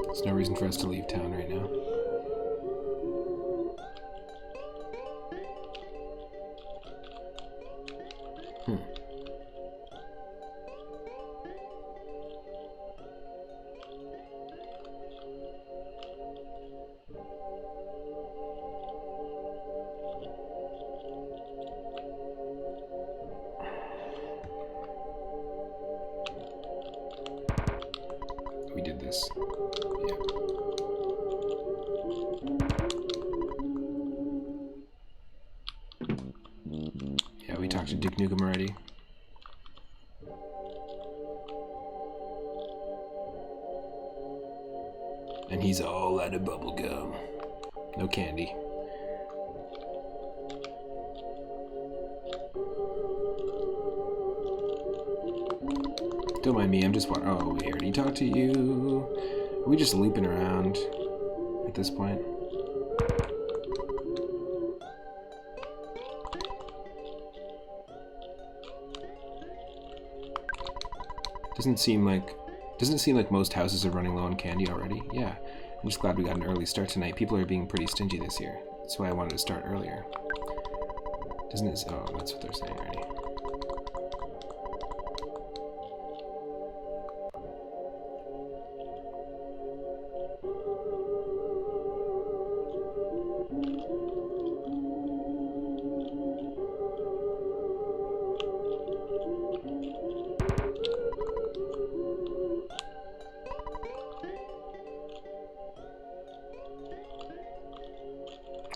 There's no reason for us to leave town right now. We did this. Yeah. Yeah, we talked to Dick Nukem already. And he's all out of bubblegum. No candy. Don't mind me, I'm just wondering. Oh, we already talked to you. Are we just looping around at this point? Doesn't seem like most houses are running low on candy already. Yeah. I'm just glad we got an early start tonight. People are being pretty stingy this year. That's why I wanted to start earlier. Doesn't it? Oh, that's what they're saying already.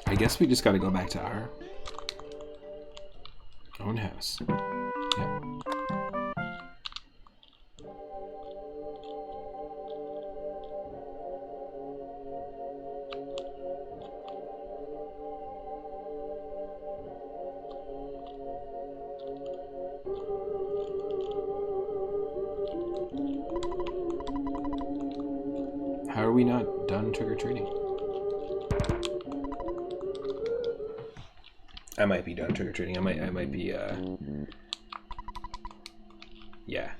I guess we just got to go back to our own house. Yep. How are we not done trick-or-treating? I might be done trick-or-treating. I might be, yeah.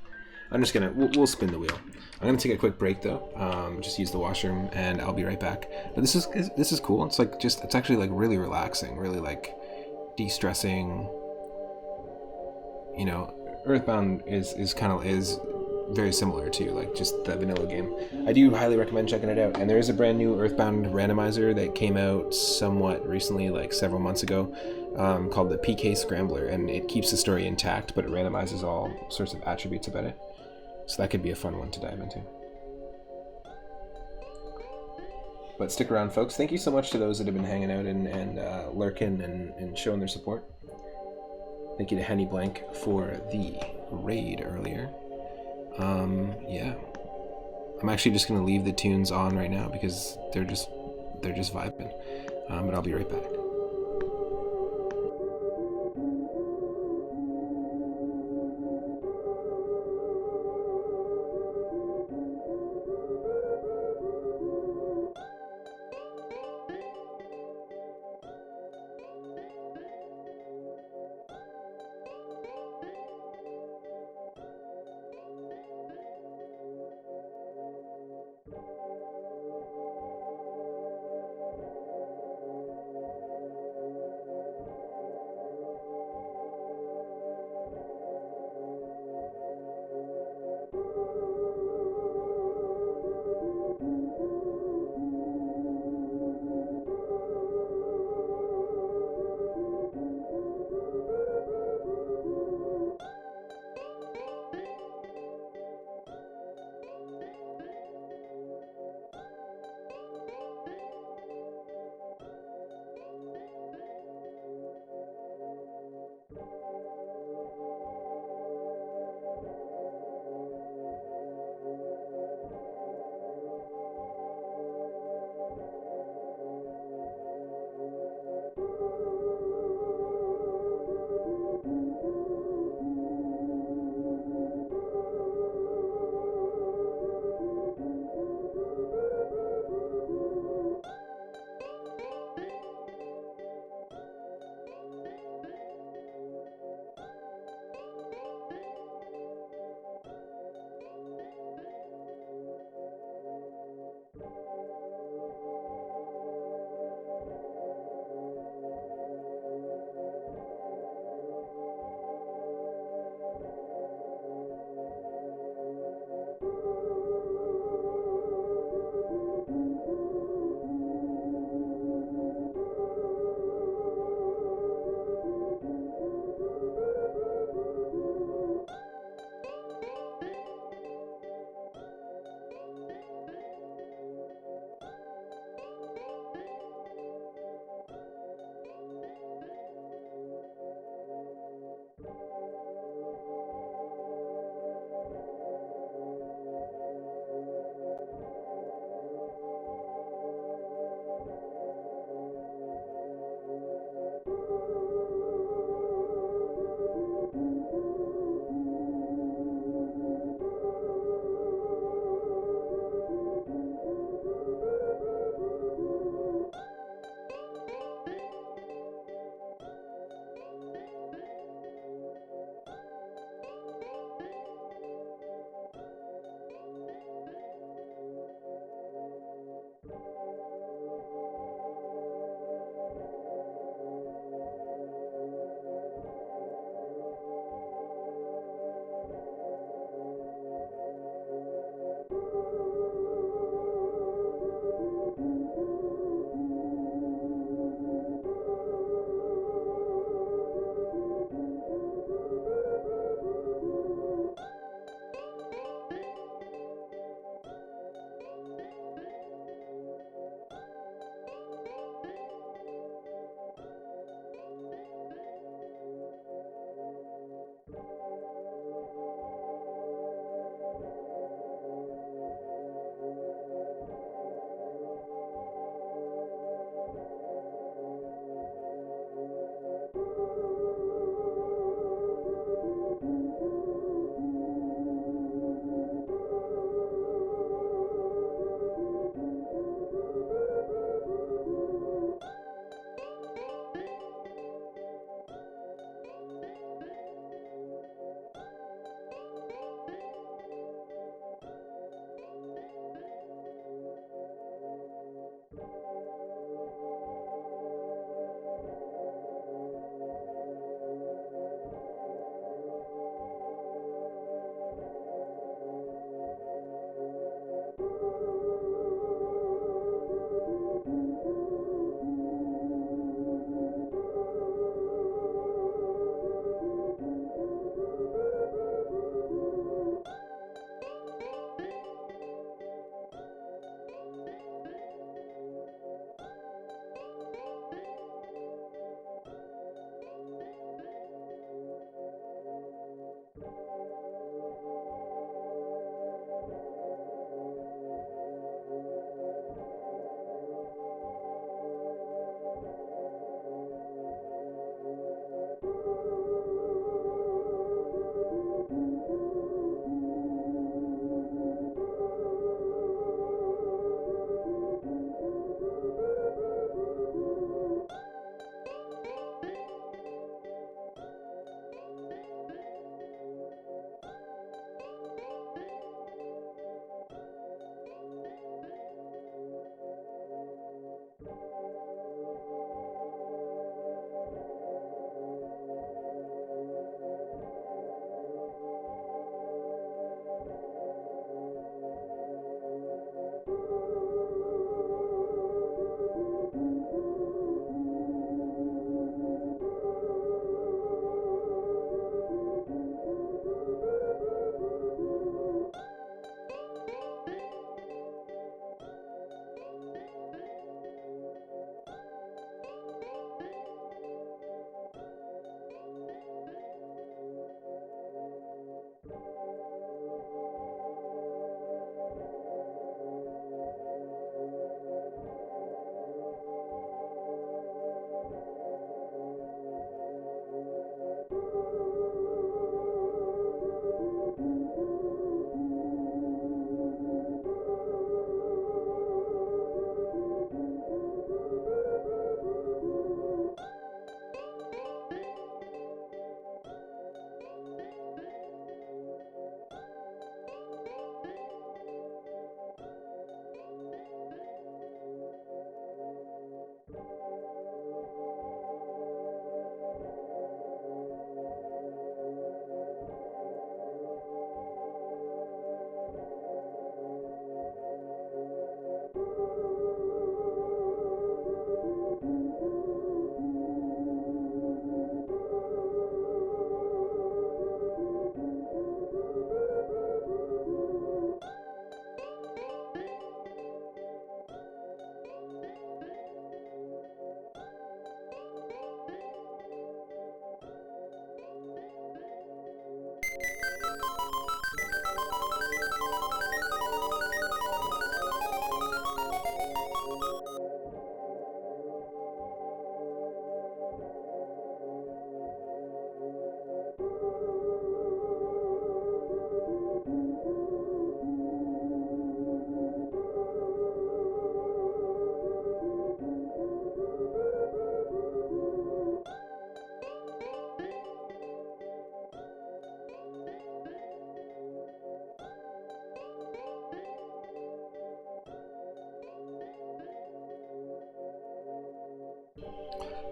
I'm just gonna, we'll spin the wheel. I'm gonna take a quick break though. Just use the washroom and I'll be right back. But this is cool. It's like it's actually like really relaxing, really like de-stressing. You know, Earthbound is very similar to like just the vanilla game. I do highly recommend checking it out. And there is a brand new Earthbound randomizer that came out somewhat recently, like several months ago, called the PK Scrambler, and it keeps the story intact, but it randomizes all sorts of attributes about it. So that could be a fun one to dive into. But stick around, folks. Thank you so much to those that have been hanging out and lurking and showing their support. Thank you to Henny Blank for the raid earlier. Yeah. I'm actually just gonna leave the tunes on right now because they're just vibing. But I'll be right back.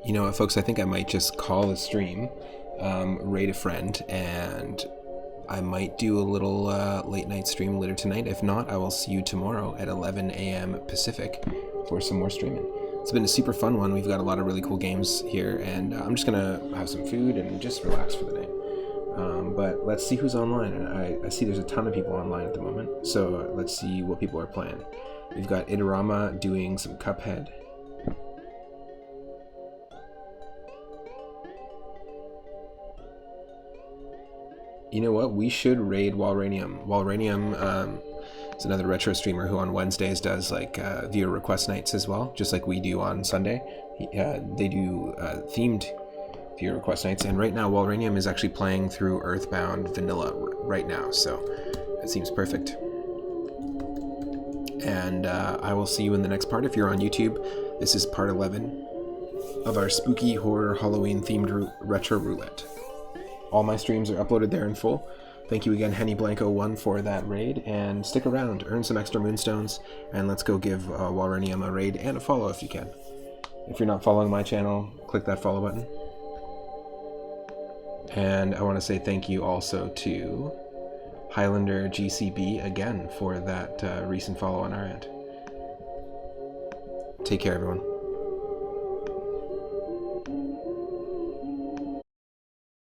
You know what, folks? I think I might just call a stream, raid a friend, and I might do a little late night stream later tonight. If not, I will see you tomorrow at 11 a.m. Pacific for some more streaming. It's been a super fun one. We've got a lot of really cool games here, and I'm just gonna have some food and just relax for the day. But let's see who's online, and I see there's a ton of people online at the moment, so let's see what people are playing. We've got Idarama doing some Cuphead. You know what? We should raid Walranium. Walranium is another retro streamer who on Wednesdays does like viewer request nights as well, just like we do on Sunday. They do themed viewer request nights, and right now Walranium is actually playing through Earthbound Vanilla right now, so it seems perfect. And I will see you in the next part. If you're on YouTube, this is part 11 of our spooky horror Halloween themed retro roulette. All my streams are uploaded there in full. Thank you again, Henny Blanco 1 for that raid, and stick around, earn some extra moonstones, and let's go give Walranium a raid and a follow if you can. If you're not following my channel, click that follow button. And I want to say thank you also to Highlander GCB again for that recent follow on our end. Take care, everyone.